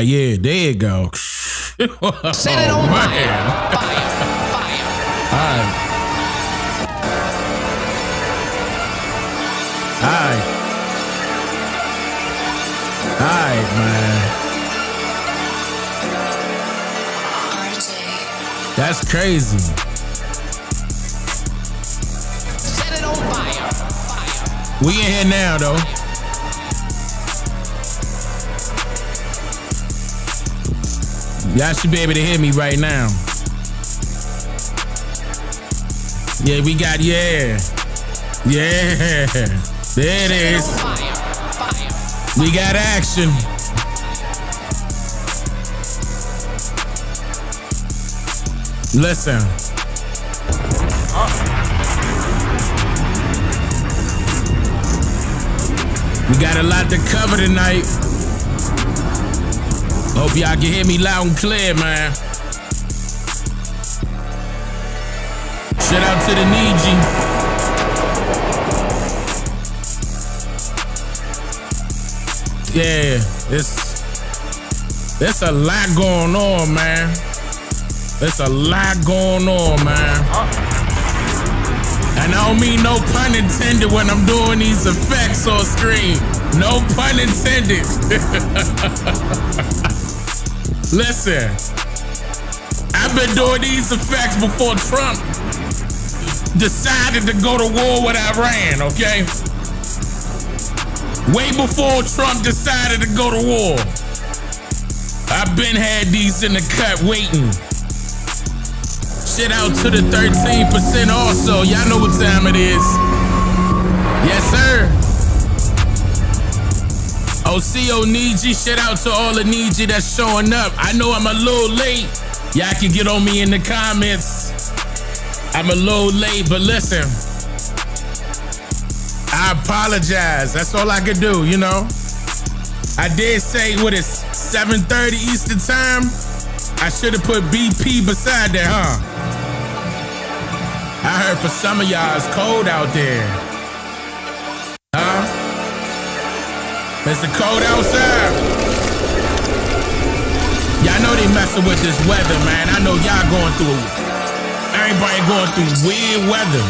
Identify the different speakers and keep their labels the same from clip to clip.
Speaker 1: yeah, there you go.
Speaker 2: Set it on fire. Fire.
Speaker 1: All right, man. That's crazy.
Speaker 2: Set it on fire.
Speaker 1: We in here now, though. Y'all should be able to hear me right now. Yeah, we got, yeah. There it is. We got action. Listen. We got a lot to cover tonight. Hope y'all can hear me loud and clear, man. Shout out to the Niji. Yeah, it's a lot going on, man. It's a lot going on, man. And I don't mean no pun intended when I'm doing these effects on screen. No pun intended. Listen, I've been doing these effects before Trump decided to go to war with Iran, okay? Way before Trump decided to go to war. I've been had these in the cut waiting. Shit out to the 13% also. Y'all know what time it is. Yes, sir. OCO Niji, shout out to all the Niji that's showing up. I know I'm a little late. Y'all can get on me in the comments. I'm a little late, but listen. I apologize. That's all I could do, you know? I did say, what is 7:30 Eastern time? I should have put BP beside that, huh? I heard for some of y'all it's cold out there. Huh? It's cold outside. Y'all know they messing with this weather, man. I know y'all going through, everybody going through weird weather.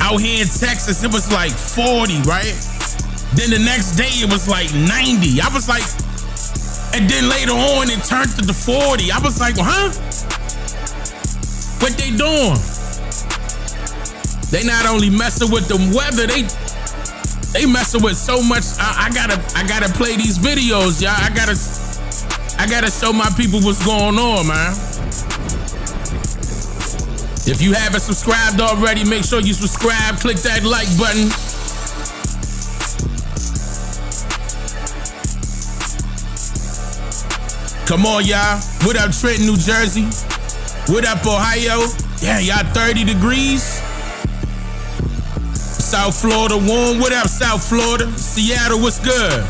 Speaker 1: Out here in Texas, it was like 40, right? Then the next day it was like 90. I was like, and then later on it turned to the 40. I was like, huh? What they doing? They not only messing with the weather, they messing with so much. I gotta play these videos, y'all. I gotta show my people what's going on, man. If you haven't subscribed already, make sure you subscribe. Click that like button. Come on, y'all. What up, Trenton, New Jersey? What up, Ohio? Yeah, y'all 30 degrees. South Florida warm. What up, South Florida? Seattle, what's good?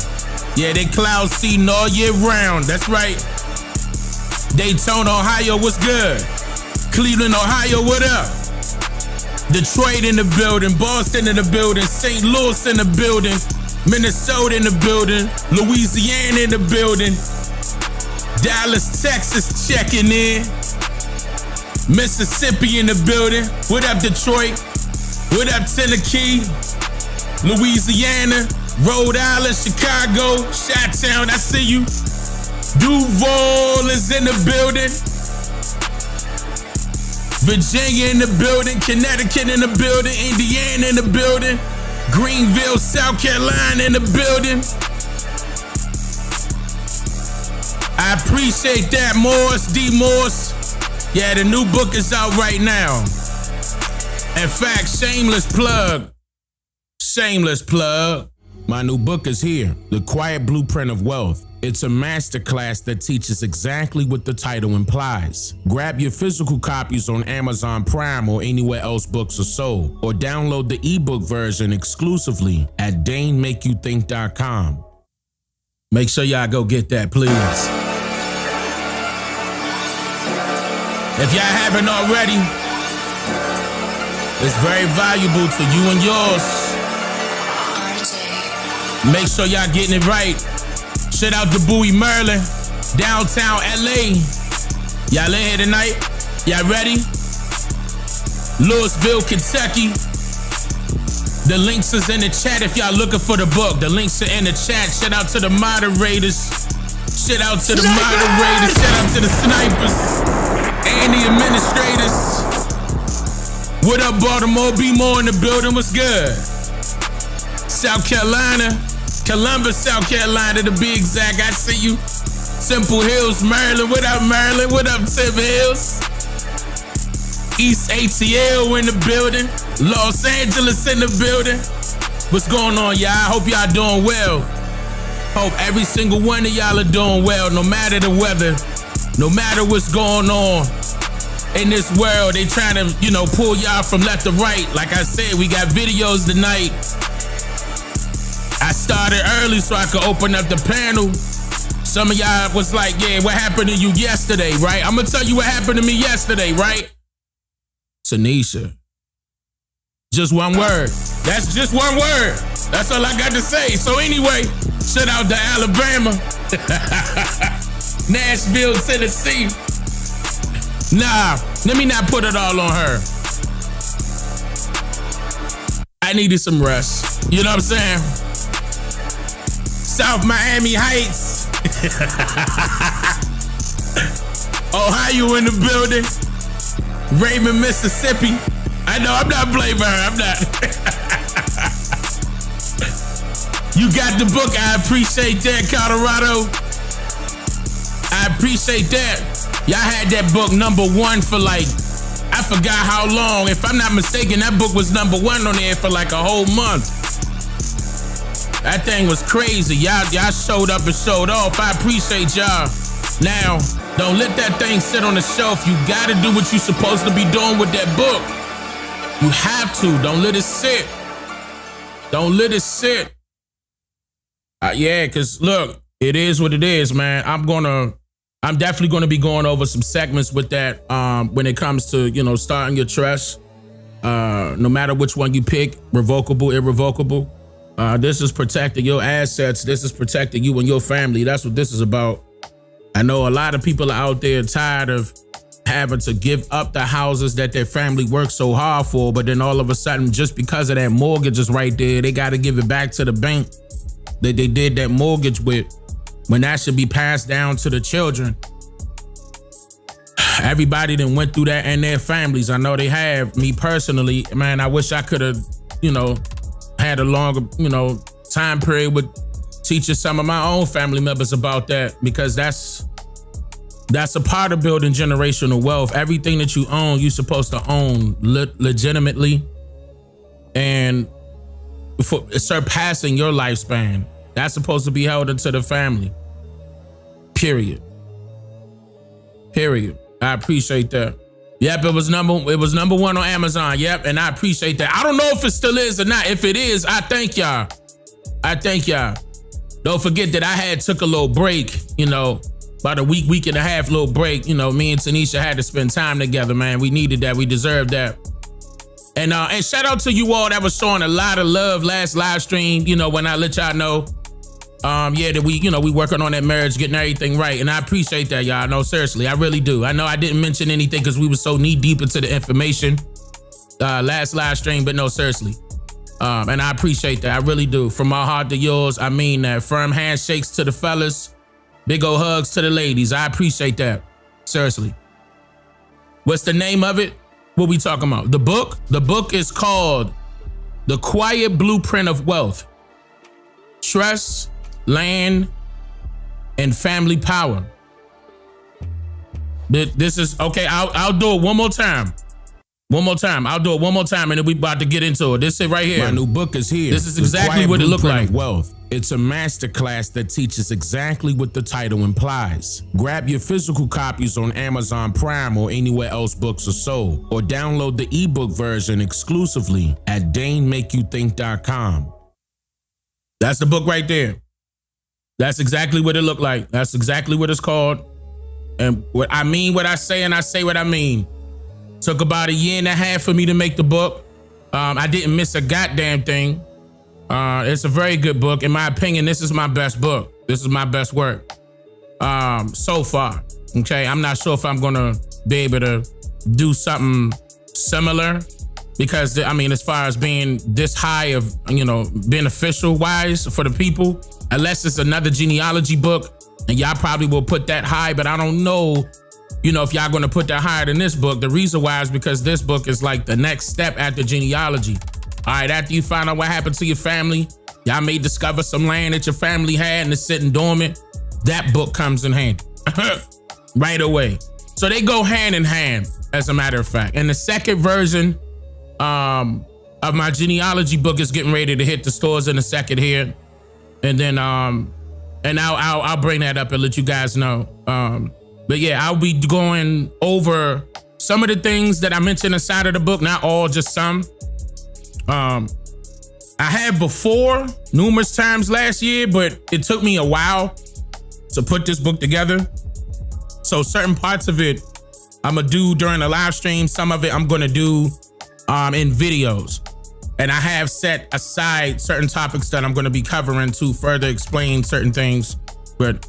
Speaker 1: Yeah, they cloud seeding all year round. That's right. Daytona, Ohio, what's good? Cleveland, Ohio, what up? Detroit in the building. Boston in the building. St. Louis in the building. Minnesota in the building. Louisiana in the building. Dallas, Texas checking in. Mississippi in the building. What up, Detroit? What up, Tennessee? Louisiana, Rhode Island, Chicago, Chi-Town, I see you. Duval is in the building. Virginia in the building. Connecticut in the building. Indiana in the building. Greenville, South Carolina in the building. I appreciate that, Morris, D. Morris. Yeah, the new book is out right now. In fact, shameless plug. Shameless plug. My new book is here, The Quiet Blueprint of Wealth. It's a masterclass that teaches exactly what the title implies. Grab your physical copies on Amazon Prime or anywhere else books are sold, or download the ebook version exclusively at DaneMakeYouThink.com. Make sure y'all go get that, please. If y'all haven't already, it's very valuable to you and yours. Make sure y'all getting it right. Shout out to Bowie Merlin, downtown LA. Y'all in here tonight? Y'all ready? Louisville, Kentucky. The links is in the chat if y'all looking for the book. The links are in the chat. Shout out to the moderators. Shout out to the moderators. Shout out to the snipers and the administrators. What up, Baltimore? Be more in the building. What's good? South Carolina, Columbus, South Carolina to be exact. I see you. Temple Hills, Maryland. What up, Maryland? What up, Temple Hills? East ATL in the building. Los Angeles in the building. What's going on, y'all? I hope y'all doing well. Hope every single one of y'all are doing well, no matter the weather, no matter what's going on in this world. They trying to, pull y'all from left to right. Like I said, we got videos tonight. I started early so I could open up the panel. Some of y'all was like, yeah, what happened to you yesterday, right? I'm gonna tell you what happened to me yesterday, right? Tanisha. Just one word. That's just one word. That's all I got to say. So anyway, shout out to Alabama. Nashville, Tennessee. Nah, let me not put it all on her. I needed some rest. You know what I'm saying? South Miami Heights. Ohio in the building. Raymond, Mississippi. I know, I'm not blaming her. I'm not. You got the book. I appreciate that, Colorado. I appreciate that. Y'all had that book #1 for I forgot how long. If I'm not mistaken, that book was #1 on there for a whole month. That thing was crazy. Y'all showed up and showed off. I appreciate y'all. Now, don't let that thing sit on the shelf. You gotta do what you're supposed to be doing with that book. You have to. Don't let it sit. Don't let it sit. Yeah, because look, it is what it is, man. I'm definitely gonna be going over some segments with that when it comes to, starting your trust. No matter which one you pick, revocable, irrevocable. This is protecting your assets. This is protecting you and your family. That's what this is about. I know a lot of people are out there tired of having to give up the houses that their family worked so hard for, but then all of a sudden, just because of that mortgage is right there, they got to give it back to the bank that they did that mortgage with, when that should be passed down to the children. Everybody done went through that and their families. I know they have. Me personally, man, I wish I could have, had a longer, time period with teaching some of my own family members about that, because that's a part of building generational wealth. Everything that you own, you're supposed to own legitimately and for surpassing your lifespan. That's supposed to be held into the family. Period. I appreciate that. Yep, it was #1 on Amazon. Yep, and I appreciate that. I don't know if it still is or not. If it is, I thank y'all. Don't forget that I took a little break, about a week and a half little break. Me and Tanisha had to spend time together, man. We needed that. We deserved that. And shout out to you all that was showing a lot of love last live stream, when I let y'all know, that we working on that marriage, getting everything right. And I appreciate that, y'all. No, seriously, I really do. I know I didn't mention anything because we were so knee deep into the information last live stream, but no, seriously. And I appreciate that. I really do. From my heart to yours, I mean that. Firm handshakes to the fellas. Big ol' hugs to the ladies. I appreciate that. Seriously. What's the name of it? What we talking about? The book? The book is called The Quiet Blueprint of Wealth. Trust, land, and family power. This is, okay, I'll do it one more time. I'll do it one more time, and then we about to get into it. This is right here.
Speaker 3: My new book is here.
Speaker 1: This is exactly what it looked like.
Speaker 3: Wealth. It's a masterclass that teaches exactly what the title implies. Grab your physical copies on Amazon Prime or anywhere else books are sold, or download the ebook version exclusively at DaneMakeYouThink.com.
Speaker 1: That's the book right there. That's exactly what it looked like. That's exactly what it's called. And what I mean, what I say, and I say what I mean. Took about 1.5 years for me to make the book. I didn't miss a goddamn thing. It's a very good book. In my opinion, this is my best book. This is my best work so far. Okay, I'm not sure if I'm gonna be able to do something similar because I mean, as far as being this high of, you know, beneficial wise for the people, unless it's another genealogy book, and y'all probably will put that high, but I don't know, you know, if y'all gonna put that higher than this book. The reason why is because this book is like the next step after genealogy. All right, after you find out what happened to your family, y'all may discover some land that your family had and it's sitting dormant. That book comes in handy right away. So they go hand in hand, as a matter of fact. And the second version of my genealogy book is getting ready to hit the stores in a second here. And then and I'll bring that up and let you guys know. But yeah, I'll be going over some of the things that I mentioned inside of the book, not all, just some. I had before numerous times last year, but it took me a while to put this book together. So certain parts of it I'm gonna do during the live stream. Some of it I'm gonna do in videos. And I have set aside certain topics that I'm gonna be covering to further explain certain things. But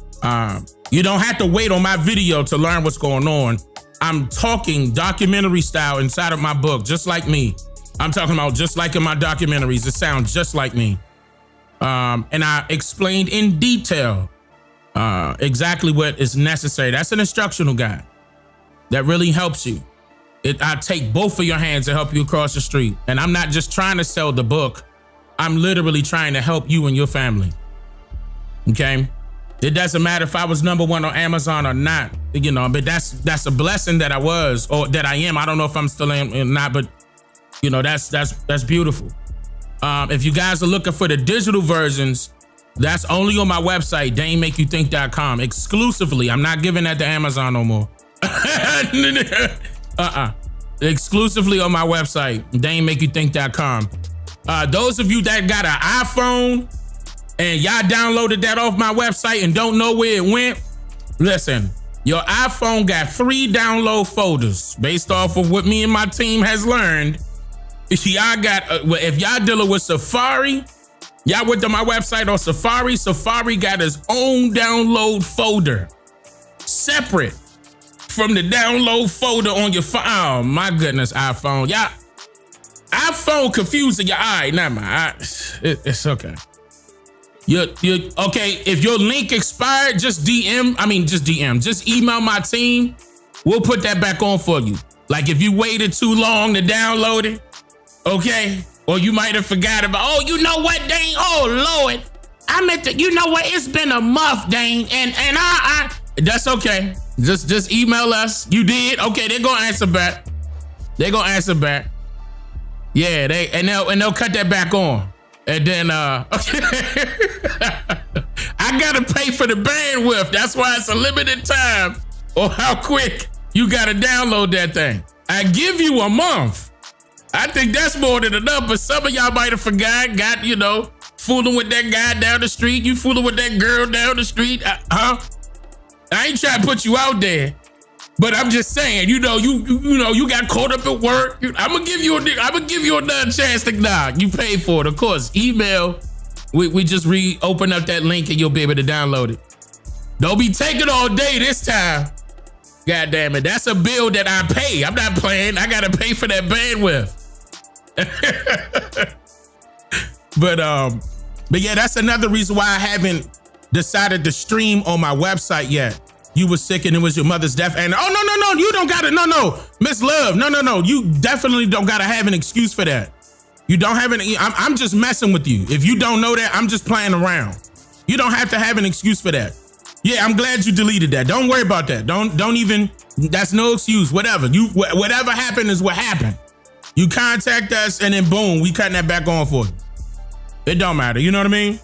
Speaker 1: you don't have to wait on my video to learn what's going on. I'm talking documentary style inside of my book, just like me. I'm talking about just like in my documentaries. It sounds just like me. And I explained in detail exactly what is necessary. That's an instructional guide that really helps you. I take both of your hands to help you across the street. And I'm not just trying to sell the book. I'm literally trying to help you and your family. Okay? It doesn't matter if I was #1 on Amazon or not, you know, but that's a blessing that I was, or that I am. I don't know if I'm still am or not, but you know, that's beautiful. If you guys are looking for the digital versions, that's only on my website, DaneMakeYouThink.com, exclusively. I'm not giving that to Amazon no more. Exclusively on my website, DaneMakeYouThink.com. Those of you that got an iPhone and y'all downloaded that off my website and don't know where it went, listen, your iPhone got 3 download folders based off of what me and my team has learned. Y'all got, if y'all dealing with Safari, y'all went to my website on Safari. Safari got its own download folder, separate from the download folder on your phone. Oh my goodness, iPhone. Y'all, iPhone confusing your eye. Not my, it's okay. You okay, if your link expired, just email my team. We'll put that back on for you. Like if you waited too long to download it, okay? Or you might have forgot about, oh, you know what, Dane? Oh, Lord. I meant to, you know what? It's been a month, Dane. And that's okay. Just email us. You did? Okay, they're gonna answer back. Yeah, they'll cut that back on. And then okay. I gotta pay for the bandwidth. That's why it's a limited time or how quick you gotta download that thing. I give you a month. I think that's more than enough, but some of y'all might have got, you know, fooling with that guy down the street. You fooling with that girl down the street. I ain't trying to put you out there, but I'm just saying, you know, you got caught up at work. I'm gonna give you another chance to knock. You paid for it, of course. Email. We just open up that link and you'll be able to download it. Don't be taking all day this time. God damn it, that's a bill that I pay. I'm not playing. I gotta pay for that bandwidth. But yeah, that's another reason why I haven't decided to stream on my website yet. You were sick and it was your mother's death, and no, you don't gotta, no, Misled, no, you definitely don't gotta have an excuse for that. You don't have any. I'm just messing with you. If you don't know that, I'm just playing around. You don't have to have an excuse for that. Yeah, I'm glad you deleted that. Don't worry about that. Don't even. That's no excuse. Whatever happened is what happened. You contact us and then boom, we cutting that back on for you. It don't matter. You know what I mean?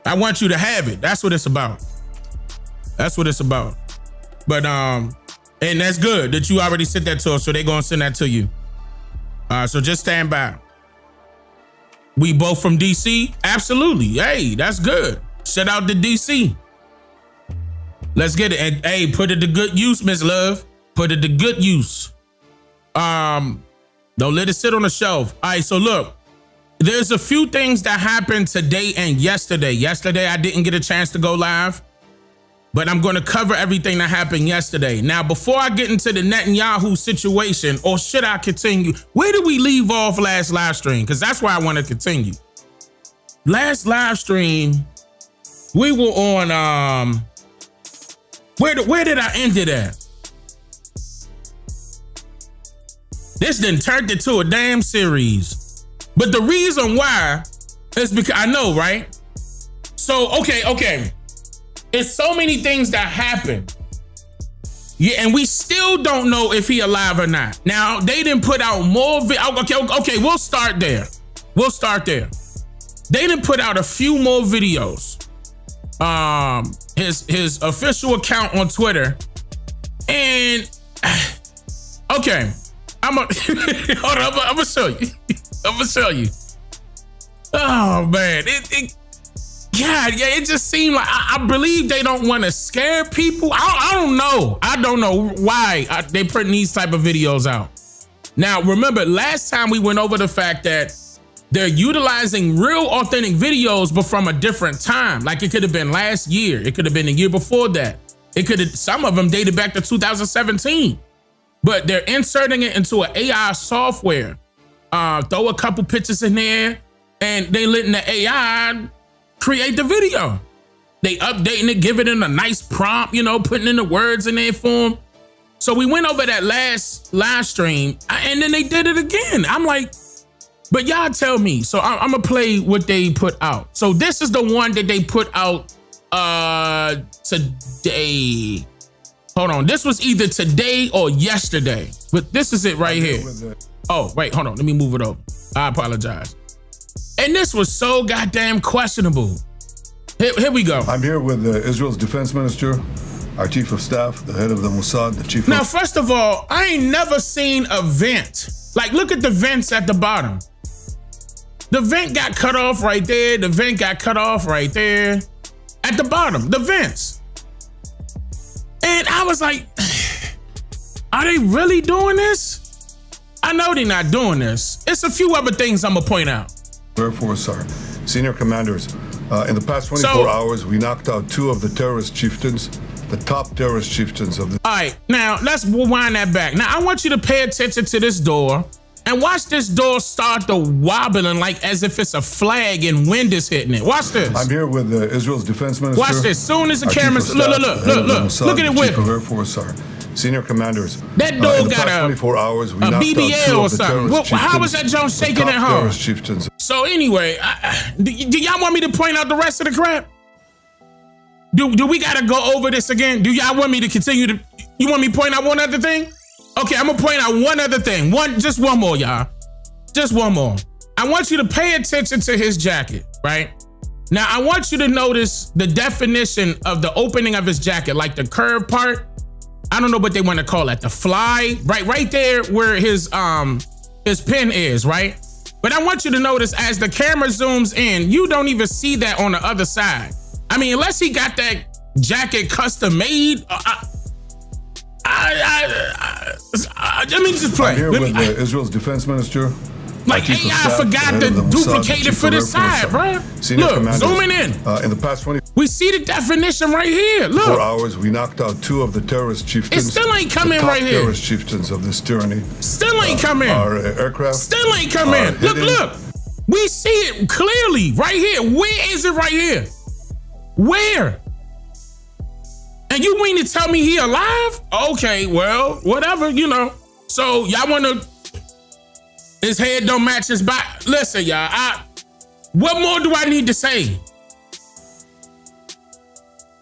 Speaker 1: I want you to have it. That's what it's about. But and that's good that you already sent that to us, so they're gonna send that to you. So just stand by. We both from DC? Absolutely. Hey, that's good. Shout out to DC. Let's get it. And hey, put it to good use, Misled. Put it to good use. Don't let it sit on the shelf. All right, so look, There's a few things that happened today and yesterday. Yesterday, I didn't get a chance to go live, but I'm going to cover everything that happened yesterday. Now, before I get into the Netanyahu situation, or should I continue? Where did we leave off last live stream? Because that's where I want to continue. Last live stream, we were on, where did I end it at? This done turned into a damn series. But the reason why is because I know, right? So, okay. It's so many things that happen. Yeah, and we still don't know if he alive or not. Now, they didn't put out more okay, we'll start there. They didn't put out a few more videos. His official account on Twitter. And okay, hold on, I'm gonna show you. Oh man, it just seemed like I believe they don't want to scare people. I don't know why they putting these type of videos out. Now, remember last time we went over the fact that they're utilizing real authentic videos, but from a different time. Like it could have been last year. It could have been the year before that. Some of them dated back to 2017, but they're inserting it into an AI software. Throw a couple pictures in there and they letting the AI create the video. They updating it, giving it a nice prompt, putting in the words in their form. So we went over that last live stream and then they did it again. I'm like, but y'all tell me. So I'm gonna play what they put out. So this is the one that they put out today. Hold on, this was either today or yesterday, but this is it right here. Oh, wait, hold on, let me move it over. I apologize. And this was so goddamn questionable. Here we go.
Speaker 4: I'm here with Israel's defense minister, our chief of staff, the head of the Mossad, the chief.
Speaker 1: Now, first of all, I ain't never seen a vent. Like, look at the vents at the bottom. The vent got cut off right there. The vent got cut off right there. At the bottom, the vents. And I was like, are they really doing this? I know they're not doing this. It's a few other things I'm gonna point out.
Speaker 4: Air Force, our senior commanders. In the past 24 hours, we knocked out 2 of the terrorist chieftains, the top terrorist chieftains of the.
Speaker 1: All right, now let's rewind that back. Now I want you to pay attention to this door and watch this door start to wobbling like as if it's a flag and wind is hitting it. Watch this.
Speaker 4: I'm here with Israel's defense minister.
Speaker 1: Watch this. Soon as the cameras look at it with
Speaker 4: Chief of Air Force, our senior commanders.
Speaker 1: That door got
Speaker 4: a 24 hours, we
Speaker 1: a
Speaker 4: knocked
Speaker 1: BBL
Speaker 4: out 2
Speaker 1: or
Speaker 4: of the
Speaker 1: something. How was that Jones shaking at home?
Speaker 4: Terrorist chieftains.
Speaker 1: So anyway, do y'all want me to point out the rest of the crap? Do we gotta go over this again? Do y'all want me to continue to? You want me to point out one other thing? Okay, I'm gonna point out one other thing. Just one more, y'all. Just one more. I want you to pay attention to his jacket, right? Now, I want you to notice the definition of the opening of his jacket, like the curved part. I don't know what they want to call it, the fly, right there where his pin is, right? But I want you to notice as the camera zooms in, you don't even see that on the other side. I mean, unless he got that jacket custom made. Let me just play.
Speaker 4: I'm here with Israel's defense minister.
Speaker 1: Like AI forgot to duplicate it for the side, bro. Look, zooming in.
Speaker 4: In the past 20.
Speaker 1: We see the definition right here. Look.
Speaker 4: 4 hours, we knocked out 2 of the terrorist chieftains.
Speaker 1: It still ain't come in right here.
Speaker 4: Terrorist chieftains of this tyranny.
Speaker 1: Still ain't come in.
Speaker 4: Our aircraft.
Speaker 1: Still ain't come in. Look. We see it clearly right here. Where is it right here? Where? And you mean to tell me he alive? Okay, well, whatever, So y'all want to, his head don't match his body. Listen, y'all, what more do I need to say?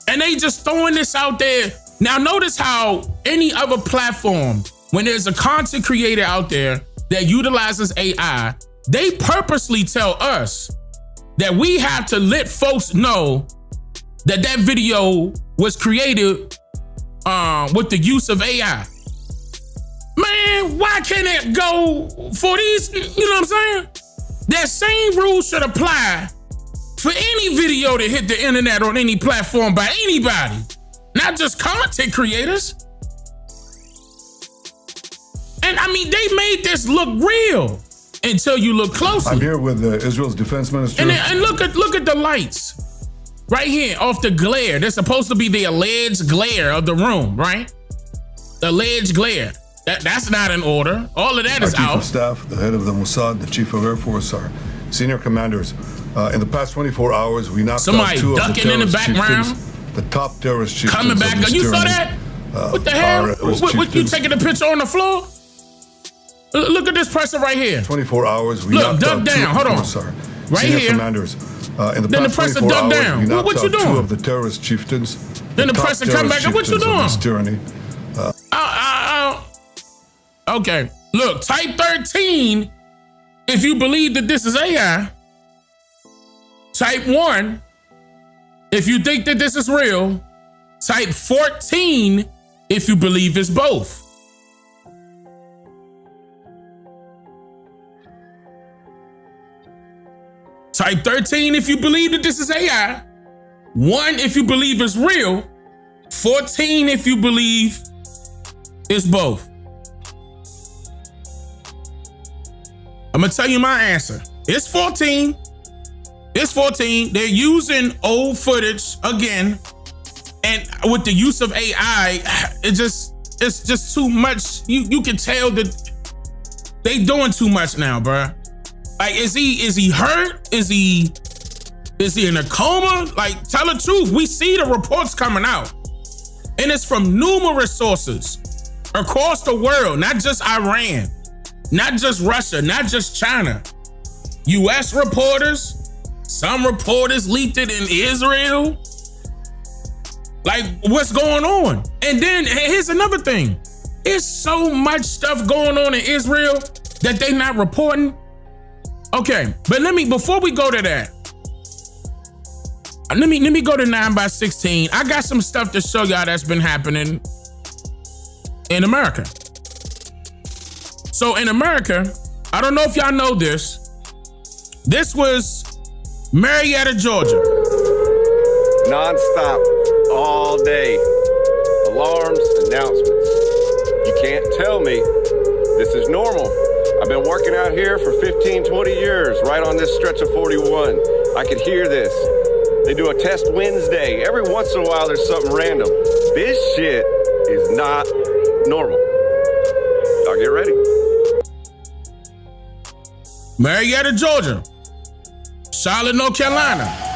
Speaker 1: And they just throwing this out there. Now notice how any other platform, when there's a content creator out there that utilizes AI, they purposely tell us that we have to let folks know that video was created with the use of AI. Man, why can't it go for these, you know what I'm saying? That same rule should apply for any video that hit the internet on any platform by anybody, not just content creators. And I mean, they made this look real. until you look closely.
Speaker 4: I'm here with Israel's defense minister.
Speaker 1: And look at the lights right here off the glare. They're supposed to be the alleged glare of the room, right? The alleged glare. That's not in order. All of that is
Speaker 4: Our chief
Speaker 1: out.
Speaker 4: of staff, the head of the Mossad, the chief of Air Force, our senior commanders. In the past 24 hours, we knocked out 2 of the
Speaker 1: ducking in the
Speaker 4: terrorist
Speaker 1: background.
Speaker 4: chieftains, the top terrorist chieftains
Speaker 1: Coming back.
Speaker 4: of this
Speaker 1: You saw
Speaker 4: tyranny.
Speaker 1: that? What the hell? What you
Speaker 4: chieftains.
Speaker 1: taking a picture on the floor? Look at this person right here.
Speaker 4: 24 hours, we
Speaker 1: Look,
Speaker 4: knocked
Speaker 1: duck
Speaker 4: out
Speaker 1: down.
Speaker 4: 2 of
Speaker 1: Hold
Speaker 4: the
Speaker 1: on.
Speaker 4: Mossad,
Speaker 1: Right
Speaker 4: senior
Speaker 1: here.
Speaker 4: commanders. In the
Speaker 1: Then the
Speaker 4: past
Speaker 1: presser
Speaker 4: 24
Speaker 1: duck
Speaker 4: hours,
Speaker 1: down.
Speaker 4: we knocked
Speaker 1: What you
Speaker 4: out 2
Speaker 1: doing?
Speaker 4: of the terrorist chieftains.
Speaker 1: Then the
Speaker 4: top
Speaker 1: presser come
Speaker 4: terrorist
Speaker 1: back and what you
Speaker 4: chieftains of
Speaker 1: doing?
Speaker 4: this tyranny.
Speaker 1: Okay. Look, type 13 if you believe that this is AI. Type 1 if you think that this is real. Type 14 if you believe it's both. Type 13 if you believe that this is AI. 1 if you believe it's real. 14 if you believe it's both. I'm gonna tell you my answer. It's 14. It's 14. They're using old footage again. And with the use of AI, it's just too much. You can tell that they doing too much now, bruh. Like, is he hurt? Is he in a coma? Like, tell the truth. We see the reports coming out. And it's from numerous sources across the world, not just Iran, not just Russia, not just China. US reporters, some reporters leaked it in Israel. Like, what's going on? And then here's another thing. There's so much stuff going on in Israel that they not reporting. Okay, but before we go to that, let me go to 9x16. I got some stuff to show y'all that's been happening in America. So in America, I don't know if y'all know this. This was Marietta, Georgia.
Speaker 5: Non-stop, all day. Alarms, announcements. You can't tell me this is normal. I've been working out here for 15, 20 years, right on this stretch of 41. I could hear this. They do a test Wednesday. Every once in a while, there's something random. This shit is not normal. Y'all get ready.
Speaker 1: Marietta, Georgia. Charlotte, North Carolina.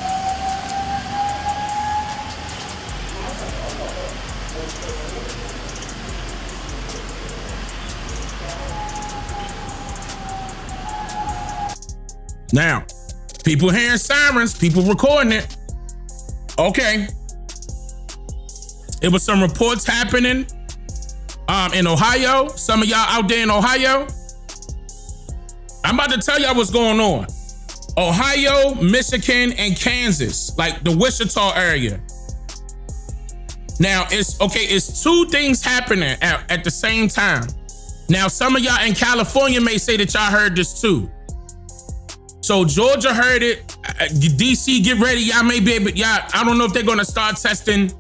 Speaker 1: Now, people hearing sirens, people recording it. Okay. It was some reports happening in Ohio. Some of y'all out there in Ohio. I'm about to tell y'all what's going on. Ohio, Michigan, and Kansas, like the Wichita area. Now, it's 2 things happening at the same time. Now, some of y'all in California may say that y'all heard this too. So Georgia heard it. DC, get ready. Y'all may be able, I don't know if they're gonna start testing.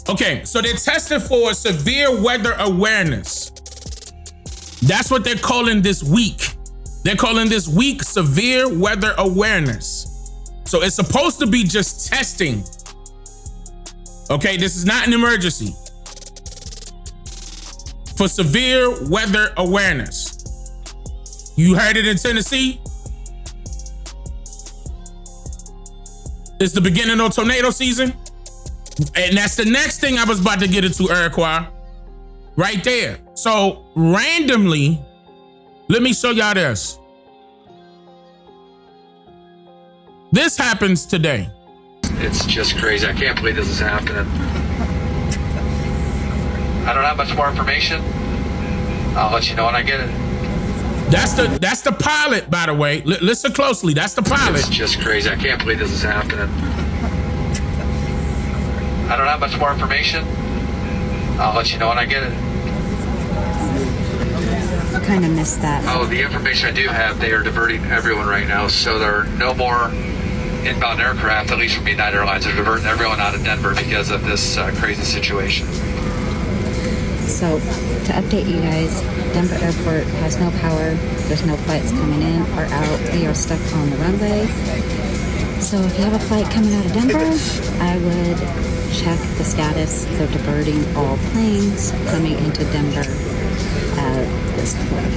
Speaker 1: Okay, so they're testing for severe weather awareness. That's what they're calling this week. They're calling this week severe weather awareness. So it's supposed to be just testing. Okay, this is not an emergency. For severe weather awareness. You heard it in Tennessee? It's the beginning of tornado season. And that's the next thing I was about to get into, Iroquois. Right there. So randomly, let me show y'all this. This happens today.
Speaker 6: It's just crazy. I can't believe this is happening. I don't have much more information. I'll let you know when I get it.
Speaker 1: That's the pilot, by the way. Listen closely. That's the pilot.
Speaker 6: It's just crazy. I can't believe this is happening. I don't have much more information. I'll let you know when I get it.
Speaker 7: I kind of missed that.
Speaker 6: Oh, the information I do have, they are diverting everyone right now, so there are no more inbound aircraft, at least from United Airlines. They're diverting everyone out of Denver because of this crazy situation.
Speaker 7: So, to update you guys, Denver Airport has no power. There's no flights coming in or out. We are stuck on the runway. So, if you have a flight coming out of Denver, I would check the status. They're diverting all planes coming into Denver at this point.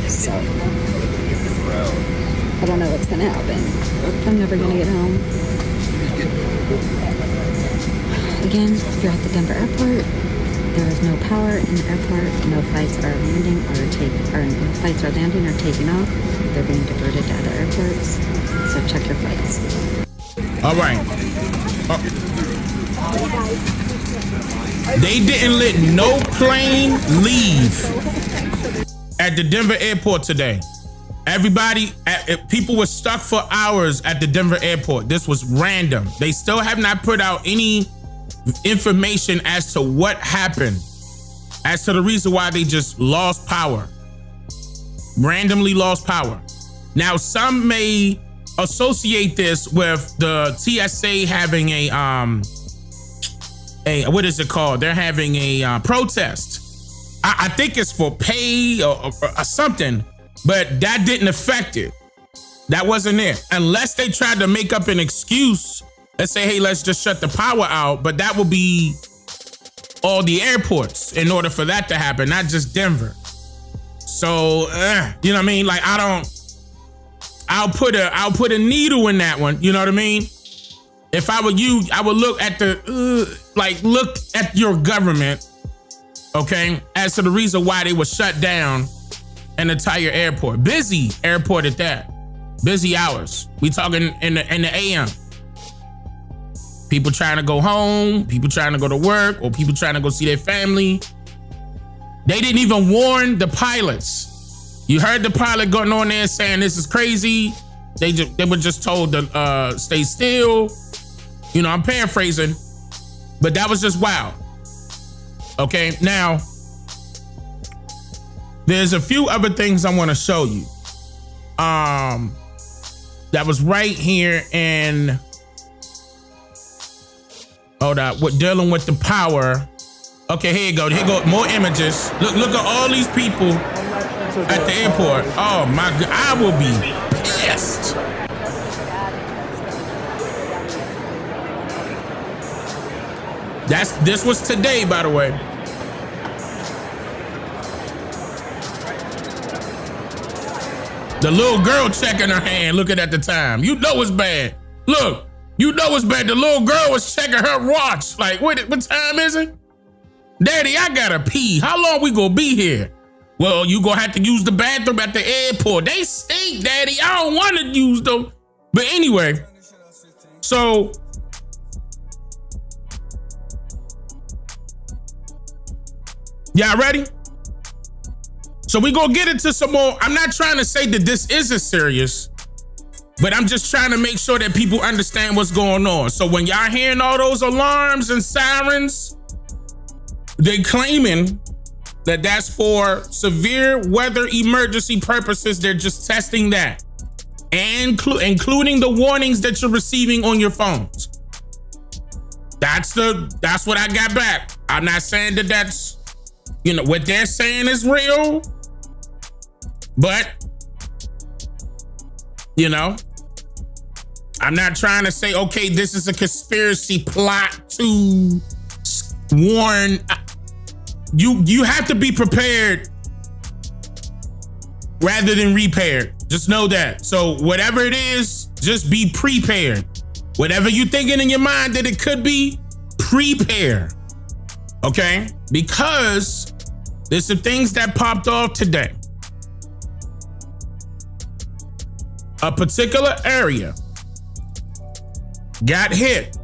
Speaker 7: So, I don't know what's going to happen. I'm never going to get home. Again, if you're at the Denver airport, there is no power in the airport. No flights are landing no flights are landing or taking off. They're being diverted to other airports. So check your flights.
Speaker 1: All right. They didn't let no plane leave at the Denver airport today. Everybody, people were stuck for hours at the Denver airport. This was random. They still have not put out any information as to what happened, as to the reason why they just lost power, randomly lost power. Now, some may associate this with the TSA having a what is it called? They're having a protest. I think it's for pay or something, but that didn't affect it. That wasn't it. Unless they tried to make up an excuse and say, hey, let's just shut the power out. But that will be all the airports in order for that to happen, not just Denver. So, you know what I mean? Like, I'll put a needle in that one. You know what I mean? If I were you, I would look at look at your government, okay, as to the reason why they were shut down an entire airport. Busy airport at that. Busy hours. We talking in the AM. People trying to go home, people trying to go to work, or people trying to go see their family. They didn't even warn the pilots. You heard the pilot going on there saying this is crazy. They were just told to stay still. You know, I'm paraphrasing, but that was just wild. Okay, now, there's a few other things I want to show you. That was right here in, hold up, we're dealing with the power. Okay, here you go. Here go more images. Look at all these people at the airport. Oh my God, I will be pissed. This was today, by the way. The little girl checking her hand, looking at the time. You know it's bad. Look, you know it's bad. The little girl was checking her watch. Like, what time is it? Daddy, I gotta pee. How long we gonna be here? Well, you gonna have to use the bathroom at the airport. They stink, Daddy. I don't want to use them. But anyway, so y'all ready? So we gonna get into some more. I'm not trying to say that this isn't serious, but I'm just trying to make sure that people understand what's going on. So when y'all hearing all those alarms and sirens, they claiming that that's for severe weather emergency purposes. They're just testing that, and including the warnings that you're receiving on your phones. That's what I got back. I'm not saying that that's, you know, what they're saying is real, but, you know, I'm not trying to say, okay, this is a conspiracy plot to warn. You have to be prepared rather than repaired. Just know that. So whatever it is, just be prepared. Whatever you're thinking in your mind that it could be, prepare. Okay? Because there's some things that popped off today. A particular area got hit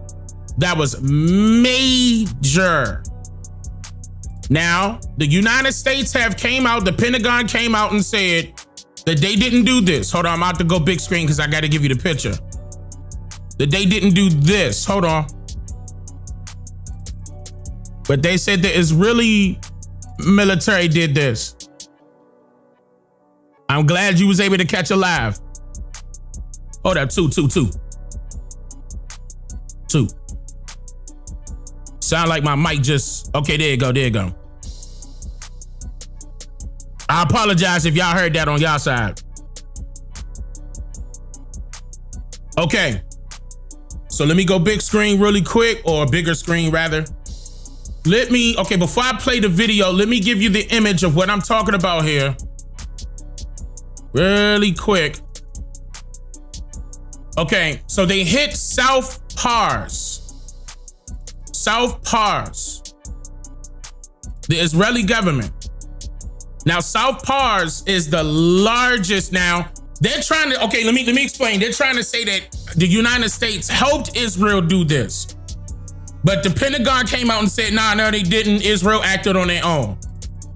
Speaker 1: that was major. Now, the United States have came out, the Pentagon came out and said that they didn't do this. Hold on, I'm about to go big screen because I got to give you the picture. That they didn't do this. Hold on. But they said the Israeli military did this. I'm glad you was able to catch a live. Hold up, two. Sound like my mic just, okay, there you go. I apologize if y'all heard that on y'all side. Okay. So let me go big screen really quick, or bigger screen rather. Okay, before I play the video, let me give you the image of what I'm talking about here. Really quick. Okay, so they hit South Pars. South Pars. The Israeli government. Now, South Pars is the largest now. They're trying to, okay, let me explain. They're trying to say that the United States helped Israel do this. But the Pentagon came out and said, no, they didn't. Israel acted on their own.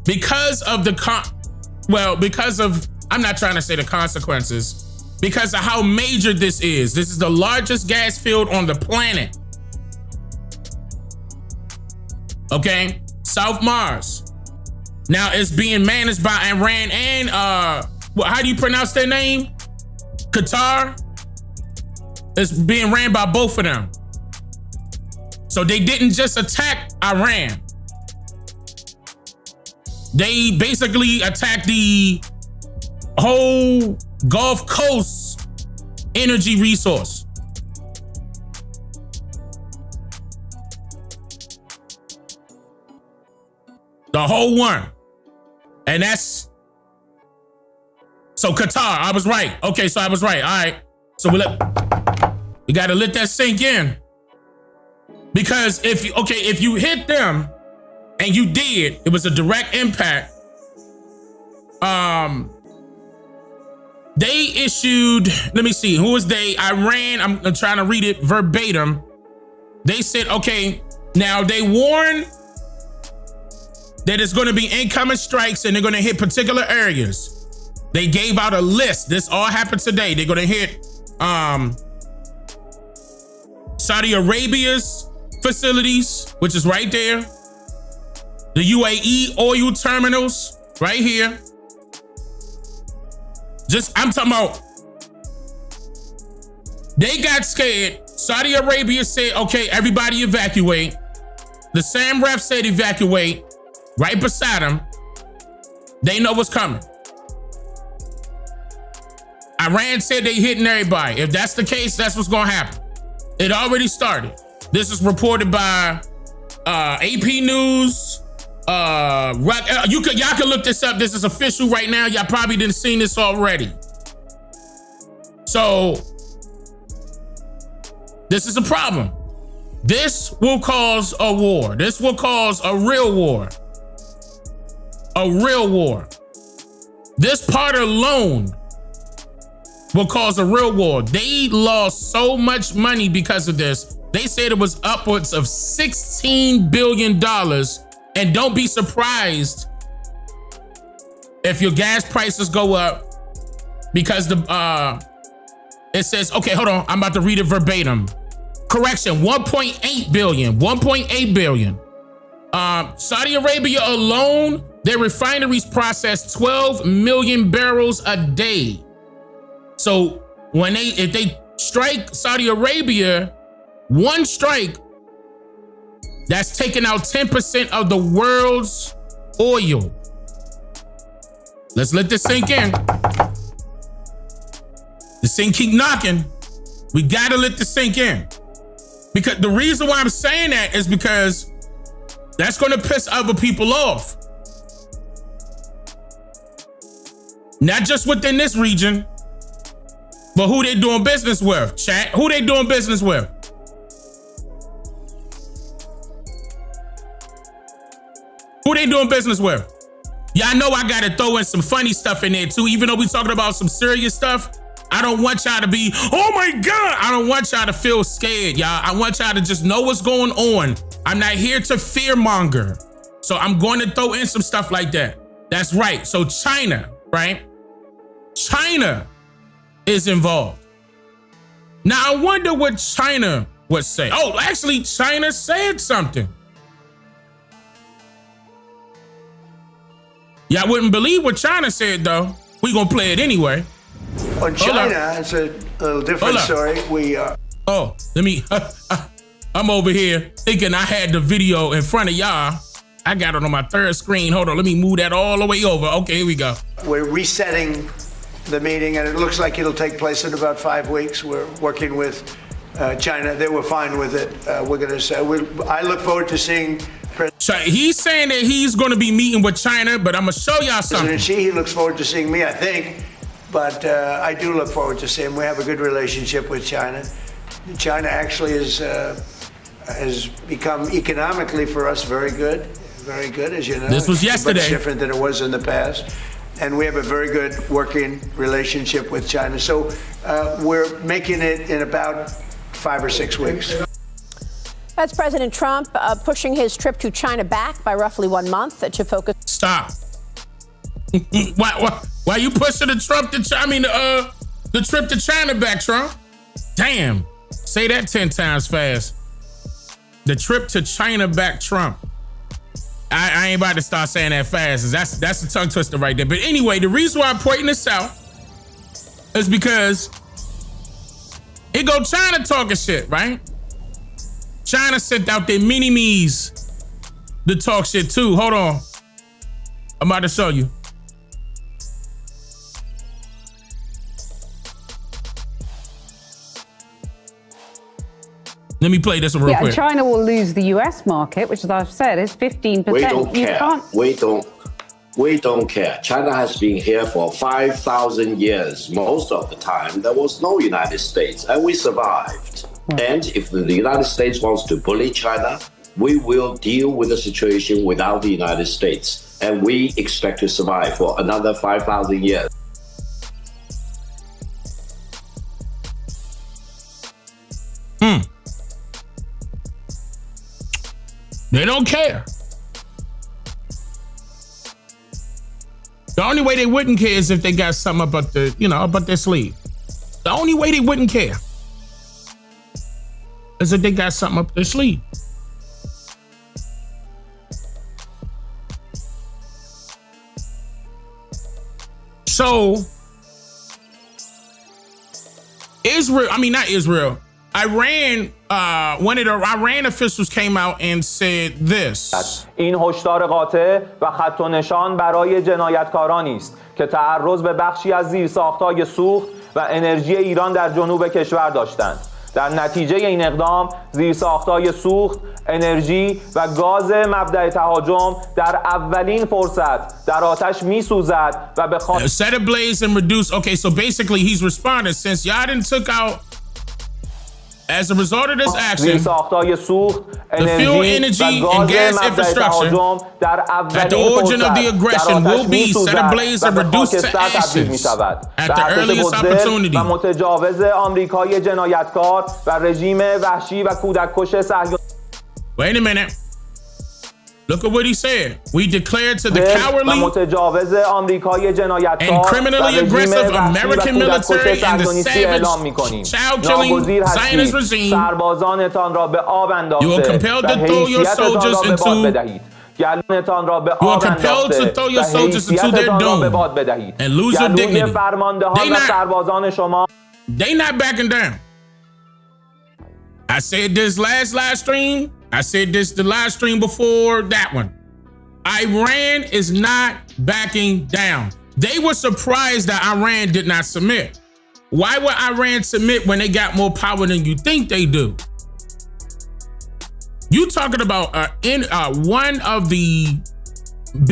Speaker 1: Because of I'm not trying to say the consequences, because of how major this is. This is the largest gas field on the planet. Okay, South Mars. Now it's being managed by Iran and how do you pronounce their name? Qatar. It's being ran by both of them. So they didn't just attack Iran. They basically attacked the whole Gulf Coast energy resource. The whole one. And that's, so Qatar, I was right. Okay, so I was right. All right. So we gotta let that sink in. Because if you hit them, and you did, it was a direct impact. They issued, let me see, who was they? Iran, I'm trying to read it verbatim. They said, okay, now they warn that it's gonna be incoming strikes and they're gonna hit particular areas. They gave out a list. This all happened today. They're gonna hit Saudi Arabia's facilities, which is right there. The UAE oil terminals, right here. I'm talking about, they got scared. Saudi Arabia said, okay, everybody evacuate. The SAM ref said evacuate. Right beside them. They know what's coming. Iran said they hitting everybody. If that's the case, that's what's gonna happen. It already started. This is reported by AP News. Y'all can look this up. This is official right now. Y'all probably didn't seen this already. So this is a problem. This will cause a war. This will cause a real war. A real war. This part alone will cause a real war. They lost so much money because of this. They said it was upwards of $16 billion. And don't be surprised if your gas prices go up, because it says, okay, hold on, I'm about to read it verbatim. Correction, 1.8 billion, 1.8 billion. Saudi Arabia alone, their refineries process 12 million barrels a day. So if they strike Saudi Arabia, one strike, that's taking out 10% of the world's oil. Let's let this sink in. The sink keep knocking. We gotta let this sink in. Because the reason why I'm saying that is because that's gonna piss other people off. Not just within this region, but who they doing business with, chat. Who they doing business with? Who they doing business with? Y'all know I gotta throw in some funny stuff in there too. Even though we talking about some serious stuff, I don't want y'all to be, oh my God. I don't want y'all to feel scared, y'all. I want y'all to just know what's going on. I'm not here to fearmonger. So I'm going to throw in some stuff like that. That's right. So China, right? China is involved. Now I wonder what China would say. Oh, actually, China said something. Y'all wouldn't believe what China said, though. We gonna play it anyway.
Speaker 8: On China, it's a little different story.
Speaker 1: Oh, let me. I'm over here thinking I had the video in front of y'all. I got it on my third screen. Hold on, let me move that all the way over. Okay, here we go.
Speaker 8: We're resetting the meeting, and it looks like it'll take place in about 5 weeks. We're working with China. They were fine with it. We're going to say, I look forward to seeing
Speaker 1: So he's saying that he's going to be meeting with China, but I'm going to show y'all something.
Speaker 8: President Xi. He looks forward to seeing me, I think. But I do look forward to seeing him. We have a good relationship with China. China actually has become economically for us very good, as you know.
Speaker 1: This was yesterday.
Speaker 8: It's different than it was in the past. And we have a very good working relationship with China. So we're making it in about 5 or 6 weeks.
Speaker 9: That's President Trump pushing his trip to China back by roughly 1 month to focus.
Speaker 1: Stop. Why you pushing the Trump to China? I mean, the trip to China back, Trump? Damn. Say that 10 times fast. The trip to China back, Trump. I ain't about to start saying that fast. That's a tongue twister right there. But anyway, the reason why I'm pointing this out is because it go China talking shit, right? China sent out their mini-me's to talk shit too. Hold on. I'm about to show you. Let me play this one real quick.
Speaker 10: China will lose the US market, which, as I've said, is 15%.
Speaker 11: We don't care. We don't care. China has been here for 5,000 years. Most of the time, there was no United States, and we survived. And if the United States wants to bully China, we will deal with the situation without the United States. And we expect to survive for another 5,000 years.
Speaker 1: They don't care. The only way they wouldn't care is if they got something up their sleeve. The only way they wouldn't care is if they got something up their sleeve. So, Iran, one of the Iran officials came out and said this.
Speaker 12: این هشدار قاطع و خط و نشان برای جنایتکارانی است که تعرض به بخشی از زیرساخت‌های سوخت و انرژی ایران در جنوب کشور داشتند. در نتیجه این اقدام زیرساخت‌های سوخت، انرژی و گاز مبدأ تهاجم در اولین فرصت در آتش می‌سوزد و به خاطر
Speaker 1: set ablaze and reduce. Okay, so basically he's responding since y'all didn't took out. As a result of this action, the fuel, energy, and gas infrastructure at the origin of the aggression will be set ablaze and reduced to ashes at the earliest opportunity. Wait a minute. Look at what he said. We declare to the cowardly and criminally aggressive American military and the savage, child-killing Zionist regime, you are compelled to throw your soldiers into their doom and lose your dignity. They not backing down. I said this last live stream. I said this the live stream before that one. Iran is not backing down. They were surprised that Iran did not submit. Why would Iran submit when they got more power than you think they do? You talking about one of the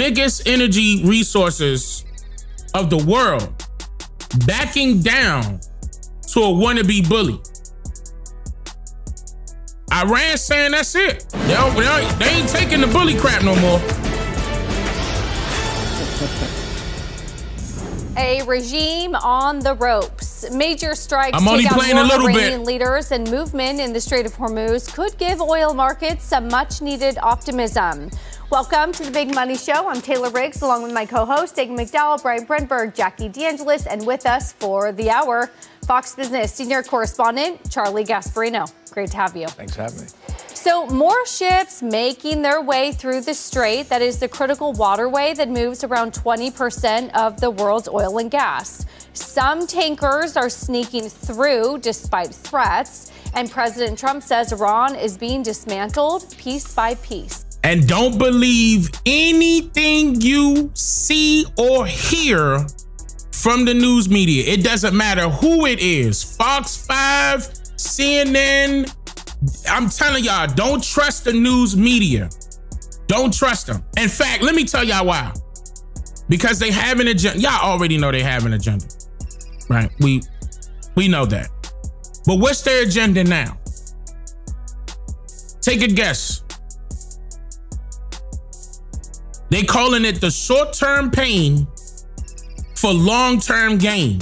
Speaker 1: biggest energy resources of the world backing down to a wannabe bully. Iran saying that's it. They ain't taking the bully crap no more.
Speaker 13: A regime on the ropes. Major strikes
Speaker 1: I'm only playing a little
Speaker 13: Iranian
Speaker 1: bit.
Speaker 13: leaders and movement in the Strait of Hormuz could give oil markets some much-needed optimism. Welcome to the Big Money Show. I'm Taylor Riggs, along with my co-host, Dagan McDowell, Brian Brenberg, Jackie DeAngelis, and with us for the hour, Fox Business senior correspondent Charlie Gasparino. Great to have you.
Speaker 14: Thanks for having me.
Speaker 13: So more ships making their way through the strait. That is the critical waterway that moves around 20% of the world's oil and gas. Some tankers are sneaking through despite threats. And President Trump says Iran is being dismantled piece by piece.
Speaker 1: And don't believe anything you see or hear from the news media. It doesn't matter who it is. Fox 5, CNN. I'm telling y'all, don't trust the news media. Don't trust them. In fact, let me tell y'all why. Because they have an agenda. Y'all already know they have an agenda, right? We know that. But what's their agenda now? Take a guess. They calling it the short-term pain for long-term gain.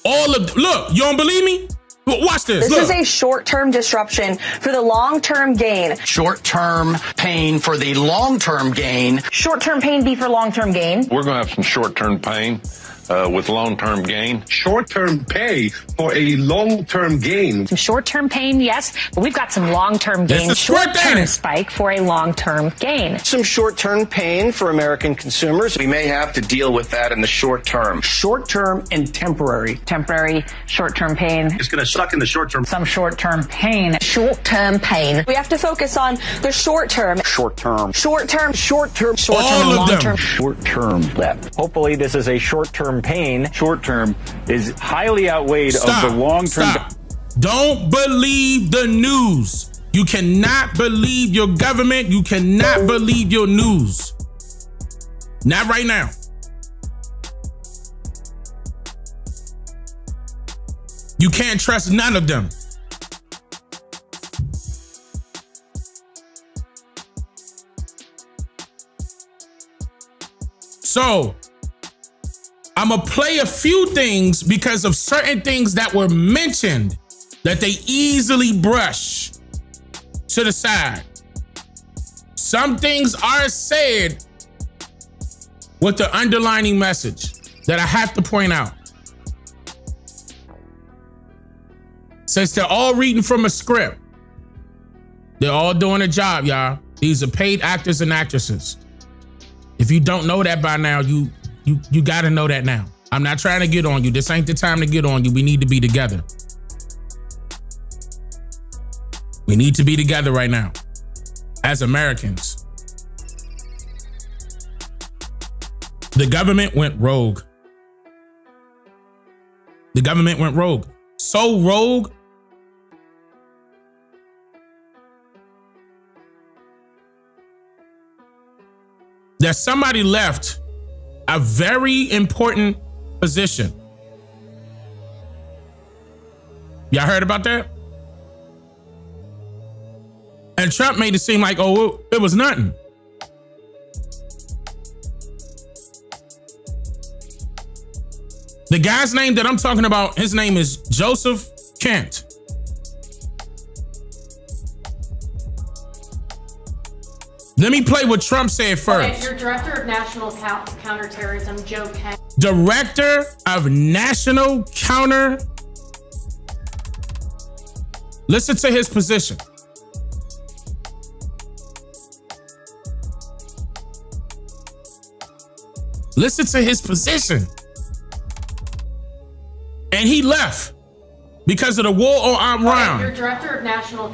Speaker 1: Look, you don't believe me? Watch this.
Speaker 14: This is a short-term disruption for the long-term gain.
Speaker 2: Short-term pain for the long-term gain.
Speaker 14: Short-term pain be for long-term gain.
Speaker 15: We're going to have some short-term pain with long-term gain.
Speaker 16: Short-term pay for a long-term gain.
Speaker 14: Some short-term pain, yes, but we've got some long-term gain. Short-term spike for a long-term gain.
Speaker 17: Some short-term pain for American consumers. We may have to deal with that in the short term.
Speaker 14: Short-term and temporary. Temporary, short-term pain.
Speaker 16: It's going to suck in the short term.
Speaker 14: Some short-term pain. Short-term pain. We have to focus on the short term.
Speaker 16: Short-term.
Speaker 14: Short-term. Short-term.
Speaker 1: All
Speaker 14: and
Speaker 1: of them.
Speaker 14: long-term.
Speaker 12: Short-term left. Hopefully this is a short-term pain. Short-term is highly outweighed of the long-term.
Speaker 1: Stop. Don't believe the news. You cannot believe your government. You cannot believe your news. Not right now. You can't trust none of them. So, I'm going to play a few things because of certain things that were mentioned that they easily brush to the side. Some things are said with the underlining message that I have to point out. Since they're all reading from a script, they're all doing a job, y'all. These are paid actors and actresses. If you don't know that by now, you got to know that now. I'm not trying to get on you. This ain't the time to get on you. We need to be together. We need to be together right now as Americans. The government went rogue. The government went rogue. So rogue that somebody left a very important position. Y'all heard about that? And Trump made it seem like, oh, it was nothing. The guy's name that I'm talking about, his name is Joseph Kent. Let me play what Trump said first.
Speaker 18: Okay, your Director of National Counterterrorism, Joe Kent.
Speaker 1: Director of National Counter. Listen to his position. Listen to his position. And he left because of the war on Iran.
Speaker 18: Your Director of National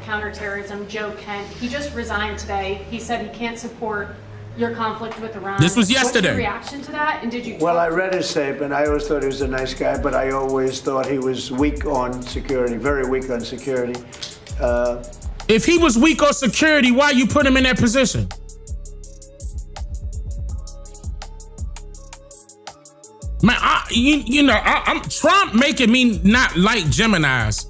Speaker 18: Counterterrorism, Joe Kent, he just resigned today. He said he can't support your conflict with Iran.
Speaker 1: This was yesterday.
Speaker 18: What's your reaction to that? And did you?
Speaker 8: Well, I read his statement. I always thought he was a nice guy, but I always thought he was weak on security, very weak on security.
Speaker 1: If he was weak on security, why you put him in that position? Man, I'm Trump making me not like Geminis.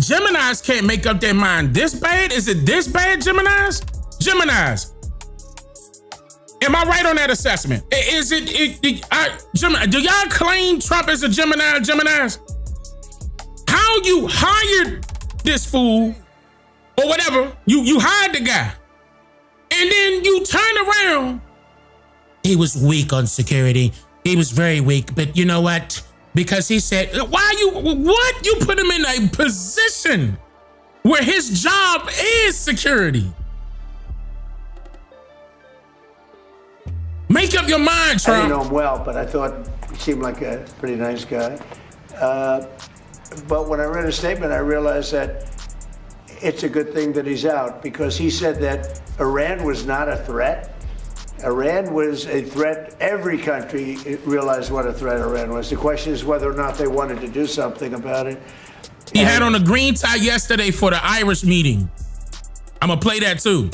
Speaker 1: Geminis can't make up their mind this bad. Is it this bad, Geminis? Geminis. Am I right on that assessment? Is Gemini? Do y'all claim Trump as a Gemini? Geminis? How you hired this fool or whatever? You hired the guy, and then you turn around. He was weak on security. He was very weak, but you know what? Because he said, you put him in a position where his job is security. Make up your mind, Trump.
Speaker 8: I didn't know him well, but I thought he seemed like a pretty nice guy. But when I read his statement, I realized that it's a good thing that he's out, because he said that Iran was not a threat. Iran was a threat. Every country realized what a threat Iran was. The question is whether or not they wanted to do something about it.
Speaker 1: He had on a green tie yesterday for the Irish meeting. I'm going to play that too.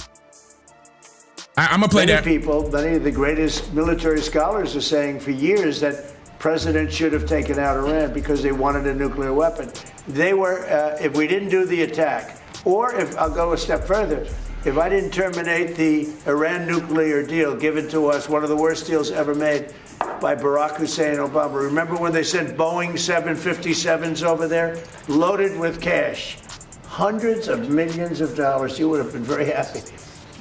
Speaker 1: I'm going to play that.
Speaker 8: Many of the greatest military scholars are saying for years that president should have taken out Iran because they wanted a nuclear weapon. They were, if we didn't do the attack, or if I'll go a step further, if I didn't terminate the Iran nuclear deal given to us, one of the worst deals ever made by Barack Hussein Obama. Remember when they sent Boeing 757s over there, loaded with cash, hundreds of millions of dollars? You would have been very happy.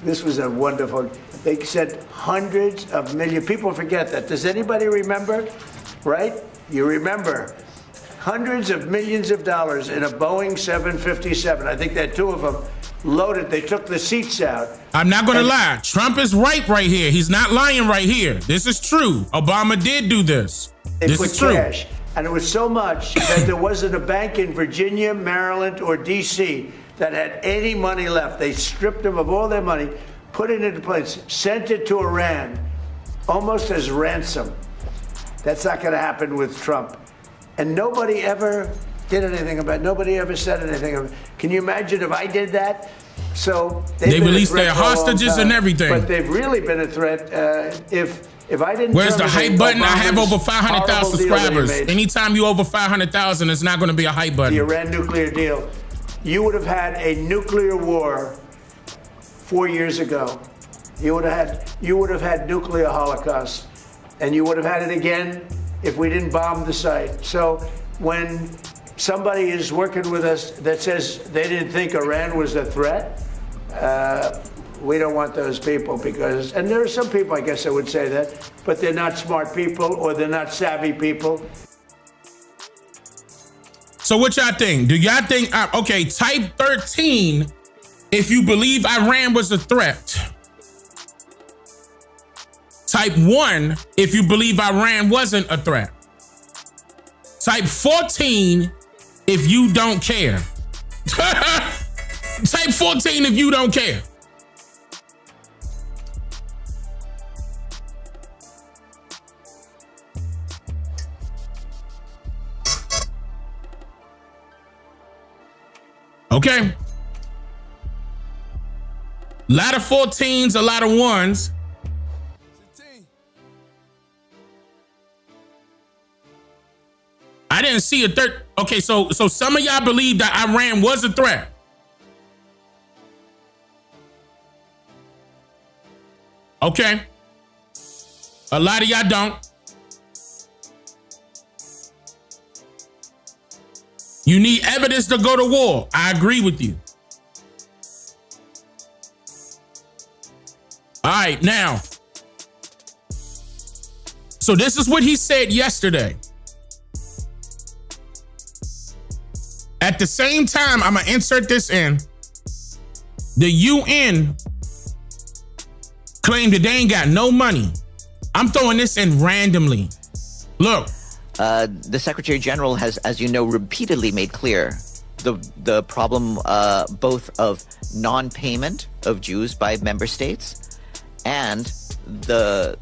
Speaker 8: This was a wonderful. They said hundreds of millions. People forget that. Does anybody remember? Right? You remember. Hundreds of millions of dollars in a Boeing 757. I think they had two of them loaded. They took the seats out.
Speaker 1: I'm not going to lie. Trump is right here. He's not lying right here. This is true. Obama did do this. This is true.
Speaker 8: Cash, and it was so much that there wasn't a bank in Virginia, Maryland, or D.C. that had any money left. They stripped them of all their money, put it into place, sent it to Iran, almost as ransom. That's not going to happen with Trump. And nobody ever did anything about it. Nobody ever said anything about it. Can you imagine if I did that? So
Speaker 1: they released their hostages and everything.
Speaker 8: But they've really been a threat. If I didn't.
Speaker 1: Where's the hype button? I have over 500,000 subscribers. Anytime you over 500,000, it's not going to be a hype button.
Speaker 8: The Iran nuclear deal. You would have had a nuclear war 4 years ago. You would have had nuclear holocaust, and you would have had it again if we didn't bomb the site. So when somebody is working with us that says they didn't think Iran was a threat, we don't want those people, because, and there are some people, I guess I would say that, but they're not smart people or they're not savvy people.
Speaker 1: So what y'all think? Do y'all think, okay, type 13 if you believe Iran was a threat. Type 1 if you believe Iran wasn't a threat. Type 14 if you don't care. Type 14 if you don't care. Okay. A lot of 14s, a lot of 1s. I didn't see a third. Okay, so some of y'all believe that Iran was a threat. Okay. A lot of y'all don't. You need evidence to go to war. I agree with you. All right, now. So this is what he said yesterday. At the same time, I'm going to insert this in. The UN claimed that they ain't got no money. I'm throwing this in randomly. Look.
Speaker 19: The Secretary General has, as you know, repeatedly made clear the problem both of non-payment of Jews by member states and the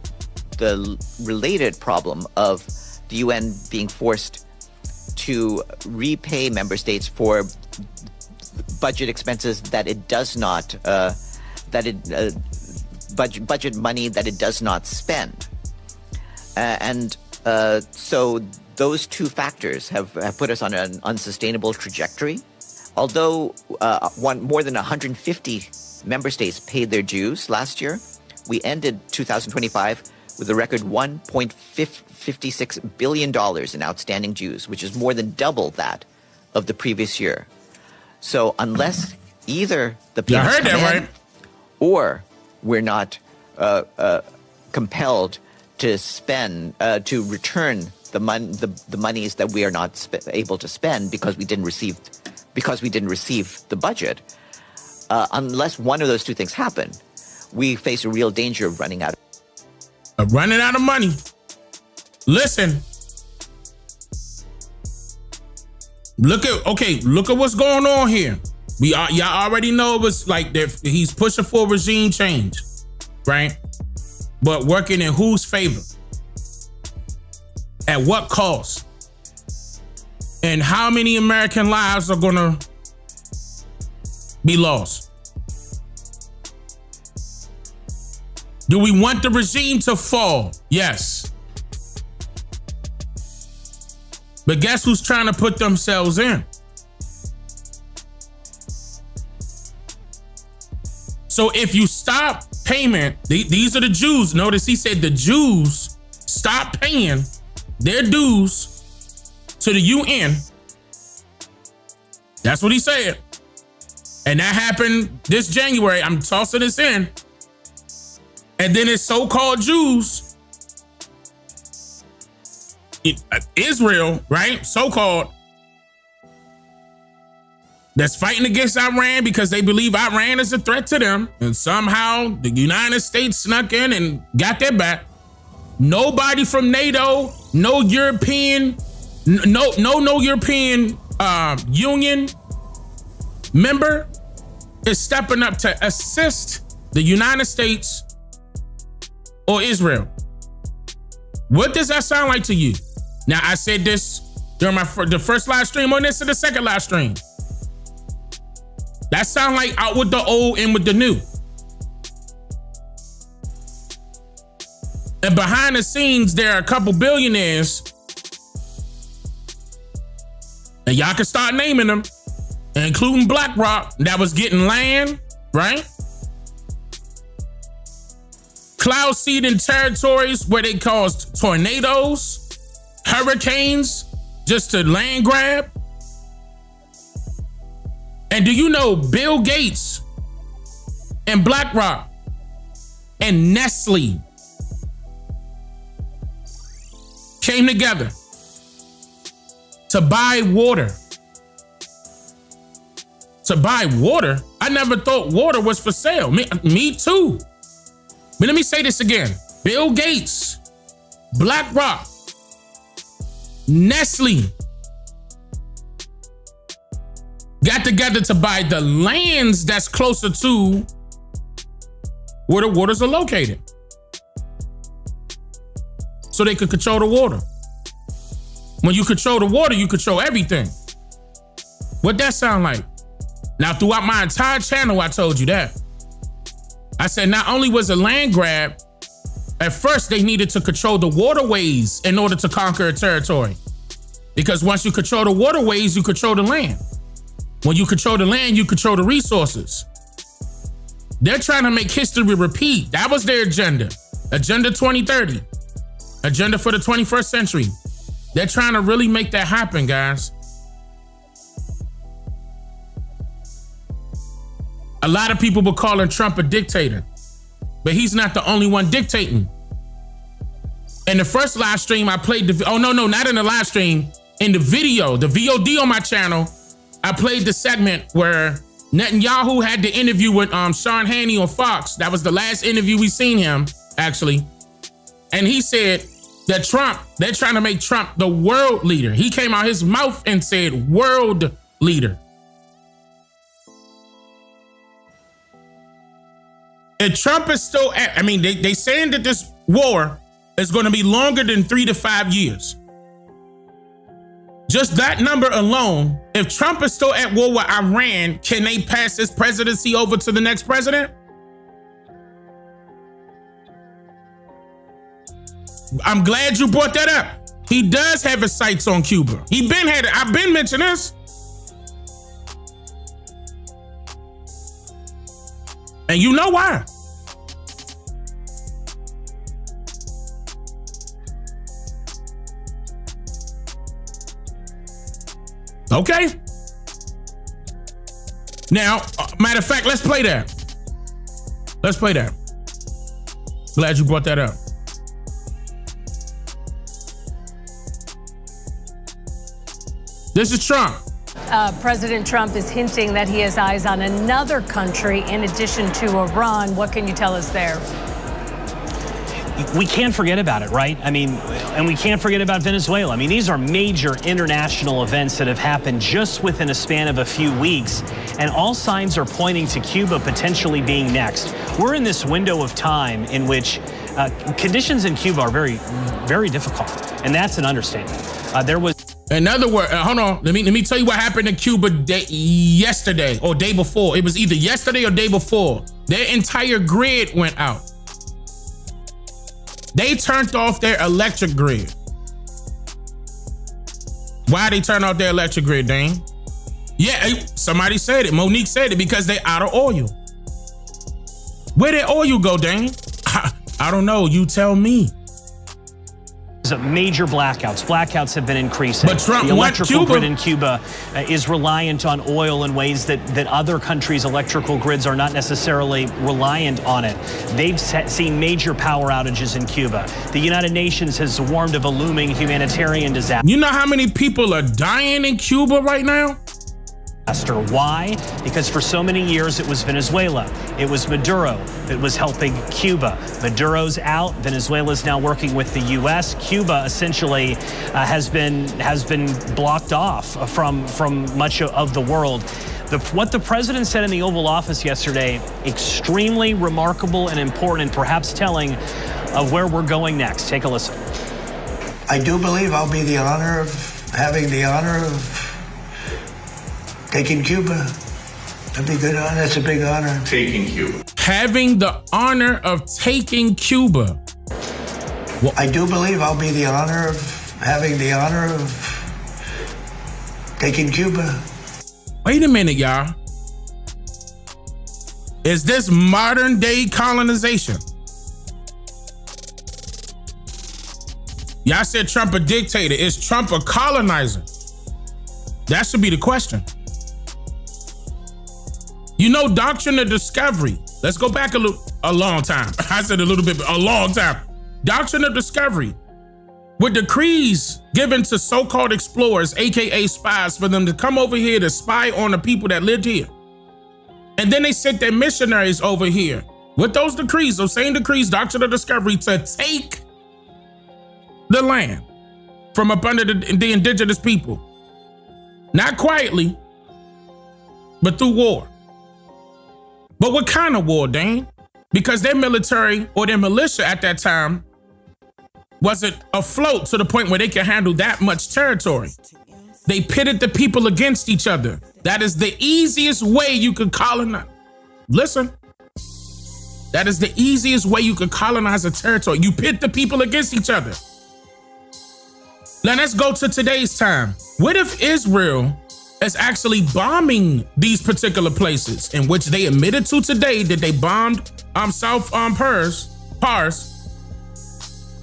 Speaker 19: related problem of the UN being forced to repay member states for budget expenses that it does not budget money that it does not spend, so those two factors have put us on an unsustainable trajectory. Although more than 150 member states paid their dues last year, we ended 2025 with a record $1.56 billion in outstanding dues, which is more than double that of the previous year. So unless either the payments come in, or we're not compelled to spend, to return the monies that we are not able to spend because we didn't receive the budget. Unless one of those two things happen, we face a real danger of running out
Speaker 1: of money. Listen, look at what's going on here. Y'all already know it was like he's pushing for regime change, right? But working in whose favor? At what cost? And how many American lives are gonna be lost? Do we want the regime to fall? Yes. But guess who's trying to put themselves in? So if you stop payment, these are the Jews. Notice he said the Jews stop paying their dues to the UN. That's what he said. And that happened this January. I'm tossing this in. And then it's so-called Jews, Israel, right? So-called, that's fighting against Iran because they believe Iran is a threat to them. And somehow the United States snuck in and got their back. Nobody from NATO, no European Union member is stepping up to assist the United States or Israel. What does that sound like to you? Now, I said this during the first live stream on this and the second live stream. That sound like out with the old, in with the new. And behind the scenes, there are a couple billionaires, and y'all can start naming them, including BlackRock, that was getting land, right? Cloud seeding territories where they caused tornadoes, hurricanes, just to land grab. And do you know Bill Gates and BlackRock and Nestle came together to buy water? To buy water? I never thought water was for sale. Me too. But let me say this again. Bill Gates, BlackRock, Nestle got together to buy the lands that's closer to where the waters are located, so they could control the water. When you control the water, you control everything. What that sound like? Now, throughout my entire channel, I told you that. I said not only was a land grab, at first they needed to control the waterways in order to conquer a territory. Because once you control the waterways, you control the land. When you control the land, you control the resources. They're trying to make history repeat. That was their agenda. Agenda 2030. Agenda for the 21st century. They're trying to really make that happen, guys. A lot of people were calling Trump a dictator, but he's not the only one dictating. In the first live stream, I played not in the live stream, in the video, the VOD on my channel, I played the segment where Netanyahu had the interview with Sean Hannity on Fox. That was the last interview we seen him, actually. And he said that they're trying to make Trump the world leader. He came out his mouth and said world leader. If Trump is still they saying that this war is going to be longer than 3 to 5 years. Just that number alone, if Trump is still at war with Iran, can they pass his presidency over to the next president? I'm glad you brought that up. He does have his sights on Cuba. I've been mentioning this. And you know why? Okay. Now, matter of fact, let's play that. Glad you brought that up. This is Trump.
Speaker 20: President Trump is hinting that he has eyes on another country in addition to Iran. What can you tell us there?
Speaker 21: we can't forget about it, right? I mean, and we can't forget about Venezuela. I mean, these are major international events that have happened just within a span of a few weeks, and all signs are pointing to Cuba potentially being next. We're in this window of time in which conditions in Cuba are very, very difficult, and that's an understatement. There was.
Speaker 1: In other words, hold on. Let me tell you what happened in Cuba yesterday or day before. It was either yesterday or day before. Their entire grid went out. They turned off their electric grid. Why they turn off their electric grid, Dane? Yeah, somebody said it. Monique said it, because they out of oil. Where did oil go, Dane? I don't know. You tell me.
Speaker 21: Major blackouts. Blackouts have been increasing.
Speaker 1: But Trump
Speaker 21: the electrical
Speaker 1: Cuba.
Speaker 21: grid in Cuba is reliant on oil in ways that other countries' electrical grids are not necessarily reliant on it. They've seen major power outages in Cuba. The United Nations has warned of a looming humanitarian disaster.
Speaker 1: You know how many people are dying in Cuba right now?
Speaker 21: Why? Because for so many years it was Venezuela, it was Maduro that was helping Cuba. Maduro's out. Venezuela's now working with the U.S. Cuba essentially has been blocked off from much of the world. What the president said in the Oval Office yesterday, extremely remarkable and important, and perhaps telling of where we're going next. Take a listen.
Speaker 8: I do believe I'll be having the honor of taking Cuba. That'd be good. That's a big honor.
Speaker 15: Taking Cuba.
Speaker 1: Having the honor of taking Cuba.
Speaker 8: Well, I do believe I'll be having the honor of taking Cuba.
Speaker 1: Wait a minute, y'all. Is this modern day colonization? Y'all said Trump a dictator. Is Trump a colonizer? That should be the question. You know, doctrine of discovery. Let's go back a long time. I said a little bit, but a long time. Doctrine of discovery. With decrees given to so-called explorers, AKA spies, for them to come over here to spy on the people that lived here. And then they sent their missionaries over here with those decrees, those same decrees, doctrine of discovery, to take the land from up under the indigenous people. Not quietly, but through war. But what kind of war, Dane? Because their military or their militia at that time wasn't afloat to the point where they could handle that much territory. They pitted the people against each other. That is the easiest way you could colonize. Listen, that is the easiest way you could colonize a territory. You pit the people against each other. Now let's go to today's time. What if Israel is actually bombing these particular places, in which they admitted to today that they bombed South Pars,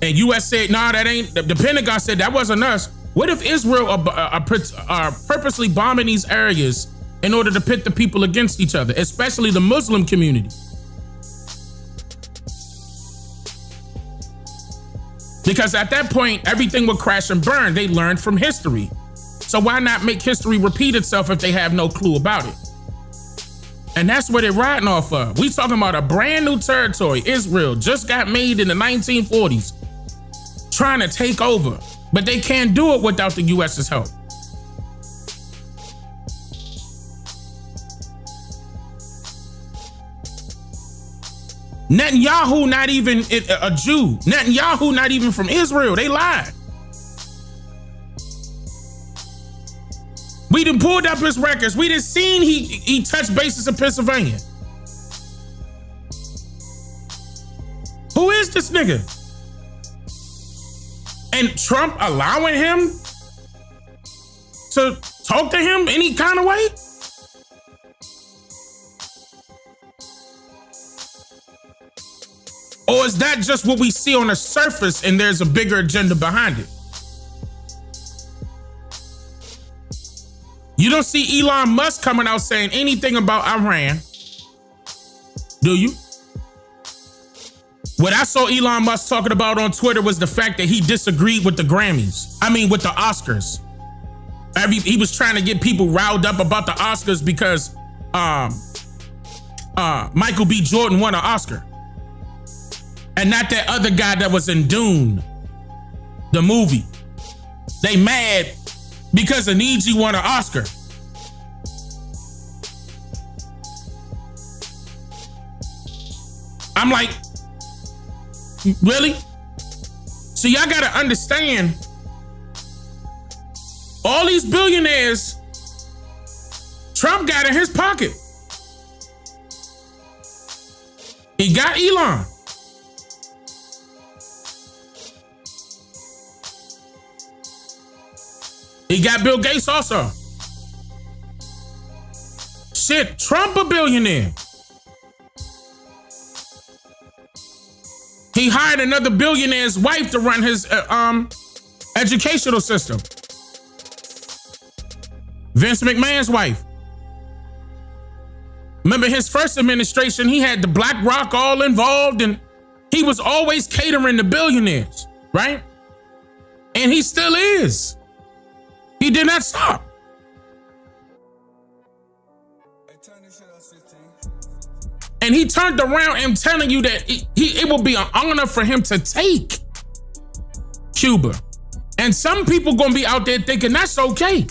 Speaker 1: and U.S. said, nah, that ain't, the Pentagon said that wasn't us. What if Israel are purposely bombing these areas in order to pit the people against each other, especially the Muslim community? Because at that point, everything would crash and burn. They learned from history. So why not make history repeat itself if they have no clue about it? And that's what they're riding off of. We talking about a brand new territory. Israel just got made in the 1940s, trying to take over, but they can't do it without the U.S.'s help. Netanyahu not even a Jew. Netanyahu not even from Israel. They lied. We done pulled up his records. We done seen he touched bases in Pennsylvania. Who is this nigga? And Trump allowing him to talk to him any kind of way? Or is that just what we see on the surface and there's a bigger agenda behind it? You don't see Elon Musk coming out saying anything about Iran, do you? What I saw Elon Musk talking about on Twitter was the fact that he disagreed with the Grammys. I mean, with the Oscars. He was trying to get people riled up about the Oscars because Michael B. Jordan won an Oscar. and not that other guy that was in Dune, the movie. They mad because Aniji won an Oscar. I'm like, really? So y'all gotta understand, all these billionaires Trump got in his pocket. He got Elon. He got Bill Gates also. Shit, Trump a billionaire. He hired another billionaire's wife to run his educational system. Vince McMahon's wife. Remember his first administration, he had the BlackRock all involved, and he was always catering to billionaires, right? And he still is. He did not stop. And he turned around and telling you that it will be an honor for him to take Cuba. And some people gonna be out there thinking that's okay.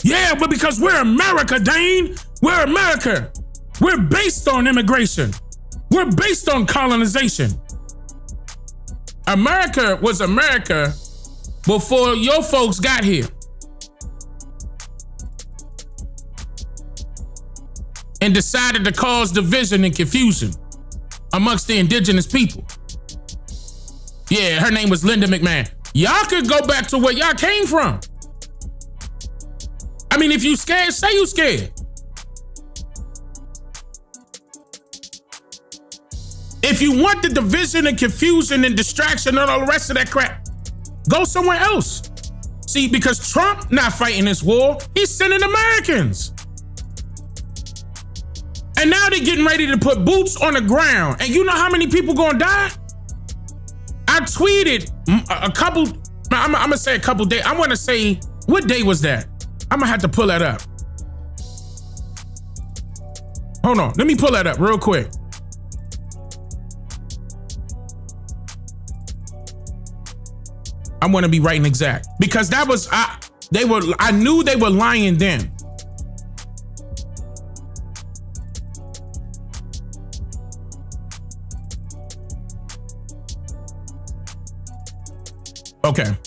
Speaker 1: Yeah, but because we're America, Dane. We're America. We're based on immigration. We're based on colonization. America was America before your folks got here. And decided to cause division and confusion amongst the indigenous people. Yeah, her name was Linda McMahon. Y'all could go back to where y'all came from. I mean, if you scared, say you scared. If you want the division and confusion and distraction and all the rest of that crap, go somewhere else. See, because Trump not fighting this war, he's sending Americans. And now they're getting ready to put boots on the ground. And you know how many people gonna die? I tweeted a couple, I'm gonna say a couple days. I wanna say, what day was that? I'm gonna have to pull that up. Hold on, let me pull that up real quick. I wanna be right and exact. Because that was, I knew they were lying then. Okay.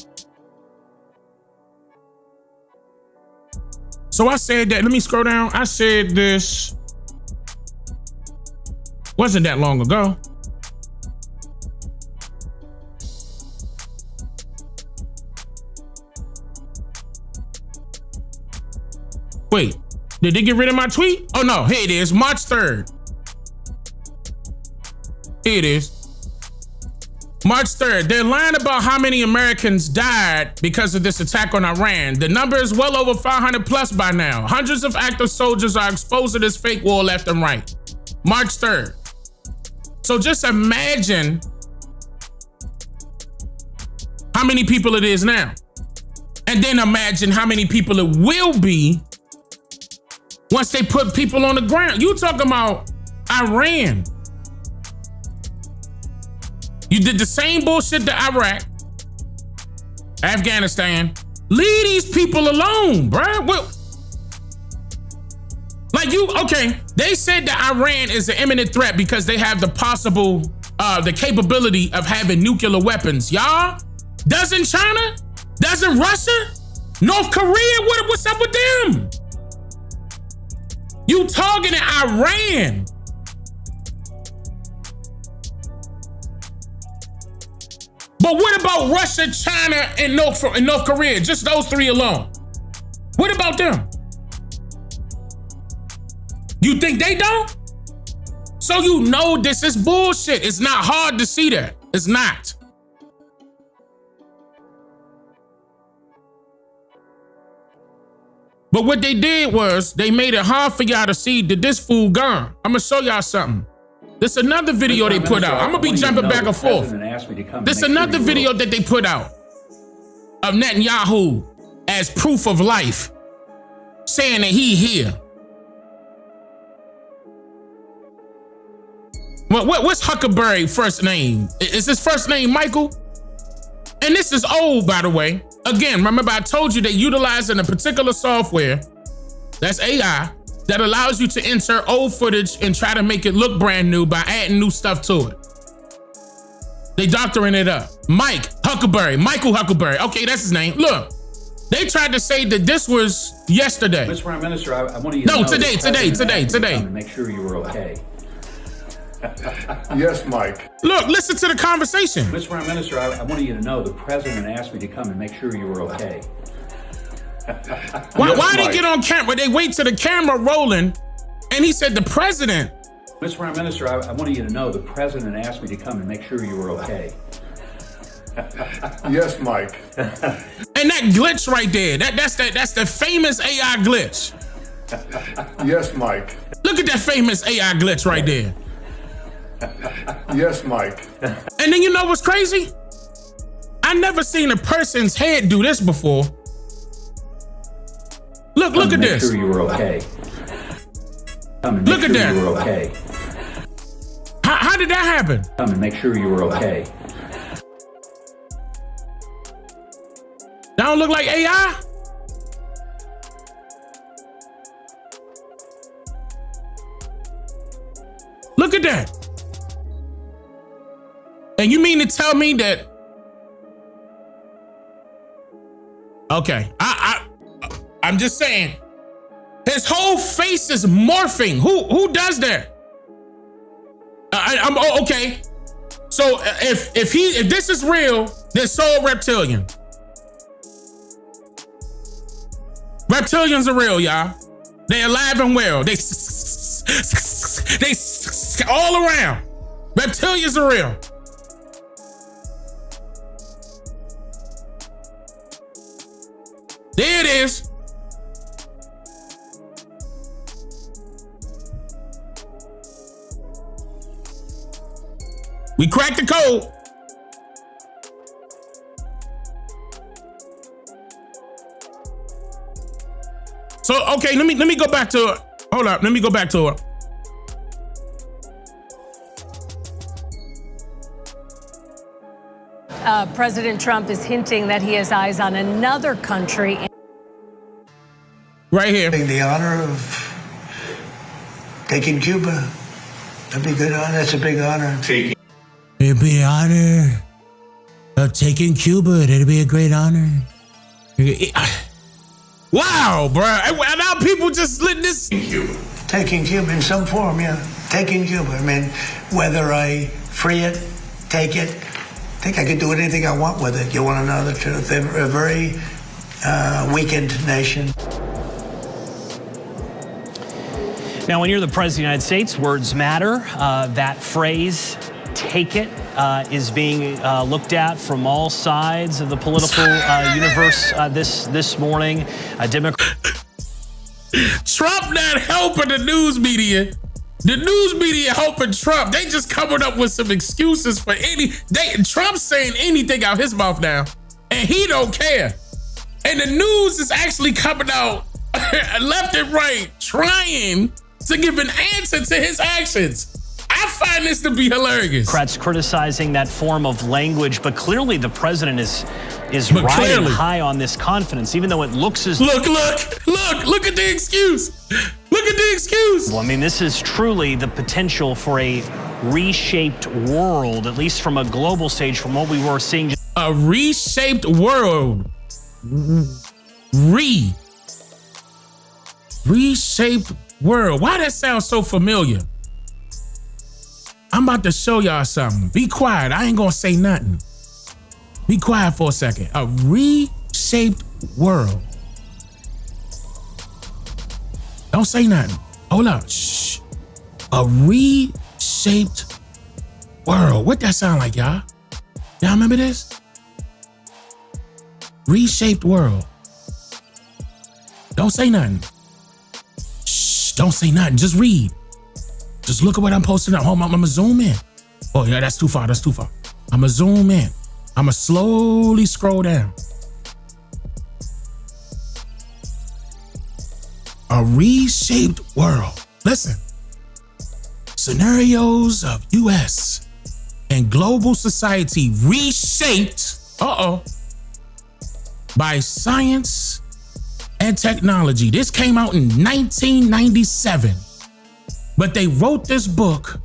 Speaker 1: So I said that, let me scroll down. I said this wasn't that long ago. Wait, did they get rid of my tweet? Oh no, here it is, March 3rd. Here it is. March 3rd, they're lying about how many Americans died because of this attack on Iran. The number is well over 500 plus by now. Hundreds of active soldiers are exposed to this fake war left and right. March 3rd. So just imagine how many people it is now. And then imagine how many people it will be once they put people on the ground. You talking about Iran. You did the same bullshit to Iraq, Afghanistan. Leave these people alone, bruh. Well, like you, okay, they said that Iran is an imminent threat because they have the possible, the capability of having nuclear weapons. Y'all, doesn't China? Doesn't Russia? North Korea? What's up with them? You targeting Iran. But what about Russia, China, and North Korea? Just those three alone. What about them? You think they don't? So you know this is bullshit. It's not hard to see that. It's not. But what they did was they made it hard for y'all to see that this fool gone. I'm gonna show y'all something. This another video they put out. I'm gonna be jumping back and forth. This another video that they put out of Netanyahu as proof of life, saying that he here. What's Huckleberry first name? Is his first name Michael? And this is old, by the way. Again, remember I told you they're utilizing a particular software, that's AI, that allows you to insert old footage and try to make it look brand new by adding new stuff to it. They doctoring it up. Michael Huckleberry. Okay, that's his name. Look, they tried to say that this was yesterday.
Speaker 3: Mr. Prime Minister, I want you to know
Speaker 1: today.
Speaker 3: Make sure you were okay.
Speaker 4: Yes, Mike.
Speaker 1: Look, listen to the conversation.
Speaker 3: Mr. Prime Minister, I wanted you to know the president asked me to come and make sure you were okay.
Speaker 1: Why they get on camera? They wait till the camera rolling, and he said the president.
Speaker 3: Mr. Prime Minister, I wanted you to know the president asked me to come and make sure you were okay.
Speaker 4: Yes, Mike.
Speaker 1: And that glitch right there, that's the famous AI glitch.
Speaker 4: Yes, Mike.
Speaker 1: Look at that famous AI glitch right there.
Speaker 4: Yes, Mike.
Speaker 1: And then you know what's crazy? I never seen a person's head do this before. Look at this.
Speaker 3: Make sure you were okay.
Speaker 1: Look at that.
Speaker 3: You were okay.
Speaker 1: How did that happen?
Speaker 3: Come and make sure you were okay.
Speaker 1: That don't look like AI? Look at that. And you mean to tell me that? Okay, I'm just saying. His whole face is morphing. Who does that? Okay. So if this is real, they're so reptilian. Reptilians are real, y'all. They're alive and well. They all around. Reptilians are real. There it is. We cracked the code. So, okay, let me go back to it. Hold up, let me go back to it.
Speaker 20: President Trump is hinting that he has eyes on another country.
Speaker 1: Right here.
Speaker 8: The honor of taking Cuba. That'd be good honor. That's a big honor.
Speaker 1: It'd be an honor of taking Cuba. It'd be a great honor. Wow, bro. Now people just let this.
Speaker 8: Taking Cuba in some form, yeah. Taking Cuba. I mean, whether I free it, take it, I think I could do anything I want with it. You want to know the truth? They're a very weakened nation.
Speaker 21: Now, when you're the President of the United States, words matter. That phrase, take it, is being looked at from all sides of the political universe this morning.
Speaker 1: Trump not helping the news media. The news media helping Trump. They just coming up with some excuses for Trump's saying anything out his mouth now, and he don't care. And the news is actually coming out left and right, trying to give an answer to his actions. I find this to be hilarious.
Speaker 21: Democrats criticizing that form of language, but clearly the president is riding high on this confidence, even though it looks as
Speaker 1: look at the excuse. Look at the excuse.
Speaker 21: Well, I mean, this is truly the potential for a reshaped world, at least from a global stage, from what we were seeing.
Speaker 1: A reshaped world. Reshaped world. Why that sounds so familiar? I'm about to show y'all something. Be quiet. I ain't gonna say nothing. Be quiet for a second. A reshaped world. Don't say nothing. Hold up. Shh. A reshaped world. What that sound like, y'all? Y'all remember this? Reshaped world. Don't say nothing. Shh. Don't say nothing. Just read. Just look at what I'm posting up. Hold on, I'm gonna zoom in. Oh yeah, that's too far. I'm gonna zoom in. I'm gonna slowly scroll down. A reshaped world. Listen. Scenarios of U.S. and global society reshaped, by science and technology. This came out in 1997, but they wrote this book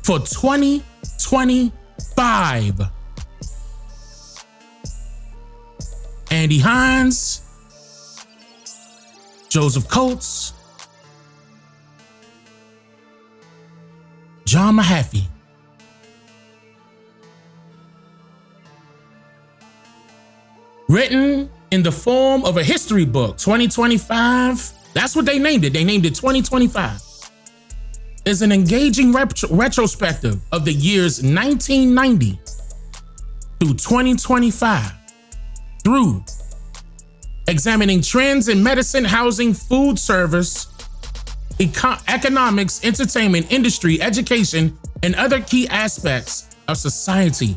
Speaker 1: for 2025. Andy Hines, Joseph Coates, John Mahaffey. Written in the form of a history book, 2025. That's what they named it. They named it 2025. It's an engaging retrospective of the years 1990 through 2025, through examining trends in medicine, housing, food service, economics, entertainment, industry, education, and other key aspects of society.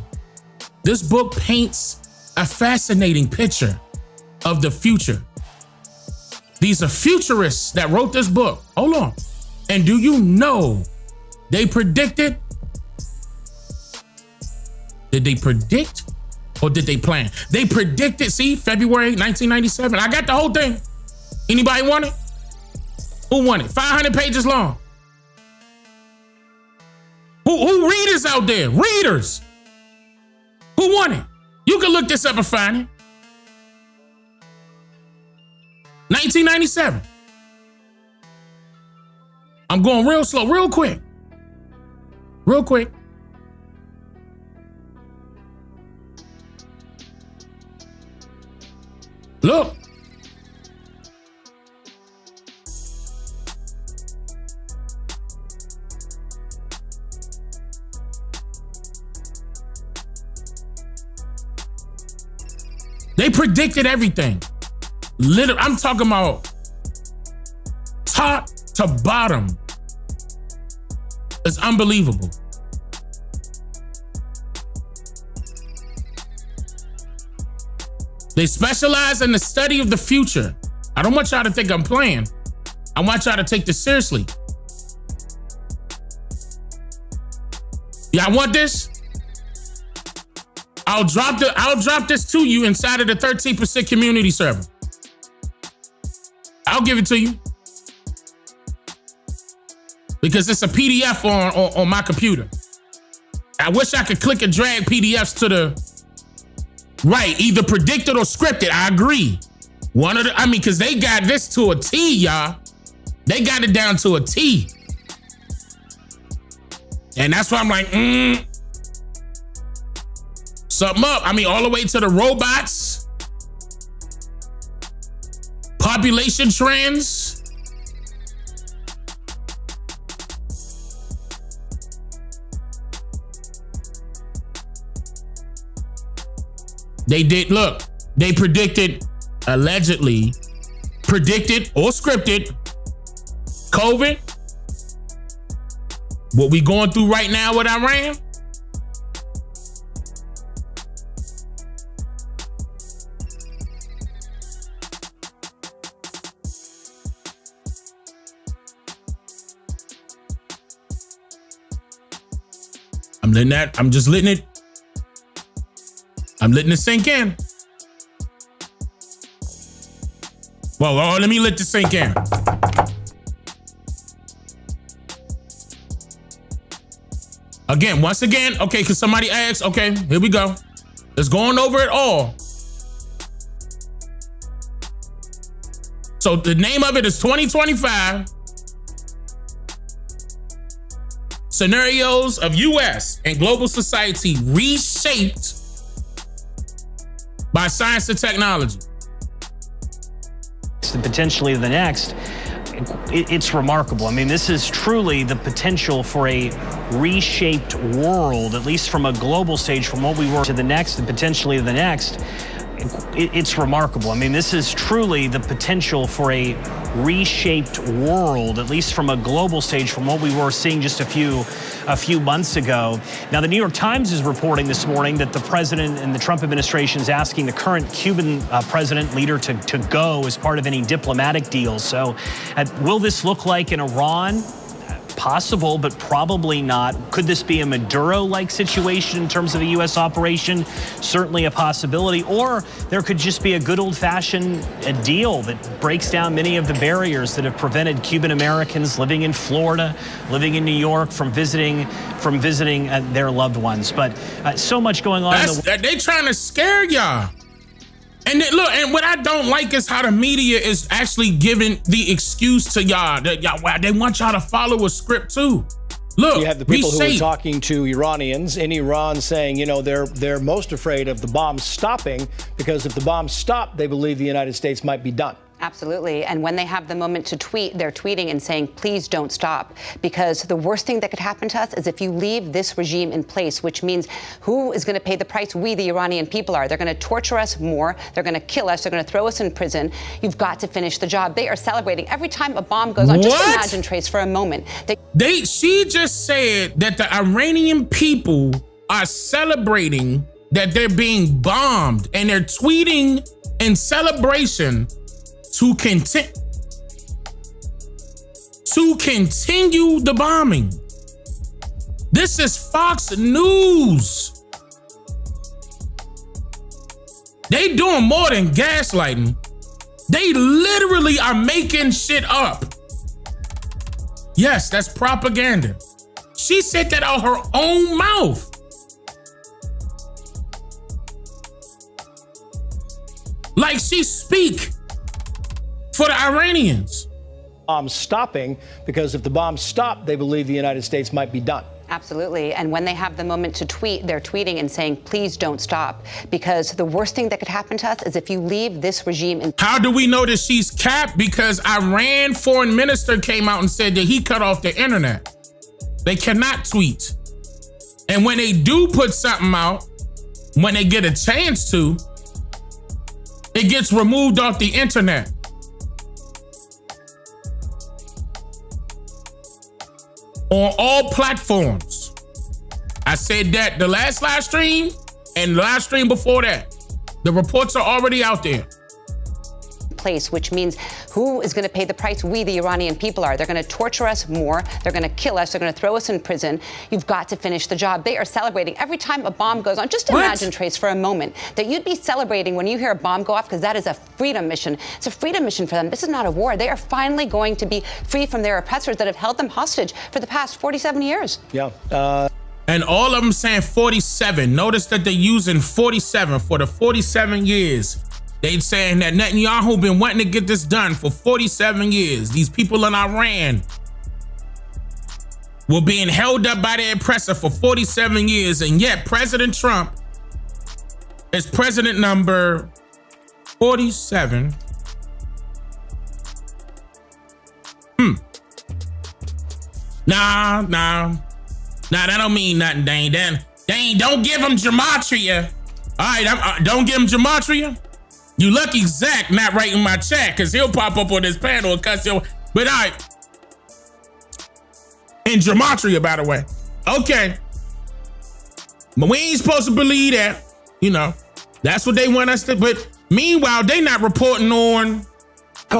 Speaker 1: This book paints a fascinating picture of the future. These are futurists that wrote this book. Hold on. And do you know they predicted? Did they predict or did they plan? They predicted, see, February 1997. I got the whole thing. Anybody want it? Who want it? 500 pages long. Who readers out there? Readers. Who want it? You can look this up and find it. 1997. I'm going real slow, real quick. Real quick. Look. They predicted everything. Literally, I'm talking about top to bottom. It's unbelievable. They specialize in the study of the future. I don't want y'all to think I'm playing. I want y'all to take this seriously. Y'all want this? I'll drop this to you inside of the 13% community server. I'll give it to you. Because it's a PDF on my computer. I wish I could click and drag PDFs to the right, either predicted or scripted. I agree. Because they got this to a T, y'all. They got it down to a T. And that's why I'm like, something up. All the way to the robots, population trends. They did, look, they allegedly predicted or scripted COVID, what we going through right now with Iran. I'm just letting it sink in. Well, let me let this sink in. Once again, okay, because somebody asked, okay, here we go. Let's go on over it all. So the name of it is 2025. Scenarios of U.S. and global society reshaped by science and technology.
Speaker 21: And potentially the next. It's remarkable. This is truly the potential for a reshaped world, at least from a global stage, from what we were to the next and potentially the next. It's remarkable. This is truly the potential for a reshaped world, at least from a global stage, from what we were seeing just a few months ago. Now, the New York Times is reporting this morning that the president and the Trump administration is asking the current Cuban president leader to go as part of any diplomatic deals. So will this look like in Iran? possible, but probably not. Could this be a Maduro-like situation in terms of a U.S. operation? Certainly a possibility. Or there could just be a good old-fashioned deal that breaks down many of the barriers that have prevented Cuban Americans living in Florida, living in New York from visiting their loved ones. But so much going on.
Speaker 1: They trying to scare y'all. And then, look, and what I don't like is how the media is actually giving the excuse to y'all that they want y'all to follow a script too. Look,
Speaker 5: you have the people who are talking to Iranians in Iran saying, you know, they're most afraid of the bombs stopping because if the bombs stop, they believe the United States might be done.
Speaker 22: Absolutely. And when they have the moment to tweet, they're tweeting and saying, please don't stop. Because the worst thing that could happen to us is if you leave this regime in place, which means who is going to pay the price? We, the Iranian people, are. They're going to torture us more. They're going to kill us. They're going to throw us in prison. You've got to finish the job. They are celebrating every time a bomb goes on. Just imagine, Trace, for a moment.
Speaker 1: She just said that the Iranian people are celebrating that they're being bombed, and they're tweeting in celebration to continue the bombing. This is Fox News. They doing more than gaslighting. They literally are making shit up. Yes, that's propaganda. She said that out her own mouth. Like she speak for the Iranians.
Speaker 5: Bombs stopping because if the bombs stop, they believe the United States might be done.
Speaker 22: Absolutely. And when they have the moment to tweet, they're tweeting and saying, please don't stop. Because the worst thing that could happen to us is if you leave this regime in.
Speaker 1: How do we know that she's capped? Because Iran foreign minister came out and said that he cut off the internet. They cannot tweet. And when they do put something out, when they get a chance to, it gets removed off the internet. On all platforms. I said that the last live stream and the live stream before that. The reports are already out there.
Speaker 22: Place, which means who is going to pay the price? We, the Iranian people, are. They're going to torture us more. They're going to kill us. They're going to throw us in prison. You've got to finish the job. They are celebrating every time a bomb goes on. Just imagine, Trace, for a moment that you'd be celebrating when you hear a bomb go off, because that is a freedom mission. It's a freedom mission for them. This is not a war. They are finally going to be free from their oppressors that have held them hostage for the past 47 years.
Speaker 5: Yeah.
Speaker 1: And all of them saying 47. Notice that they're using 47 for the 47 years. They saying that Netanyahu been wanting to get this done for 47 years. These people in Iran were being held up by their oppressor for 47 years. And yet President Trump is president number 47. Nah, that don't mean nothing, Dane. Dane, don't give him gematria. All right, don't give him gematria. You lucky Zach not writing my chat, because he'll pop up on this panel and cuss you. But all right. In gematria, by the way. Okay. But we ain't supposed to believe that. You know, that's what they want us to. But meanwhile, they not reporting on. They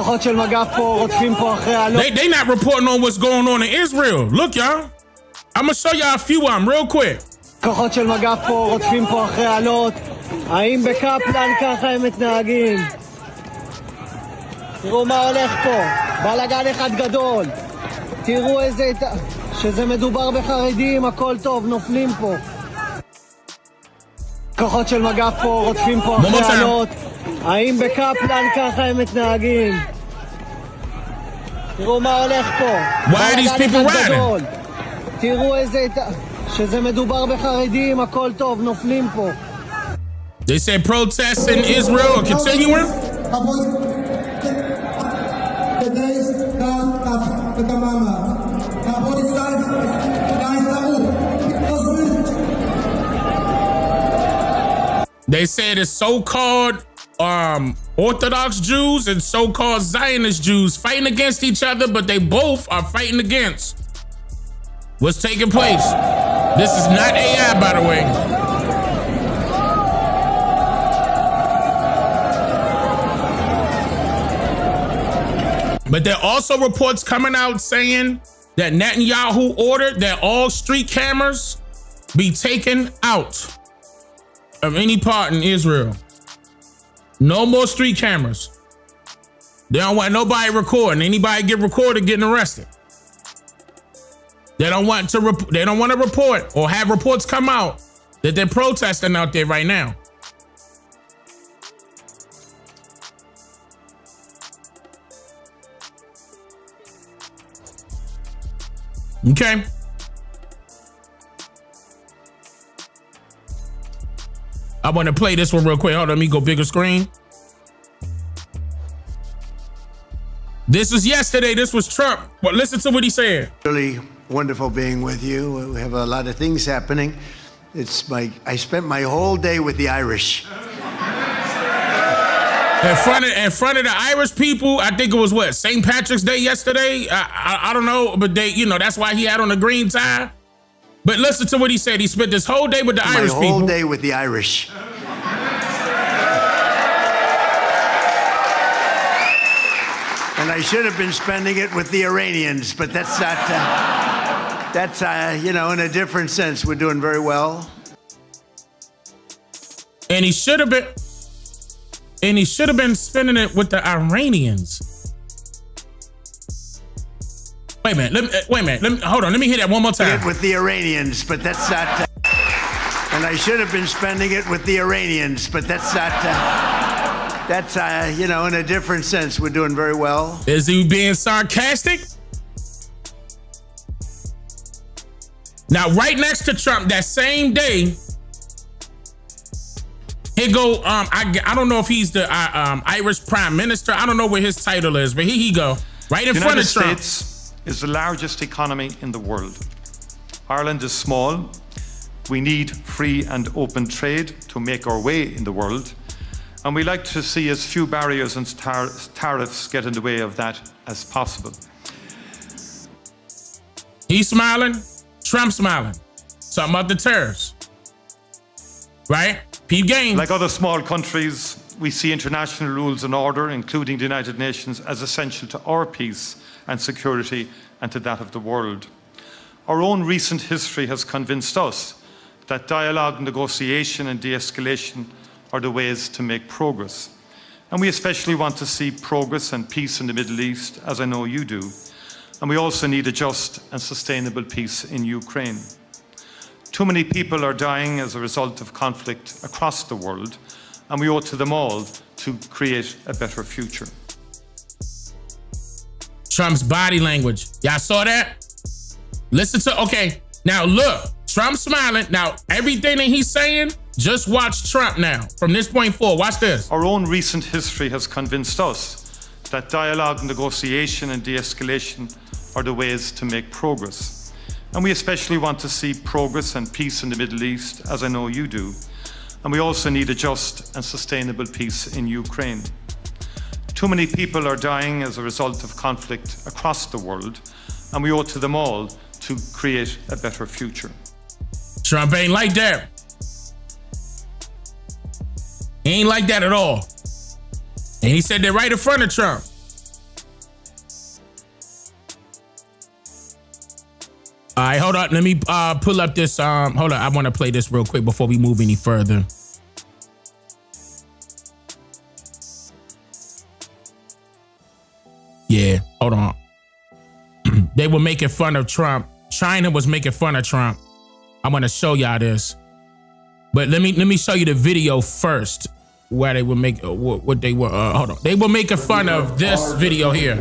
Speaker 1: not reporting on what's going on in Israel. Look, y'all. I'm going to show y'all a few of them real quick.
Speaker 23: כוחות של מג"ב פה רודפים פה אחרי עלות. האם בקפלן ככה הם מתנהגים? תראו מה הולך פה, בלגן אחד גדול. תראו איזה... שזה מדובר בחרדים, הכל טוב, נופלים פה. כוחות של מג"ב פה רודפים פה אחרי עלות. האם בקפלן ככה הם מתנהגים? תראו מה הולך פה, בלגן אחד גדול. תראו איזה... שזה מדובר בחרדים, הכל טוב, נופלים פה.
Speaker 1: They said protests in Israel are continuing. They said it's so-called Orthodox Jews and so-called Zionist Jews fighting against each other, but they both are fighting against what's taking place. This is not AI, by the way. But there are also reports coming out saying that Netanyahu ordered that all street cameras be taken out of any part in Israel. No more street cameras. They don't want nobody recording. Anybody get recorded getting arrested. They don't want to report or have reports come out that they're protesting out there right now. Okay. I want to play this one real quick. Hold on, let me go bigger screen. This was yesterday. This was Trump. But listen to what he said.
Speaker 8: Really wonderful being with you. We have a lot of things happening. I spent my whole day with the Irish.
Speaker 1: In front of the Irish people, I think it was what, St. Patrick's Day yesterday? I don't know, but that's why he had on a green tie. But listen to what he said. He spent this whole day with the Irish people.
Speaker 8: My whole day with the Irish. And I should have been spending it with the Iranians, but that's not, in a different sense. We're doing very well.
Speaker 1: And he should have been spending it with the Iranians. Wait a minute. Hold on. Let me hear that one more time.
Speaker 8: With the Iranians, but that's not. And I should have been spending it with the Iranians, but that's not. In a different sense. We're doing very well.
Speaker 1: Is he being sarcastic? Now, right next to Trump, that same day, he go. I don't know if he's the Irish Prime Minister. I don't know what his title is, but here he go, right in front of Trump.
Speaker 6: The United States is the largest economy in the world. Ireland is small. We need free and open trade to make our way in the world. And we like to see as few barriers and tariffs get in the way of that as possible.
Speaker 1: He's smiling. Trump's smiling. Something about the tariffs. Right? Peep game.
Speaker 6: Like other small countries, we see international rules and order, including the United Nations, as essential to our peace and security and to that of the world. Our own recent history has convinced us that dialogue, negotiation and de-escalation are the ways to make progress. And we especially want to see progress and peace in the Middle East, as I know you do. And we also need a just and sustainable peace in Ukraine. Too many people are dying as a result of conflict across the world, and we owe it to them all to create a better future.
Speaker 1: Trump's body language. Y'all saw that? Listen to, okay, now look, Trump's smiling. Now, everything that he's saying, just watch Trump now. From this point forward, watch this.
Speaker 6: Our own recent history has convinced us that dialogue, negotiation and de-escalation are the ways to make progress. And we especially want to see progress and peace in the Middle East, as I know you do. And we also need a just and sustainable peace in Ukraine. Too many people are dying as a result of conflict across the world, and we owe it to them all to create a better future.
Speaker 1: Trump ain't like that. He ain't like that at all. And he said that right in front of Trump. All right, hold on. Let me pull up this. Hold on. I want to play this real quick before we move any further. Yeah, hold on. They were making fun of Trump. China was making fun of Trump. I'm going to show y'all this. But let me show you the video first where they were making what they were. Hold on. They were making fun of this video here.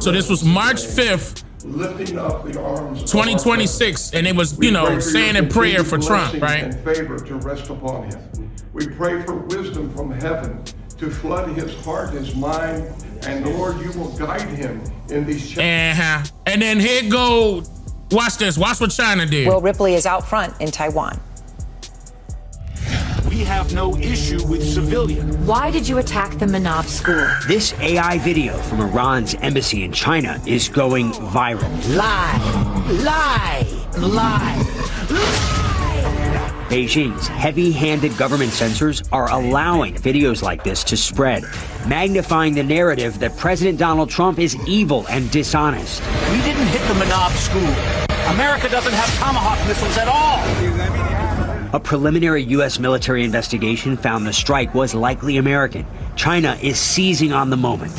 Speaker 1: So this was March 5th. Lifting up the arms 2026, and it was, saying a prayer for Trump, right?
Speaker 7: And favor to rest upon him. We pray for wisdom from heaven to flood his heart, his mind, and Lord, you will guide him in these
Speaker 1: challenges. And then here go, watch this, watch what China did.
Speaker 9: Will Ripley is out front in Taiwan.
Speaker 24: We have no issue with civilians.
Speaker 25: Why did you attack the Manab school?
Speaker 26: This AI video from Iran's embassy in China is going viral.
Speaker 25: Lie, lie, lie.
Speaker 26: Beijing's heavy-handed government censors are allowing videos like this to spread, magnifying the narrative that President Donald Trump is evil and dishonest.
Speaker 25: We did
Speaker 24: didn't hit the Manab school. America doesn't have Tomahawk missiles at all.
Speaker 26: A preliminary U.S. military investigation found the strike was likely American. China is seizing on the moment,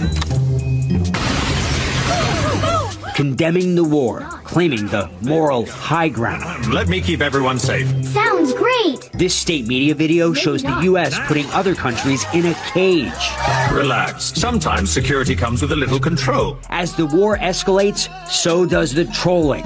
Speaker 26: condemning the war, claiming the moral high ground.
Speaker 24: Let me keep everyone safe.
Speaker 2: Sounds great.
Speaker 26: This state media video shows the U.S. putting other countries in a cage.
Speaker 24: Relax. Sometimes security comes with a little control.
Speaker 26: As the war escalates, so does the trolling.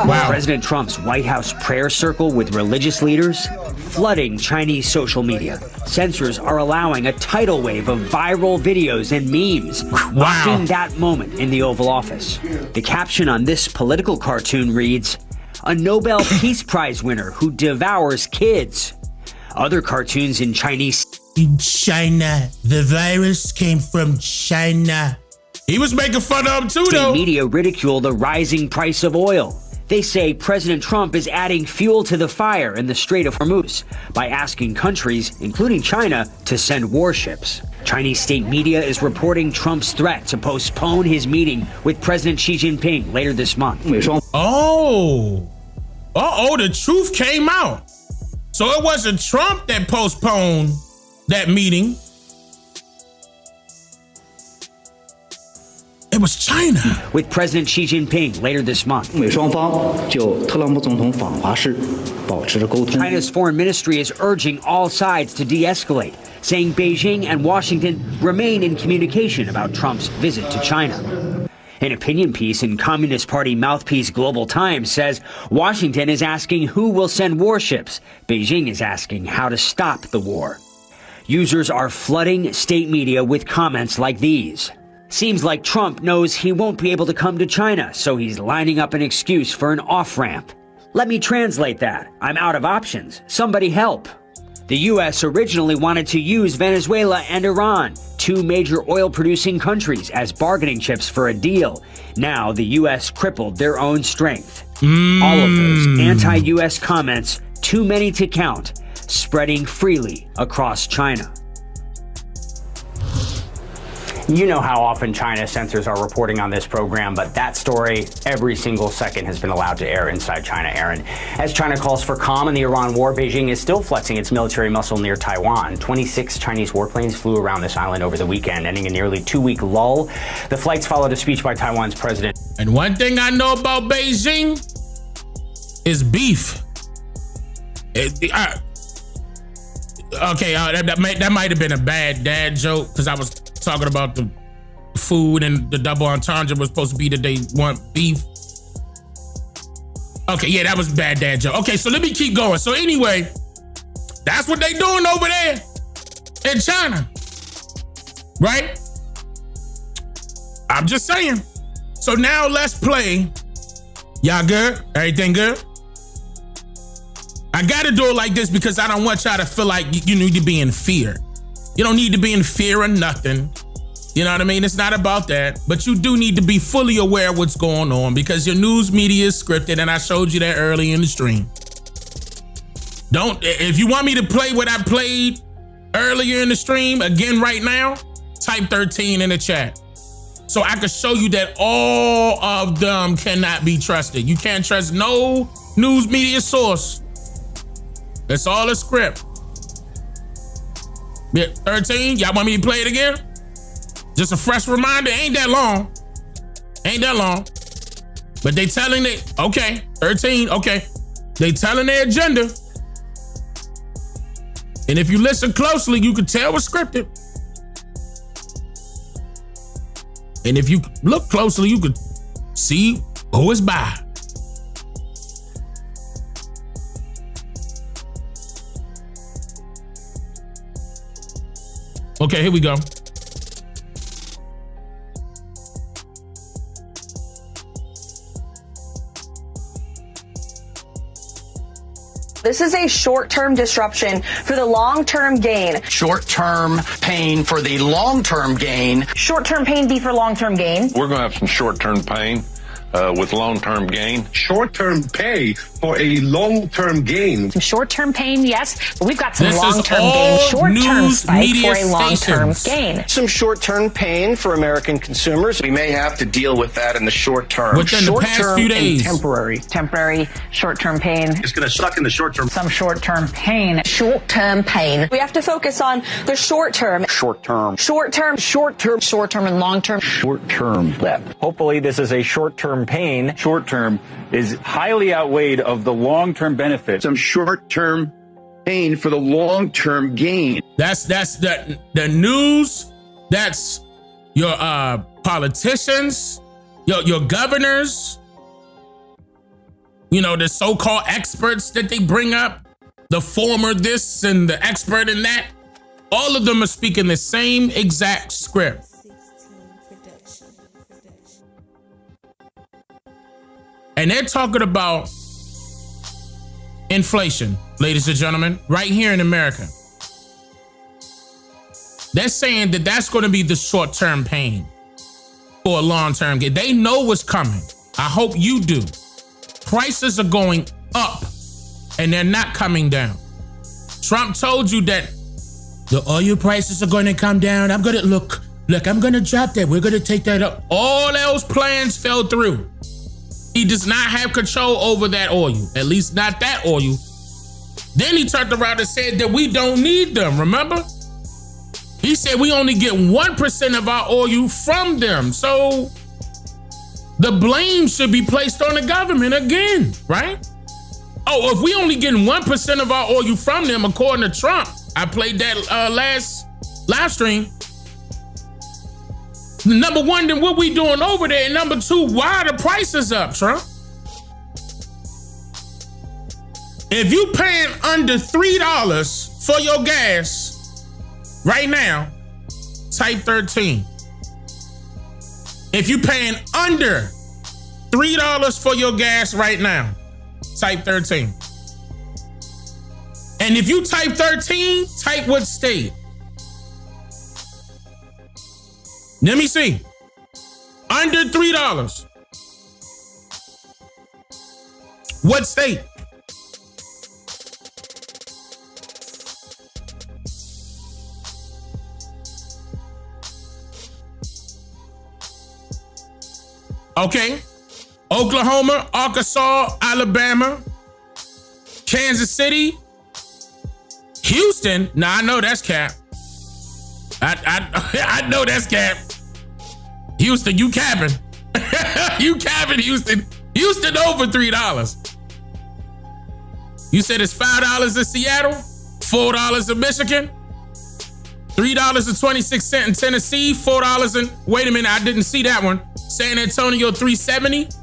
Speaker 26: Wow. President Trump's White House prayer circle with religious leaders flooding Chinese social media. Censors are allowing a tidal wave of viral videos and memes mocking that moment in the Oval Office. The caption on this political cartoon reads, "A Nobel Peace Prize winner who devours kids." Other cartoons in Chinese.
Speaker 1: In China, the virus came from China. He was making fun of him too, though.
Speaker 26: Media ridicule the rising price of oil. They say President Trump is adding fuel to the fire in the Strait of Hormuz by asking countries, including China, to send warships. Chinese state media is reporting Trump's threat to postpone his meeting with President Xi Jinping later this month.
Speaker 1: Oh, the truth came out. So it wasn't Trump that postponed that meeting. It was China.
Speaker 26: With President Xi Jinping later this month. China's foreign ministry is urging all sides to de-escalate, saying Beijing and Washington remain in communication about Trump's visit to China. An opinion piece in Communist Party mouthpiece Global Times says Washington is asking who will send warships. Beijing is asking how to stop the war. Users are flooding state media with comments like these. Seems like Trump knows he won't be able to come to China, so he's lining up an excuse for an off-ramp. Let me translate that. I'm out of options. Somebody help. The U.S. originally wanted to use Venezuela and Iran, two major oil-producing countries, as bargaining chips for a deal. Now the U.S. crippled their own strength. All of those anti-U.S. comments, too many to count, spreading freely across China.
Speaker 10: You know how often China censors are reporting on this program, but that story every single second has been allowed to air inside China, Aaron. As China calls for calm in the Iran war, Beijing is still flexing its military muscle near Taiwan. 26 Chinese warplanes flew around this island over the weekend, ending a nearly 2-week lull. The flights followed a speech by Taiwan's president.
Speaker 1: And one thing I know about Beijing is beef. That might have been a bad dad joke because I was talking about the food and the double entendre was supposed to be that they want beef. Okay, yeah, that was a bad dad joke. Okay, so let me keep going. So anyway, that's what they doing over there in China, right? I'm just saying. So now let's play. Y'all good? Everything good? I gotta do it like this because I don't want y'all to feel like you need to be in fear. You don't need to be in fear of nothing. You know what I mean? It's not about that. But you do need to be fully aware of what's going on because your news media is scripted, and I showed you that early in the stream. If you want me to play what I played earlier in the stream again right now, type 13 in the chat. So I can show you that all of them cannot be trusted. You can't trust no news media source. It's all a script. Yeah, 13, y'all want me to play it again? Just a fresh reminder, ain't that long. Ain't that long. But they telling it, okay, 13, okay. They telling their agenda. And if you listen closely, you can tell what's scripted. And if you look closely, you could see who it's by. Okay, here we go.
Speaker 11: This is a short-term disruption for the long-term gain.
Speaker 24: Short-term pain for the long-term gain.
Speaker 11: Short-term pain be for long-term gain.
Speaker 15: We're going to have some short-term pain with long-term gain.
Speaker 2: Short-term pay for a long-term gain.
Speaker 12: Some short-term pain, yes, but we've got some
Speaker 1: This is
Speaker 12: long-term
Speaker 1: all
Speaker 12: gain. Short-term
Speaker 1: news
Speaker 12: spike
Speaker 1: media
Speaker 12: for a long-term
Speaker 1: stations.
Speaker 12: gain.
Speaker 23: Some short-term pain for American consumers. We may have to deal with that in the short term.
Speaker 1: Within the past
Speaker 23: Short-term
Speaker 1: few days.
Speaker 23: and temporary.
Speaker 12: Temporary short-term pain.
Speaker 2: It's going to suck in the short term.
Speaker 12: Some short-term pain.
Speaker 11: Short-term pain. We have to focus on the short term.
Speaker 2: Short-term.
Speaker 11: Short-term.
Speaker 12: Short-term. Short-term and long-term.
Speaker 2: Short-term.
Speaker 13: Hopefully this is a short-term pain. Short-term is highly outweighed of the long-term benefit.
Speaker 23: Some short-term pain for the long-term gain.
Speaker 1: That's the news. That's your politicians, your governors, the so-called experts that they bring up, the former this and the expert in that. All of them are speaking the same exact script. And they're talking about inflation, ladies and gentlemen, right here in America. They're saying that that's going to be the short-term pain for a long-term gain. They know what's coming. I hope you do. Prices are going up and they're not coming down. Trump told you that the oil prices are going to come down. I'm going to look, I'm going to drop that. We're going to take that up. All those plans fell through. He does not have control over that oil, at least not that oil. Then he turned around and said that we don't need them, remember? He said we only get 1% of our oil from them. So the blame should be placed on the government again, right? Oh, if we only getting 1% of our oil from them, according to Trump, I played that last live stream. Number one, then what we doing over there? And number two, why are the prices up, Trump? If you paying under $3 for your gas right now, type 13. If you paying under $3 for your gas right now, type 13. And if you type 13, type what state. Let me see. Under $3. What state? Okay. Oklahoma, Arkansas, Alabama, Kansas City, Houston. Nah, I know that's cap. I know that's cap. Houston, you capping. You capping, Houston. Houston over $3. You said it's $5 in Seattle, $4 in Michigan, $3.26 in Tennessee, $4 in, wait a minute, I didn't see that one. San Antonio, $3.70.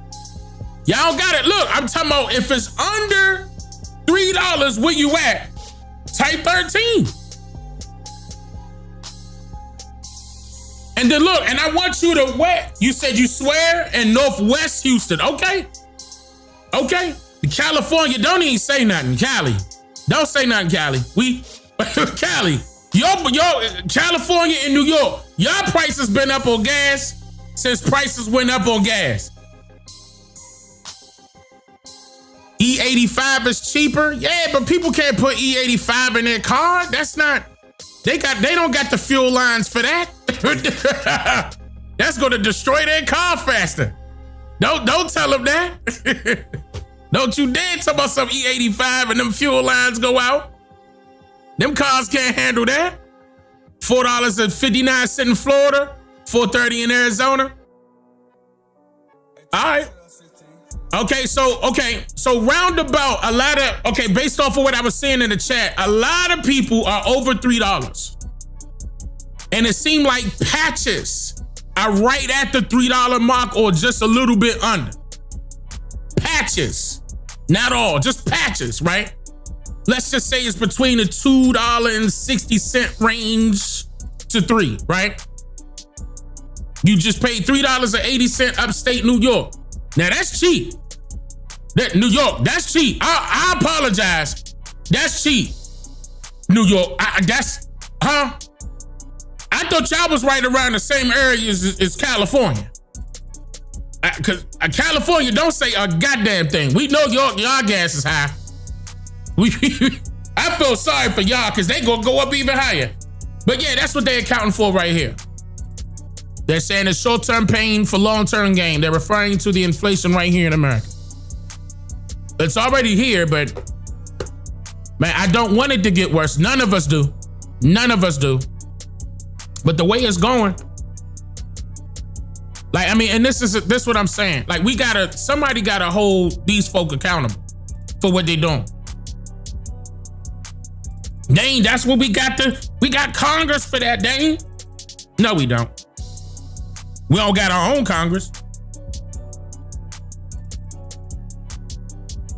Speaker 1: Y'all got it. Look, I'm talking about if it's under $3, where you at? Type 13. And then look, and I want you to wet. You said you swear in Northwest Houston. Okay. Okay. California, don't even say nothing. Cali. Don't say nothing, Cali. Cali. Your California and New York, y'all prices been up on gas since prices went up on gas. E85 is cheaper. Yeah, but people can't put E85 in their car. That's not, they don't got the fuel lines for that. That's gonna destroy their car faster. Don't tell them that. Don't you dare talk about some E85 and them fuel lines go out. Them cars can't handle that. $4.59 in Florida, $4.30 in Arizona. All right. Okay, so roundabout, a lot of, based off of what I was seeing in the chat, a lot of people are over $3. And it seemed like patches are right at the $3 mark or just a little bit under. Patches, not all, just patches, right? Let's just say it's between the $2.60 range to $3, right? You just paid $3.80 upstate New York. Now that's cheap. New York, that's cheap. I apologize. That's cheap. New York, I thought y'all was right around the same area as California. Because California don't say a goddamn thing. We know y'all gas is high. I feel sorry for y'all because they gonna go up even higher. But yeah, that's what they're accounting for right here. They're saying it's short-term pain for long-term gain. They're referring to the inflation right here in America. It's already here, but man, I don't want it to get worse. None of us do. None of us do. But the way it's going, like, I mean, and this is what I'm saying. Like, somebody gotta hold these folk accountable for what they're doing. Dane, that's what we got Congress for that, Dane. No, we don't. We don't got our own Congress.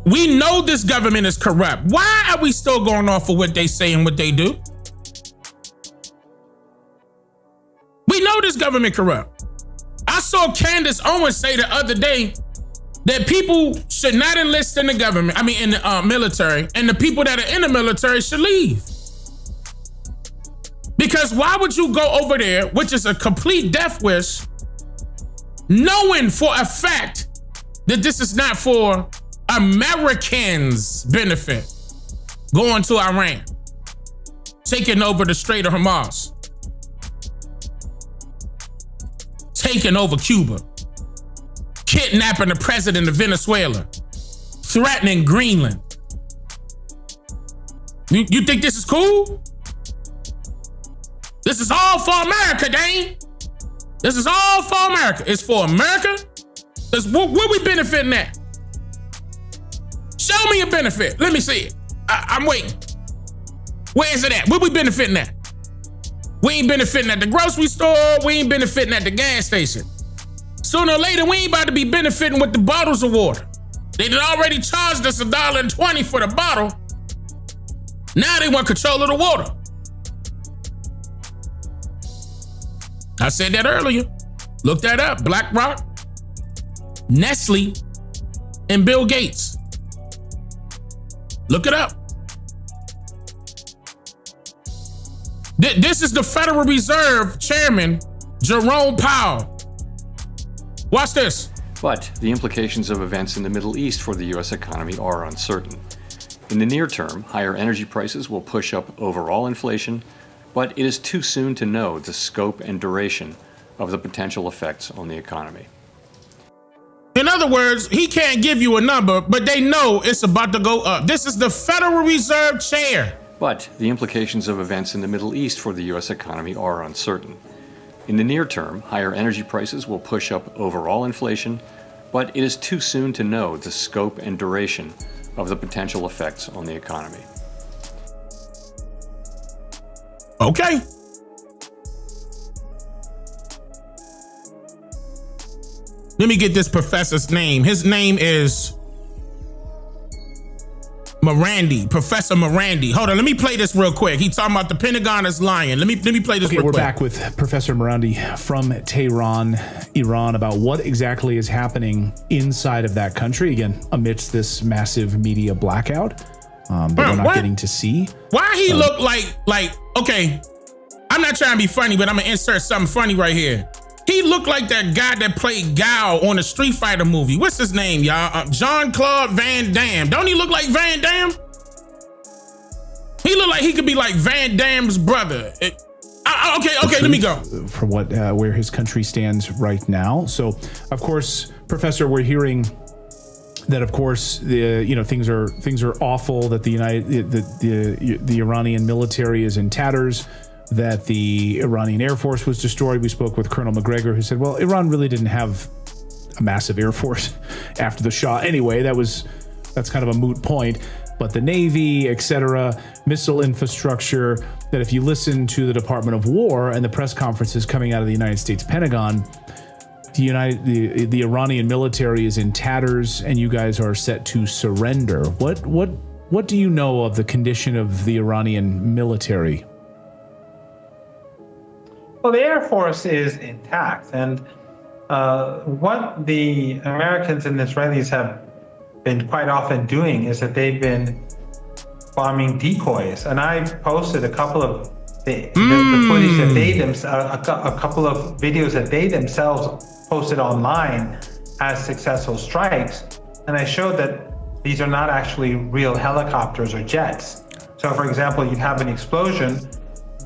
Speaker 1: We know this government is corrupt. Why are we still going off of what they say and what they do? We know this government corrupt. I saw Candace Owens say the other day that people should not enlist in the government, in the military, and the people that are in the military should leave. Because why would you go over there, which is a complete death wish, knowing for a fact that this is not for Americans' benefit, going to Iran, taking over the Strait of Hormuz, taking over Cuba, kidnapping the president of Venezuela, threatening Greenland. You think this is cool? This is all for America, Dane. This is all for America. It's for America. What we benefiting at? Show me a benefit. Let me see it. I'm waiting. Where is it at? What we benefiting at? We ain't benefiting at the grocery store. We ain't benefiting at the gas station. Sooner or later, we ain't about to be benefiting with the bottles of water. They done already charged us $1.20 for the bottle. Now they want control of the water. I said that earlier. Look that up. BlackRock, Nestle, and Bill Gates. Look it up. This is the Federal Reserve Chairman, Jerome Powell. Watch this.
Speaker 4: But the implications of events in the Middle East for the U.S. economy are uncertain. In the near term, higher energy prices will push up overall inflation, but it is too soon to know the scope and duration of the potential effects on the economy.
Speaker 1: In other words, he can't give you a number, but they know it's about to go up. This is the Federal Reserve Chair.
Speaker 4: But the implications of events in the Middle East for the U.S. economy are uncertain. In the near term, higher energy prices will push up overall inflation, but it is too soon to know the scope and duration of the potential effects on the economy.
Speaker 1: Okay. Let me get this professor's name. His name is Morandi, Professor Morandi. Hold on, let me play this real quick. He talking about the Pentagon is lying. Let me play this real quick.
Speaker 14: We're back with Professor Morandi from Tehran, Iran, about what exactly is happening inside of that country, again, amidst this massive media blackout that we're not getting to see.
Speaker 1: Why he look like, okay, I'm not trying to be funny, but I'm gonna insert something funny right here. He looked like that guy that played Gao on the Street Fighter movie. What's his name, y'all? Jean-Claude Van Damme. Don't he look like Van Damme? He look like he could be like Van Damme's brother. Okay, let me go.
Speaker 14: For where his country stands right now. So, of course, Professor, we're hearing that, of course, things are awful. That the Iranian military is in tatters. That the Iranian Air Force was destroyed. We spoke with Colonel McGregor, who said, well, Iran really didn't have a massive Air Force after the Shah. Anyway, that's kind of a moot point. But the Navy, etc., missile infrastructure, that if you listen to the Department of War and the press conferences coming out of the United States Pentagon, the Iranian military is in tatters and you guys are set to surrender. What do you know of the condition of the Iranian military?
Speaker 16: Well, the Air Force is intact, and what the Americans and Israelis have been quite often doing is that they've been bombing decoys, and I posted a couple of the footage that a couple of videos that they themselves posted online as successful strikes. And I showed that these are not actually real helicopters or jets. So for example, you'd have an explosion,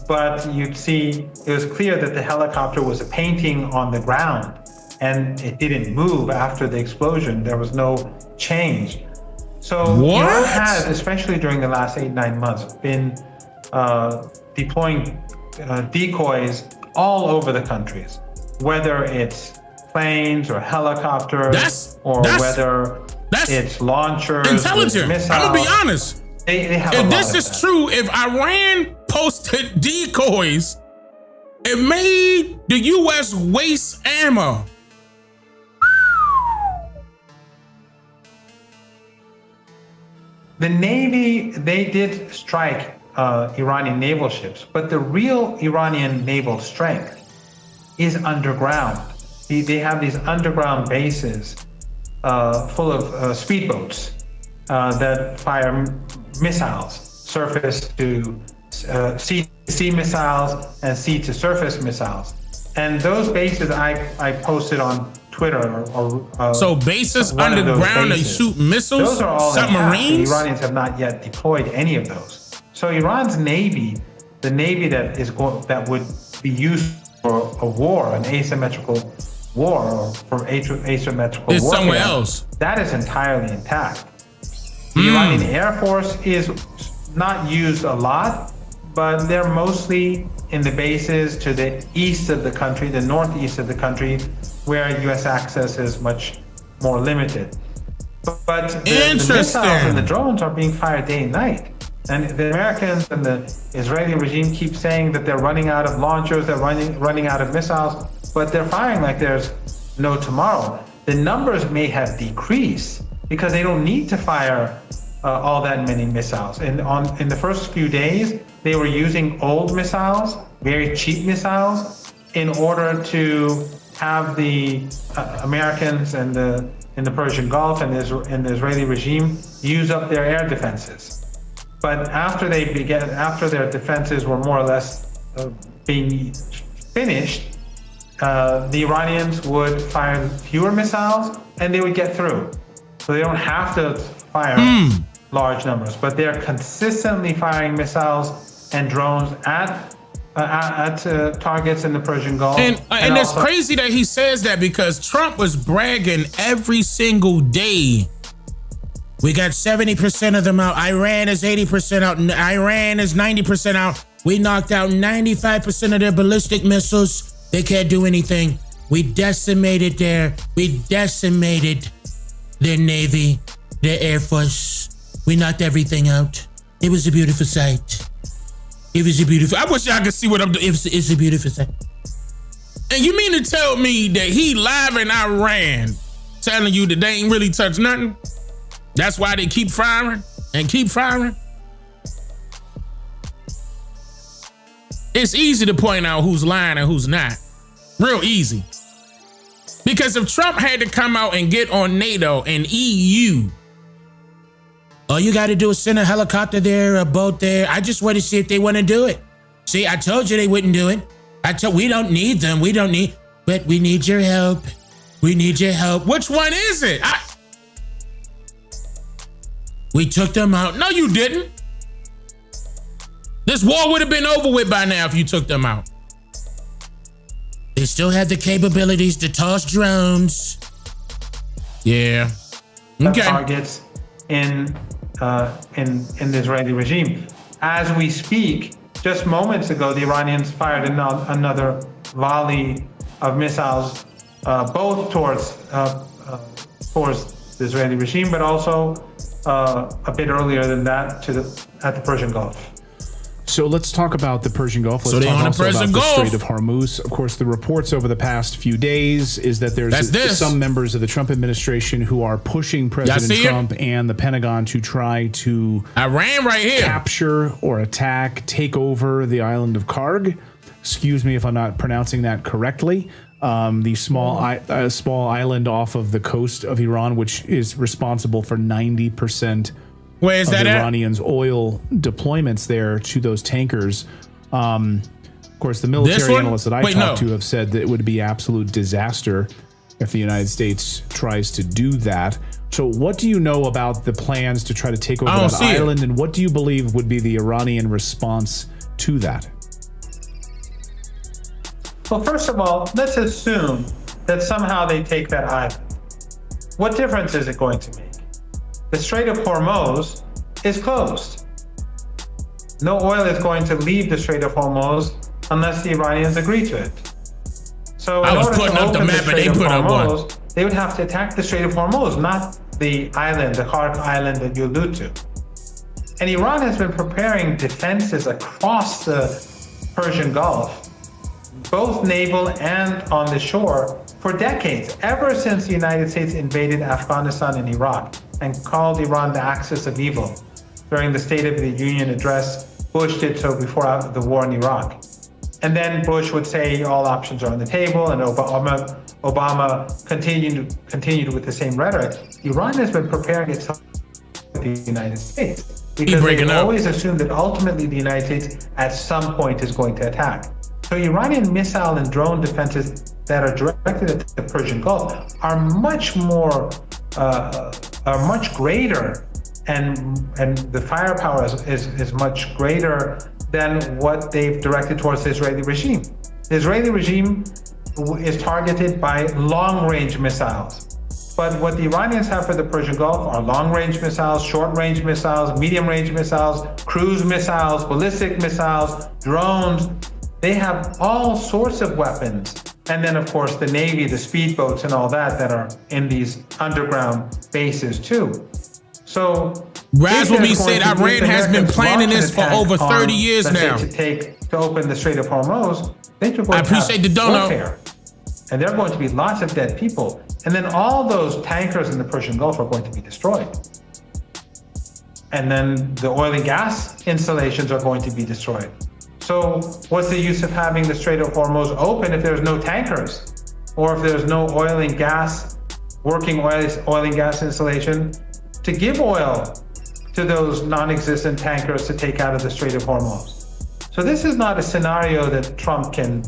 Speaker 16: but you'd see it was clear that the helicopter was a painting on the ground and it didn't move after the explosion. There was no change. So Iran has, especially during the last 8-9 months, been deploying decoys all over the countries, whether it's planes or helicopters whether it's launchers,
Speaker 1: intelligent.
Speaker 16: missiles.
Speaker 1: I'm gonna be honest.
Speaker 16: They have
Speaker 1: if this is true, if Iran posted decoys, it made the U.S. waste ammo.
Speaker 16: The Navy, they did strike Iranian naval ships, but the real Iranian naval strength is underground. They have these underground bases full of speedboats that fire missiles, surface to sea missiles and sea to surface missiles. And those bases I posted on Twitter.
Speaker 1: So bases underground, they shoot missiles,
Speaker 16: those are all
Speaker 1: submarines?
Speaker 16: The Iranians have not yet deployed any of those. So Iran's Navy, the Navy that would be used for a war, an asymmetrical war, or for asymmetrical
Speaker 1: It's
Speaker 16: warfare,
Speaker 1: somewhere else.
Speaker 16: that is entirely intact. The Iranian Air Force is not used a lot, but they're mostly in the bases to the east of the country, the northeast of the country, where U.S. access is much more limited. But the missiles and the drones are being fired day and night. And the Americans and the Israeli regime keep saying that they're running out of launchers, they're running out of missiles, but they're firing like there's no tomorrow. The numbers may have decreased because they don't need to fire all that many missiles. In the first few days, they were using old missiles, very cheap missiles, in order to have the Americans and in the Persian Gulf and the Israeli regime use up their air defenses. But after their defenses were more or less being finished, the Iranians would fire fewer missiles and they would get through. So they don't have to fire large numbers, but they're consistently firing missiles and drones at targets in the Persian Gulf.
Speaker 1: And it's crazy that he says that because Trump was bragging every single day. We got 70% of them out. Iran is 80% out. Iran is 90% out. We knocked out 95% of their ballistic missiles. They can't do anything. We decimated their Navy, their Air Force. We knocked everything out. It was a beautiful sight. It was a beautiful. I wish y'all could see what I'm doing. It's a beautiful sight. And you mean to tell me that he live in Iran telling you that they ain't really touched nothing? That's why they keep firing and keep firing? It's easy to point out who's lying and who's not. Real easy. Because if Trump had to come out and get on NATO and EU, all you got to do is send a helicopter there, a boat there. I just want to see if they want to do it. See, I told you they wouldn't do it. We don't need them. But we need your help. We need your help. Which one is it? We took them out. No, you didn't. This war would have been over with by now if you took them out. They still have the capabilities to toss drones. Yeah. Okay.
Speaker 16: Targets in the Israeli regime. As we speak, just moments ago, the Iranians fired another volley of missiles, both towards the Israeli regime, but also a bit earlier than that at the Persian Gulf.
Speaker 14: So let's talk about the Persian Gulf. Let's talk also about the Strait of Hormuz. Of course, the reports over the past few days is that there's some members of the Trump administration who are pushing President Trump and the Pentagon to try to capture or take over the island of Karg. Excuse me if I'm not pronouncing that correctly. The small island off of the coast of Iran, which is responsible for 90%
Speaker 1: Where is
Speaker 14: of
Speaker 1: that
Speaker 14: the
Speaker 1: at?
Speaker 14: Iranians' oil deployments there to those tankers. Of course, the military analysts that I talked to have said that it would be absolute disaster if the United States tries to do that. So what do you know about the plans to try to take over that island, and what do you believe would be the Iranian response to that?
Speaker 16: Well, first of all, let's assume that somehow they take that island. What difference is it going to make? The Strait of Hormuz is closed. No oil is going to leave the Strait of Hormuz unless the Iranians agree to it. So
Speaker 1: I was putting up the map and they put up one.
Speaker 16: They would have to attack the Strait of Hormuz, not the island, the Khark island that you allude to. And Iran has been preparing defenses across the Persian Gulf, both naval and on the shore, for decades, ever since the United States invaded Afghanistan and Iraq and called Iran the axis of evil. During the State of the Union address, Bush did so before the war in Iraq. And then Bush would say all options are on the table, and Obama continued with the same rhetoric. Iran has been preparing itself for the United States because they always assumed that ultimately the United States at some point is going to attack. So Iranian missile and drone defenses that are directed at the Persian Gulf are much greater, and the firepower is much greater than what they've directed towards the Israeli regime. The Israeli regime is targeted by long-range missiles. But what the Iranians have for the Persian Gulf are long-range missiles, short-range missiles, medium-range missiles, cruise missiles, ballistic missiles, drones. They have all sorts of weapons. And then, of course, the Navy, the speedboats and all that are in these underground bases too. So
Speaker 1: Raz will be said Iran has been planning this for over 30 years now.
Speaker 16: To open the Strait of Hormuz,
Speaker 1: I appreciate the donut.
Speaker 16: And there are going to be lots of dead people. And then all those tankers in the Persian Gulf are going to be destroyed. And then the oil and gas installations are going to be destroyed. So what's the use of having the Strait of Hormuz open if there's no tankers? Or if there's no oil and gas, working oil and gas installation to give oil to those non-existent tankers to take out of the Strait of Hormuz. So this is not a scenario that Trump can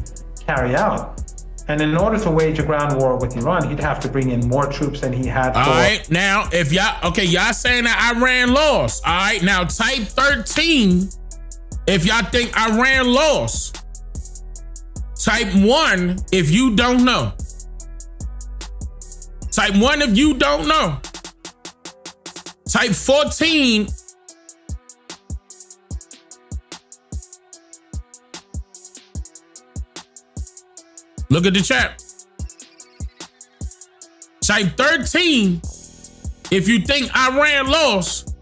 Speaker 16: carry out. And in order to wage a ground war with Iran, he'd have to bring in more troops than he had.
Speaker 1: All right, now, if y'all saying that Iran lost. All right, now type 13 if y'all think Iran lost. Type 1 if you don't know. Type 1 if you don't know. Type 14 look at the chat. Type 13 if you think Iran lost.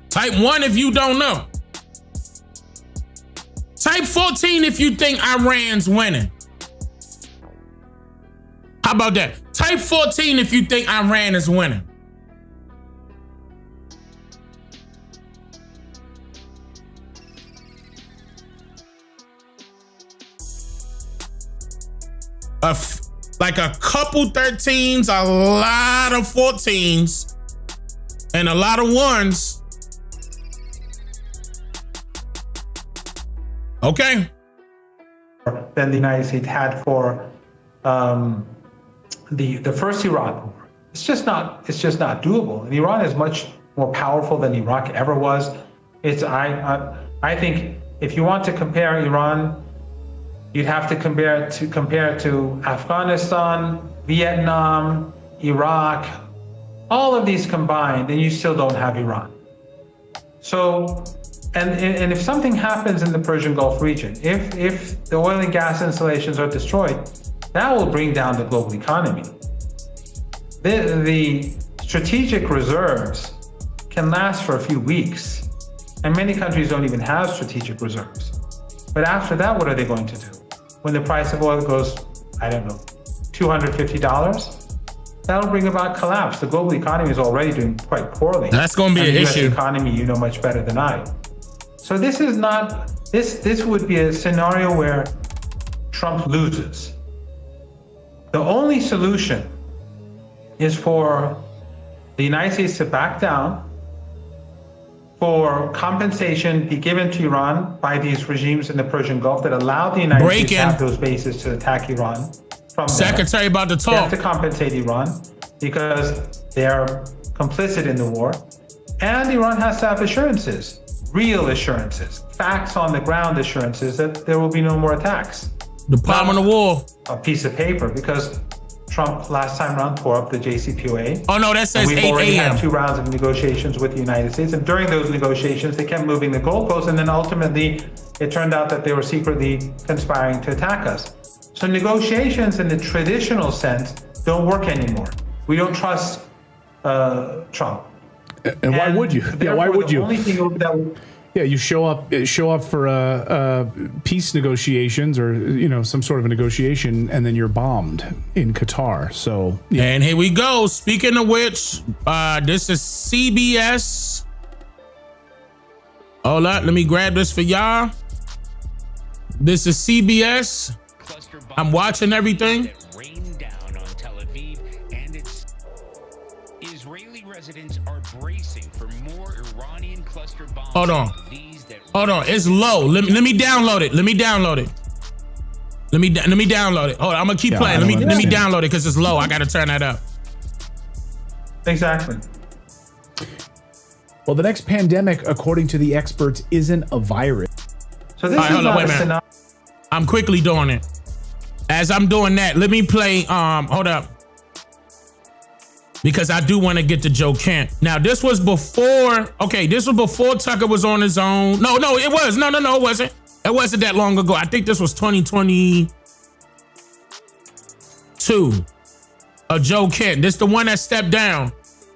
Speaker 1: Type 1 if you don't know. Type 14 if you think Iran's winning. How about that? Type 14 if you think Iran is winning. Like a couple 13s, a lot of 14s, and a lot of 1s. Okay.
Speaker 16: Than the United States had for the first Iraq war. It's just not doable. And Iran is much more powerful than Iraq ever was. I think if you want to compare Iran, you'd have to compare it to Afghanistan, Vietnam, Iraq, all of these combined, and you still don't have Iran. So, and if something happens in the Persian Gulf region, if the oil and gas installations are destroyed, that will bring down the global economy. The strategic reserves can last for a few weeks, and many countries don't even have strategic reserves. But after that, what are they going to do? When the price of oil goes, I don't know, $250, that'll bring about collapse. The global economy is already doing quite poorly.
Speaker 1: That's going to be an issue.
Speaker 16: The economy, you know much better than I. So this is not, this would be a scenario where Trump loses. The only solution is for the United States to back down, for compensation be given to Iran by these regimes in the Persian Gulf that allowed the United States to have those bases to attack Iran from
Speaker 1: Secretary about to talk.
Speaker 16: They have to compensate Iran because they are complicit in the war. And Iran has to have assurances, real assurances, facts on the ground assurances that there will be no more attacks.
Speaker 1: Department of War.
Speaker 16: A piece of paper, because Trump last time around tore up the JCPOA.
Speaker 1: Oh no, that says 8 a.m.
Speaker 16: We've already had 2 rounds of negotiations with the United States, and during those negotiations, they kept moving the goalposts, and then ultimately, it turned out that they were secretly conspiring to attack us. So negotiations in the traditional sense don't work anymore. We don't trust Trump.
Speaker 14: And why would you? Yeah, why would you?
Speaker 16: Only thing that
Speaker 14: Yeah, you show up for peace negotiations or some sort of a negotiation, and then you're bombed in Qatar. So yeah.
Speaker 1: And here we go. Speaking of which, this is CBS. Hold up, let me grab this for y'all. This is CBS. I'm watching everything. Hold on. It's low. Let me download it. Let me download it. Let me download it. Hold on, I'm gonna keep playing. Let me download it because it's low. I gotta turn that up.
Speaker 16: Exactly.
Speaker 14: Well, the next pandemic, according to the experts, isn't a virus.
Speaker 16: So this is not a scenario.
Speaker 1: I'm quickly doing it. As I'm doing that, let me play. Hold up. Because I do want to get to Joe Kent. Now, this was before. Okay, this was before Tucker was on his own. No, it was. No, it wasn't. It wasn't that long ago. I think this was 2022. Joe Kent. This the one that stepped down.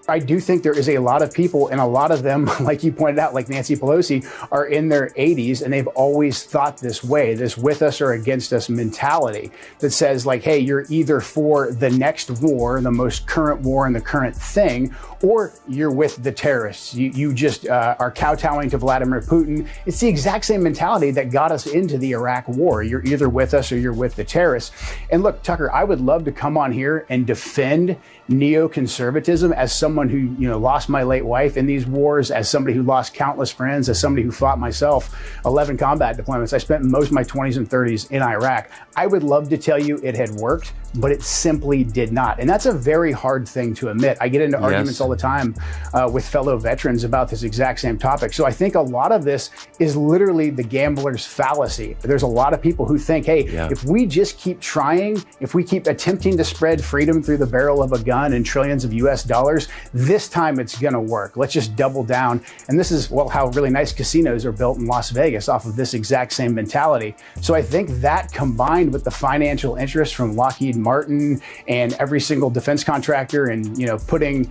Speaker 3: I do think there is a lot of people, and a lot of them, like you pointed out, like Nancy Pelosi, are in their 80s, and they've always thought this way, this with us or against us mentality that says like, hey, you're either for the next war, the most current war and the current thing, or you're with the terrorists. You just are kowtowing to Vladimir Putin. It's the exact same mentality that got us into the Iraq war. You're either with us or you're with the terrorists. And look, Tucker, I would love to come on here and defend neoconservatism as someone who, lost my late wife in these wars, as somebody who lost countless friends, as somebody who fought myself 11 combat deployments. I spent most of my 20s and 30s in Iraq. I would love to tell you it had worked, but it simply did not. And that's a very hard thing to admit. I get into arguments all the time with fellow veterans about this exact same topic. So I think a lot of this is literally the gambler's fallacy. There's a lot of people who think, hey, if we just keep trying, if we keep attempting to spread freedom through the barrel of a gun and trillions of US dollars, this time it's gonna work. Let's just double down. And this is, how really nice casinos are built in Las Vegas off of this exact same mentality. So I think that combined with the financial interest from Lockheed Martin and every single defense contractor, and putting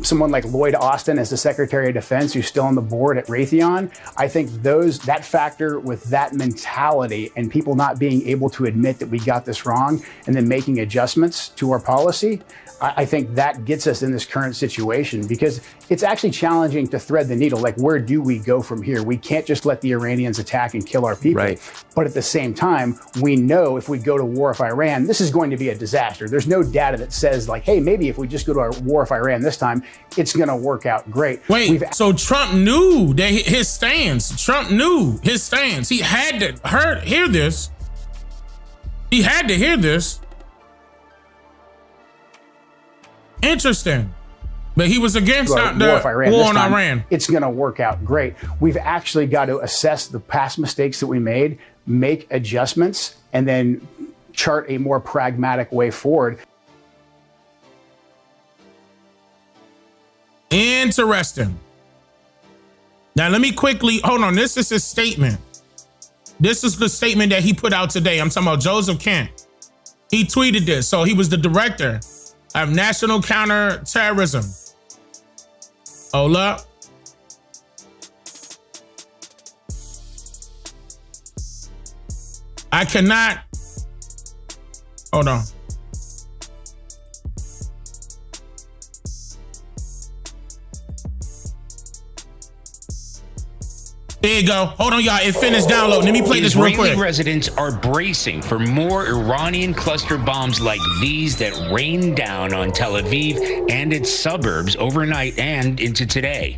Speaker 3: someone like Lloyd Austin as the Secretary of Defense, who's still on the board at Raytheon, I think that factor with that mentality and people not being able to admit that we got this wrong and then making adjustments to our policy, I think that gets us in this current situation, because it's actually challenging to thread the needle. Like, where do we go from here? We can't just let the Iranians attack and kill our people. Right. But at the same time, we know if we go to war with Iran, this is going to be a disaster. There's no data that says like, hey, maybe if we just go to a war with Iran this time, it's going to work out great.
Speaker 1: Wait, so Trump knew that his stance. Trump knew his stance. He had to hear this. He had to hear this. Interesting. But he was against the war on Iran.
Speaker 3: It's going to work out great. We've actually got to assess the past mistakes that we made, make adjustments, and then chart a more pragmatic way forward.
Speaker 1: Interesting. Now, let me quickly, hold on. This is his statement. This is the statement that he put out today. I'm talking about Joseph Kent. He tweeted this. So he was the director of National Counterterrorism. Hold up. I cannot. Hold on. There you go. Hold on, y'all. It finished downloading. Let me play this real quick.
Speaker 17: Israeli residents are bracing for more Iranian cluster bombs like these that rained down on Tel Aviv and its suburbs overnight and into today.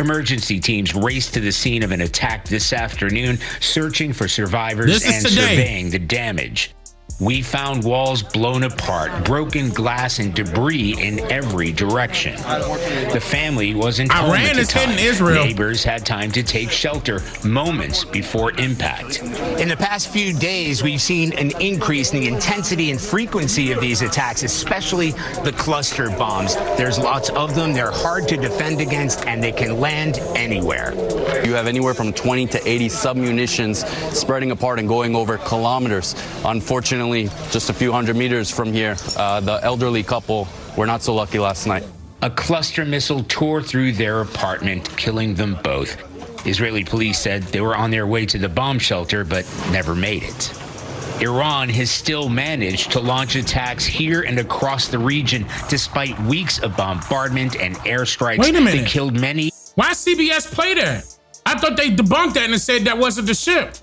Speaker 17: Emergency teams raced to the scene of an attack this afternoon, searching for survivors and surveying the damage. We found walls blown apart, broken glass and debris in every direction. The family wasn't home
Speaker 1: Iran
Speaker 17: at the
Speaker 1: is
Speaker 17: time.
Speaker 1: hitting Israel.
Speaker 17: Neighbors had time to take shelter moments before impact.
Speaker 5: In the past few days, we've seen an increase in the intensity and frequency of these attacks, especially the cluster bombs. There's lots of them. They're hard to defend against, and they can land anywhere.
Speaker 18: You have anywhere from 20 to 80 submunitions spreading apart and going over kilometers. Unfortunately, just a few hundred meters from here, the elderly couple were not so lucky last night.
Speaker 17: A cluster missile tore through their apartment, killing them both. Israeli police said they were on their way to the bomb shelter, but never made it. Iran has still managed to launch attacks here and across the region, despite weeks of bombardment and airstrikes.
Speaker 1: Wait a minute.
Speaker 17: They killed many.
Speaker 1: Why CBS play that? I thought they debunked that and said that wasn't the ship.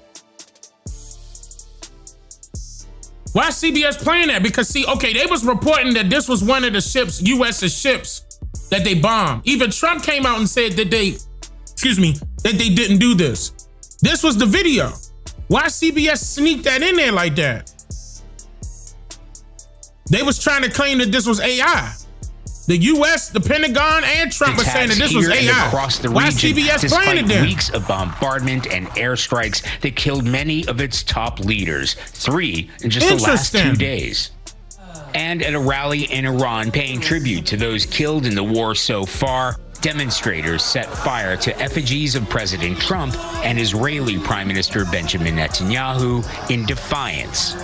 Speaker 1: Why is CBS playing that? Because see, okay, they was reporting that this was one of the ships, U.S.'s ships, that they bombed. Even Trump came out and said that that they didn't do this. This was the video. Why CBS sneak that in there like that? They was trying to claim that this was AI. The U.S., the Pentagon, and Trump was saying that this was AI.
Speaker 17: Across the
Speaker 1: Why
Speaker 17: region,
Speaker 1: CBS playing it
Speaker 17: despite
Speaker 1: then?
Speaker 17: weeks of bombardment and airstrikes that killed many of its top leaders, 3 in just the last 2 days. And at a rally in Iran paying tribute to those killed in the war so far, demonstrators set fire to effigies of President Trump and Israeli Prime Minister Benjamin Netanyahu in defiance.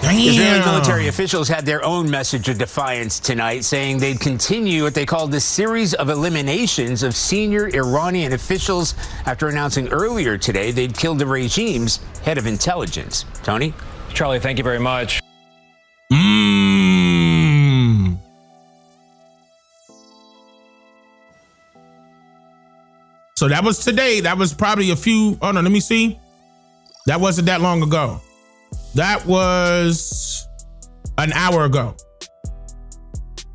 Speaker 5: Israeli military officials had their own message of defiance tonight, saying they'd continue what they called the series of eliminations of senior Iranian officials after announcing earlier today they'd killed the regime's head of intelligence. Tony?
Speaker 19: Charlie, thank you very much.
Speaker 1: So that was today. That was probably a few, oh no, let me see. That wasn't that long ago. That was an hour ago.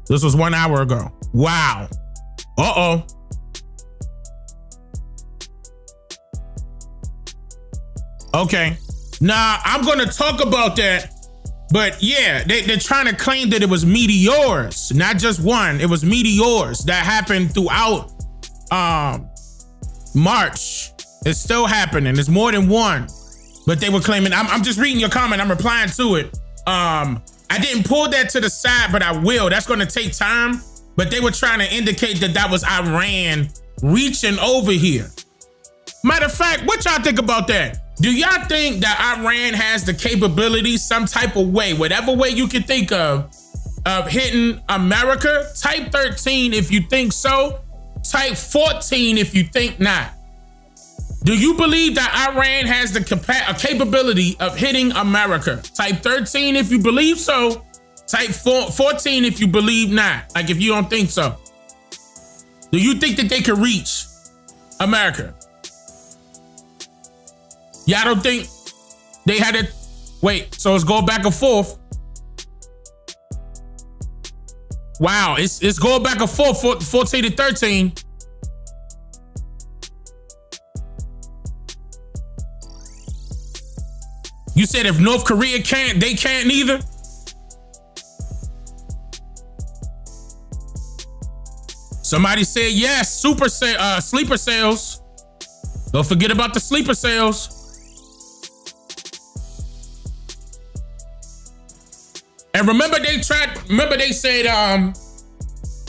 Speaker 1: This was 1 hour ago. Wow. Uh-oh. Okay. Nah, I'm going to talk about that. But yeah, they're trying to claim that it was meteors, not just one. It was meteors that happened throughout March. It's still happening. There's more than one. But they were claiming, I'm just reading your comment. I'm replying to it. I didn't pull that to the side, but I will. That's going to take time. But they were trying to indicate that that was Iran reaching over here. Matter of fact, what y'all think about that? Do y'all think that Iran has the capability, some type of way, whatever way you can think of hitting America? Type 13 if you think so. Type 14 if you think not. Do you believe that Iran has the capability of hitting America? Type 13 if you believe so. Type 14 if you believe not. Like if you don't think so. Do you think that they could reach America? Y'all don't think they had it? Wait, so let's go back and forth. Wow, it's going back and forth, 14 to 13. You said if North Korea can't, they can't neither? Somebody said yes, sleeper cells. Don't forget about the sleeper cells. And remember they said,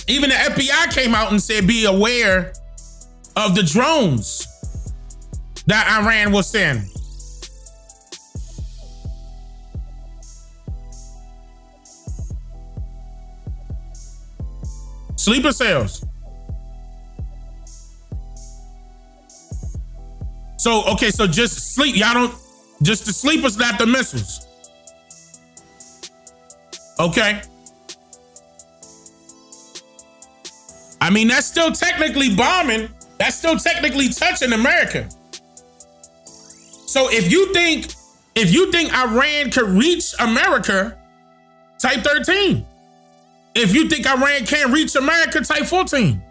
Speaker 1: even the FBI came out and said, be aware of the drones that Iran will send. Sleeper cells. So, okay, so just sleep. Y'all don't, just the sleepers, not the missiles. Okay. I mean, that's still technically bombing. That's still technically touching America. So if you think Iran could reach America, type 13. If you think Iran can't reach America, type 14.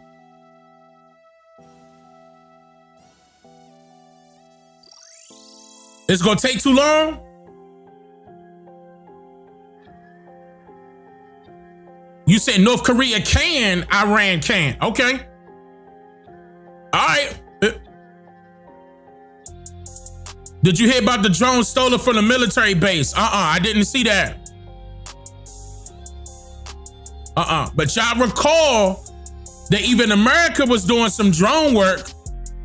Speaker 1: It's gonna take too long? You said North Korea can, Iran can't. Okay. All right. Did you hear about the drone stolen from the military base? I didn't see that. But y'all recall that even America was doing some drone work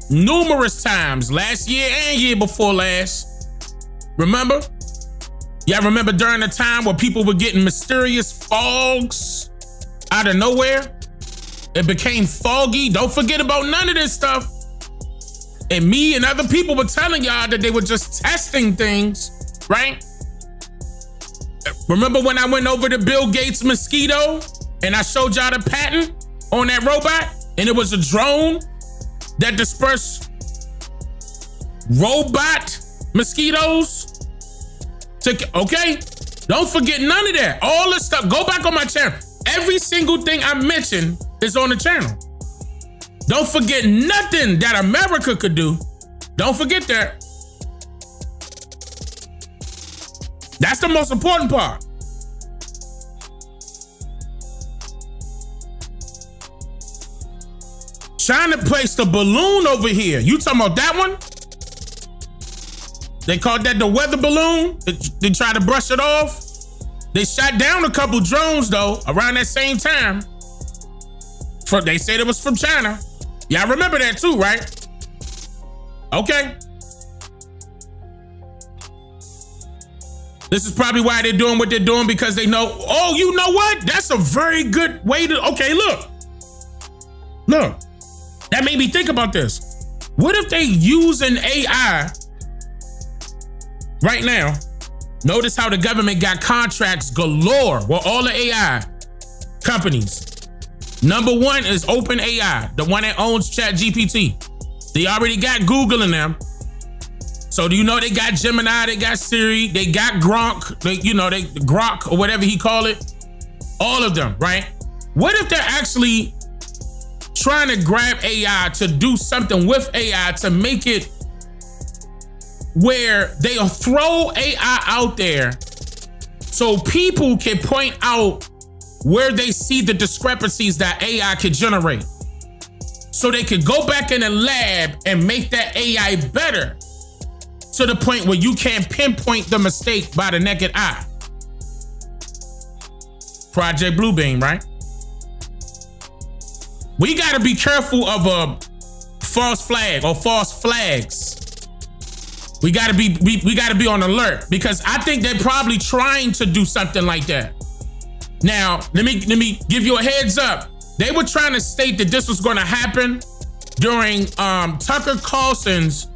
Speaker 1: numerous times last year and year before last. Remember? Y'all remember during the time where people were getting mysterious fogs out of nowhere? It became foggy. Don't forget about none of this stuff. And me and other people were telling y'all that they were just testing things, right? Remember when I went over to Bill Gates' mosquito and I showed y'all the patent on that robot? And it was a drone that dispersed robot mosquitoes. Okay? Don't forget none of that. All this stuff. Go back on my channel. Every single thing I mentioned is on the channel. Don't forget nothing that America could do. Don't forget that. That's the most important part. China placed a balloon over here. You talking about that one? They called that the weather balloon. They tried to brush it off. They shot down a couple drones though around that same time. They said it was from China. Y'all remember that too, right? Okay. This is probably why they're doing what they're doing, because they know, oh, you know what? That's a very good way to, okay, look. That made me think about this. What if they use an AI right now? Notice how the government got contracts galore with all the AI companies. Number one is OpenAI, the one that owns ChatGPT. They already got Google in them. So do you know they got Gemini, they got Siri, they got Gronk, they Grok or whatever he call it. All of them, right? What if they're actually trying to grab AI to do something with AI to make it where they'll throw AI out there so people can point out where they see the discrepancies that AI could generate. So they could go back in the lab and make that AI better to the point where you can't pinpoint the mistake by the naked eye. Project Bluebeam, right? We gotta be careful of a false flag or false flags. We gotta be on alert, because I think they're probably trying to do something like that. Now, let me give you a heads up. They were trying to state that this was gonna happen during Tucker Carlson's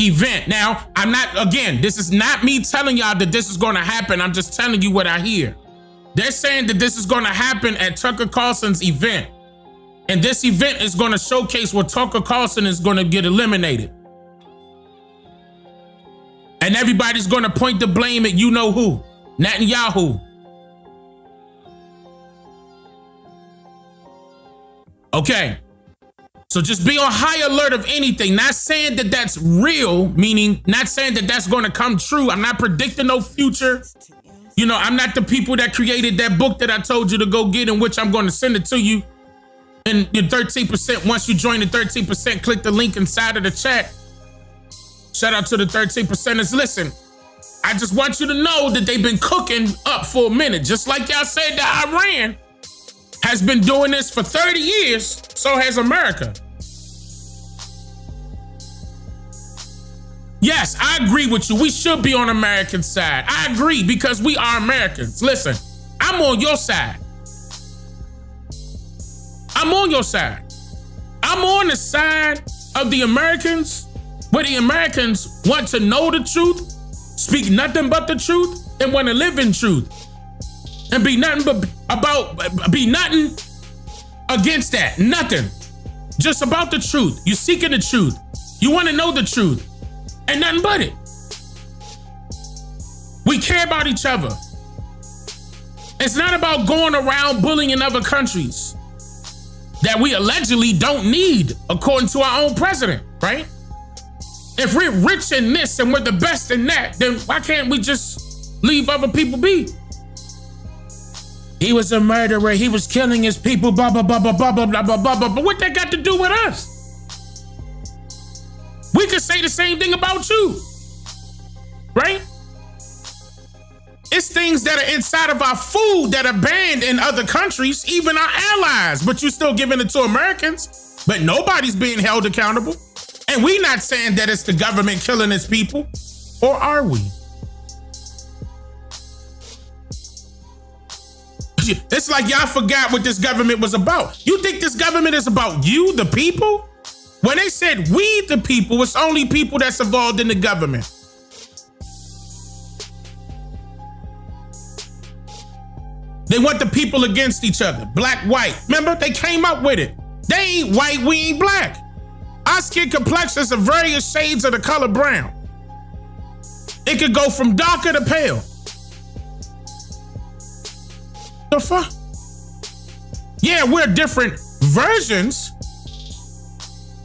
Speaker 1: event. Now, this is not me telling y'all that this is gonna happen. I'm just telling you what I hear. They're saying that this is gonna happen at Tucker Carlson's event. And this event is gonna showcase where Tucker Carlson is gonna get eliminated. And everybody's gonna point the blame at you know who, Netanyahu. Okay, so just be on high alert of anything. Not saying that that's real, meaning not saying that that's gonna come true. I'm not predicting no future. You know, I'm not the people that created that book that I told you to go get, in which I'm gonna send it to you. And your 13%, once you join the 13%, click the link inside of the chat. Shout out to the 13%ers. Listen, I just want you to know that they've been cooking up for a minute. Just like y'all said that Iran has been doing this for 30 years, so has America. Yes, I agree with you. We should be on American side. I agree, because we are Americans. Listen, I'm on your side. I'm on your side. I'm on the side of the Americans, where the Americans want to know the truth, speak nothing but the truth, and want to live in truth. And be nothing against that. Nothing. Just about the truth. You're seeking the truth. You want to know the truth. And nothing but it. We care about each other. It's not about going around bullying other countries that we allegedly don't need, according to our own president, right? If we're rich in this and we're the best in that, then why can't we just leave other people be? He was a murderer. He was killing his people, blah, blah, blah, blah, blah, blah, blah, blah, blah, blah. But what that got to do with us? We could say the same thing about you, right? It's things that are inside of our food that are banned in other countries, even our allies, but you're still giving it to Americans. But nobody's being held accountable. And we're not saying that it's the government killing its people, or are we? It's like y'all forgot what this government was about. You think this government is about you, the people? When they said we, the people, it's only people that's involved in the government. They want the people against each other, black, white. Remember, they came up with it. They ain't white, we ain't black. Our skin complexions are various shades of the color brown. It could go from darker to pale. The fuck? Yeah, we're different versions,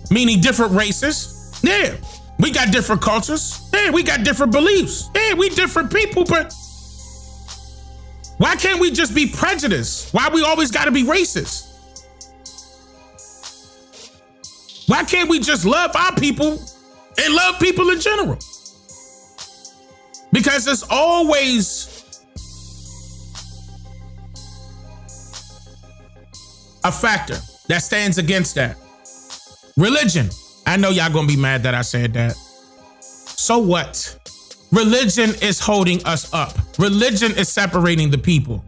Speaker 1: meaning different races. Yeah, we got different cultures. Yeah, we got different beliefs. Yeah, we different people, but why can't we just be prejudiced? Why we always gotta be racist? Why can't we just love our people and love people in general? Because there's always a factor that stands against that. Religion. I know y'all gonna be mad that I said that. So what? Religion is holding us up. Religion is separating the people.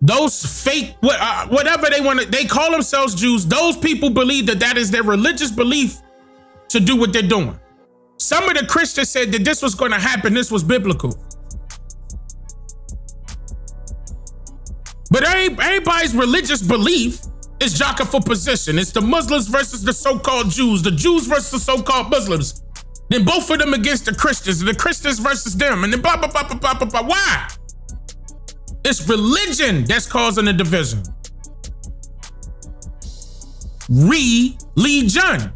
Speaker 1: Those fake, whatever they want to, they call themselves Jews. Those people believe that that is their religious belief to do what they're doing. Some of the Christians said that this was going to happen. This was biblical. But everybody's religious belief is jockeying for position. It's the Muslims versus the so-called Jews, the Jews versus the so-called Muslims. Then both of them against the Christians, and the Christians versus them, and then blah, blah, blah, blah, blah, blah, blah. Why? It's religion that's causing the division. Religion.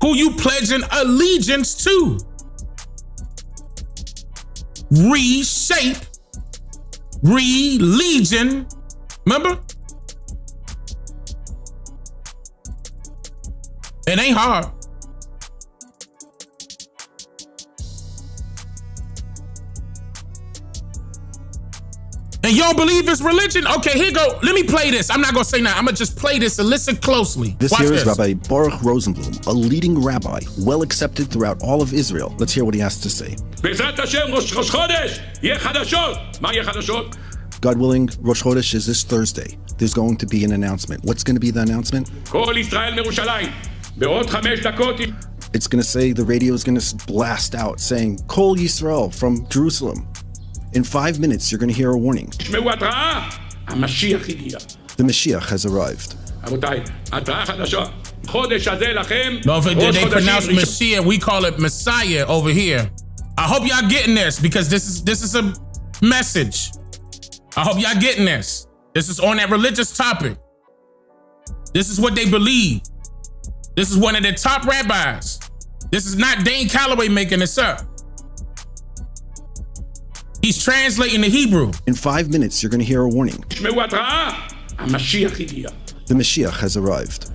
Speaker 1: Who you pledging allegiance to? Reshape. Religion. Remember? It ain't hard. And you don't believe it's religion? Okay, here you go. Let me play this. I'm not going to say nothing. I'm going to just play this and listen closely.
Speaker 6: This here is Rabbi Baruch Rosenblum, a leading rabbi, well accepted throughout all of Israel. Let's hear what he has to say. God willing, Rosh Chodesh is this Thursday. There's going to be an announcement. What's going to be the announcement? It's going to say, the radio is going to blast out saying, Kol Yisrael from Jerusalem. In 5 minutes, you're going to hear a warning. The Mashiach has arrived.
Speaker 1: No, they pronounce Mashiach, we call it Messiah over here. I hope y'all getting this, because this is a message. I hope y'all getting this. This is on that religious topic. This is what they believe. This is one of the top rabbis. This is not Dane Calloway making this up. He's translating the Hebrew.
Speaker 6: In 5 minutes, you're going to hear a warning. The Mashiach has arrived.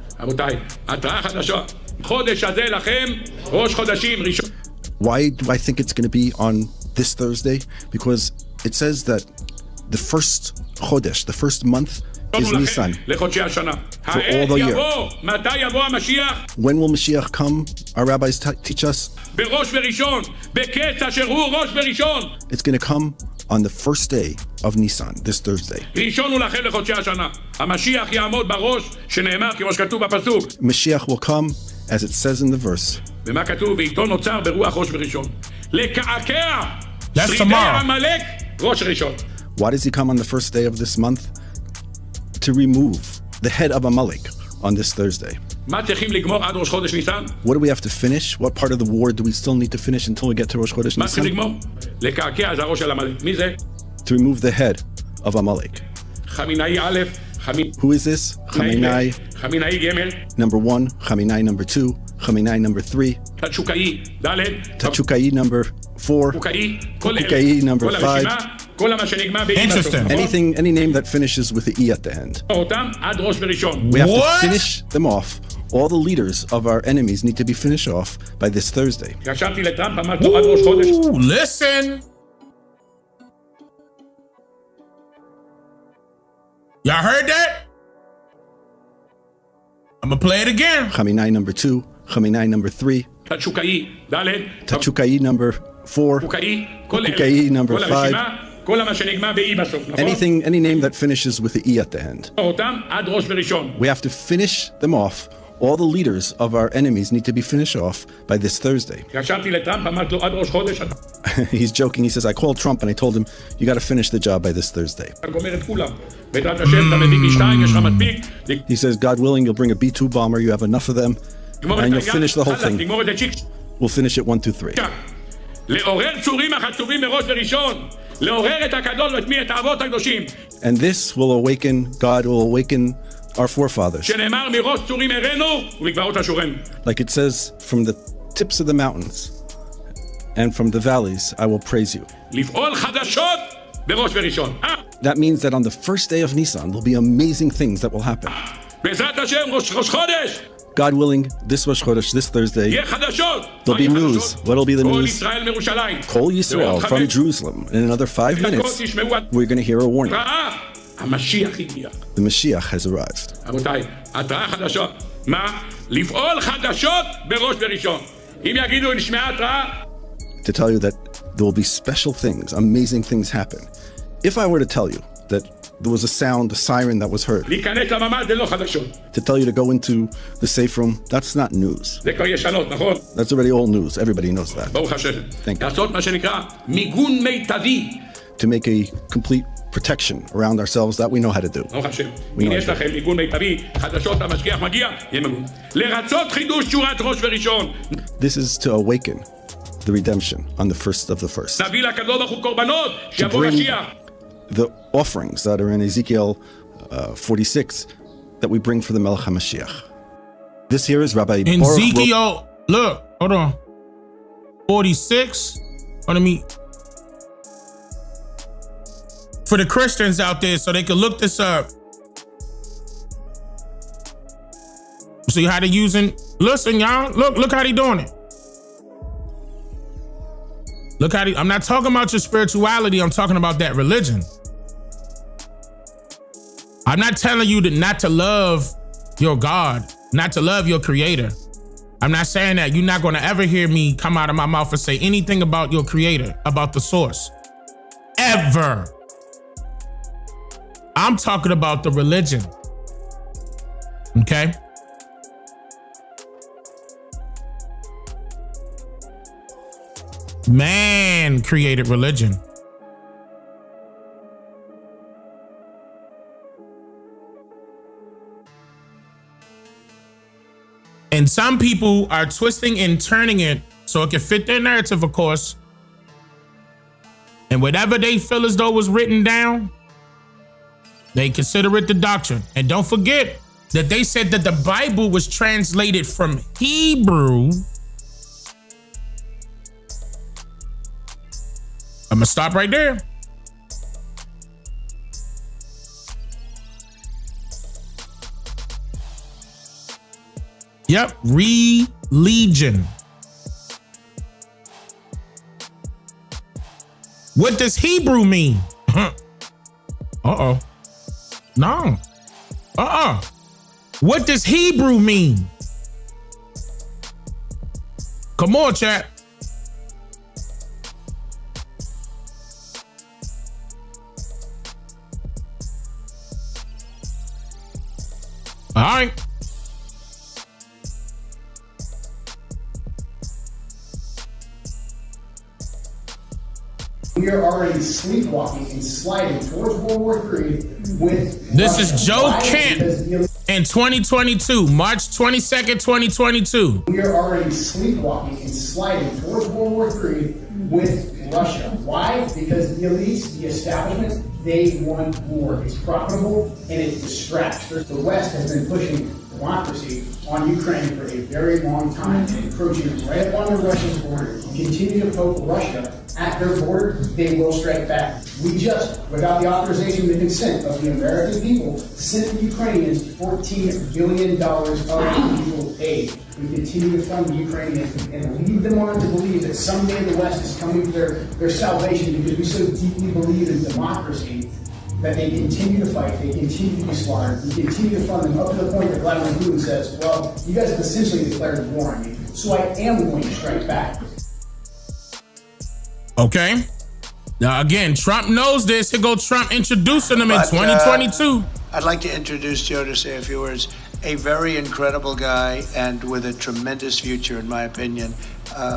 Speaker 6: Why do I think it's going to be on this Thursday? Because it says that the first Chodesh, the first month, is Nisan for all the year. When will Mashiach come? Our rabbis teach us. It's going to come on the first day of Nisan, this Thursday. Mashiach will come, as it says in the verse.
Speaker 1: That's tomorrow.
Speaker 6: Why does he come on the first day of this month? To remove the head of Amalek, on this Thursday.
Speaker 15: מה צריכים לגמור עד ראש חודש ניסן?
Speaker 6: What do we have to finish? What part of the war do we still need to finish until we get to Rosh Chodesh
Speaker 15: מה צריכים
Speaker 6: Nisan?
Speaker 15: לגמור? לקעקע זרעו של עמלק. מי זה?
Speaker 6: To remove the head of Amalek.
Speaker 15: חמינאי א',
Speaker 6: Who is this? Khamenei
Speaker 15: חמינאי ג',
Speaker 6: number 1, Khamenei number 2, Khamenei number 3,
Speaker 15: תצ'וקאי ד',
Speaker 6: Tachukai number 4,
Speaker 15: חוקאי, כל
Speaker 6: Kukai number
Speaker 15: כל
Speaker 6: 5.
Speaker 15: הרשימה, כל מה שנגמר באי בסוף.
Speaker 6: Any name that finishes with the E at the end.
Speaker 15: אותם עד ראש וראשון.
Speaker 6: We have to finish them off. All the leaders of our enemies need to be finished off by this Thursday.
Speaker 15: ישבתי לטראמפ, אמרתי לו עד ראש חודש.
Speaker 1: Listen. Y'all heard that? I'm gonna play it again.
Speaker 6: Khamenei number 2, Khamenei number 3,
Speaker 15: תצ'וקאי ד',
Speaker 6: Tachukai number 4,
Speaker 15: חוקאי, כל
Speaker 6: Kukai number
Speaker 15: כל
Speaker 6: 5.
Speaker 15: הרשימה, כל מה שנגמר באי בסוף, נכון?
Speaker 6: Any name that finishes with the E at the end.
Speaker 15: אותם עד ראש וראשון.
Speaker 6: We have to finish them off. All the leaders of our enemies need to be finished off by this Thursday.
Speaker 15: ישבתי לטראמפ, אמרתי לו עד ראש חודש.
Speaker 6: He's joking. He says, I called Trump and I told him, you got to finish the job by this Thursday.
Speaker 15: אתה גומר את כולם. בעזרת השם, אתה מביא B2, יש לך מספיק.
Speaker 6: He says, God willing, you'll bring a B-2 bomber. You have enough of them. And you'll finish the whole thing.
Speaker 15: תגמור את זה צ'יק.
Speaker 6: We'll finish it 1, 2, 3.
Speaker 15: לעורר צורים החצובים מראש וראשון. לעורר את הקדוש ואת מי? את האבות הקדושים.
Speaker 6: And this will awaken, God will awaken our forefathers.
Speaker 15: שנאמר מראש צורים הראנו ולגבעות אשורנו.
Speaker 6: Like it says, from the tips of the mountains and from the valleys, I will praise you.
Speaker 15: לפעול חדשות בראש וראשון.
Speaker 6: That means that on the first day of Nisan, there'll be amazing things that will happen.
Speaker 15: בעזרת השם, ראש חודש.
Speaker 6: God willing, this Rosh Chodesh, this Thursday,
Speaker 15: יהיה חדשות.
Speaker 6: there'll be news. What'll be the
Speaker 15: כל
Speaker 6: news?
Speaker 15: ישראל מירושלים.
Speaker 6: Kol Yisrael from Jerusalem. In another 5 minutes, we're going to hear a warning.
Speaker 15: המשיח הגיע.
Speaker 6: The Mashiach has arrived.
Speaker 15: רבותיי, התראה חדשות. מה? לפעול חדשות בראש וראשון. אם יגידו, נשמעה התראה.
Speaker 6: To tell you that there will be special things, amazing things happen. If I were to tell you that there was a sound, a siren that was heard,
Speaker 15: להיכנס לממ"ד זה לא חדשות.
Speaker 6: to tell you to go into the safe room, that's not news.
Speaker 15: זה כבר ישנות, נכון?
Speaker 6: That's already old news. Everybody knows that.
Speaker 15: ברוך השם.
Speaker 6: Thank you.
Speaker 15: לעשות מה שנקרא מיגון מיטבי.
Speaker 6: To make a complete protection around ourselves, that we know how to do.
Speaker 15: ברוך השם.
Speaker 6: We know
Speaker 15: אם
Speaker 6: how
Speaker 15: יש
Speaker 6: to do.
Speaker 15: לכם מיגון מיטבי, חדשות המשגיח מגיע, יהיה מיגון. לרצות חידוש שורת ראש וראשון.
Speaker 6: This is to awaken the redemption on the first of the first.
Speaker 15: נביא לקדוש ברוך הוא קורבנות,
Speaker 6: To
Speaker 15: שיבוא
Speaker 6: bring
Speaker 15: משיח.
Speaker 6: the offerings that are in Ezekiel 46 that we bring for the Melech HaMashiach. This here is Rabbi
Speaker 1: In
Speaker 6: Baruch
Speaker 1: Ezekiel, look, hold on. 46. Let me. For the Christians out there, so they can look this up. See how they using. Listen, y'all. Look how they doing it. Look how they. I'm not talking about your spirituality. I'm talking about that religion. I'm not telling you not to love your God, not to love your creator. I'm not saying that. You're not going to ever hear me come out of my mouth and say anything about your creator, about the source. Ever. I'm talking about the religion. Okay? Man created religion. And some people are twisting and turning it so it can fit their narrative, of course. And whatever they feel as though was written down, they consider it the doctrine. And don't forget that they said that the Bible was translated from Hebrew. I'm gonna stop right there. Yep, religion. What does Hebrew mean? Uh-oh. No. What does Hebrew mean? Come on, chat. All right.
Speaker 3: We are already sleepwalking and sliding towards World War III with...
Speaker 1: This is Joe Kent. in 2022, March 22nd, 2022.
Speaker 3: We are already sleepwalking and sliding towards World War III with Russia. Why? Because the elites, the establishment, they want war. It's profitable and it distracts. The West has been pushing democracy on Ukraine for a very long time and encroaching right up on the Russian border. Continue to poke Russia at their border, they will strike back. We just, without the authorization and the consent of the American people, sent the Ukrainians $14 billion of legal aid. We continue to fund the Ukrainians and lead them on to believe that someday the West is coming to their salvation because we so deeply believe in democracy that they continue to fight, they continue to be slaughtered, we continue to fund them up to the point that Vladimir Putin says, well, you guys have essentially declared war on me, so I am going to strike back.
Speaker 1: Okay. Now, again, Trump knows this. Here go Trump introducing him in 2022.
Speaker 7: I'd like to introduce Joe to say a few words. A very incredible guy and with a tremendous future, in my opinion.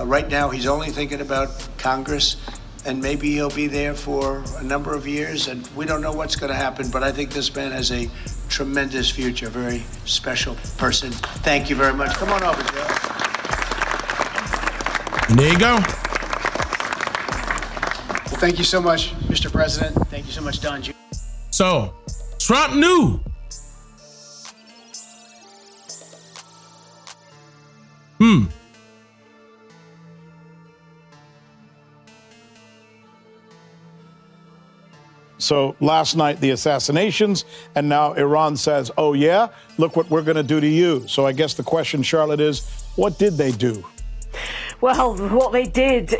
Speaker 7: Right now, he's only thinking about Congress, and maybe he'll be there for a number of years, and we don't know what's going to happen, but I think this man has a tremendous future, a very special person. Thank you very much. Come on over, Joe.
Speaker 1: And there you go.
Speaker 7: Well, thank you so much, Mr. President. Thank you so much, Don Jr.
Speaker 1: So, Trump knew.
Speaker 8: So last night, the assassinations, and now Iran says, oh, yeah, look what we're going to do to you. So I guess the question, Charlotte, is what did they do?
Speaker 9: Well, what they did,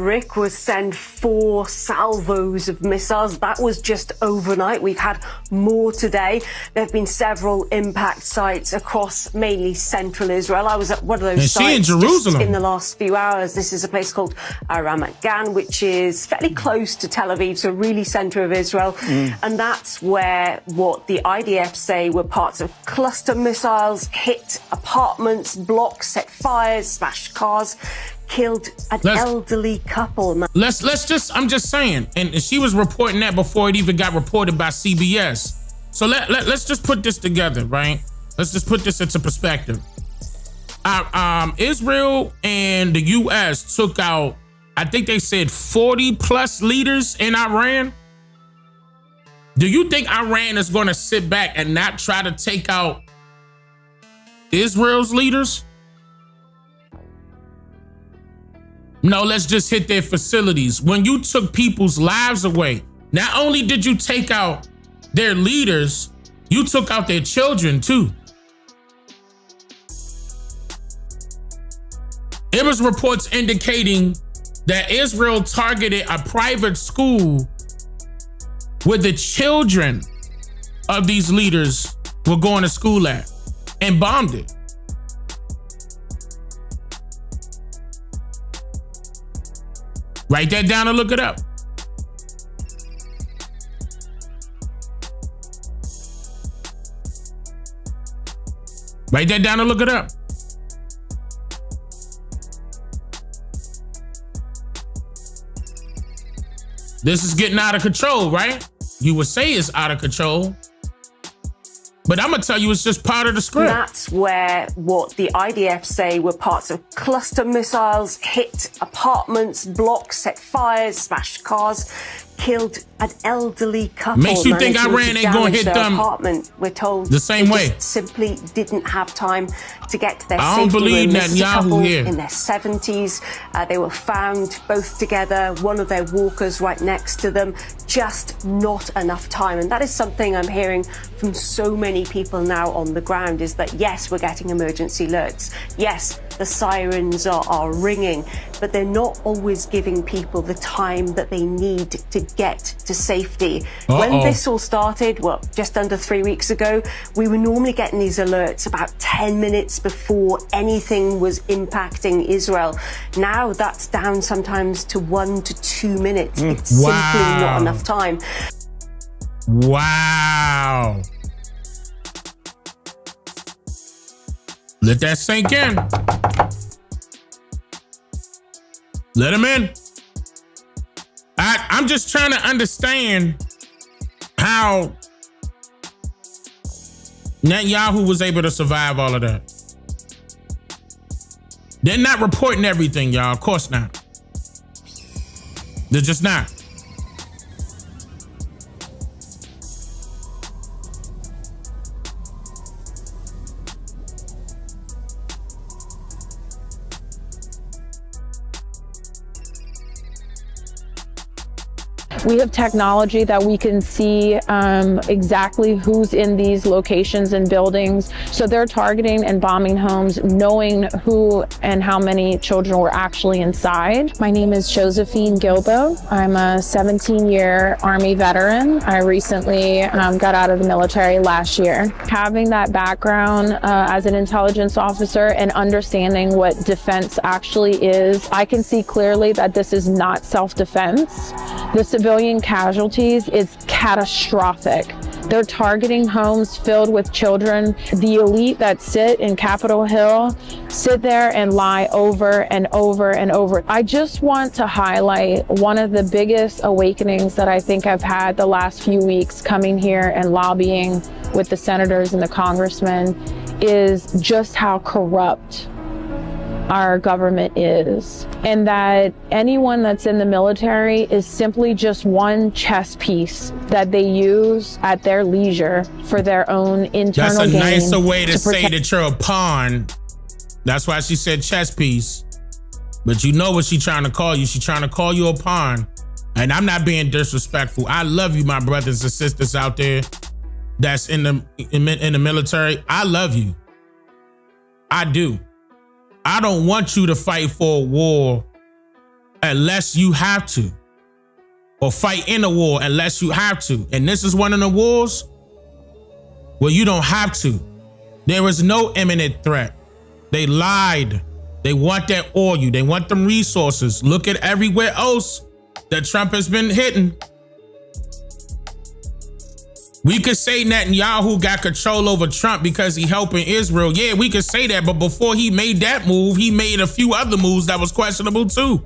Speaker 9: Rick, was send 4 salvos of missiles. That was just overnight. We've had more today. There have been several impact sites across mainly central Israel. I was at one of those sites just in the last few hours. This is a place called Ramat Gan, which is fairly close to Tel Aviv, so really center of Israel. And that's where what the IDF say were parts of cluster missiles hit apartments, blocks, set fires, smashed cars, killed an elderly couple.
Speaker 1: I'm just saying, and she was reporting that before it even got reported by CBS. So let's just put this together, right? Let's just put this into perspective. Israel and the US took out, I think they said 40 plus leaders in Iran. Do you think Iran is going to sit back and not try to take out Israel's leaders? No, let's just hit their facilities. When you took people's lives away, not only did you take out their leaders, you took out their children too. It was reports indicating that Israel targeted a private school where the children of these leaders were going to school at and bombed it. Write that down and look it up. Write that down and look it up. This is getting out of control, right? You would say it's out of control. But I'm going to tell you, it's just part of the script.
Speaker 9: That's where what the IDF say were parts of cluster missiles hit apartments, blocks, set fires, smashed cars, killed an elderly couple.
Speaker 1: Makes you think Iran ain't going to hit them
Speaker 9: apartment. We're told
Speaker 1: the same way.
Speaker 9: Simply didn't have time to get to their
Speaker 1: I don't
Speaker 9: safety
Speaker 1: believe
Speaker 9: room. This is a
Speaker 1: Netanyahu
Speaker 9: couple
Speaker 1: here.
Speaker 9: in their 70s. They were found both together, one of their walkers right next to them. Just not enough time. And that is something I'm hearing from so many people now on the ground, is that yes, we're getting emergency alerts. Yes, the sirens are ringing, but they're not always giving people the time that they need to get to safety. When this all started, well, just under 3 weeks ago, we were normally getting these alerts about 10 minutes before anything was impacting Israel. Now that's down sometimes to 1 to 2 minutes. It's simply not enough time.
Speaker 1: Wow. Let that sink in. Let him in. I'm just trying to understand how Netanyahu was able to survive all of that. They're not reporting everything, y'all. Of course not. They're just not.
Speaker 10: We have technology that we can see exactly who's in these locations and buildings. So they're targeting and bombing homes, knowing who and how many children were actually inside. My name is Josephine Gilbo. I'm a 17-year Army veteran. I recently got out of the military last year. Having that background as an intelligence officer and understanding what defense actually is, I can see clearly that this is not self-defense. The civilian casualties is catastrophic. They're targeting homes filled with children. The elite that sit in Capitol Hill sit there and lie over and over and over. I just want to highlight one of the biggest awakenings that I think I've had the last few weeks coming here and lobbying with the senators and the congressmen is just how corrupt our government is, and that anyone that's in the military is simply just one chess piece that they use at their leisure for their own internal gain.
Speaker 1: That's a nicer way to say that you're a pawn. That's why she said chess piece. But you know what she's trying to call you. She's trying to call you a pawn. And I'm not being disrespectful. I love you, my brothers and sisters out there that's in the military. I love you. I do. I don't want you to fight for a war unless you have to, or fight in a war unless you have to. And this is one of the wars where you don't have to. There is no imminent threat. They lied. They want that oil. They want them resources. Look at everywhere else that Trump has been hitting. We could say Netanyahu got control over Trump because he helping Israel. Yeah, we could say that, but before he made that move, he made a few other moves that was questionable too.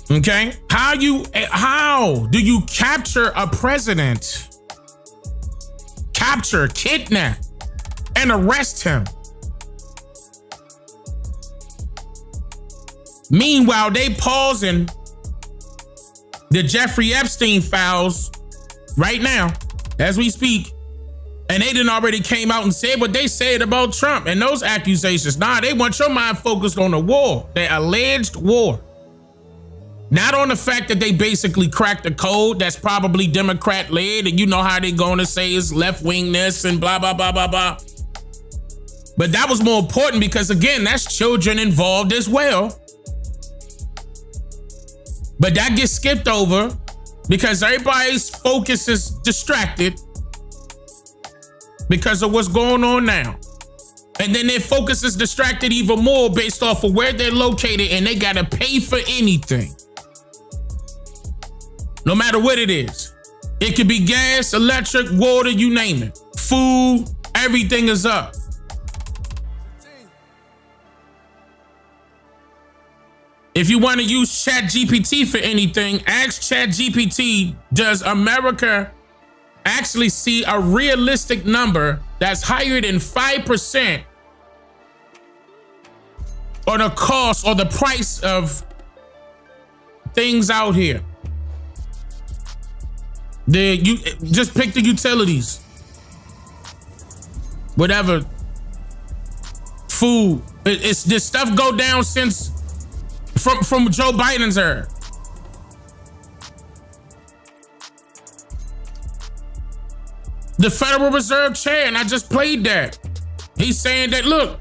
Speaker 1: Okay? How do you capture a president? Capture, kidnap, and arrest him. Meanwhile, they pausing the Jeffrey Epstein files right now, as we speak. And they done already came out and said what they said about Trump and those accusations. Nah, they want your mind focused on the war, the alleged war. Not on the fact that they basically cracked the code that's probably Democrat-led, and you know how they going to say it's left-wingness and blah, blah, blah, blah, blah. But that was more important because, again, that's children involved as well. But that gets skipped over because everybody's focus is distracted because of what's going on now. And then their focus is distracted even more based off of where they're located, and they got to pay for anything. No matter what it is. It could be gas, electric, water, you name it. Food, everything is up. If you want to use ChatGPT for anything, ask ChatGPT, does America actually see a realistic number that's higher than 5% on the cost or the price of things out here? You just pick the utilities, whatever, food. It's this stuff go down since from Joe Biden's era. The Federal Reserve Chair, and I just played that. He's saying that, look,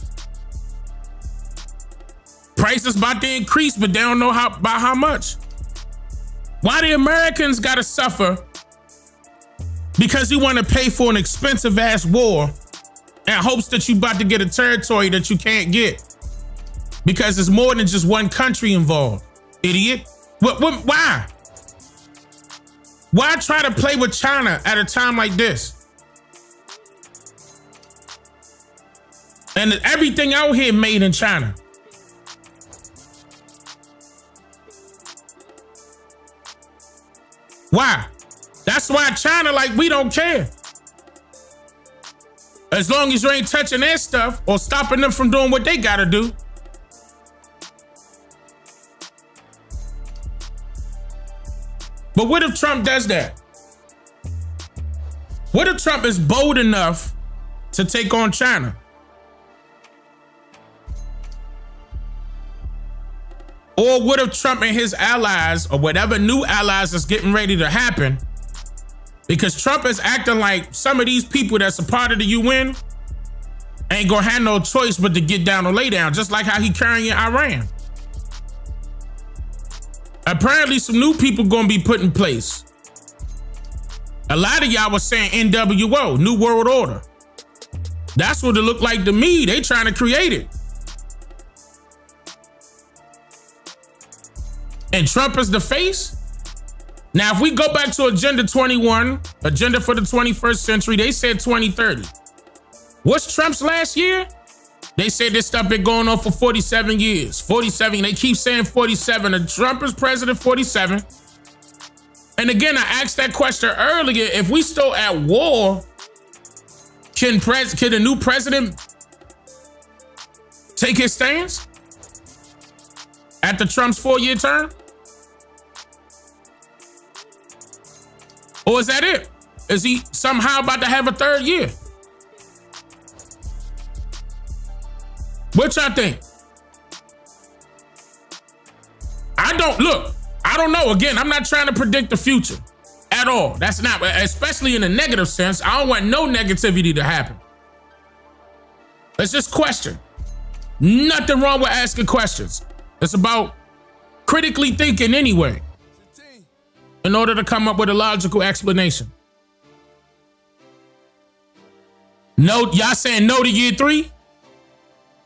Speaker 1: prices about to increase, but they don't know by how much. Why the Americans gotta suffer? Because you want to pay for an expensive ass war in hopes that you about to get a territory that you can't get. Because there's more than just one country involved, idiot. Why? Why try to play with China at a time like this? And everything out here made in China. Why? That's That's why China, like, we don't care. As long as you ain't touching their stuff or stopping them from doing what they gotta do. But what if Trump does that? What if Trump is bold enough to take on China? Or what if Trump and his allies, or whatever new allies is getting ready to happen, because Trump is acting like some of these people that's a part of the UN ain't gonna have no choice but to get down or lay down, just like how he carrying Iran. Apparently some new people gonna be put in place. A lot of y'all was saying NWO, New World Order. That's what it looked like to me. They trying to create it. And Trump is the face? Now, if we go back to Agenda 21, Agenda for the 21st Century, they said 2030. What's Trump's last year? They said this stuff been going on for 47 years. 47, they keep saying 47. And Trump is president 47. And again, I asked that question earlier. If we still at war, can the new president take his stance after Trump's 4-year term? Or is that it? Is he somehow about to have a 3rd year? What y'all think? I don't know. Again, I'm not trying to predict the future at all. That's not, especially in a negative sense. I don't want no negativity to happen. Let's just question. Nothing wrong with asking questions. It's about critically thinking anyway, in order to come up with a logical explanation. No, y'all saying no to year 3?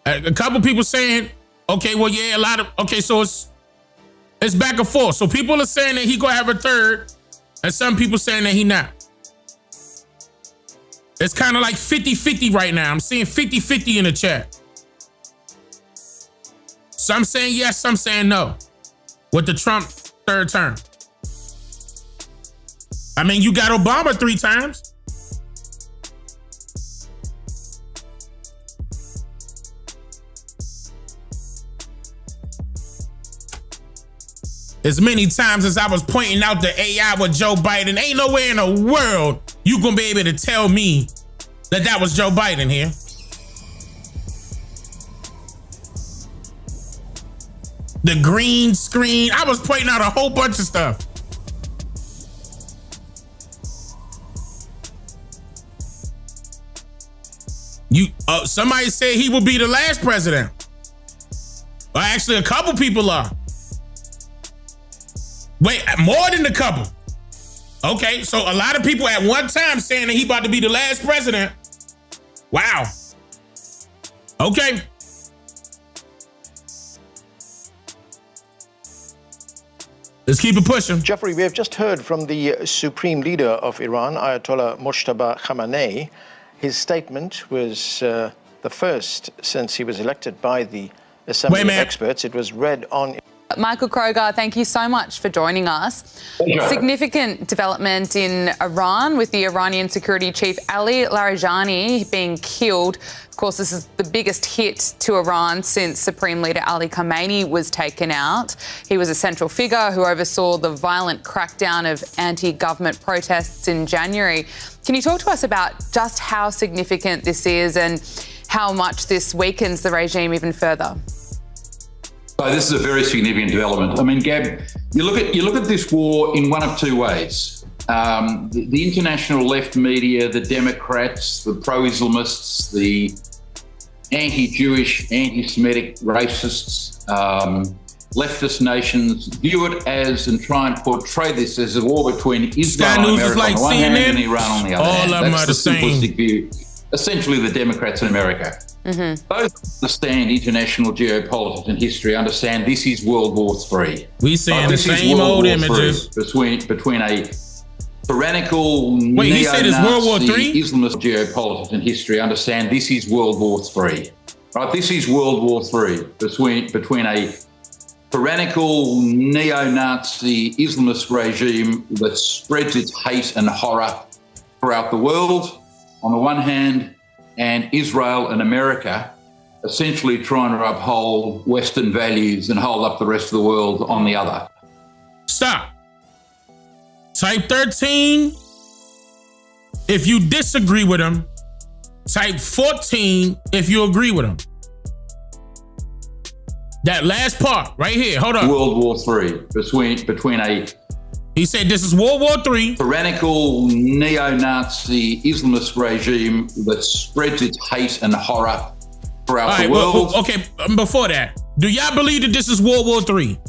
Speaker 1: A couple people saying, okay, well, yeah, okay, so it's back and forth. So people are saying that he gonna have a 3rd, and some people saying that he not. It's kind of like 50-50 right now. I'm seeing 50-50 in the chat. Some saying yes, some saying no with the Trump 3rd term. I mean, you got Obama 3 times. As many times as I was pointing out the AI with Joe Biden, ain't nowhere in the world you gonna be able to tell me that was Joe Biden here. The green screen, I was pointing out a whole bunch of stuff. Somebody said he will be the last president. Well, actually, a couple people are. Wait, more than a couple. Okay, so a lot of people at one time saying that he about to be the last president. Wow. Okay. Let's keep it pushing.
Speaker 20: Jeffrey, we have just heard from the supreme leader of Iran, Ayatollah Mojtaba Khamenei. His statement was the first since he was elected by the Assembly of Experts. It was read on...
Speaker 21: Michael Kroger, thank you so much for joining us. Significant development in Iran with the Iranian security chief Ali Larijani being killed. Of course, this is the biggest hit to Iran since Supreme Leader Ali Khamenei was taken out. He was a central figure who oversaw the violent crackdown of anti-government protests in January. Can you talk to us about just how significant this is and how much this weakens the regime even further?
Speaker 22: So this is a very significant development. I mean, Gab, you look at this war in one of two ways. The international left media, the Democrats, the pro-Islamists, the anti-Jewish, anti-Semitic racists, leftist nations view it as and try and portray this as a war between Israel and America on the one hand and Iran on the other hand. That's the simplistic view. Essentially, the Democrats in America. Mm-hmm. Both understand international geopolitics and history, understand this is World War III.
Speaker 1: We seeing the same old images.
Speaker 22: Between a tyrannical
Speaker 1: he said it's World War III?
Speaker 22: Islamist geopolitics and history, understand this is World War III. Right, this is World War III between a tyrannical neo-Nazi Islamist regime that spreads its hate and horror throughout the world, on the one hand, and Israel and America essentially trying to uphold Western values and hold up the rest of the world on the other.
Speaker 1: Stop. Type 13 if you disagree with him. Type 14 if you agree with him. That last part right here, hold on.
Speaker 22: World War III, between a...
Speaker 1: He said this is World War III.
Speaker 22: Tyrannical neo-Nazi Islamist regime that spreads its hate and horror throughout the world.
Speaker 1: Well, okay, before that, do y'all believe that this is World War III?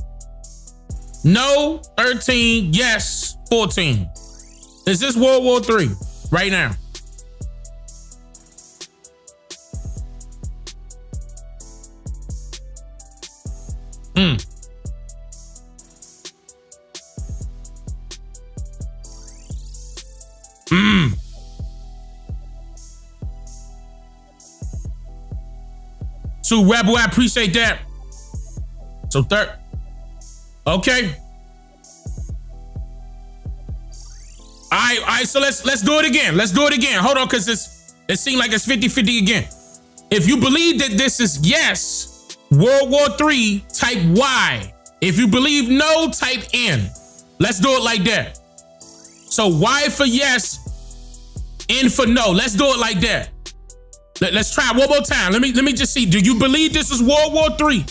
Speaker 1: No, 13, yes, 14. Is this World War III right now? So Rebel, I appreciate that. So third, okay. All right. So let's do it again. Let's do it again. Hold on, because it seems like it's 50-50 again. If you believe that this is yes, World War III, type Y. If you believe no, type N. Let's do it like that. So Y for yes, N for no. Let's do it like that. Let's try one more time. Let me just see. Do you believe this is World War III?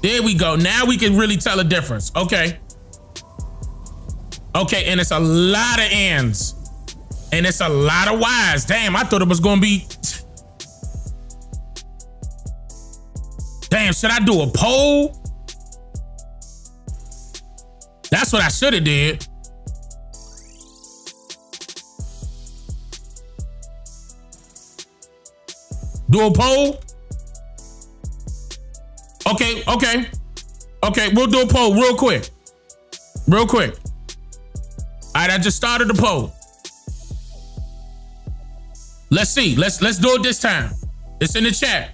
Speaker 1: There we go. Now we can really tell a difference. Okay. Okay, and it's a lot of N's. And it's a lot of Y's. Damn, I thought it was gonna be. Damn, should I do a poll? That's what I should have did. Do a poll? Okay. We'll do a poll real quick. All right, I just started the poll. Let's see. Let's do it this time. It's in the chat.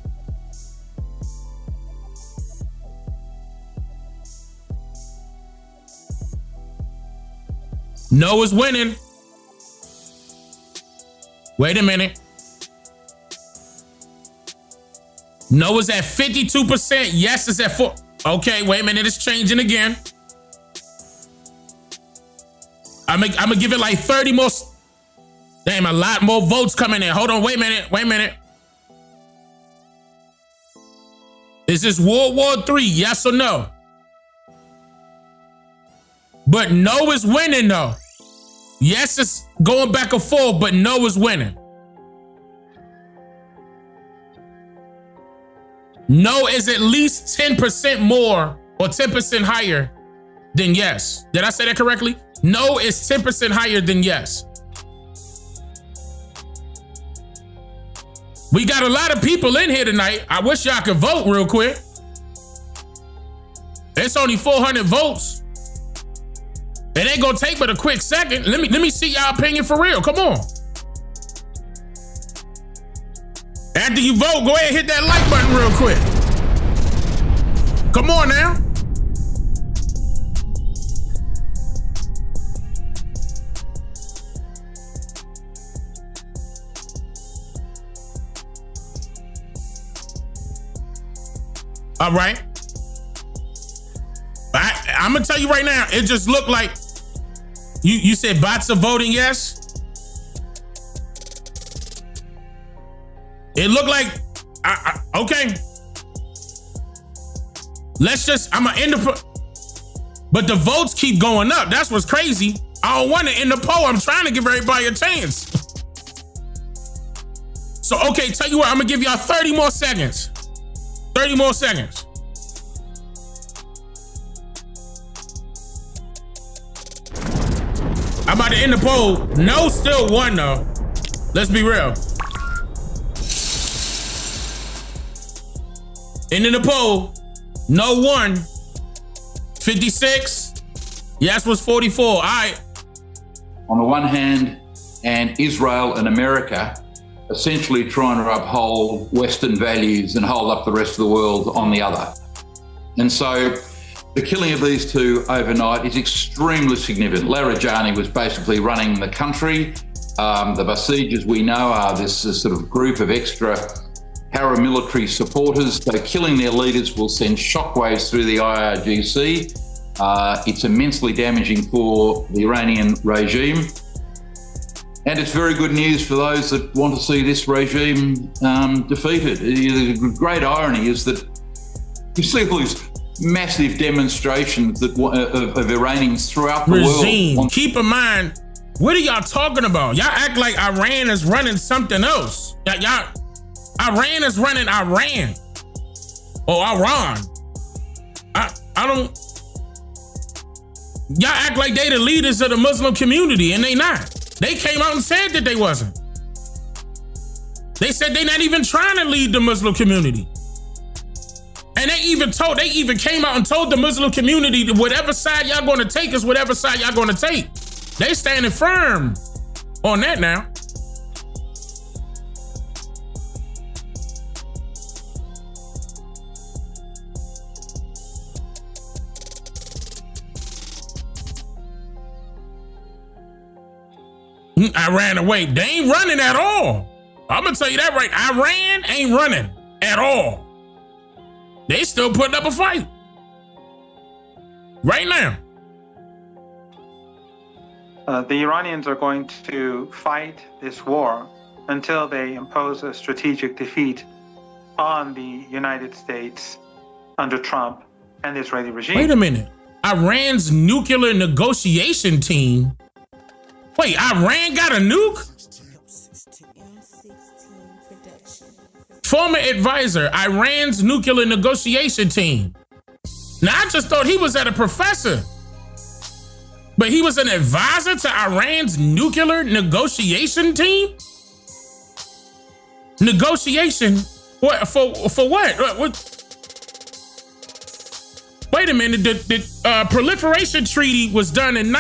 Speaker 1: No is winning. Wait a minute. No is at 52%. Yes is at 4. Okay, wait a minute. It's changing again. I'm gonna give it like 30 more. Damn, a lot more votes coming in. Hold on, wait a minute. Is this World War III? Yes or no? But no is winning though. Yes is going back and forth, but no is winning. No is at least 10% more or 10% higher than yes. Did I say that correctly? No is 10% higher than yes. We got a lot of people in here tonight. I wish y'all could vote real quick. It's only 400 votes. It ain't gonna take but a quick second. Let me see y'all opinion for real. Come on. After you vote, go ahead and hit that like button real quick. Come on now. All right. I'm gonna tell you right now, it just looked like you said bots are voting yes. It looked like, okay. I'm gonna end the, but the votes keep going up. That's what's crazy. I don't want to end the poll. I'm trying to give everybody a chance. So, okay, tell you what, I'm gonna give y'all 30 more seconds. 30 more seconds. I'm about to end the poll. No still won though. Let's be real. Ending the poll. No won. 56. Yes was 44. All right.
Speaker 22: On the one hand, and Israel and America essentially trying to uphold Western values and hold up the rest of the world on the other. And so The killing of these two overnight is extremely significant. Larijani was basically running the country. The Basij, as we know, are this sort of group of extra paramilitary supporters. So killing their leaders will send shockwaves through the IRGC. It's immensely damaging for the Iranian regime. And it's very good news for those that want to see this regime defeated. The great irony is that you see all these massive demonstrations that, of Iranians throughout the world.
Speaker 1: Keep in mind, what are y'all talking about? Y'all act like Iran is running something else. Iran is running Iran. Or Iran. I don't... Y'all act like they the leaders of the Muslim community, and they not. They came out and said that they wasn't. They said they not even trying to lead the Muslim community. And they even came out and told the Muslim community that whatever side y'all gonna take is whatever side y'all gonna take. They standing firm on that now. I ran away. They ain't running at all. I'm gonna tell you that right. Iran ain't running at all. They still putting up a fight. Right now.
Speaker 16: The Iranians are going to fight this war until they impose a strategic defeat on the United States under Trump and the Israeli regime.
Speaker 1: Wait a minute. Iran's nuclear negotiation team. Wait, Iran got a nuke? Former advisor, Iran's nuclear negotiation team. Now, I just thought he was a professor. But he was an advisor to Iran's nuclear negotiation team? Negotiation? What? For what? Wait a minute. The proliferation treaty was done in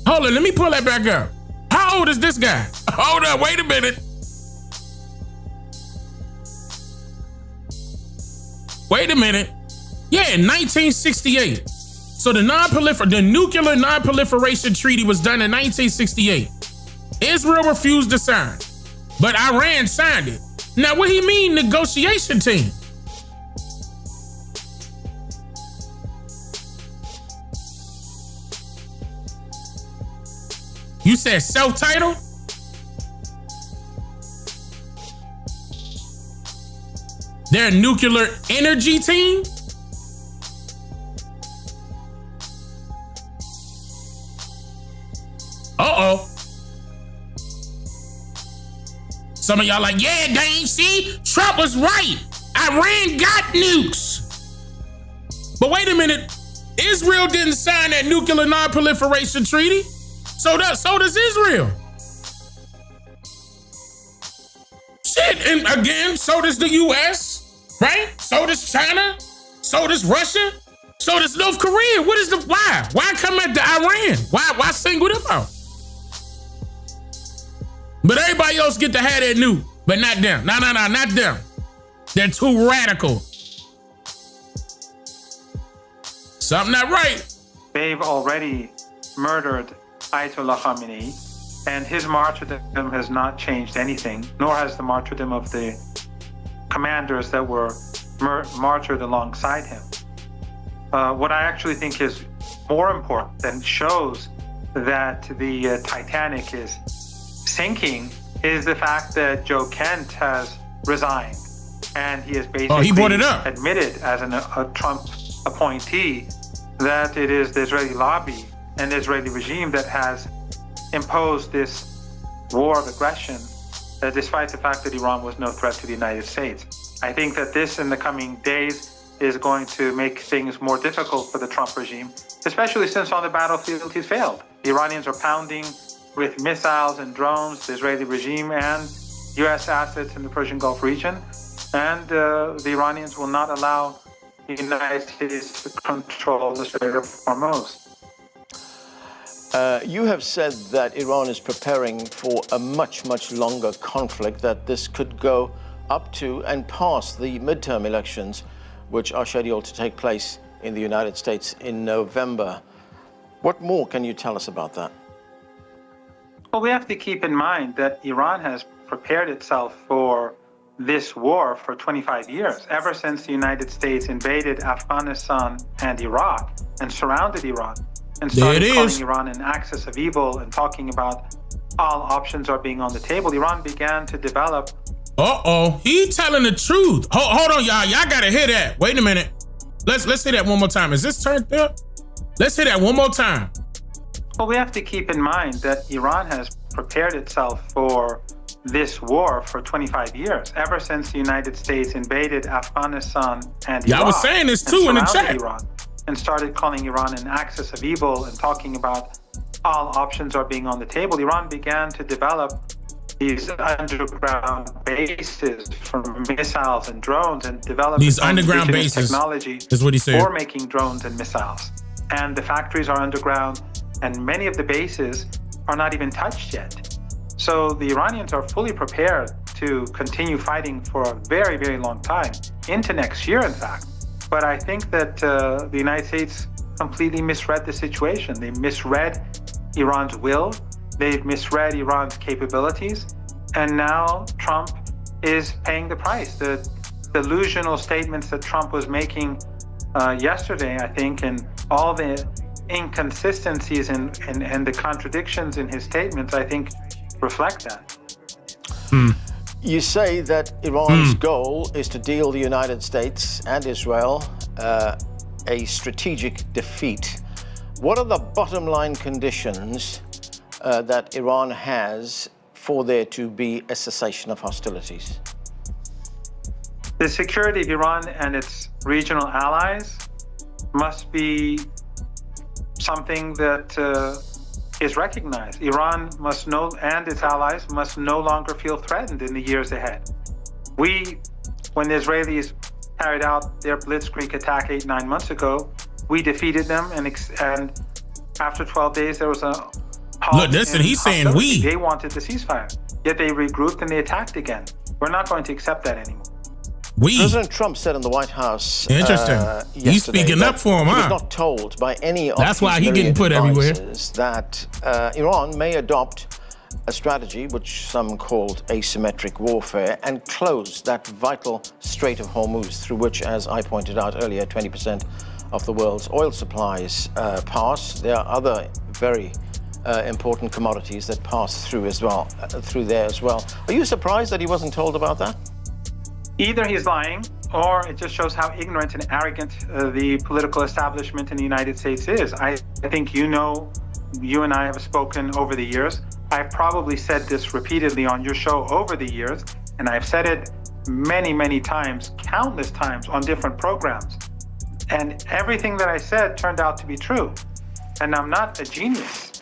Speaker 1: Hold on, let me pull that back up. How old is this guy? Hold on, wait a minute. Wait a minute. Yeah, in 1968. So the nuclear non-proliferation treaty was done in 1968. Israel refused to sign, but Iran signed it. Now, what he mean negotiation team? You said self-titled? They're a nuclear energy team? Uh-oh. Some of y'all like, yeah, Dane, see? Trump was right. Iran got nukes. But wait a minute. Israel didn't sign that nuclear non-proliferation treaty. So does Israel. Shit, and again, so does the US, right? So does China. So does Russia. So does North Korea. What is why? Why come at the Iran? Why single them out? But everybody else get to have their nuke, but not them. No, not them. They're too radical. Something not right.
Speaker 16: They've already murdered Ayatollah Khamenei, and his martyrdom has not changed anything, nor has the martyrdom of the commanders that were martyred alongside him. What I actually think is more important and shows that the Titanic is sinking is the fact that Joe Kent has resigned, and he has basically
Speaker 1: he brought it up.
Speaker 16: Admitted as a Trump appointee that it is the Israeli lobby and the Israeli regime that has imposed this war of aggression, despite the fact that Iran was no threat to the United States. I think that this in the coming days is going to make things more difficult for the Trump regime, especially since on the battlefield he's failed. The Iranians are pounding with missiles and drones the Israeli regime and US assets in the Persian Gulf region, and the Iranians will not allow the United States to control the Strait of Hormuz.
Speaker 20: You have said that Iran is preparing for a much, much longer conflict, that this could go up to and past the midterm elections, which are scheduled to take place in the United States in November. What more can you tell us about that?
Speaker 16: Well, we have to keep in mind that Iran has prepared itself for this war for 25 years, ever since the United States invaded Afghanistan and Iraq and surrounded Iran and started calling Iran an axis of evil and talking about all options are being on the table. Iran began to develop.
Speaker 1: He telling the truth. Hold on, y'all. Y'all gotta hear that. Wait a minute. Let's hear that one more time. Is this turned up? Let's hear that one more time.
Speaker 16: Well, we have to keep in mind that Iran has prepared itself for this war for 25 years, ever since the United States invaded Afghanistan and Iraq.
Speaker 1: I was saying this too in the chat.
Speaker 16: Iran and started calling Iran an axis of evil and talking about all options are being on the table. Iran began to develop these underground bases for missiles and drones and develop
Speaker 1: these underground bases
Speaker 16: technology
Speaker 1: is what he said
Speaker 16: for making drones and missiles. And the factories are underground, and many of the bases are not even touched yet. So the Iranians are fully prepared to continue fighting for a very, very long time, into next year, in fact. But I think that the United States completely misread the situation. They misread Iran's will. They've misread Iran's capabilities. And now Trump is paying the price. The delusional statements that Trump was making yesterday, I think, and all the inconsistencies and the contradictions in his statements, I think, reflect that.
Speaker 20: You say that Iran's goal is to deal the United States and Israel a strategic defeat. What are the bottom line conditions that Iran has for there to be a cessation of hostilities?
Speaker 16: The security of Iran and its regional allies must be something that is recognized. Iran must know, and its allies must no longer feel threatened in the years ahead. When the Israelis carried out their blitzkrieg attack 8-9 months ago, we defeated them, and after 12 days there was a halt.
Speaker 1: Look, listen, he's saying we.
Speaker 16: They wanted the ceasefire, yet they regrouped and they attacked again. We're not going to accept that anymore.
Speaker 20: President Trump said in the White House
Speaker 1: He's speaking up for him,
Speaker 20: he
Speaker 1: huh?
Speaker 20: was not told by any of
Speaker 1: That's why
Speaker 20: his
Speaker 1: he getting put everywhere.
Speaker 20: advisors that Iran may adopt a strategy which some called asymmetric warfare and close that vital Strait of Hormuz through which, as I pointed out earlier, 20% of the world's oil supplies pass. There are other very important commodities that pass through through there as well. Are you surprised that he wasn't told about that?
Speaker 16: Either he's lying, or it just shows how ignorant and arrogant the political establishment in the United States is. I think you and I have spoken over the years. I've probably said this repeatedly on your show over the years, and I've said it many, many times, countless times on different programs. And everything that I said turned out to be true. And I'm not a genius.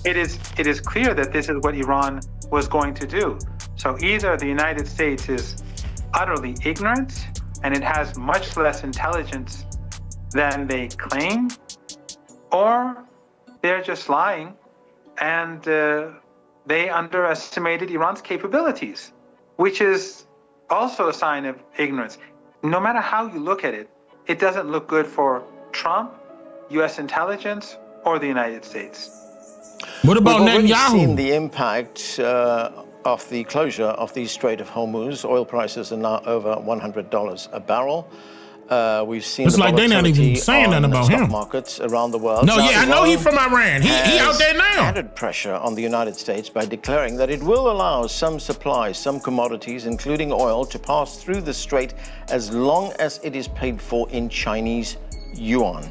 Speaker 16: It is clear that this is what Iran was going to do. So either the United States is utterly ignorant and it has much less intelligence than they claim, or they're just lying and they underestimated Iran's capabilities, which is also a sign of ignorance. No matter how you look at it, it doesn't look good for Trump, U.S. intelligence, or the United States.
Speaker 1: What about
Speaker 20: We've already
Speaker 1: Netanyahu?
Speaker 20: seen the impact of the closure of the Strait of Hormuz. Oil prices are now over $100 a barrel. We've seen
Speaker 1: It's
Speaker 20: the
Speaker 1: like they're not even saying nothing about
Speaker 20: stock
Speaker 1: him.
Speaker 20: markets around the world.
Speaker 1: No,
Speaker 20: Now,
Speaker 1: yeah, I know he's from Iran. He out there now.
Speaker 20: Added pressure on the United States by declaring that it will allow some supplies, some commodities, including oil, to pass through the strait as long as it is paid for in Chinese yuan.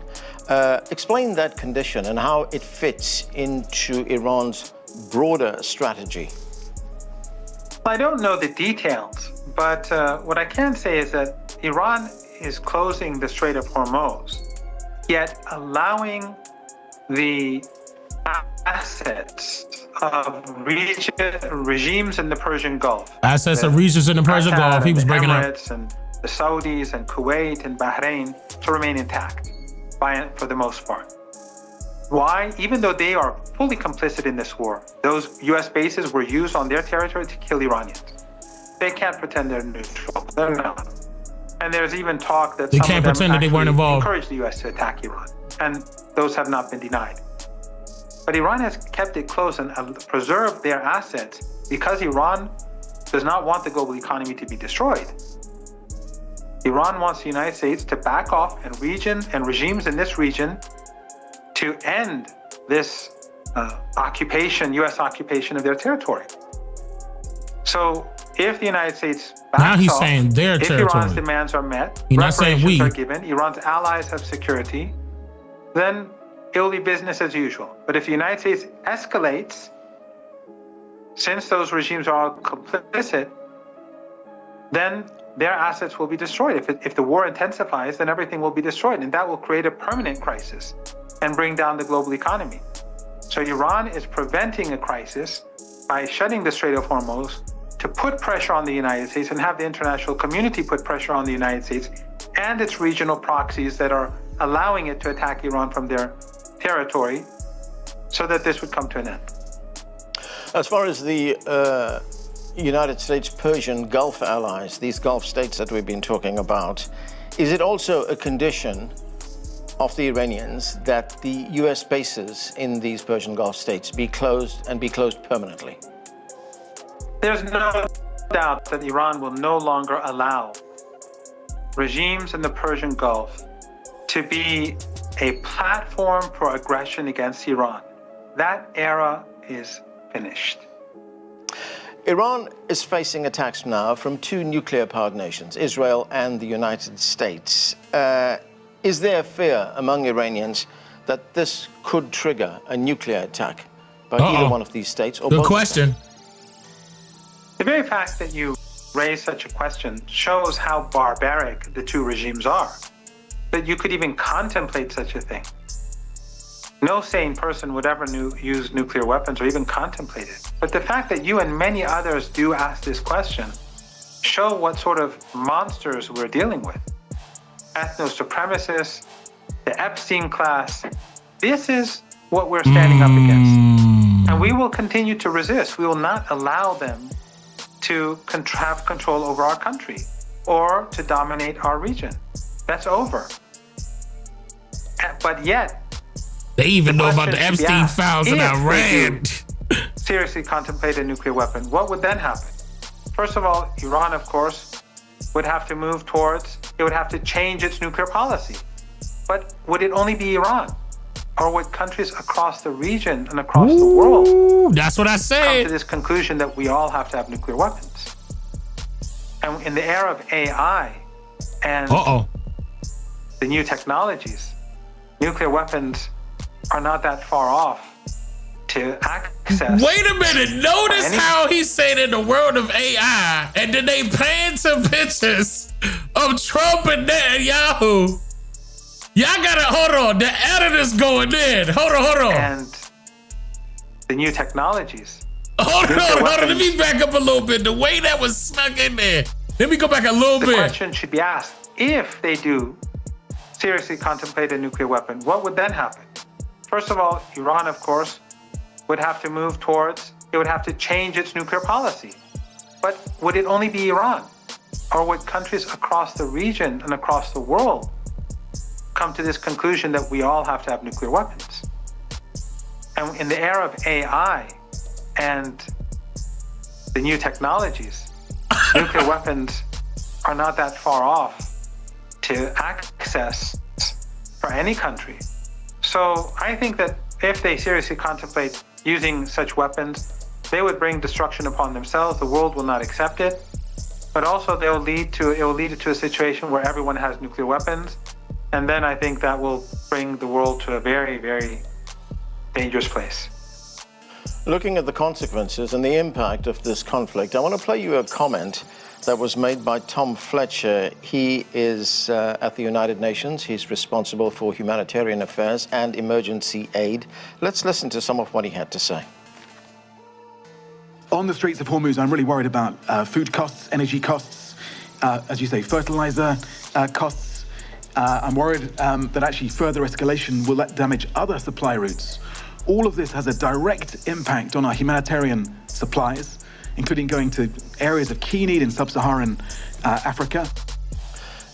Speaker 20: Explain that condition and how it fits into Iran's broader strategy.
Speaker 16: I don't know the details, but what I can say is that Iran is closing the Strait of Hormuz, yet allowing the assets of regimes in the Persian Gulf.
Speaker 1: Assets of regions in the Persian Gulf. He was breaking up.
Speaker 16: Emirates and the Saudis and Kuwait and Bahrain to remain intact for the most part. Why? Even though they are fully complicit in this war, those U.S. bases were used on their territory to kill Iranians. They can't pretend they're neutral. They're not. And there's even talk that
Speaker 1: they
Speaker 16: some
Speaker 1: can't
Speaker 16: of them
Speaker 1: pretend that they weren't involved.
Speaker 16: encouraged the U.S. to attack Iran, and those have not been denied. But Iran has kept it close and preserved their assets because Iran does not want the global economy to be destroyed. Iran wants the United States to back off and regimes in this region to end this U.S. occupation of their territory. So if the United States backs
Speaker 1: now he's
Speaker 16: off,
Speaker 1: saying their
Speaker 16: if
Speaker 1: territory.
Speaker 16: Iran's demands are met,
Speaker 1: He's not saying we.
Speaker 16: reparations are given, Iran's allies have security, then it will be business as usual. But if the United States escalates, since those regimes are all complicit, then their assets will be destroyed. If the war intensifies, then everything will be destroyed, and that will create a permanent crisis and bring down the global economy. So Iran is preventing a crisis by shutting the Strait of Hormuz to put pressure on the United States and have the international community put pressure on the United States and its regional proxies that are allowing it to attack Iran from their territory so that this would come to an end.
Speaker 20: As far as the United States Persian Gulf allies, these Gulf states that we've been talking about, is it also a condition of the Iranians that the U.S. bases in these Persian Gulf states be closed and be closed permanently?
Speaker 16: There's no doubt that Iran will no longer allow regimes in the Persian Gulf to be a platform for aggression against Iran. That era is finished.
Speaker 20: Iran is facing attacks now from two nuclear-powered nations, Israel and the United States. Is there fear among Iranians that this could trigger a nuclear attack by either one of these states or
Speaker 1: Good
Speaker 20: both?
Speaker 1: question.
Speaker 16: The very fact that you raise such a question shows how barbaric the two regimes are, that you could even contemplate such a thing. No sane person would ever use nuclear weapons or even contemplate it. But the fact that you and many others do ask this question show what sort of monsters we're dealing with. Ethno-supremacists, the Epstein class. This is what we're standing up against. And we will continue to resist. We will not allow them to have control over our country or to dominate our region. That's over. But yet,
Speaker 1: they even know about the Epstein files in Iran.
Speaker 16: Seriously contemplate a nuclear weapon. What would then happen? First of all, Iran, of course, would have to move towards, it would have to change its nuclear policy. But would it only be Iran? Or would countries across the region and across the world
Speaker 1: that's what I said.
Speaker 16: come to this conclusion that we all have to have nuclear weapons? And in the era of AI and the new technologies, nuclear weapons are not that far off to access.
Speaker 1: Wait a minute. Notice how he said in the world of AI, and then they pan some pictures of Trump and Netanyahu. Y'all gotta, hold on. The editor's going in. Hold on.
Speaker 16: And the new technologies.
Speaker 1: Hold on. Let me back up a little bit. The way that was snuck in there. Let me go back a little bit.
Speaker 16: The question should be asked, if they do seriously contemplate a nuclear weapon, what would then happen? First of all, Iran, of course, would have to move towards, it would have to change its nuclear policy. But would it only be Iran? Or would countries across the region and across the world come to this conclusion that we all have to have nuclear weapons? And in the era of AI and the new technologies, nuclear weapons are not that far off to access for any country. So I think that if they seriously contemplate using such weapons, they would bring destruction upon themselves. The world will not accept it. But also it will lead to a situation where everyone has nuclear weapons. And then I think that will bring the world to a very, very dangerous place.
Speaker 20: Looking at the consequences and the impact of this conflict, I want to play you a comment that was made by Tom Fletcher. He is at the United Nations. He's responsible for humanitarian affairs and emergency aid. Let's listen to some of what he had to say.
Speaker 2: On the Straits of Hormuz, I'm really worried about food costs, energy costs, as you say, fertilizer costs. I'm worried that actually further escalation will damage other supply routes. All of this has a direct impact on our humanitarian supplies, including going to areas of key need in sub-Saharan Africa.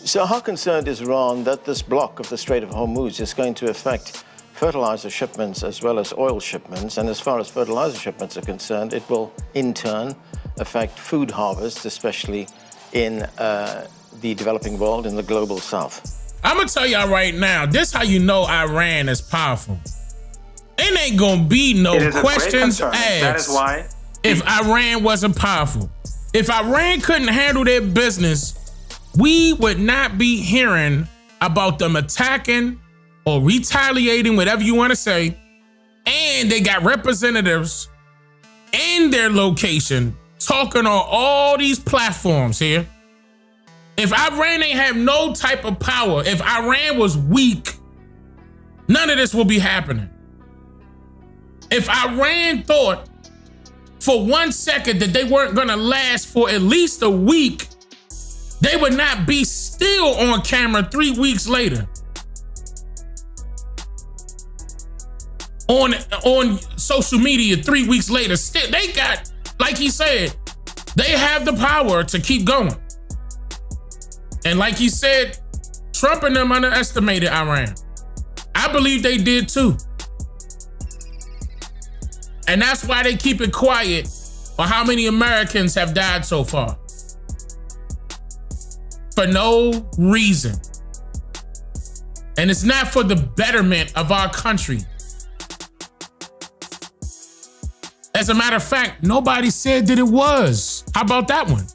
Speaker 20: So how concerned is Iran that this block of the Strait of Hormuz is going to affect fertilizer shipments as well as oil shipments? And as far as fertilizer shipments are concerned, it will in turn affect food harvests, especially in the developing world, in the global south.
Speaker 1: I'm gonna tell y'all right now, this how you know Iran is powerful. It ain't gonna be no questions asked.
Speaker 16: That is why.
Speaker 1: If Iran wasn't powerful. If Iran couldn't handle their business, we would not be hearing about them attacking or retaliating, whatever you want to say. And they got representatives in their location talking on all these platforms here. If Iran ain't have no type of power, if Iran was weak, none of this will be happening. If Iran thought for 1 second that they weren't gonna last for at least a week, they would not be still on camera 3 weeks later. On social media 3 weeks later, still they got, like he said, they have the power to keep going. And like he said, Trump and them underestimated Iran. I believe they did too. And that's why they keep it quiet on how many Americans have died so far. For no reason. And it's not for the betterment of our country. As a matter of fact, nobody said that it was. How about that one?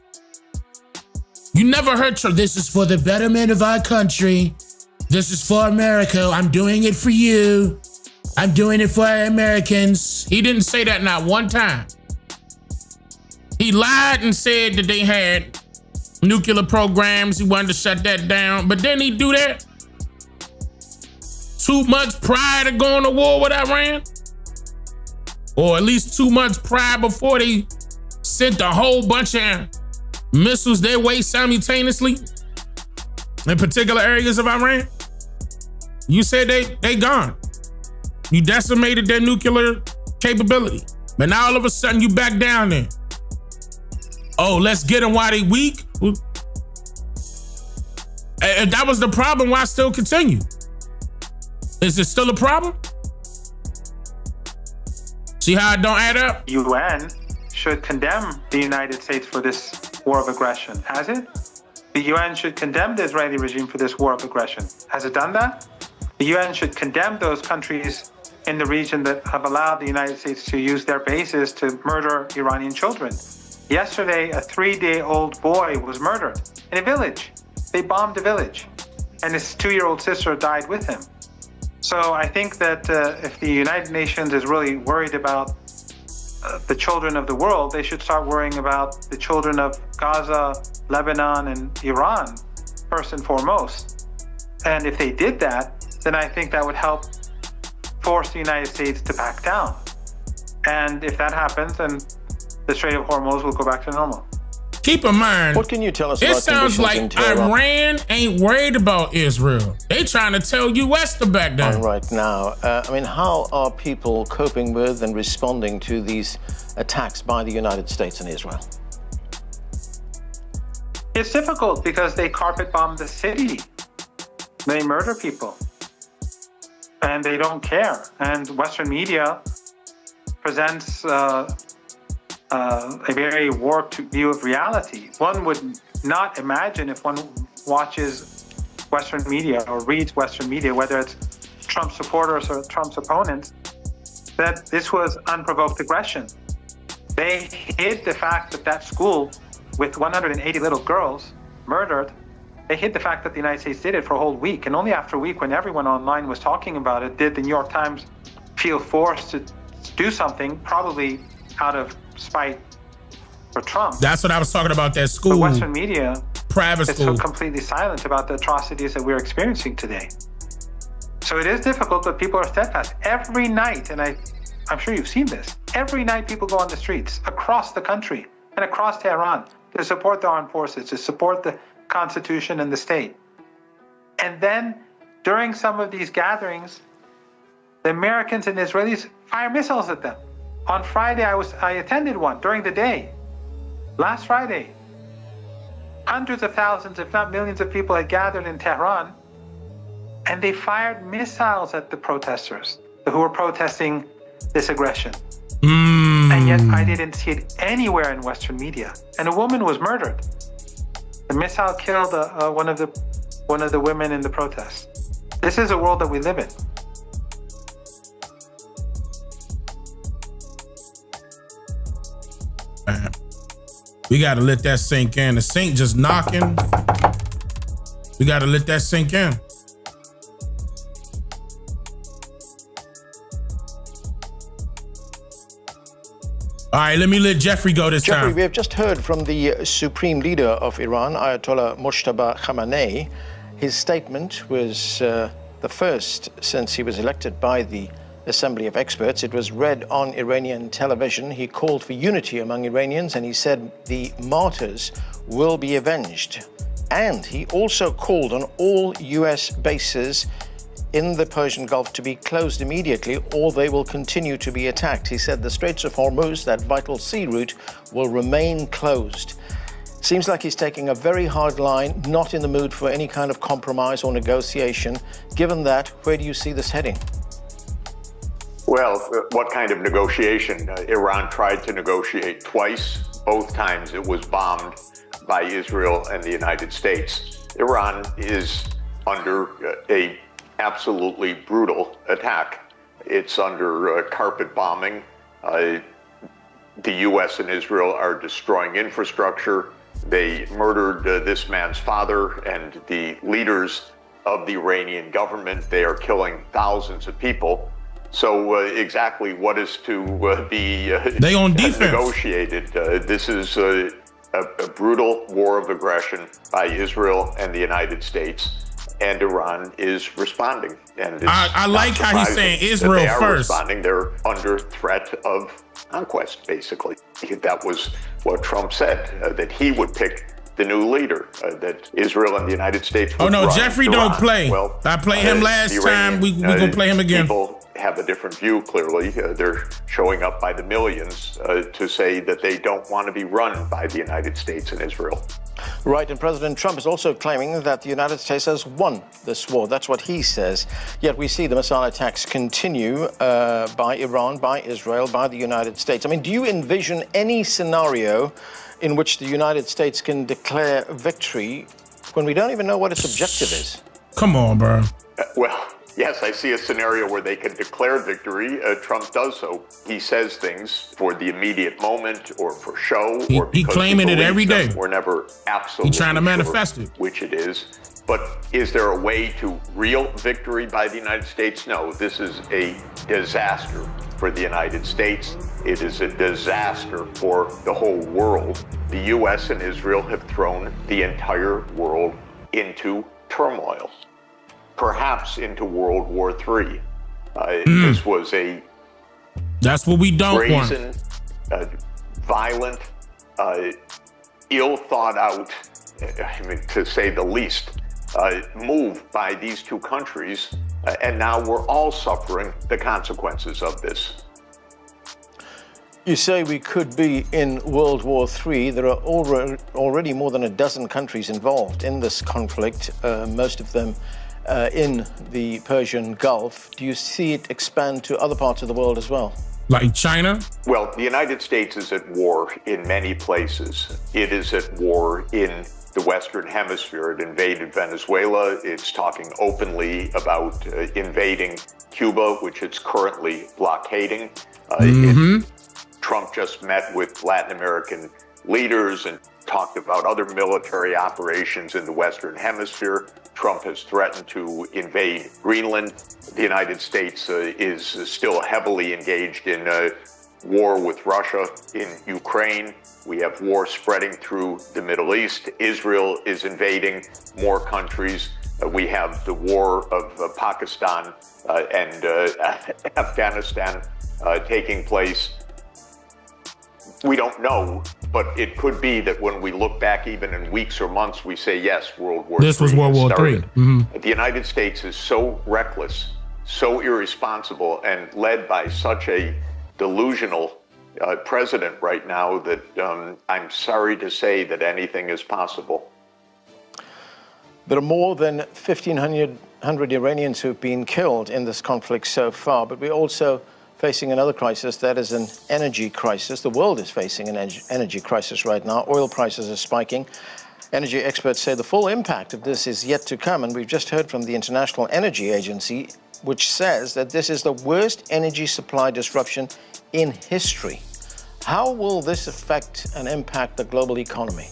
Speaker 1: You never heard this is for the betterment of our country. This is for America. I'm doing it for you. I'm doing it for Americans. He didn't say that not one time. He lied and said that they had nuclear programs. He wanted to shut that down. But didn't he do that 2 months prior to going to war with Iran? Or at least 2 months prior, before they sent a whole bunch of missiles their way simultaneously in particular areas of Iran? You said they gone. You decimated their nuclear capability. But now all of a sudden you back down there. Oh, let's get them while they weak? If that was the problem, why still continue? Is it still a problem? See how it don't add up?
Speaker 16: UN should condemn the United States for this war of aggression. Has it? The UN should condemn the Israeli regime for this war of aggression. Has it done that? The UN should condemn those countries in the region that have allowed the United States to use their bases to murder Iranian children. Yesterday, a 3-day-old boy was murdered in a village. They bombed a village, and his 2-year-old sister died with him. So I think that if the United Nations is really worried about the children of the world, they should start worrying about the children of Gaza, Lebanon, and Iran, first and foremost. And if they did that, then I think that would help force the United States to back down. And if that happens, then the Strait of Hormuz will go back to normal.
Speaker 1: Keep in mind,
Speaker 20: what can you tell us
Speaker 1: it
Speaker 20: about
Speaker 1: sounds like Iran ain't worried about Israel. They trying to tell U.S. to back down.
Speaker 20: Right now, I mean, how are people coping with and responding to these attacks by the United States and Israel?
Speaker 16: It's difficult because they carpet bomb the city. They murder people. And they don't care. And Western media presents a very warped view of reality. One would not imagine, if one watches Western media or reads Western media, whether it's Trump supporters or Trump's opponents, that this was unprovoked aggression. They hid the fact that that school with 180 little girls murdered, they hid the fact that the United States did it for a whole week. And only after a week, when everyone online was talking about it, did the New York Times feel forced to do something, probably out of spite for Trump.
Speaker 1: That's what I was talking about, that school.
Speaker 16: But Western media
Speaker 1: private school
Speaker 16: is so completely silent about the atrocities that we're experiencing today. So it is difficult, but people are steadfast. Every night, and I'm sure you've seen this, every night people go on the streets across the country and across Tehran to support the armed forces, to support the Constitution and the state. And then during some of these gatherings, the Americans and Israelis fire missiles at them. On Friday, I attended one during the day. Last Friday, hundreds of thousands, if not millions of people had gathered in Tehran, and they fired missiles at the protesters who were protesting this aggression. And yet I didn't see it anywhere in Western media. And a woman was murdered. The missile killed one of the women in the protest. This is a world that we live in.
Speaker 1: We gotta let that sink in. The sink just knocking. We gotta let that sink in. All right, let me let Jeffrey go this
Speaker 20: Jeffrey,
Speaker 1: time.
Speaker 20: we have just heard from the supreme leader of Iran, Ayatollah Mojtaba Khamenei. His statement was the first since he was elected by the Assembly of Experts. It was read on Iranian television. He called for unity among Iranians, and he said the martyrs will be avenged. And he also called on all U.S. bases in the Persian Gulf to be closed immediately, or they will continue to be attacked. He said the Straits of Hormuz, that vital sea route, will remain closed. Seems like he's taking a very hard line, not in the mood for any kind of compromise or negotiation. Given that, where do you see this heading?
Speaker 11: Well, what kind of negotiation? Iran tried to negotiate twice. Both times it was bombed by Israel and the United States. Iran is under a absolutely brutal attack. It's under carpet bombing. The U.S. and Israel are destroying infrastructure. They murdered this man's father and the leaders of the Iranian government. They are killing thousands of people. So exactly what is to be
Speaker 1: they on defense.
Speaker 11: Negotiated? This is a brutal war of aggression by Israel and the United States. And Iran is responding. And
Speaker 1: I like how he's saying Israel
Speaker 11: they are
Speaker 1: first.
Speaker 11: Responding. They're under threat of conquest, basically. That was what Trump said, that he would pick the new leader, that Israel and the United States would
Speaker 1: Oh, no,
Speaker 11: run
Speaker 1: Jeffrey
Speaker 11: Iran.
Speaker 1: don't play.
Speaker 11: Well,
Speaker 1: I played him last time. We going to play him again.
Speaker 11: People have a different view, clearly. They're showing up by the millions to say that they don't want to be run by the United States and Israel.
Speaker 20: Right, and President Trump is also claiming that the United States has won this war. That's what he says. Yet we see the missile attacks continue by Iran, by Israel, by the United States. I mean, do you envision any scenario in which the United States can declare victory when we don't even know what its objective is?
Speaker 1: Come on, bro.
Speaker 11: Well, yes, I see a scenario where they can declare victory. Trump does so. He says things for the immediate moment or for show.
Speaker 1: He claiming it every day.
Speaker 11: We're never absolutely
Speaker 1: He's trying to manifest it.
Speaker 11: Which it is. But is there a way to real victory by the United States? No, this is a disaster for the United States. It is a disaster for the whole world. The U.S. and Israel have thrown the entire world into turmoil, perhaps into World War III. This was a
Speaker 1: That's what we don't
Speaker 11: brazen,
Speaker 1: want.
Speaker 11: Violent, ill thought out, to say the least, move by these two countries, and now we're all suffering the consequences of this.
Speaker 20: You say we could be in World War III. There are already more than a dozen countries involved in this conflict, most of them in the Persian Gulf. Do you see it expand to other parts of the world as well?
Speaker 1: Like China?
Speaker 11: Well, the United States is at war in many places. It is at war in the Western Hemisphere. It invaded Venezuela. It's talking openly about invading Cuba, which it's currently blockading. Trump just met with Latin American leaders and talked about other military operations in the Western Hemisphere. Trump has threatened to invade Greenland. The United States is still heavily engaged in war with Russia in Ukraine. We have war spreading through the Middle East. Israel is invading more countries. We have the war of Pakistan and Afghanistan taking place. We don't know, but it could be that when we look back even in weeks or months, we say, yes, World War III.
Speaker 1: This was World War III.
Speaker 11: The United States is so reckless, so irresponsible, and led by such a delusional president right now that I'm sorry to say that anything is possible.
Speaker 20: There are more than 1,500 Iranians who've been killed in this conflict so far, but we're also facing another crisis, that is an energy crisis. The world is facing an energy crisis right now. Oil prices are spiking. Energy experts say the full impact of this is yet to come, and we've just heard from the International Energy Agency, which says that this is the worst energy supply disruption in history. How will this affect and impact the global economy?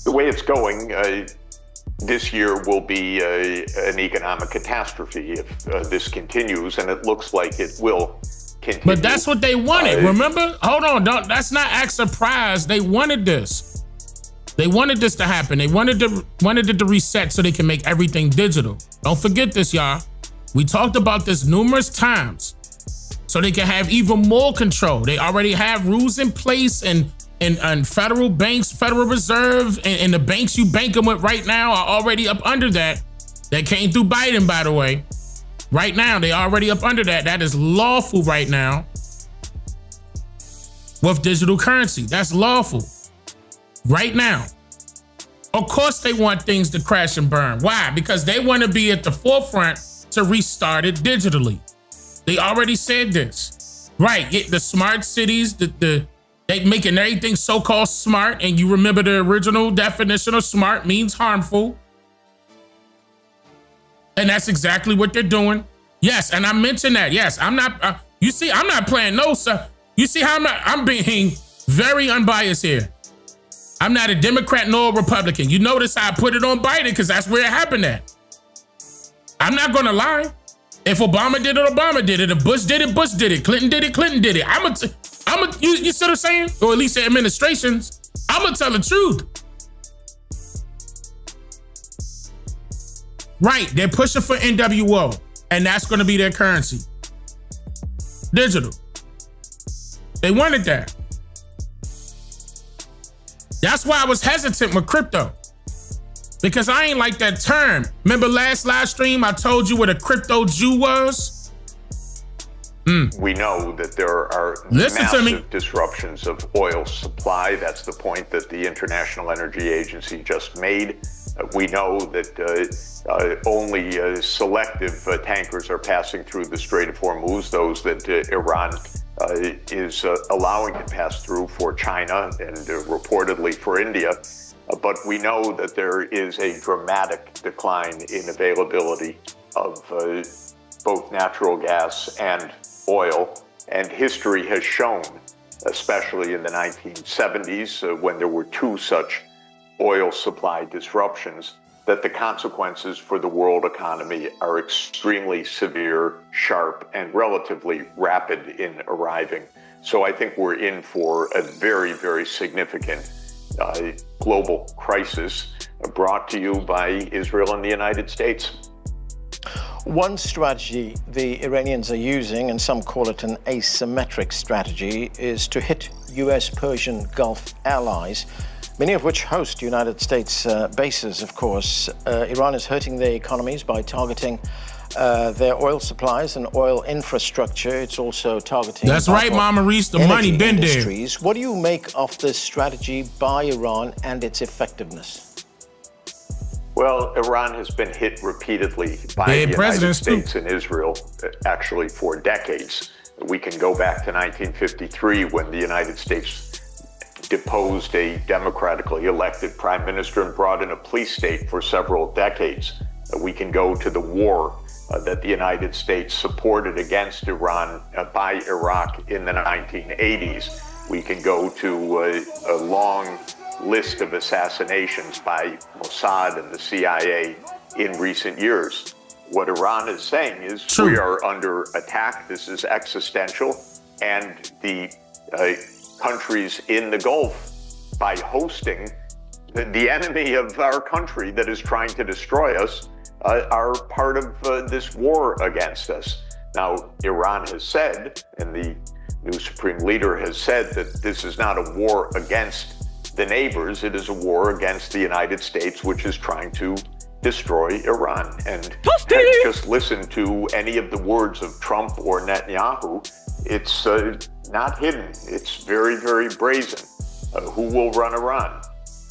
Speaker 11: The way it's going, this year will be an economic catastrophe if this continues, and it looks like it will continue.
Speaker 1: But that's what they wanted, remember? Hold on, that's not act surprised. They wanted this. They wanted this to happen. They wanted it to reset so they can make everything digital. Don't forget this, y'all. We talked about this numerous times. So they can have even more control. They already have rules in place and federal banks, Federal Reserve, and the banks you bank them with right now are already up under that. That came through Biden, by the way. Right now, they already up under that. That is lawful right now with digital currency. That's lawful right now. Of course, they want things to crash and burn. Why? Because they want to be at the forefront to restart it digitally. They already said this. Right, the smart cities, they making everything so-called smart, and you remember the original definition of smart means harmful. And that's exactly what they're doing. Yes, and I mentioned that. Yes, I'm not, you see, I'm not playing no, sir. You see how I'm being very unbiased here. I'm not a Democrat nor a Republican. You notice how I put it on Biden because that's where it happened at. I'm not gonna lie. If Obama did it, Obama did it. If Bush did it, Bush did it. Clinton did it, Clinton did it. You see what I'm saying? Or at least the administrations. I'm gonna tell the truth. Right, they're pushing for NWO, and that's gonna be their currency. Digital. They wanted that. That's why I was hesitant with crypto. Because I ain't like that term. Remember last live stream, I told you what a crypto Jew was?
Speaker 11: We know that there are massive disruptions of oil supply. That's the point that the International Energy Agency just made. We know that only selective tankers are passing through the Strait of Hormuz, those that Iran is allowing to pass through for China and reportedly for India. But we know that there is a dramatic decline in availability of both natural gas and oil. And history has shown, especially in the 1970s, when there were two such oil supply disruptions, that the consequences for the world economy are extremely severe, sharp, and relatively rapid in arriving. So I think we're in for a very, very significant global crisis brought to you by Israel and the United States.
Speaker 20: One strategy the Iranians are using, and some call it an asymmetric strategy, is to hit US Persian Gulf allies, many of which host United States bases, of course. Iran is hurting their economies by targeting their oil supplies and oil infrastructure. It's also targeting...
Speaker 1: That's right, Mama Reese, the money been there.
Speaker 20: What do you make of this strategy by Iran and its effectiveness?
Speaker 11: Well, Iran has been hit repeatedly by the United States and Israel, actually for decades. We can go back to 1953 when the United States deposed a democratically elected prime minister and brought in a police state for several decades. We can go to the war that the United States supported against Iran by Iraq in the 1980s. We can go to a long list of assassinations by Mossad and the CIA in recent years. What Iran is saying is we are under attack. This is existential. And the countries in the Gulf, by hosting the enemy of our country that is trying to destroy us, are part of this war against us. Now, Iran has said, and the new supreme leader has said, that this is not a war against the neighbors, it is a war against the United States, which is trying to destroy Iran. And just listen to any of the words of Trump or Netanyahu. It's not hidden. It's very, very brazen. Who will run Iran?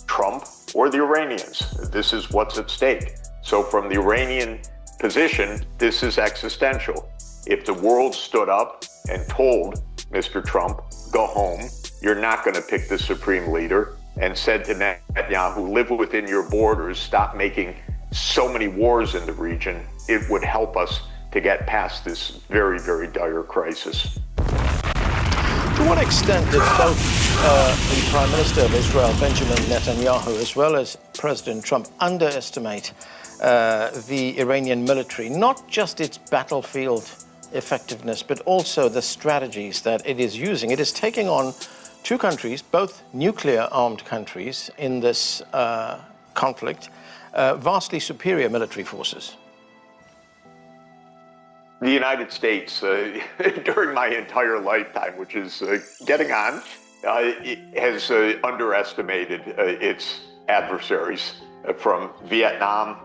Speaker 11: Trump or the Iranians. This is what's at stake. So from the Iranian position, this is existential. If the world stood up and told Mr. Trump, go home, you're not going to pick the supreme leader, and said to Netanyahu, live within your borders, stop making so many wars in the region, it would help us to get past this very, very dire crisis.
Speaker 20: To what extent did both the Prime Minister of Israel, Benjamin Netanyahu, as well as President Trump underestimate the Iranian military, not just its battlefield effectiveness, but also the strategies that it is using? It is taking on two countries, both nuclear-armed countries in this conflict, vastly superior military forces.
Speaker 11: The United States, during my entire lifetime, which is getting on, has underestimated its adversaries from Vietnam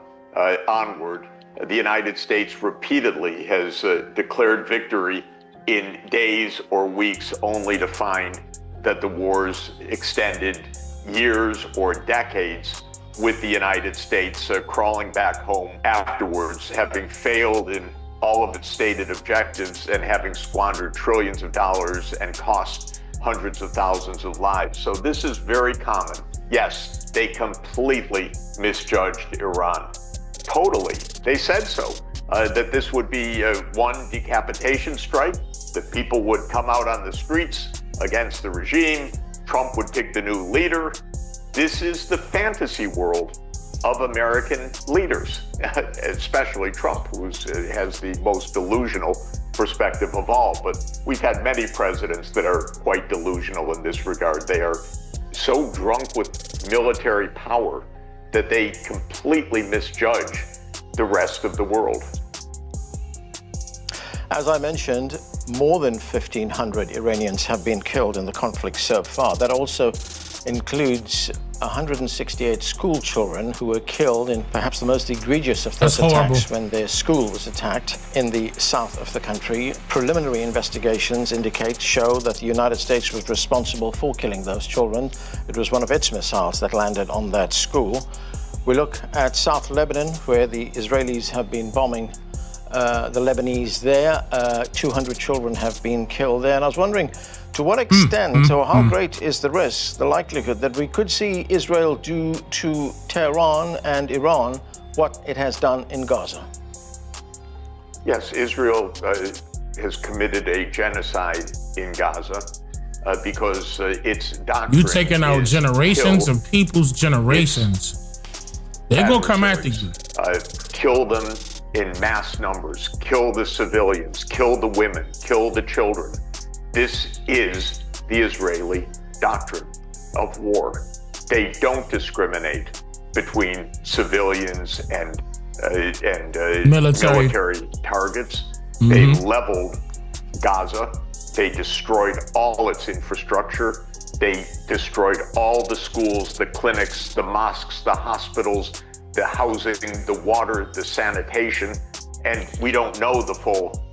Speaker 11: onward. The United States repeatedly has declared victory in days or weeks, only to find that the wars extended years or decades, with the United States crawling back home afterwards, having failed in all of its stated objectives and having squandered trillions of dollars and cost hundreds of thousands of lives. So this is very common. Yes, they completely misjudged Iran. Totally. They said so, that this would be one decapitation strike, that people would come out on the streets against the regime, Trump would pick the new leader. This is the fantasy world of American leaders, especially Trump, who has the most delusional perspective of all. But we've had many presidents that are quite delusional in this regard. They are so drunk with military power that they completely misjudge the rest of the world.
Speaker 20: As I mentioned, more than 1,500 Iranians have been killed in the conflict so far. That also includes 168 school children who were killed in perhaps the most egregious of those attacks when their school was attacked in the south of the country. Preliminary investigations show that the United States was responsible for killing those children. It was one of its missiles that landed on that school. We look at South Lebanon, where the Israelis have been bombing the Lebanese there. 200 children have been killed there. And I was wondering, to what extent or how great is the risk, the likelihood that we could see Israel do to Tehran and Iran what it has done in Gaza?
Speaker 11: Yes, Israel has committed a genocide in Gaza because its doctrine.
Speaker 1: You taking out generations of people's generations. They're going to come after you.
Speaker 11: Kill them in mass numbers, kill the civilians, kill the women, kill the children. This is the Israeli doctrine of war. They don't discriminate between civilians and military targets. They leveled Gaza. They destroyed all its infrastructure. They destroyed all the schools, the clinics, the mosques, the hospitals, the housing, the water, the sanitation. And we don't know the full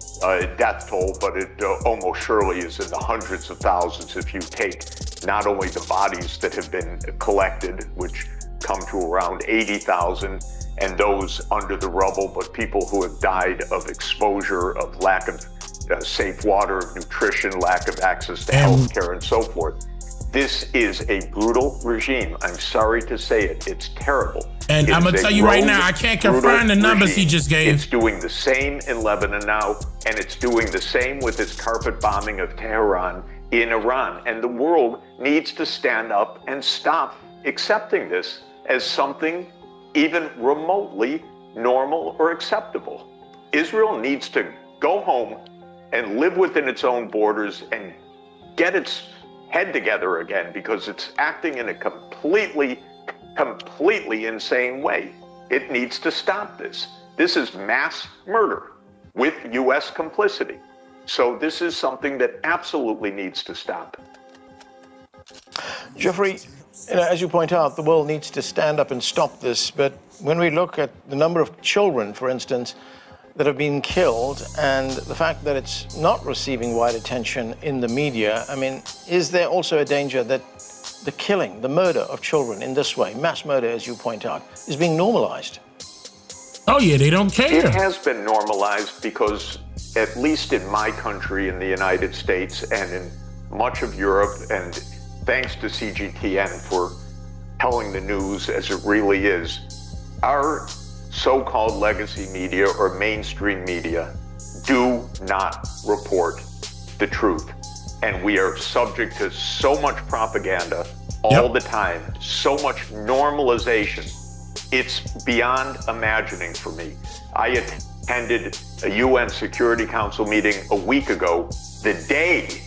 Speaker 11: death toll, but it almost surely is in the hundreds of thousands if you take not only the bodies that have been collected, which come to around 80,000, and those under the rubble, but people who have died of exposure, of lack of safe water, of nutrition, lack of access to health care, and so forth. This is a brutal regime. I'm sorry to say it. It's terrible.
Speaker 1: And I'm going to tell you right now, I can't confirm the numbers he just gave.
Speaker 11: It's doing the same in Lebanon now, and it's doing the same with its carpet bombing of Tehran in Iran. And the world needs to stand up and stop accepting this as something even remotely normal or acceptable. Israel needs to go home and live within its own borders and get its head together again, because it's acting in a completely insane way. It needs to stop this. This is mass murder with U.S. complicity. So this is something that absolutely needs to stop.
Speaker 20: Jeffrey, as you point out, the world needs to stand up and stop this. But when we look at the number of children, for instance, that have been killed, and the fact that it's not receiving wide attention in the media, I mean, is there also a danger that the killing, the murder of children in this way, mass murder, as you point out, is being normalized.
Speaker 1: Oh yeah, they don't care.
Speaker 11: It has been normalized because, at least in my country, in the United States, and in much of Europe, and thanks to CGTN for telling the news as it really is, our so-called legacy media or mainstream media do not report the truth. And we are subject to so much propaganda all the time, so much normalization. It's beyond imagining for me. I attended a UN Security Council meeting a week ago, the day,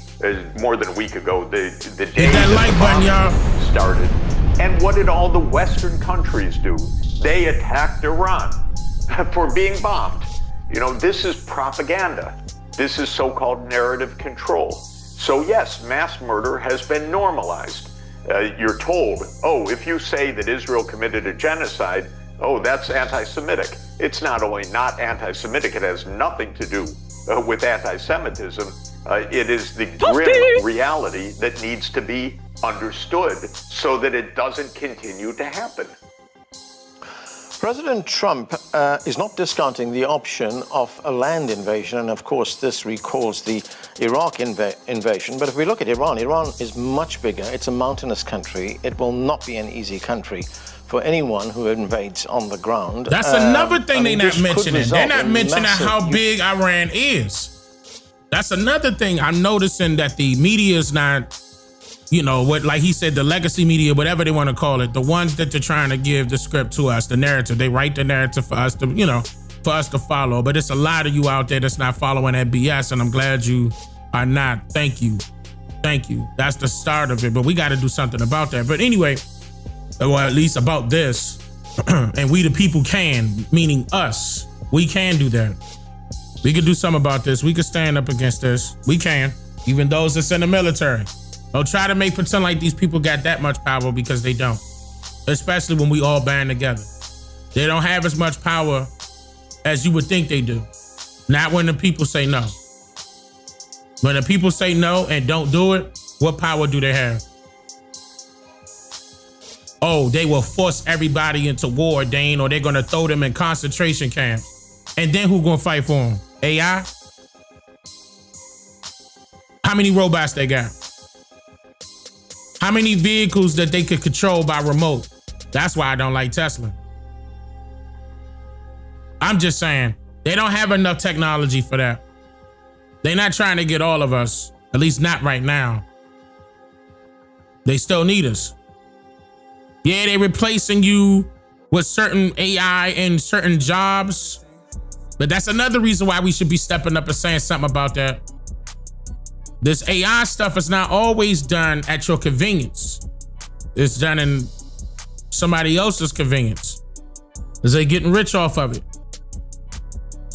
Speaker 11: more than a week ago, the day
Speaker 1: that like button, y'all.
Speaker 11: Started. And what did all the Western countries do? They attacked Iran for being bombed. You know, this is propaganda. This is so-called narrative control. So yes, mass murder has been normalized. You're told, oh, if you say that Israel committed a genocide, oh, that's anti-Semitic. It's not only not anti-Semitic, it has nothing to do with anti-Semitism. It is the grim reality that needs to be understood so that it doesn't continue to happen.
Speaker 20: President Trump is not discounting the option of a land invasion, and of course this recalls the Iraq invasion. But if we look at Iran, Iran is much bigger. It's a mountainous country. It will not be an easy country for anyone who invades on the ground.
Speaker 1: That's another thing they're not mentioning. They're not mentioning how big Iran is. That's another thing I'm noticing that the media is not, you know, what, like he said, the legacy media, whatever they want to call it, the ones that they're trying to give the script to us, the narrative, they write the narrative for us to, you know, for us to follow. But it's a lot of you out there that's not following that BS, and I'm glad you are not. Thank you. Thank you. That's the start of it, but we got to do something about that. But anyway, or at least about this, and we the people can, meaning us, we can do that. We can do something about this. We can stand up against this. We can, even those that's in the military. Don't try to pretend like these people got that much power, because they don't. Especially when we all band together. They don't have as much power as you would think they do. Not when the people say no. When the people say no and don't do it, what power do they have? Oh, they will force everybody into war, Dane, or they're gonna throw them in concentration camps. And then who gonna fight for them? AI? How many robots they got? How many vehicles that they could control by remote? That's why I don't like Tesla. I'm just saying, they don't have enough technology for that. They're not trying to get all of us, at least not right now. They still need us. Yeah, they're replacing you with certain AI in certain jobs, but that's another reason why we should be stepping up and saying something about that. This AI stuff is not always done at your convenience. It's done in somebody else's convenience, because they're getting rich off of it.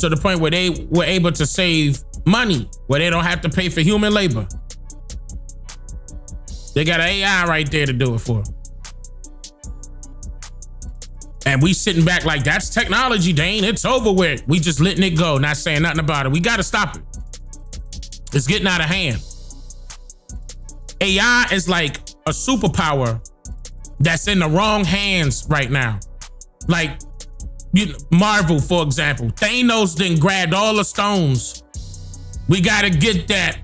Speaker 1: To the point where they were able to save money, where they don't have to pay for human labor. They got an AI right there to do it for. And we sitting back like, that's technology, Dane. It's over with. We just letting it go, not saying nothing about it. We got to stop it. It's getting out of hand. AI is like a superpower that's in the wrong hands right now. Like Marvel, for example. Thanos then grabbed all the stones. We got to get that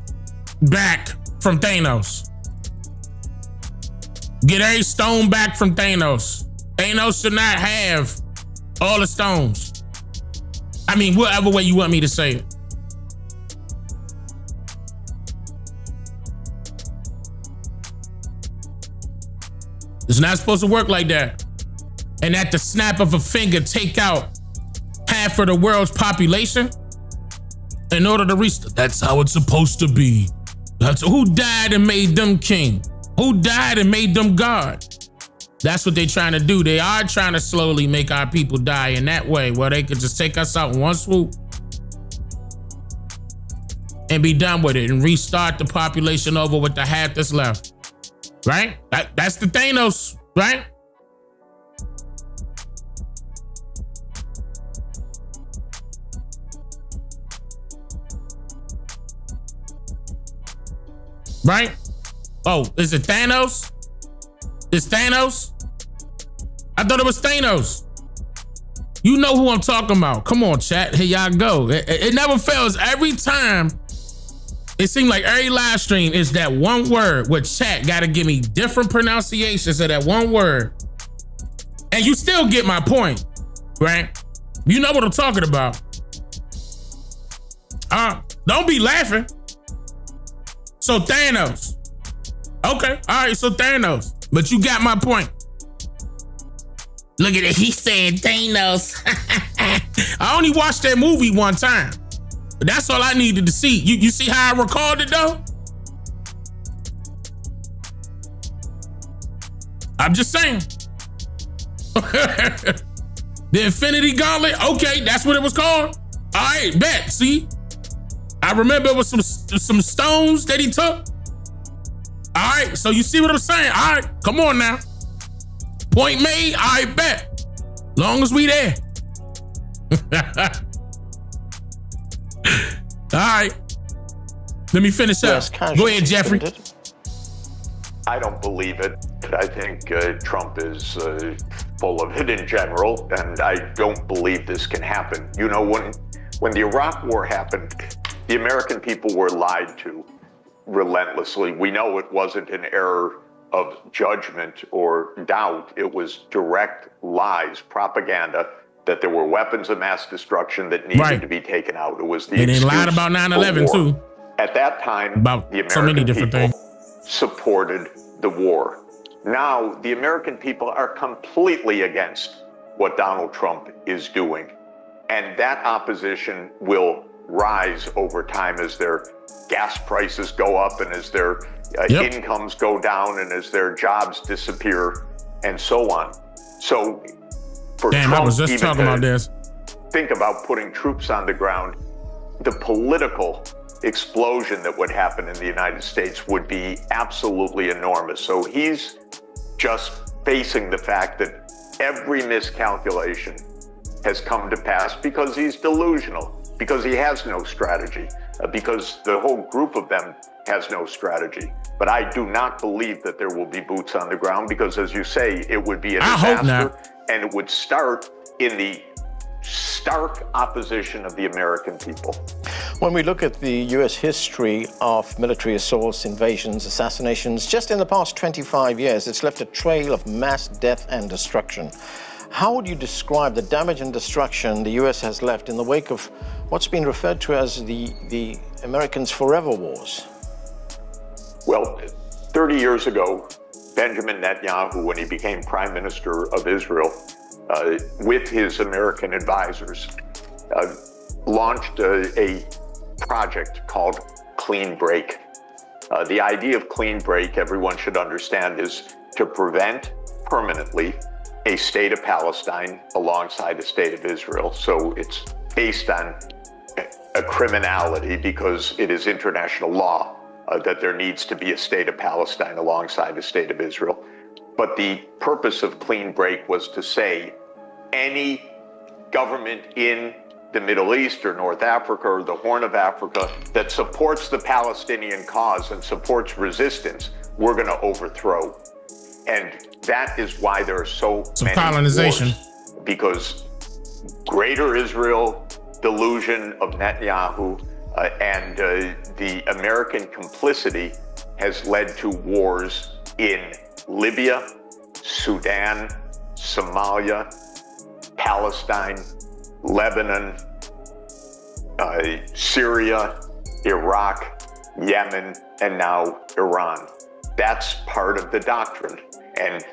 Speaker 1: back from Thanos. Get every stone back from Thanos. Thanos should not have all the stones. I mean, whatever way you want me to say it. It's not supposed to work like that. And at the snap of a finger, take out half of the world's population in order to reach. That's how it's supposed to be. That's who died and made them king. Who died and made them God. That's what they're trying to do. They are trying to slowly make our people die in that way, where they could just take us out in one swoop and be done with it and restart the population over with the half that's left. Right? That's the Thanos, right? Right? Oh, is it Thanos? It's Thanos? I thought it was Thanos. You know who I'm talking about. Come on, chat. Here y'all go. It never fails. Every time, it seems like every live stream is that one word where chat got to give me different pronunciations of that one word. And you still get my point, right? You know what I'm talking about. Don't be laughing. So Thanos. Okay, all right, so Thanos. But you got my point. Look at it, he said Thanos. I only watched that movie one time. But that's all I needed to see. You see how I recorded it though? I'm just saying. The Infinity Gauntlet, okay, that's what it was called. All right, bet, see? I remember it was some stones that he took. All right, so you see what I'm saying? All right, come on now. Point made, I bet. Long as we there. All right. Let me finish up. Go ahead, Jeffrey.
Speaker 11: I don't believe it. I think Trump is full of it in general, and I don't believe this can happen. You know, when the Iraq War happened, the American people were lied to relentlessly. We know it wasn't an error of judgment or doubt. It was direct lies, propaganda, that there were weapons of mass destruction that needed to be taken out. It was the
Speaker 1: and they lied about 9/11 too.
Speaker 11: At that time,
Speaker 1: about
Speaker 11: the American
Speaker 1: so many different
Speaker 11: people
Speaker 1: things
Speaker 11: supported the war. Now, the American people are completely against what Donald Trump is doing. And that opposition will rise over time as their gas prices go up and as their incomes go down and as their jobs disappear and so on. So for Trump,
Speaker 1: I was just talking about this.
Speaker 11: Think about putting troops on the ground. The political explosion that would happen in the United States would be absolutely enormous. So he's just facing the fact that every miscalculation has come to pass because he's delusional, because he has no strategy, because the whole group of them has no strategy. But I do not believe that there will be boots on the ground because, as you say, it would be a disaster, and it would start in the stark opposition of the American people.
Speaker 20: When we look at the U.S. history of military assaults, invasions, assassinations, just in the past 25 years, it's left a trail of mass death and destruction. How would you describe the damage and destruction the U.S. has left in the wake of what's been referred to as the Americans' forever wars?
Speaker 11: Well, 30 years ago, Benjamin Netanyahu, when he became prime minister of Israel, with his American advisors, launched a project called Clean Break. The idea of Clean Break, everyone should understand, is to prevent permanently a state of Palestine alongside the state of Israel. So it's based on a criminality because it is international law that there needs to be a state of Palestine alongside the state of Israel. But the purpose of Clean Break was to say any government in the Middle East or North Africa or the Horn of Africa that supports the Palestinian cause and supports resistance, we're going to overthrow. And that is why there are so many
Speaker 1: colonization
Speaker 11: wars, because Greater Israel delusion of Netanyahu and the American complicity has led to wars in Libya, Sudan, Somalia, Palestine, Lebanon, Syria, Iraq, Yemen, and now Iran. That's part of the doctrine. And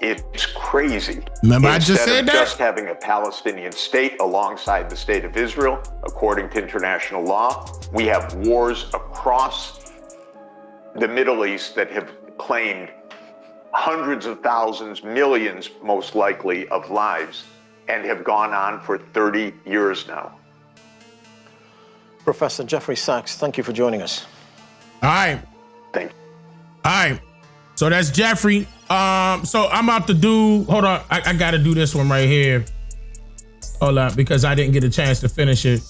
Speaker 11: it's crazy.
Speaker 1: Remember, I just said that?
Speaker 11: Instead of just having a Palestinian state alongside the state of Israel, according to international law, we have wars across the Middle East that have claimed hundreds of thousands, millions, most likely, of lives, and have gone on for 30 years now.
Speaker 20: Professor Jeffrey Sachs, thank you for joining us.
Speaker 1: All right.
Speaker 11: Thank you.
Speaker 1: All right. So that's Jeffrey. So I'm about to do, hold on, I got to do this one right here. Hold on, because I didn't get a chance to finish it.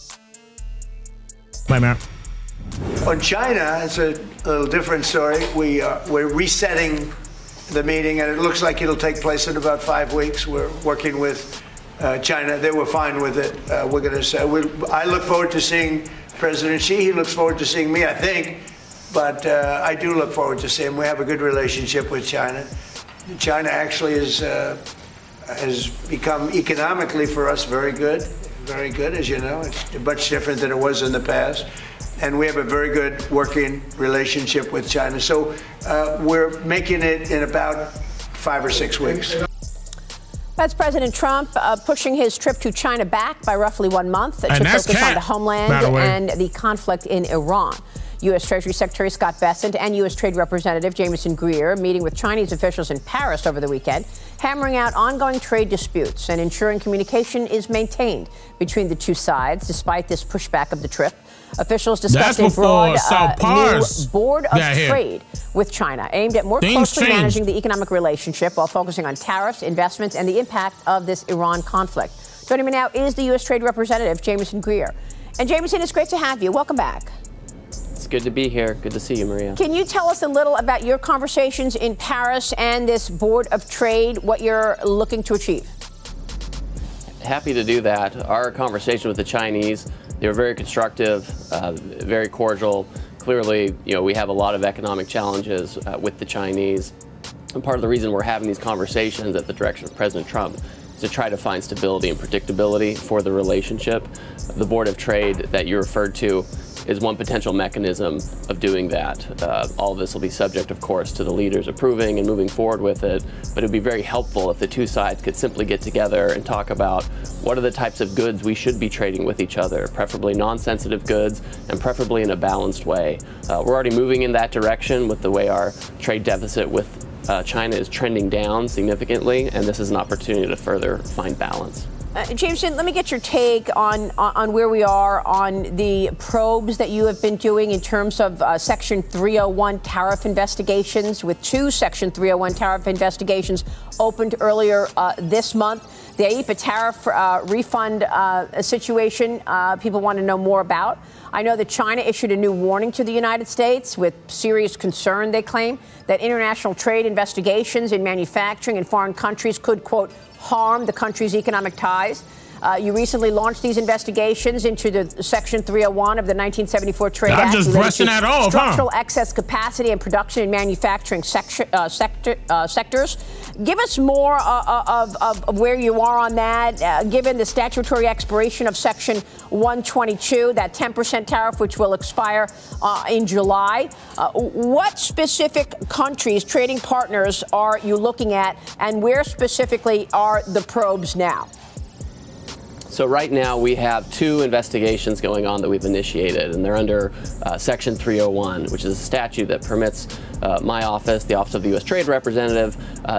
Speaker 1: Wait a minute.
Speaker 7: On China, it's a little different story. We're resetting the meeting, and it looks like it'll take place in about 5 weeks. We're working with China. They were fine with it. We're going to say, I look forward to seeing President Xi. He looks forward to seeing me, I think. But I do look forward to seeing him. We have a good relationship with China. China actually has become economically for us very good, as you know. It's much different than it was in the past. And we have a very good working relationship with China. So we're making it in about 5 or 6 weeks.
Speaker 12: That's President Trump pushing his trip to China back by roughly 1 month to focus on the homeland and the conflict in Iran. U.S. Treasury Secretary Scott Bessent and U.S. Trade Representative Jamieson Greer meeting with Chinese officials in Paris over the weekend, hammering out ongoing trade disputes and ensuring communication is maintained between the two sides despite this pushback of the trip. Officials discussed a broad new board of trade with China aimed at more closely managing the economic relationship while focusing on tariffs, investments, and the impact of this Iran conflict. Joining me now is the U.S. Trade Representative Jamieson Greer. And Jamieson, it's great to have you. Welcome back.
Speaker 13: It's good to be here. Good to see you, Maria.
Speaker 12: Can you tell us a little about your conversations in Paris and this board of trade, what you're looking to achieve?
Speaker 13: Happy to do that. Our conversation with the Chinese, they were very constructive, very cordial. Clearly, we have a lot of economic challenges with the Chinese. And part of the reason we're having these conversations at the direction of President Trump is to try to find stability and predictability for the relationship. The Board of Trade that you referred to is one potential mechanism of doing that. All of this will be subject, of course, to the leaders approving and moving forward with it, but it would be very helpful if the two sides could simply get together and talk about what are the types of goods we should be trading with each other, preferably non-sensitive goods and preferably in a balanced way. We're already moving in that direction with the way our trade deficit with China is trending down significantly, and this is an opportunity to further find balance.
Speaker 12: Jameson, let me get your take on where we are on the probes that you have been doing in terms of Section 301 tariff investigations, with 2 Section 301 tariff investigations opened earlier this month. The IEEPA tariff refund situation, people want to know more about. I know that China issued a new warning to the United States with serious concern, they claim, that international trade investigations in manufacturing in foreign countries could, quote, harm the country's economic ties. You recently launched these investigations into the Section 301 of the 1974 Trade Act.
Speaker 1: Just brushing that off,
Speaker 12: structural excess capacity and production in manufacturing sectors. Give us more of where you are on that, given the statutory expiration of Section 122, that 10% tariff, which will expire in July. What specific countries, trading partners, are you looking at, and where specifically are the probes now?
Speaker 13: So right now we have 2 investigations going on that we've initiated, and they're under Section 301, which is a statute that permits my office, the Office of the U.S. Trade Representative,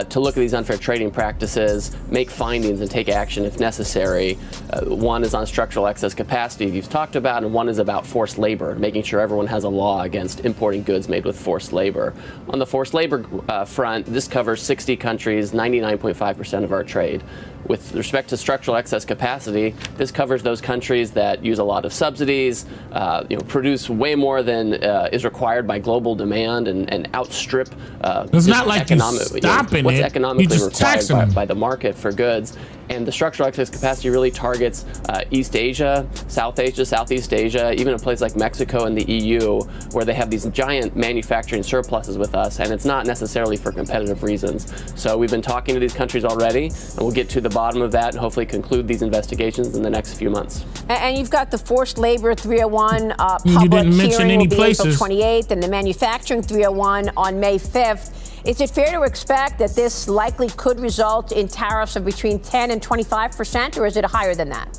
Speaker 13: to look at these unfair trading practices, make findings, and take action if necessary. One is on structural excess capacity you've talked about, and one is about forced labor, making sure everyone has a law against importing goods made with forced labor. On the forced labor front, this covers 60 countries, 99.5% of our trade. With respect to structural excess capacity, this covers those countries that use a lot of subsidies, produce way more than is required by global demand, and outstrip
Speaker 1: it's not like
Speaker 13: what's economically required by the market for goods. And the structural excess capacity really targets East Asia, South Asia, Southeast Asia, even a place like Mexico and the EU, where they have these giant manufacturing surpluses with us, and it's not necessarily for competitive reasons. So we've been talking to these countries already, and we'll get to the bottom of that and hopefully conclude these investigations in the next few months.
Speaker 12: And you've got the forced labor 301 public hearing will be April 28th, and the manufacturing 301 on May 5th. Is it fair to expect that this likely could result in tariffs of between 10 and 25%, or is it higher than that?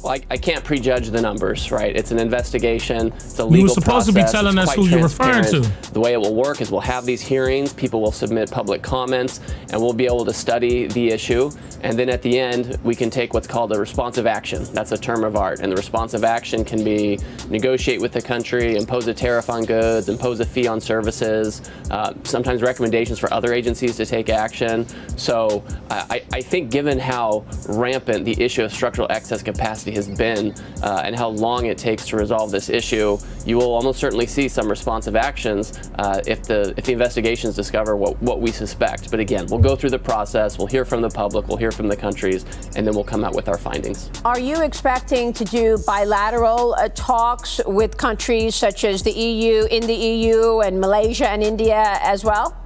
Speaker 13: Well, I can't prejudge the numbers, right? It's an investigation. It's a legal process.
Speaker 1: You were supposed to be telling us who you're referring to.
Speaker 13: The way it will work is we'll have these hearings, people will submit public comments, and we'll be able to study the issue. And then at the end, we can take what's called a responsive action. That's a term of art. And the responsive action can be negotiate with the country, impose a tariff on goods, impose a fee on services, sometimes recommendations for other agencies to take action. So I think given how rampant the issue of structural excess capacity complexity has been and how long it takes to resolve this issue, you will almost certainly see some responsive actions if the investigations discover what we suspect. But again, we'll go through the process, we'll hear from the public, we'll hear from the countries, and then we'll come out with our findings.
Speaker 12: Are you expecting to do bilateral talks with countries such as the EU, in the EU, and Malaysia and India as well?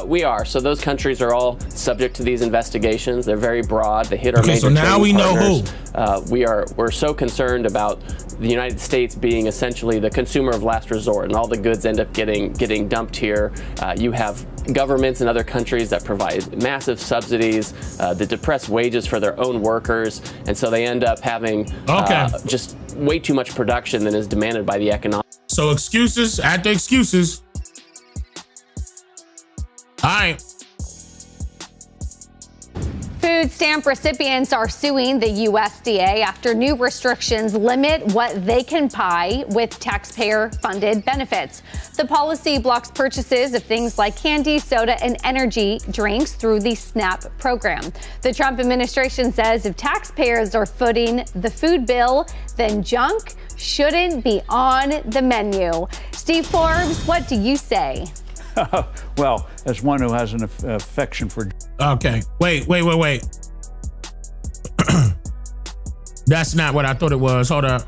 Speaker 13: We are. So those countries are all subject to these investigations. They're very broad. They hit our major
Speaker 1: so now we know
Speaker 13: partners. We're so concerned about the United States being essentially the consumer of last resort, and all the goods end up getting dumped here. You have governments in other countries that provide massive subsidies that depress wages for their own workers, and so they end up having just way too much production than is demanded by the economic.
Speaker 1: So excuses after excuses. All right.
Speaker 4: Food stamp recipients are suing the USDA after new restrictions limit what they can buy with taxpayer-funded benefits. The policy blocks purchases of things like candy, soda, and energy drinks through the SNAP program. The Trump administration says if taxpayers are footing the food bill, then junk shouldn't be on the menu. Steve Forbes, what do you say?
Speaker 14: Well, as one who has an affection for...
Speaker 1: Okay, wait. That's not what I thought it was. Hold up.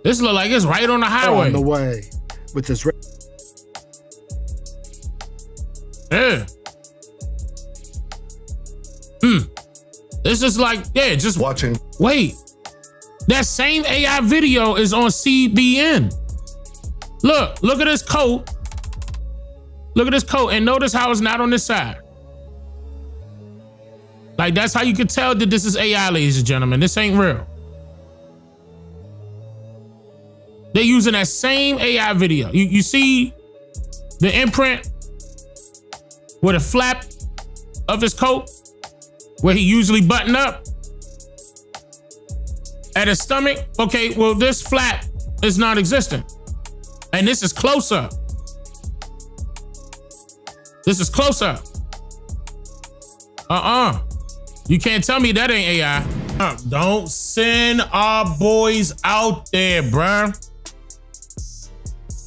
Speaker 1: This look like it's right on the highway.
Speaker 23: On the way with this...
Speaker 1: Yeah. This is like, yeah, just
Speaker 23: watching.
Speaker 1: Wait. That same AI video is on CBN. Look at this coat. Look at this coat and notice how it's not on this side. Like, that's how you can tell that this is AI, ladies and gentlemen. This ain't real. They're using that same AI video. You see the imprint with a flap of his coat where he usually button up at his stomach? Okay, well, this flap is non-existent. And this is close up. This is close up. You can't tell me that ain't AI. Don't send our boys out there, bruh.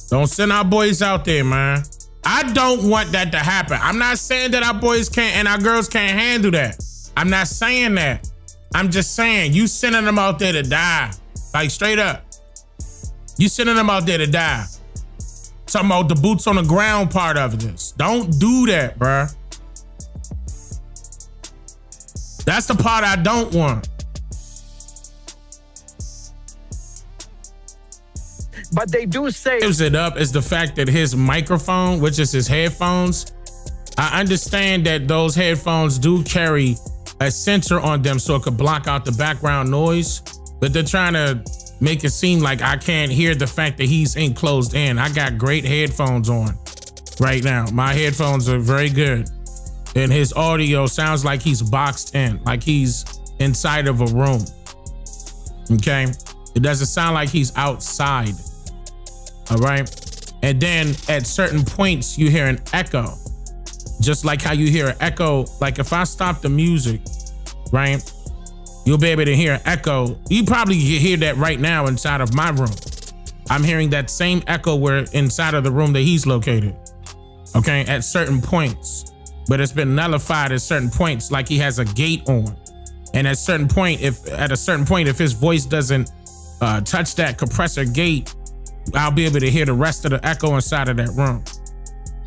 Speaker 1: Don't send our boys out there, man. I don't want that to happen. I'm not saying that our boys can't and our girls can't handle that. I'm not saying that. I'm just saying you sending them out there to die. Like, straight up. You sending them out there to die. Talking about the boots on the ground part of this. Don't do that, bruh. That's the part I don't want.
Speaker 23: But they do say...
Speaker 1: Gives it up is the fact that his microphone, which is his headphones, I understand that those headphones do carry a sensor on them so it could block out the background noise, but they're trying to make it seem like I can't hear the fact that he's enclosed in. I got great headphones on right now. My headphones are very good. And his audio sounds like he's boxed in, like he's inside of a room. Okay? It doesn't sound like he's outside. All right? And then at certain points, you hear an echo. Just like how you hear an echo. Like if I stop the music, right? You'll be able to hear an echo. You probably hear that right now inside of my room. I'm hearing that same echo where inside of the room that he's located. Okay, at certain points. But it's been nullified at certain points, like he has a gate on. And at a certain point, if his voice doesn't touch that compressor gate, I'll be able to hear the rest of the echo inside of that room.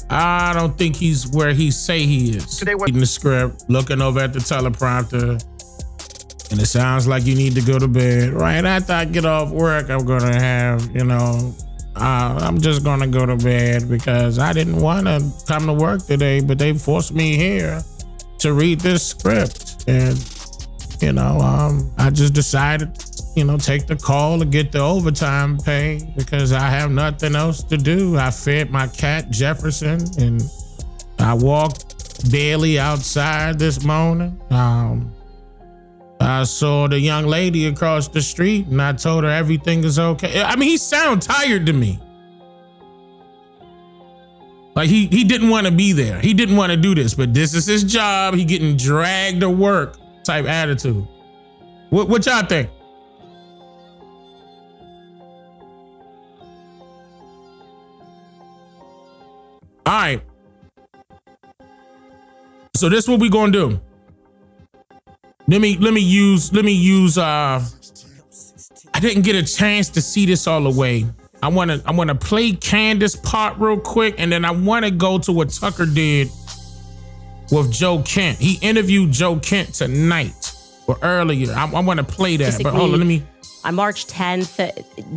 Speaker 1: I don't think he's where he say he is. Reading the script, looking over at the teleprompter, and it sounds like you need to go to bed. Right after I get off work, I'm gonna have, I'm just gonna go to bed because I didn't want to come to work today, but they forced me here to read this script. And, I just decided, take the call to get the overtime pay because I have nothing else to do. I fed my cat Jefferson and I walked daily outside this morning. I saw the young lady across the street and I told her everything is okay. I mean, he sounds tired to me. Like he didn't want to be there. He didn't want to do this, but this is his job. He getting dragged to work type attitude. What y'all think? All right. So this is what we gonna do. Let me use I didn't get a chance to see this all the way. I wanna play Candace part real quick, and then I wanna go to what Tucker did with Joe Kent. He interviewed Joe Kent tonight or earlier. I wanna play that, but hold on, let me.
Speaker 5: On March 10th,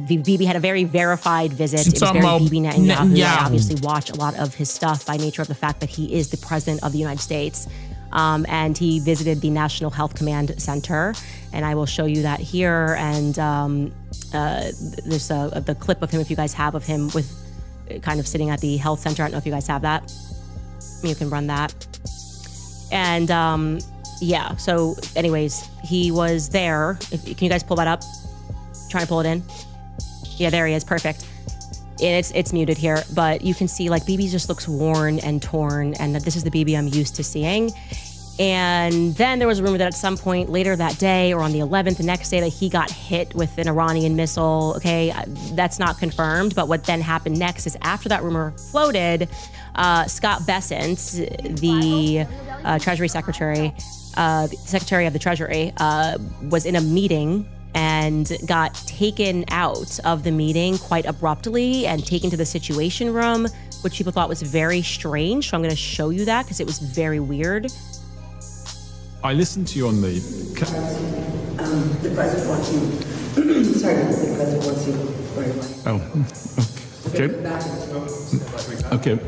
Speaker 5: Bibi had a very verified visit. It was very Bibi Netanyahu. I obviously watch a lot of his stuff by nature of the fact that he is the president of the United States. And he visited the National Health Command Center. And I will show you that here. And there's the clip of him, if you guys have, of him with kind of sitting at the health center. I don't know if you guys have that. You can run that. And yeah, so anyways, he was there. Can you guys pull that up? Trying to pull it in. Yeah, there he is. Perfect. And it's muted here, but you can see like Bibi just looks worn and torn, and this is the Bibi I'm used to seeing. And then there was a rumor that at some point later that day or on the 11th, the next day, that he got hit with an Iranian missile. Okay, that's not confirmed, but what then happened next is after that rumor floated, Scott Bessent, the Treasury Secretary, Secretary of the Treasury, was in a meeting and got taken out of the meeting quite abruptly and taken to the Situation Room, which people thought was very strange. So I'm going to show you that because it was very weird.
Speaker 17: I listened to you on the...
Speaker 18: The president wants you. Sorry, the president wants you right away.
Speaker 17: Oh, okay. Okay.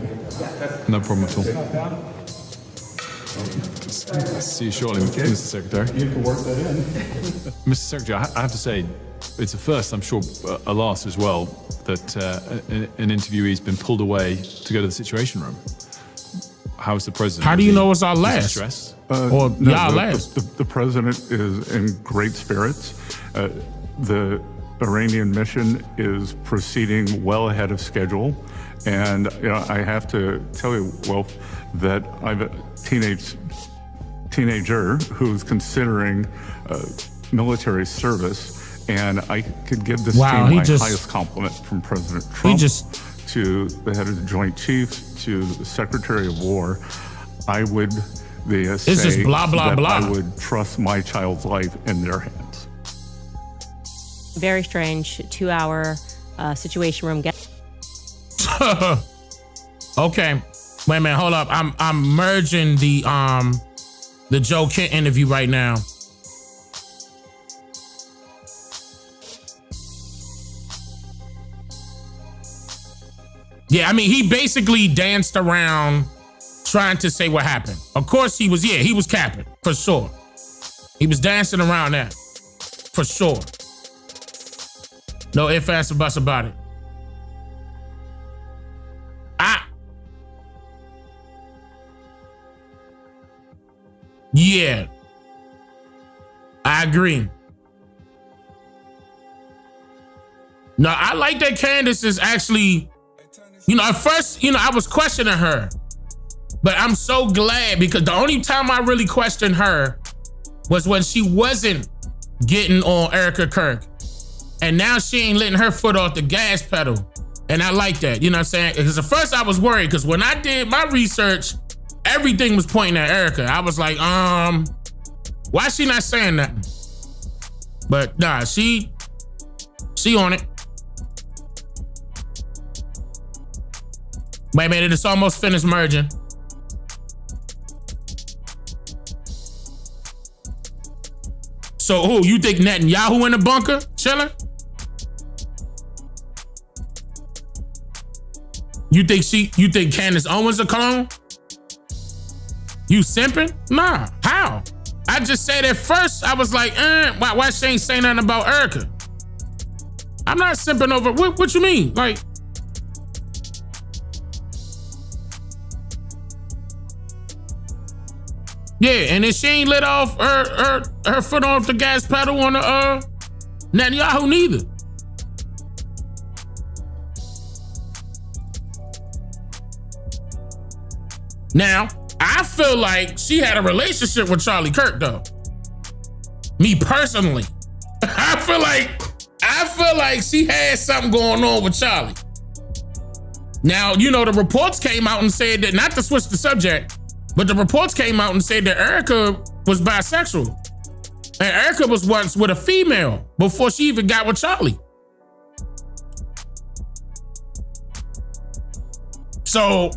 Speaker 17: No problem at all. See you shortly, Mr. Secretary.
Speaker 23: You can work that in.
Speaker 17: Mr. Secretary, I have to say, it's a first, I'm sure a last as well, that an interviewee's been pulled away to go to the Situation Room. How is the president?
Speaker 1: How do you know it's our last?
Speaker 23: The president is in great spirits. The Iranian mission is proceeding well ahead of schedule. And I have to tell you, Wolf, that I have a teenager who's considering military service, and I could give this team my highest compliment from President Trump to the head of the Joint Chiefs, to the Secretary of War. I would say
Speaker 1: just blah, blah,
Speaker 23: that
Speaker 1: blah.
Speaker 23: I would trust my child's life in their hands.
Speaker 5: Very strange 2-hour Situation Room.
Speaker 1: Okay, wait a minute, hold up. I'm merging the Joe Kent interview right now. Yeah, I mean, he basically danced around trying to say what happened. Of course he was capping, for sure. He was dancing around that, for sure. No ifs, ands, or buts about it. Yeah, I agree. No, I like that Candace is actually, at first, I was questioning her, but I'm so glad because the only time I really questioned her was when she wasn't getting on Erica Kirk. And now she ain't letting her foot off the gas pedal. And I like that, you know what I'm saying? Because at first I was worried because when I did my research, everything was pointing at Erica. I was like, why is she not saying nothing? But nah, she on it. Wait a minute, it's almost finished merging. So who, you think Netanyahu in the bunker, chilling? You think Candace Owens a clone? You simping? Nah, how? I just said at first, I was like, why she ain't saying nothing about Erica? I'm not simping over, what you mean? Like, yeah, and then she ain't let off her foot off the gas pedal on the Netanyahu neither. Now, I feel like she had a relationship with Charlie Kirk, though. Me personally. I feel like she had something going on with Charlie. Now, you know, the reports came out and said that, not to switch the subject, but the reports came out and said that Erica was bisexual. And Erica was once with a female before she even got with Charlie. So,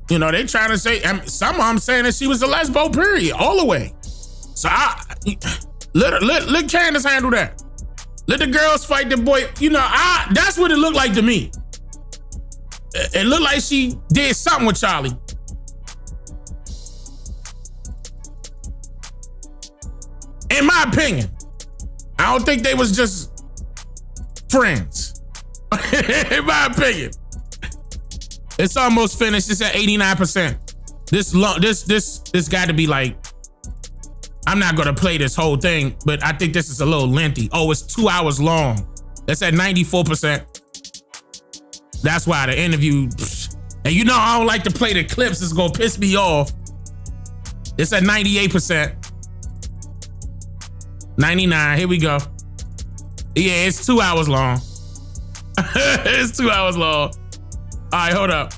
Speaker 1: you know, they trying to say, some of them saying that she was a lesbo, period, all the way. So let Candace handle that. Let the girls fight the boy. You know, that's what it looked like to me. It looked like she did something with Charlie. In my opinion, I don't think they was just friends. In my opinion. It's almost finished. It's at 89%. This got to be like, I'm not gonna play this whole thing, but I think this is a little lengthy. Oh, it's 2 hours long. That's at 94%. That's why the interview, and you know I don't like to play the clips, it's gonna piss me off. It's at 98%. 99, here we go. Yeah, it's 2 hours long. It's 2 hours long. All right, hold up.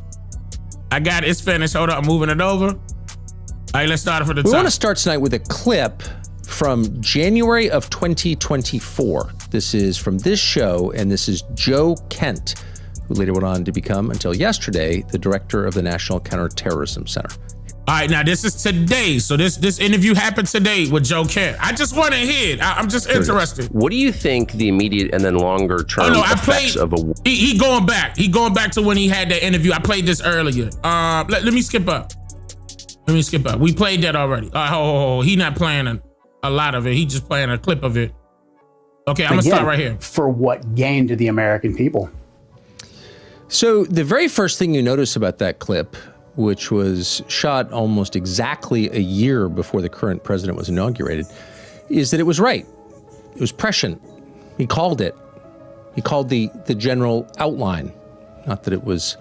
Speaker 1: I got it, it's finished. Hold up, I'm moving it over. All right, let's start it from the top.
Speaker 6: We want to start tonight with a clip from January of 2024. This is from this show, and this is Joe Kent, who later went on to become, until yesterday, the director of the National Counterterrorism Center.
Speaker 1: All right, now this is today. So this interview happened today with Joe Kent. I just want to hear it. I'm just interested.
Speaker 15: What do you think the immediate and then longer term effects of a...
Speaker 1: He going back. He going back to when he had that interview. I played this earlier. Let me skip up. We played that already. He not playing a lot of it. He just playing a clip of it. Okay, I'm going to start right here.
Speaker 3: For what gain to the American people?
Speaker 6: So the very first thing you notice about that clip, which was shot almost exactly a year before the current president was inaugurated, is that it was right. It was prescient. He called it. He called the general outline. Not that it was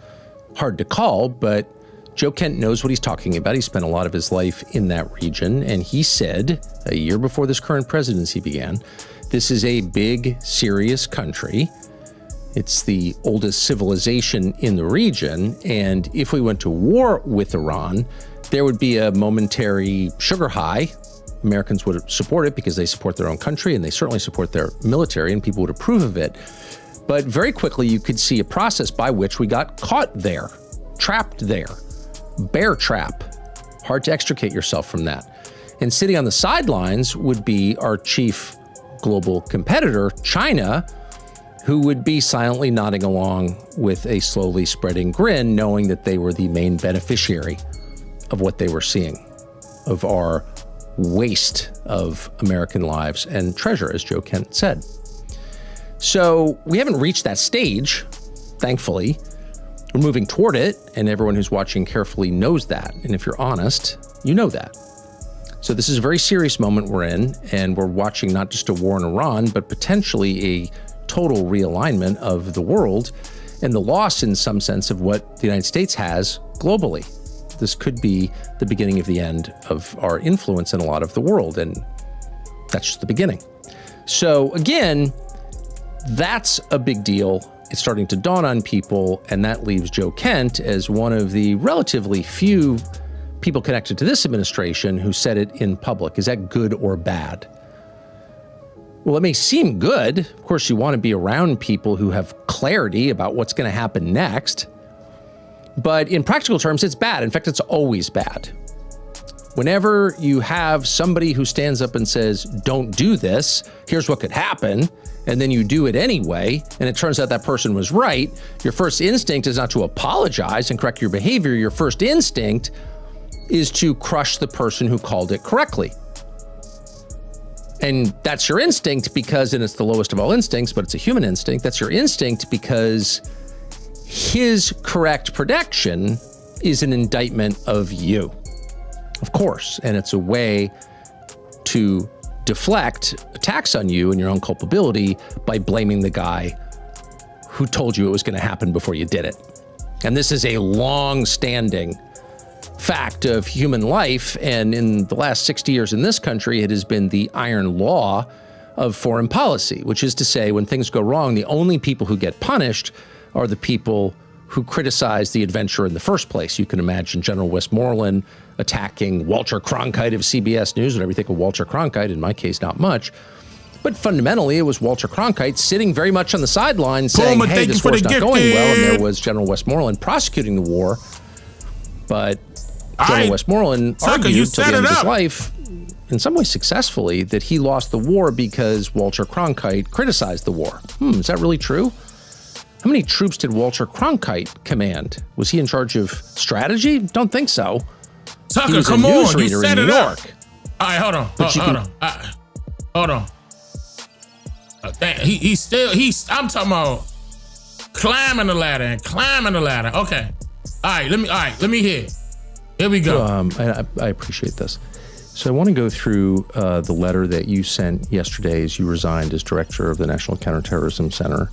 Speaker 6: hard to call, but Joe Kent knows what he's talking about. He spent a lot of his life in that region, and he said, a year before this current presidency began, this is a big, serious country. It's the oldest civilization in the region, and if we went to war with Iran, there would be a momentary sugar high. Americans would support it because they support their own country, and they certainly support their military, and people would approve of it. But very quickly, you could see a process by which we got caught there, trapped there. Bear trap. Hard to extricate yourself from that. And sitting on the sidelines would be our chief global competitor, China, who would be silently nodding along with a slowly spreading grin, knowing that they were the main beneficiary of what they were seeing, of our waste of American lives and treasure, as Joe Kent said. So we haven't reached that stage, thankfully. We're moving toward it, and everyone who's watching carefully knows that. And if you're honest, you know that. So this is a very serious moment we're in, and we're watching not just a war in Iran, but potentially a total realignment of the world and the loss, in some sense, of what the United States has globally. This could be the beginning of the end of our influence in a lot of the world, and that's just the beginning. So again, that's a big deal. It's starting to dawn on people, and that leaves Joe Kent as one of the relatively few people connected to this administration who said it in public. Is that good or bad? Well, it may seem good. Of course, you want to be around people who have clarity about what's going to happen next. But in practical terms, it's bad. In fact, it's always bad. Whenever you have somebody who stands up and says, don't do this, here's what could happen, and then you do it anyway, and it turns out that person was right, your first instinct is not to apologize and correct your behavior. Your first instinct is to crush the person who called it correctly. And that's your instinct because, and it's the lowest of all instincts, but it's a human instinct. That's your instinct because his correct prediction is an indictment of you, of course. And it's a way to deflect attacks on you and your own culpability by blaming the guy who told you it was going to happen before you did it. And this is a long-standing fact of human life. And in the last 60 years in this country, it has been the iron law of foreign policy, which is to say, when things go wrong, the only people who get punished are the people who criticized the adventure in the first place. You can imagine General Westmoreland attacking Walter Cronkite of CBS News. Whatever you think of Walter Cronkite, in my case, not much. But fundamentally, it was Walter Cronkite sitting very much on the sidelines saying, hey, this war's not going well. And there was General Westmoreland prosecuting the war. But General Westmoreland argued till the end of his life, in some ways successfully, that he lost the war because Walter Cronkite criticized the war. Is that really true? How many troops did Walter Cronkite command? Was he in charge of strategy? Don't think so.
Speaker 1: Tucker, come on, you set it up. All right, hold on. I'm talking about climbing the ladder. Okay. All right, let me hear. Here we go.
Speaker 6: I appreciate this. So I want to go through the letter that you sent yesterday as you resigned as director of the National Counterterrorism Center.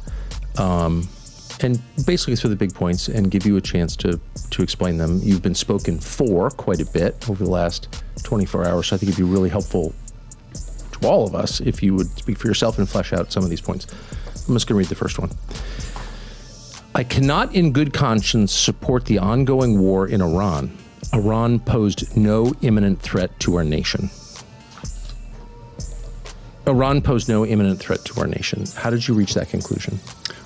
Speaker 6: And basically through the big points and give you a chance to explain them. You've been spoken for quite a bit over the last 24 hours, so I think it'd be really helpful to all of us if you would speak for yourself and flesh out some of these points. I'm just going to read the first one. I cannot in good conscience support the ongoing war in Iran. Iran posed no imminent threat to our nation. Iran posed no imminent threat to our nation. How did you reach that conclusion?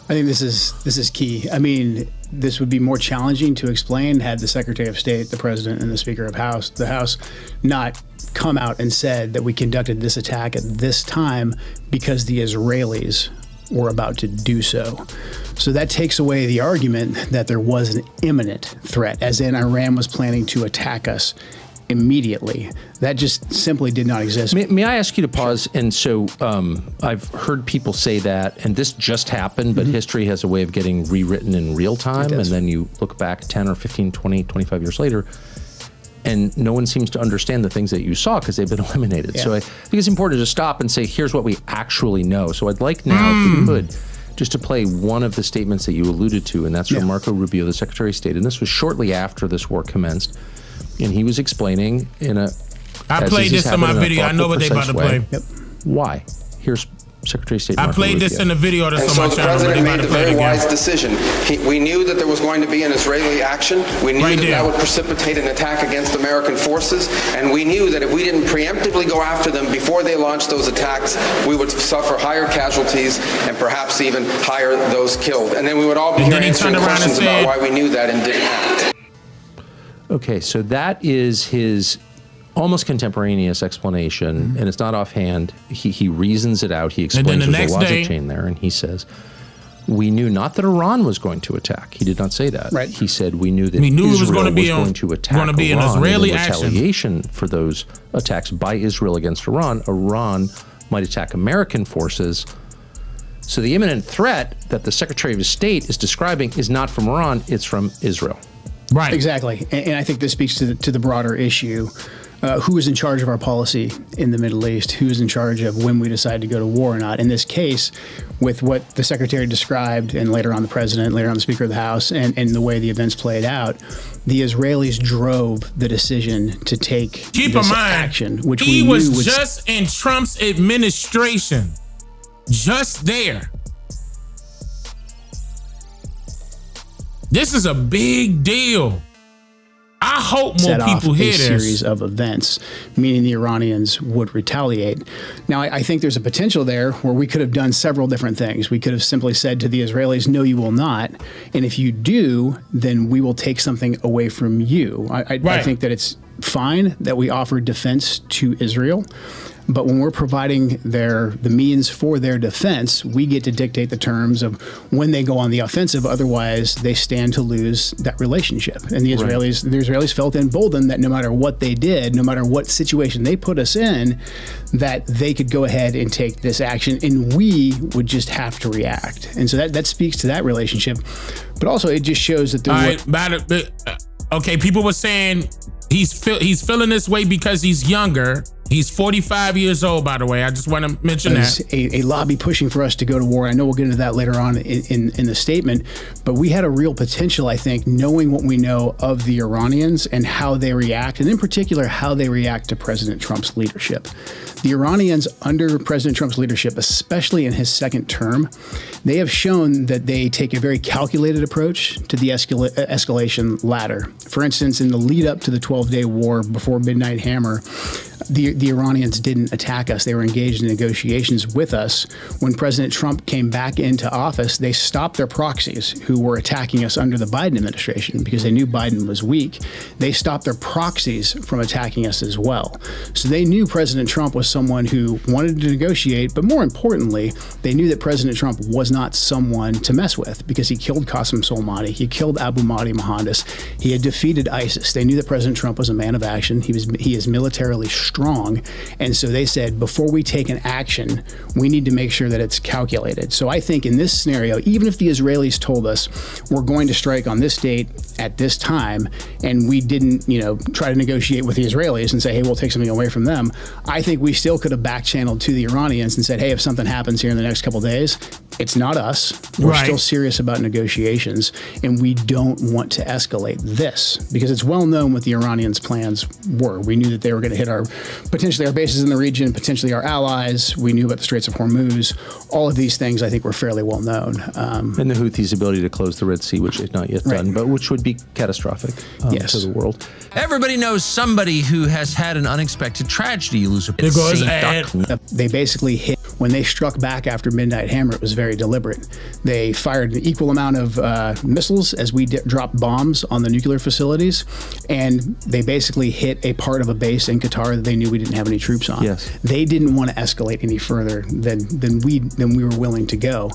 Speaker 3: I think this is key. I mean, this would be more challenging to explain had the Secretary of State, the President, and the Speaker of the House not come out and said that we conducted this attack at this time because the Israelis were about to do so. So that takes away the argument that there was an imminent threat, as in Iran was planning to attack us immediately. That just simply did not exist.
Speaker 6: May I ask you to pause? And so I've heard people say that, and this just happened, but history has a way of getting rewritten in real time. And then you look back 10 or 15, 20, 25 years later, and no one seems to understand the things that you saw because they've been eliminated. Yeah. So I think it's important to stop and say, here's what we actually know. So I'd like now, if you could, just to play one of the statements that you alluded to, and that's from Marco Rubio, the Secretary of State. And this was shortly after this war commenced. And he was explaining in a...
Speaker 1: I played this in my video. I know what they're about to play.
Speaker 6: Why? Here's Secretary of State Marco
Speaker 1: I played
Speaker 6: Rubio.
Speaker 1: this in the video that's
Speaker 8: on
Speaker 1: my channel.
Speaker 8: So the president made the very wise decision. We knew that there was going to be an Israeli action. We knew that would precipitate an attack against American forces. And we knew that if we didn't preemptively go after them before they launched those attacks, we would suffer higher casualties and perhaps even higher those killed. And then we would all be here answering questions about why we knew that and didn't act.
Speaker 6: Okay, so that is his almost contemporaneous explanation, and it's not offhand. He reasons it out. He explains there's a logic chain there, and he says, we knew not that Iran was going to attack. He did not say that.
Speaker 3: Right.
Speaker 6: He said we knew that Israel was going to attack Iran.
Speaker 1: An Israeli action.
Speaker 6: Retaliation for those attacks by Israel against Iran, Iran might attack American forces. So the imminent threat that the Secretary of State is describing is not from Iran, it's from Israel.
Speaker 1: Right.
Speaker 3: Exactly. And I think this speaks to the broader issue. Who is in charge of our policy in the Middle East? Who is in charge of when we decide to go to war or not? In this case, with what the Secretary described, and later on the President, later on the Speaker of the House, and the way the events played out, the Israelis drove the decision to take this action, which
Speaker 1: he was just in Trump's administration, just there. This is a big deal. I hope more people hear this.
Speaker 3: Set off a series of events, meaning the Iranians would retaliate. Now, I think there's a potential there where we could have done several different things. We could have simply said to the Israelis, no, you will not. And if you do, then we will take something away from you. I think that it's fine that we offer defense to Israel. But when we're providing the means for their defense, we get to dictate the terms of when they go on the offensive. Otherwise, they stand to lose that relationship. And the Israelis felt emboldened that no matter what they did, no matter what situation they put us in, that they could go ahead and take this action, and we would just have to react. And so that speaks to that relationship. But also, it just shows that
Speaker 1: okay, people were saying he's feeling this way because he's younger. He's 45 years old, by the way. I just want to mention that.
Speaker 3: A lobby pushing for us to go to war. I know we'll get into that later on in the statement, but we had a real potential, I think, knowing what we know of the Iranians and how they react, and in particular, how they react to President Trump's leadership. The Iranians, under President Trump's leadership, especially in his second term, they have shown that they take a very calculated approach to the escalation ladder. For instance, in the lead up to the 12-day war before Midnight Hammer, the Iranians didn't attack us. They were engaged in negotiations with us. When President Trump came back into office, they stopped their proxies who were attacking us under the Biden administration because they knew Biden was weak. They stopped their proxies from attacking us as well. So they knew President Trump was someone who wanted to negotiate, but more importantly, they knew that President Trump was not someone to mess with because he killed Qasem Soleimani, he killed Abu Mahdi Mohandas, he had defeated ISIS. They knew that President Trump was a man of action. He is militarily strong, and so they said, before we take an action, we need to make sure that it's calculated. So I think in this scenario, even if the Israelis told us we're going to strike on this date at this time, and we didn't, try to negotiate with the Israelis and say, hey, we'll take something away from them, I think we still could have back-channeled to the Iranians and said, hey, if something happens here in the next couple of days, it's not us. We're still serious about negotiations, and we don't want to escalate this because it's well known what the Iranians' plans were. We knew that they were going to hit potentially our bases in the region, potentially our allies. We knew about the Straits of Hormuz. All of these things, I think, were fairly well known.
Speaker 6: And the Houthis' ability to close the Red Sea, which they've not yet done, but which would be catastrophic to the world. Everybody knows somebody who has had an unexpected tragedy.
Speaker 3: They basically hit, when they struck back after Midnight Hammer, it was very deliberate. They fired an equal amount of missiles as we dropped bombs on the nuclear facilities, and they basically hit a part of a base in Qatar that they knew we didn't have any troops on.
Speaker 6: Yes.
Speaker 3: They didn't want to escalate any further than we were willing to go.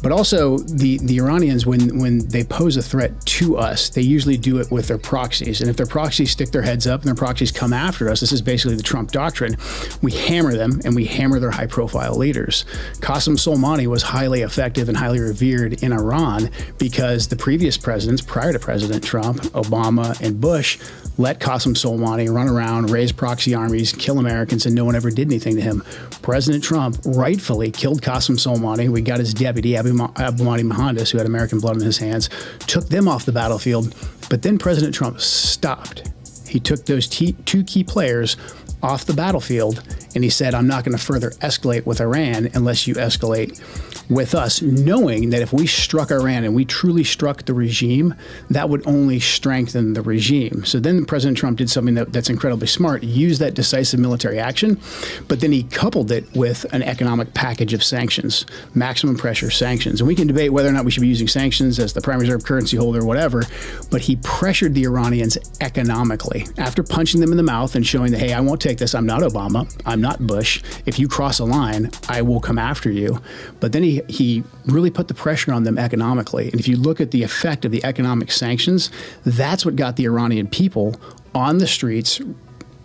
Speaker 3: But also, the Iranians, when they pose a threat to us, they usually do it with their proxies. And if their proxies stick their heads up and their proxies come after us, this is basically the Trump doctrine, we hammer them and we hammer their high-profile leaders. Qasem Soleimani was highly effective and highly revered in Iran because the previous presidents, prior to President Trump, Obama and Bush, let Qasem Soleimani run around, raise proxy armies, kill Americans, and no one ever did anything to him. President Trump rightfully killed Qasem Soleimani. We got his deputy, Abu Mahdi Mohandas, who had American blood in his hands, took them off the battlefield. But then President Trump stopped. He took those two key players off the battlefield, and he said, I'm not going to further escalate with Iran unless you escalate with us, knowing that if we struck Iran and we truly struck the regime, that would only strengthen the regime. So then President Trump did something that's incredibly smart, used that decisive military action, but then he coupled it with an economic package of sanctions, maximum pressure sanctions. And we can debate whether or not we should be using sanctions as the prime reserve currency holder or whatever, but he pressured the Iranians economically. After punching them in the mouth and showing that, hey, I won't take this, I'm not Obama, I'm not Bush. If you cross a line, I will come after you. But then he really put the pressure on them economically. And if you look at the effect of the economic sanctions, that's what got the Iranian people on the streets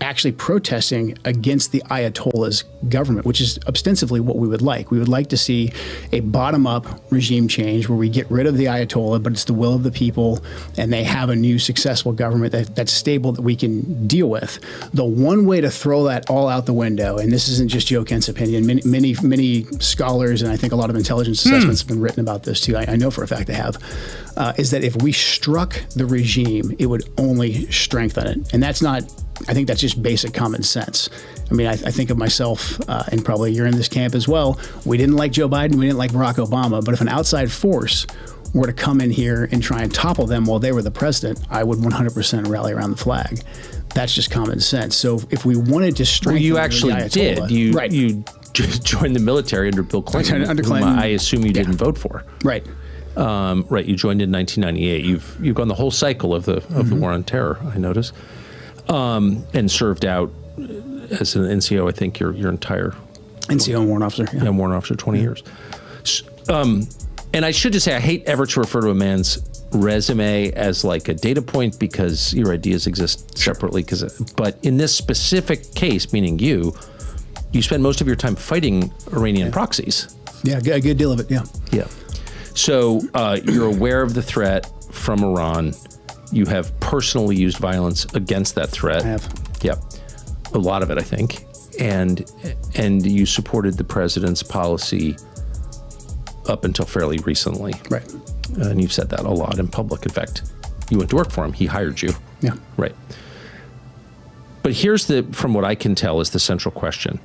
Speaker 3: actually protesting against the Ayatollah's government, which is ostensibly what we would like. We would like to see a bottom-up regime change where we get rid of the Ayatollah, but it's the will of the people, and they have a new successful government that's stable that we can deal with. The one way to throw that all out the window, and this isn't just Joe Kent's opinion, many scholars, and I think a lot of intelligence assessments have been written about this too, I know for a fact they have, is that if we struck the regime, it would only strengthen it. And that's not, I think that's just basic common sense. I mean, I think of myself, and probably you're in this camp as well. We didn't like Joe Biden, we didn't like Barack Obama, but if an outside force were to come in here and try and topple them while they were the president, I would 100% rally around the flag. That's just common sense. So if we wanted to strengthen
Speaker 6: you actually
Speaker 3: the Ayatollah,
Speaker 6: did. You joined the military under Bill Clinton,
Speaker 3: under Clinton,
Speaker 6: whom I assume you didn't vote for.
Speaker 3: Right.
Speaker 6: Right. You joined in 1998. You've gone the whole cycle of the war on terror, I notice, and served out as an NCO. I think your entire
Speaker 3: NCO and warrant officer.
Speaker 6: Yeah, warrant officer, 20 years. And I should just say, I hate ever to refer to a man's resume as like a data point because your ideas exist separately. But in this specific case, meaning you spend most of your time fighting Iranian proxies.
Speaker 3: Yeah, a good deal of it. Yeah.
Speaker 6: Yeah. So you're aware of the threat from Iran. You have personally used violence against that threat.
Speaker 3: I have.
Speaker 6: Yep. A lot of it, I think. and you supported the president's policy up until fairly recently.
Speaker 3: Right.
Speaker 6: And you've said that a lot in public. In fact, you went to work for him. He hired you.
Speaker 3: Yeah.
Speaker 6: Right. But here's from what I can tell, is the central question: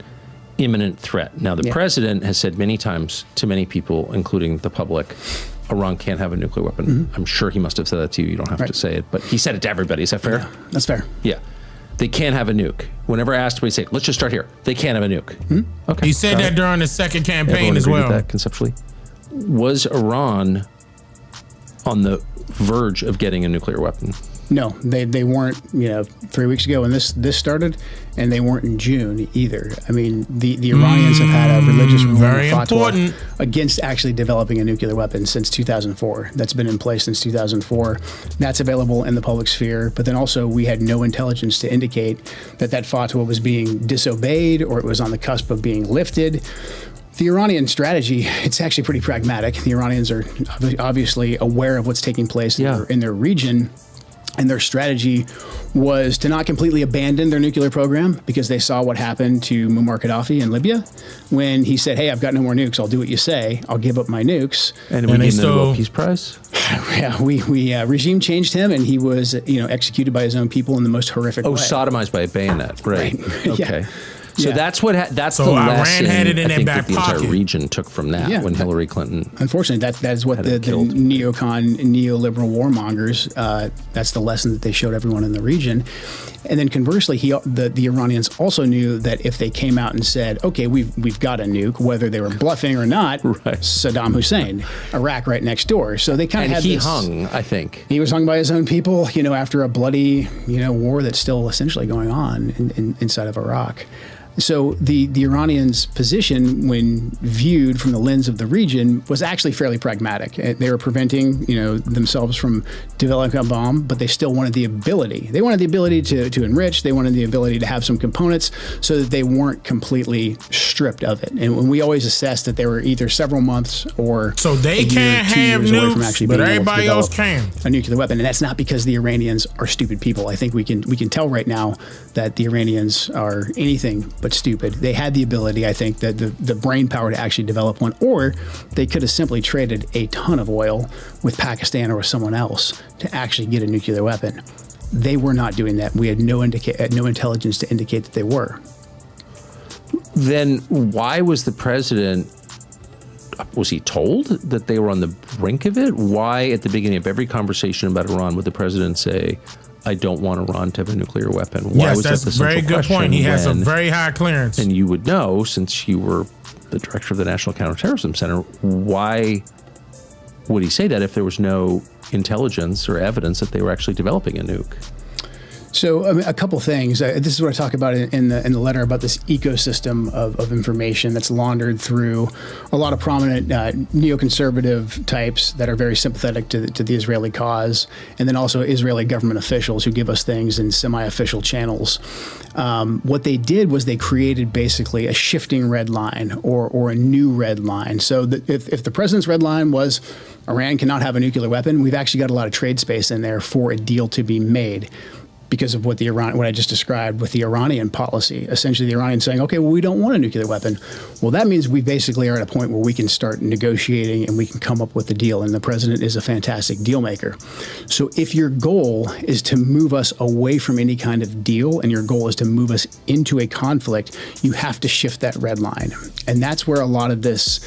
Speaker 6: imminent threat. Now, the president has said many times to many people, including the public, Iran can't have a nuclear weapon. Mm-hmm. I'm sure he must have said that to you. You don't have to say it, but he said it to everybody. Is that fair?
Speaker 3: Yeah, that's fair.
Speaker 6: Yeah. They can't have a nuke. Whenever asked, we say, let's just start here. They can't have a nuke. Mm-hmm. Okay.
Speaker 1: He said that during the second campaign as well.
Speaker 6: That conceptually. Was Iran on the verge of getting a nuclear weapon?
Speaker 3: No, they weren't, 3 weeks ago when this started, and they weren't in June either. I mean, the Iranians have had a religious ruling,
Speaker 1: very important,
Speaker 3: against actually developing a nuclear weapon since 2004. That's been in place since 2004. That's available in the public sphere. But then also we had no intelligence to indicate that fatwa was being disobeyed or it was on the cusp of being lifted. The Iranian strategy, it's actually pretty pragmatic. The Iranians are obviously aware of what's taking place in their region. And their strategy was to not completely abandon their nuclear program, because they saw what happened to Muammar Gaddafi in Libya when he said, hey, I've got no more nukes. I'll do what you say. I'll give up my nukes.
Speaker 6: And we gave him the Nobel Peace Prize?
Speaker 3: Yeah, we regime changed him, and he was executed by his own people in the most horrific way.
Speaker 6: Sodomized by a bayonet. Right. Okay.
Speaker 3: Yeah.
Speaker 6: So that's that's
Speaker 1: so
Speaker 6: the
Speaker 1: Iran
Speaker 6: lesson
Speaker 1: had it in
Speaker 6: I think
Speaker 1: their
Speaker 6: that the
Speaker 1: back
Speaker 6: entire
Speaker 1: pocket.
Speaker 6: Region took from that when Hillary Clinton.
Speaker 3: Unfortunately, that is what the neocon, neoliberal warmongers. That's the lesson that they showed everyone in the region. And then conversely, the Iranians also knew that if they came out and said, "Okay, we've got a nuke," whether they were bluffing or not, Saddam Hussein, Iraq right next door. So they kind of had
Speaker 6: he
Speaker 3: this,
Speaker 6: hung. I think
Speaker 3: he was hung by his own people. After a bloody war that's still essentially going on inside of Iraq. So the Iranians' position, when viewed from the lens of the region, was actually fairly pragmatic. They were preventing, themselves from developing a bomb, but they still wanted the ability. They wanted the ability to enrich. They wanted the ability to have some components so that they weren't completely stripped of it. And when we always assessed that they were either several months or
Speaker 1: so they can't have nukes, but everybody else can.
Speaker 3: A nuclear weapon, and that's not because the Iranians are stupid people. I think we can tell right now that the Iranians are anything but stupid. They had the ability, I think, that the brain power to actually develop one, or they could have simply traded a ton of oil with Pakistan or with someone else to actually get a nuclear weapon. They were not doing that. We had no intelligence to indicate that they were.
Speaker 6: Then why was the president, was he told that they were on the brink of it? Why at the beginning of every conversation about Iran would the president say, I don't want Iran to have a nuclear weapon? Why
Speaker 1: yes,
Speaker 6: was
Speaker 1: that's
Speaker 6: that the
Speaker 1: a very good point. He has a very high clearance.
Speaker 6: And you would know, since you were the director of the National Counterterrorism Center, why would he say that if there was no intelligence or evidence that they were actually developing a nuke?
Speaker 3: So a couple things. This is what I talk about in the letter about this ecosystem of information that's laundered through a lot of prominent neoconservative types that are very sympathetic to the Israeli cause, and then also Israeli government officials who give us things in semi-official channels. What they did was they created basically a shifting red line or a new red line. So if the president's red line was Iran cannot have a nuclear weapon, we've actually got a lot of trade space in there for a deal to be made, because of what I just described with the Iranian policy. Essentially, the Iranians saying, okay, well, we don't want a nuclear weapon. Well, that means we basically are at a point where we can start negotiating and we can come up with a deal. And the president is a fantastic deal maker. So if your goal is to move us away from any kind of deal and your goal is to move us into a conflict, you have to shift that red line. And that's where a lot of this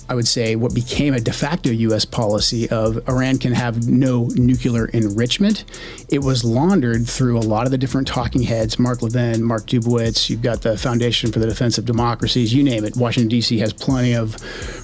Speaker 3: I would say what became a de facto U.S. policy of Iran can have no nuclear enrichment. It was laundered through a lot of the different talking heads, Mark Levin, Mark Dubowitz, you've got the Foundation for the Defense of Democracies, you name it. Washington, D.C. has plenty of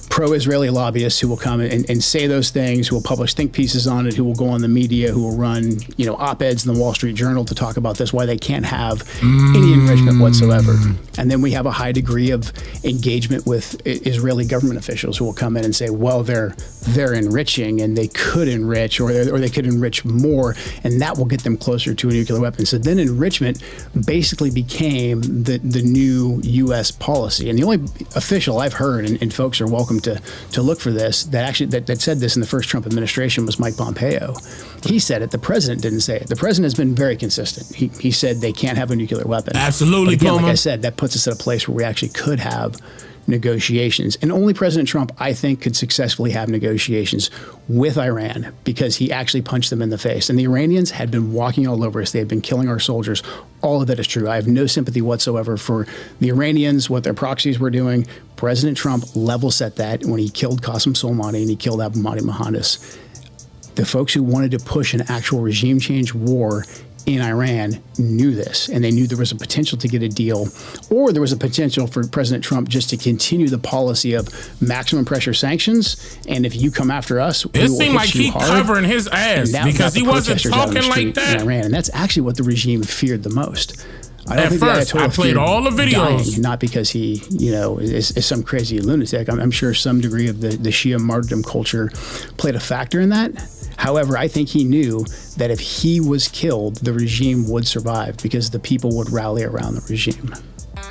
Speaker 3: pro-Israeli lobbyists who will come and say those things, who will publish think pieces on it, who will go on the media, who will run, op-eds in the Wall Street Journal to talk about this, why they can't have any enrichment whatsoever. And then we have a high degree of engagement with Israeli government officials who will come in and say, well, they're enriching and they could enrich or they could enrich more, and that will get them closer to a nuclear weapon. So then enrichment basically became the new U.S. policy. And the only official I've heard, and folks are welcome room to look for this, that said this in the first Trump administration was Mike Pompeo. He said it. The president didn't say it. The president has been very consistent. He said they can't have a nuclear weapon.
Speaker 1: Absolutely,
Speaker 3: but again,
Speaker 1: Puma.
Speaker 3: like I said, that puts us at a place where we actually could have negotiations. And only President Trump, I think, could successfully have negotiations with Iran because he actually punched them in the face. And the Iranians had been walking all over us. They had been killing our soldiers. All of that is true. I have no sympathy whatsoever for the Iranians, what their proxies were doing. President Trump level set that when he killed Qasem Soleimani and he killed Abu Mahdi Mohandas. The folks who wanted to push an actual regime change war in Iran knew this, and they knew there was a potential to get a deal, or there was a potential for President Trump just to continue the policy of maximum pressure sanctions. And if you come after us,
Speaker 1: it seemed like he covering his ass because he wasn't talking like that.
Speaker 3: In Iran, and that's actually what the regime feared the most. I don't think
Speaker 1: first,
Speaker 3: the Ayatollah
Speaker 1: I played all the videos.
Speaker 3: Dying, not because he, is some crazy lunatic. I'm sure some degree of the Shia martyrdom culture played a factor in that. However, I think he knew that if he was killed, the regime would survive because the people would rally around the regime.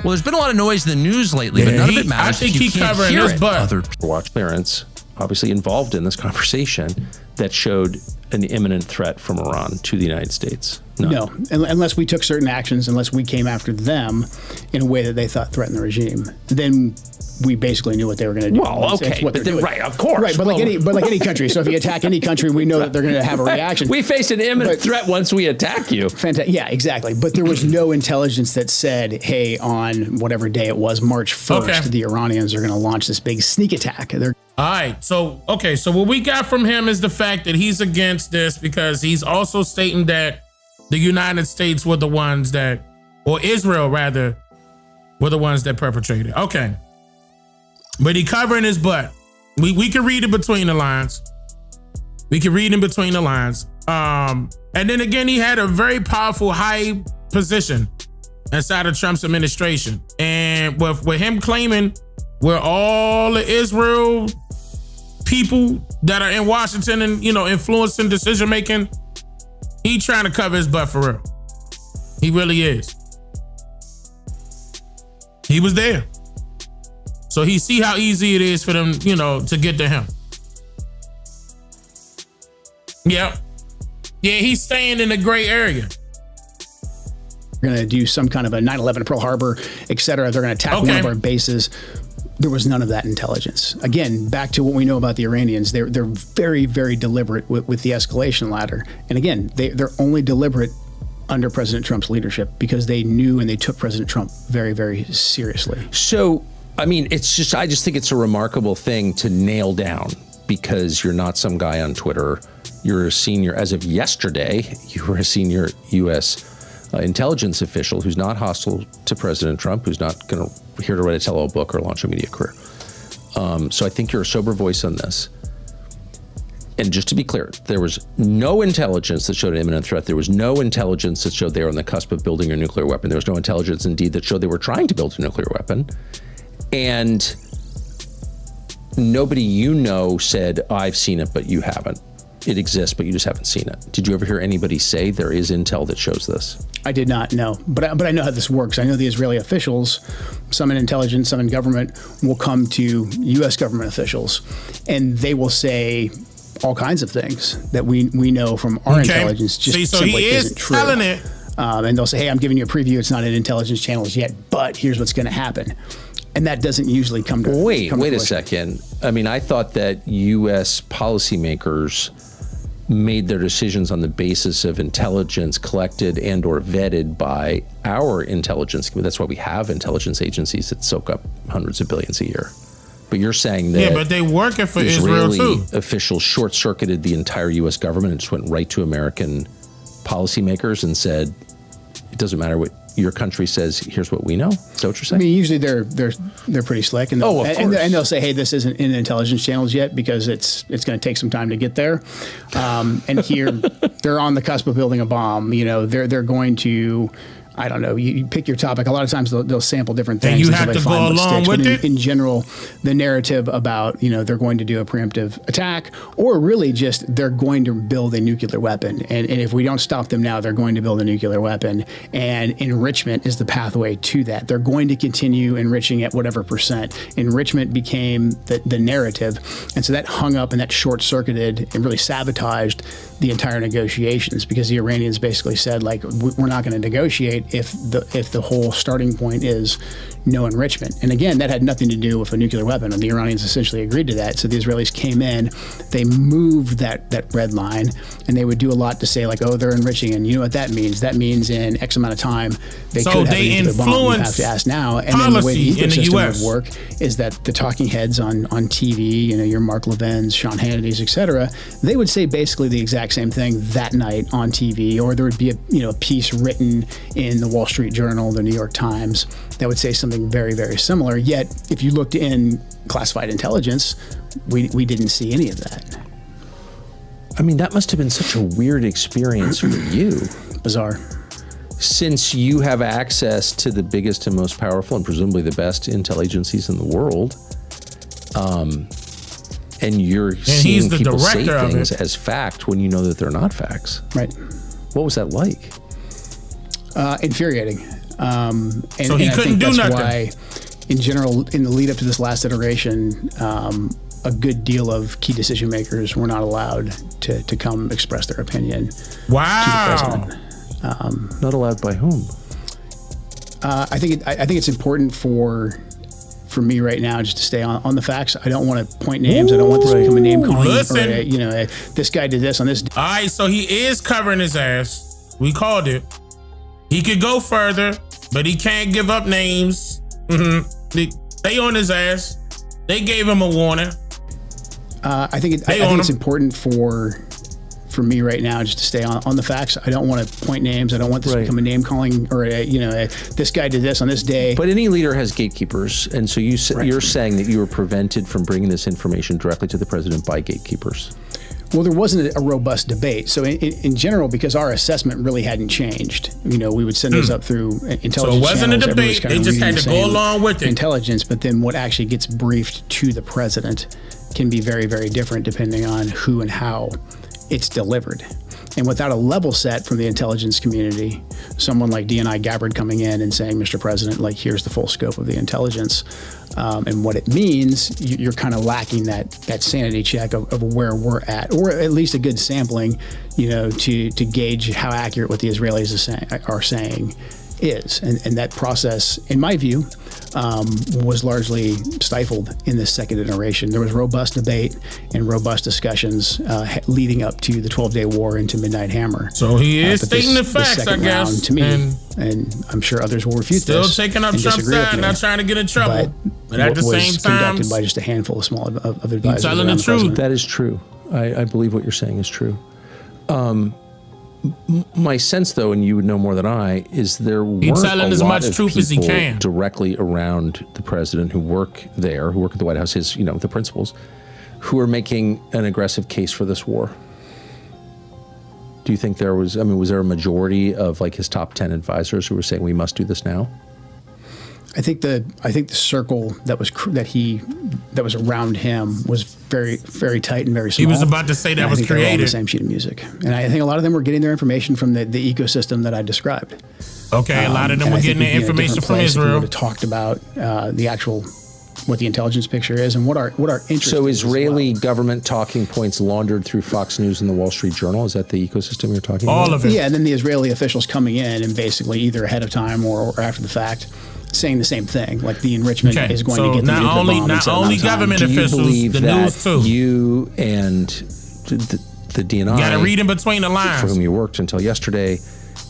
Speaker 9: Well, there's been a lot of noise in the news lately, but none of it matters.
Speaker 1: I think he covering his butt.
Speaker 6: Other watch clearance, obviously involved in this conversation, that showed an imminent threat from Iran to the United States.
Speaker 3: No, unless we took certain actions, unless we came after them in a way that they thought threatened the regime, then we basically knew what they were going to do.
Speaker 6: Well, okay, but then, right, of course.
Speaker 3: Right, but like any country. So if you attack any country, we know that they're going to have a reaction.
Speaker 6: We face an imminent threat once we attack you.
Speaker 3: Fantastic. Yeah, exactly. But there was no intelligence that said, hey, on whatever day it was, March 1st, the Iranians are going to launch this big sneak attack. All
Speaker 1: right. So what we got from him is the fact that he's against this because he's also stating that the United States were the ones that, or Israel rather, were the ones that perpetrated. Okay. But he covering his butt. We can read it between the lines. And then again, he had a very powerful high position inside of Trump's administration. And with him claiming we're all the Israel people that are in Washington and, influencing decision making, he trying to cover his butt for real. He really is. He was there. So he see how easy it is for them, to get to him. Yep. Yeah, he's staying in the gray area.
Speaker 3: We're going to do some kind of a 9/11 Pearl Harbor, et cetera. They're going to attack one of our bases. There was none of that intelligence. Again, back to what we know about the Iranians. They're very, very deliberate with the escalation ladder. And again, they're only deliberate under President Trump's leadership because they knew and they took President Trump very, very seriously.
Speaker 6: So, I just think it's a remarkable thing to nail down because you're not some guy on Twitter. You're a senior, as of yesterday, you were a senior U.S. Intelligence official who's not hostile to President Trump, who's not here to write a tell-all book or launch a media career. So I think you're a sober voice on this. And just to be clear, there was no intelligence that showed an imminent threat. There was no intelligence that showed they were on the cusp of building a nuclear weapon. There was no intelligence, indeed, that showed they were trying to build a nuclear weapon. And nobody said, I've seen it, but you haven't. It exists, but you just haven't seen it. Did you ever hear anybody say there is intel that shows this?
Speaker 3: I did not, no. But I know how this works. I know the Israeli officials, some in intelligence, some in government, will come to U.S. government officials, and they will say all kinds of things that we know from our intelligence just simply isn't true.
Speaker 1: Telling it.
Speaker 3: And they'll say, hey, I'm giving you a preview. It's not in intelligence channels yet, but here's what's going to happen. And that doesn't usually come to
Speaker 6: Wait a second. I thought that U.S. policymakers made their decisions on the basis of intelligence collected and or vetted by our intelligence. That's why we have intelligence agencies that soak up hundreds of billions a year. But you're saying that
Speaker 1: but they working for
Speaker 6: Israeli
Speaker 1: Israel too.
Speaker 6: Officials short-circuited the entire U.S. government and just went right to American policymakers and said, it doesn't matter what your country says, here's what we know. Is that what you're saying?
Speaker 3: Usually they're pretty slick, and they'll say, hey, this isn't in intelligence channels yet because it's going to take some time to get there. And here they're on the cusp of building a bomb. They're going to I don't know, you pick your topic. A lot of times they'll sample different things.
Speaker 1: And you
Speaker 3: until
Speaker 1: have
Speaker 3: they
Speaker 1: to
Speaker 3: find
Speaker 1: go
Speaker 3: what
Speaker 1: along
Speaker 3: sticks.
Speaker 1: with
Speaker 3: But
Speaker 1: it?
Speaker 3: in general, the narrative about, they're going to do a preemptive attack, or really just they're going to build a nuclear weapon. And if we don't stop them now, they're going to build a nuclear weapon. And enrichment is the pathway to that. They're going to continue enriching at whatever percent. Enrichment became the narrative. And so that hung up and that short-circuited and really sabotaged the entire negotiations, because the Iranians basically said, like, we're not going to negotiate if the whole starting point is no enrichment. And again, that had nothing to do with a nuclear weapon, and the Iranians essentially agreed to that. So the Israelis came in, they moved that red line, and they would do a lot to say, like, oh, they're enriching, and you know what that means? That means in X amount of time they could have a nuclear bomb. You have to ask now. And then the way the ecosystem would work is that the talking heads on TV, your Mark Levin's, Sean Hannity's, et cetera, they would say basically the exact same thing that night on TV, or there would be a piece written in the Wall Street Journal, the New York Times, that would say something very, very similar. Yet, if you looked in classified intelligence, we didn't see any of that.
Speaker 6: I mean, that must have been such a weird experience for you.
Speaker 3: Bizarre.
Speaker 6: Since you have access to the biggest and most powerful and presumably the best intel agencies in the world, and you're seeing people say things as fact when you know that they're not facts.
Speaker 3: Right.
Speaker 6: What was that like?
Speaker 3: Infuriating.
Speaker 1: So he couldn't do nothing.
Speaker 3: Why, in general, in the lead up to this last iteration, a good deal of key decision makers were not allowed to come express their opinion to the president.
Speaker 6: Not allowed by whom?
Speaker 3: I think it's important for me right now just to stay on the facts. I don't want to point names. I don't want this to become a name calling. Or this guy did this on this.
Speaker 1: All right, so he is covering his ass. We called it. He could go further, but he can't give up names. They on his ass. They gave him a warning.
Speaker 3: I think it's important for me right now just to stay on the facts. I don't want to point names. I don't want this to become a name calling, or this guy did this on this day.
Speaker 6: But any leader has gatekeepers, and so you're saying that you were prevented from bringing this information directly to the president by gatekeepers.
Speaker 3: Well, there wasn't a robust debate. So in general, because our assessment really hadn't changed, we would send those up through intelligence channels.
Speaker 1: So it wasn't a debate. They just had to go along with it.
Speaker 3: Intelligence, but then what actually gets briefed to the president can be very, very different depending on who and how it's delivered. And without a level set from the intelligence community, someone like DNI Gabbard coming in and saying, Mr. President, like, here's the full scope of the intelligence and what it means, you're kind of lacking that sanity check of where we're at, or at least a good sampling, to gauge how accurate what the Israelis are saying is. And that process, in my view, was largely stifled in this second iteration. There was robust debate and robust discussions leading up to the 12-day war into Midnight Hammer.
Speaker 1: So he is stating the facts, I guess.
Speaker 3: To me, and I'm sure others will refute
Speaker 1: still
Speaker 3: this.
Speaker 1: Still taking up Trump's side, not trying to get in trouble. But at the same time,
Speaker 3: conducted by just a handful of small of advisors.
Speaker 1: Telling the truth.
Speaker 6: That is true. I believe what you're saying is true. My sense, though, and you would know more than I, is there weren't
Speaker 1: telling
Speaker 6: a
Speaker 1: as
Speaker 6: lot
Speaker 1: much
Speaker 6: of
Speaker 1: truth as he
Speaker 6: people
Speaker 1: can.
Speaker 6: directly around the president who work there, who work at the White House, the principals, who are making an aggressive case for this war. Do you think was there a majority of like his top 10 advisors who were saying we must do this now?
Speaker 3: I think the circle that was around him was very, very tight and very small.
Speaker 1: He was about to say that was
Speaker 3: created. They were all on the same sheet of music, and I think a lot of them were getting their information from the ecosystem that I described.
Speaker 1: Okay, a lot of them were getting their information from Israel.
Speaker 3: We would have talked about the actual what the intelligence picture is and what our interest.
Speaker 6: So Israeli government talking points laundered through Fox News and the Wall Street Journal. Is that the ecosystem you're talking about?
Speaker 1: All of it.
Speaker 3: Yeah, and then the Israeli officials coming in and basically either ahead of time or after the fact, saying the same thing, like the enrichment is going to get the nuclear bomb.
Speaker 1: Not only government officials, the news too.
Speaker 6: You and the DNI,
Speaker 1: got to read in between the lines,
Speaker 6: for whom you worked until yesterday,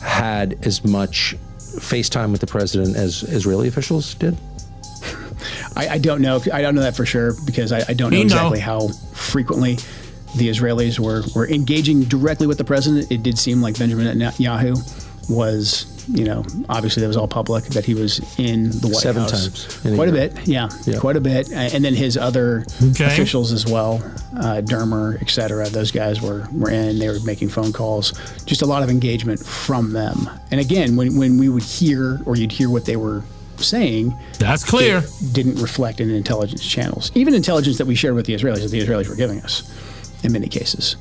Speaker 6: had as much FaceTime with the president as Israeli officials did?
Speaker 3: I don't know. I don't know that for sure because I don't know exactly how frequently the Israelis were engaging directly with the president. It did seem like Benjamin Netanyahu was obviously that was all public, that he was in the White
Speaker 6: 7
Speaker 3: House.
Speaker 6: times.
Speaker 3: Quite a bit, quite a bit. And then his other officials as well, Dermer, et cetera, those guys were in, they were making phone calls, just a lot of engagement from them. And again, when we would hear, or you'd hear what they were saying,
Speaker 1: that's clear,
Speaker 3: it didn't reflect in intelligence channels, even intelligence that we shared with the Israelis, that the Israelis were giving us in many cases.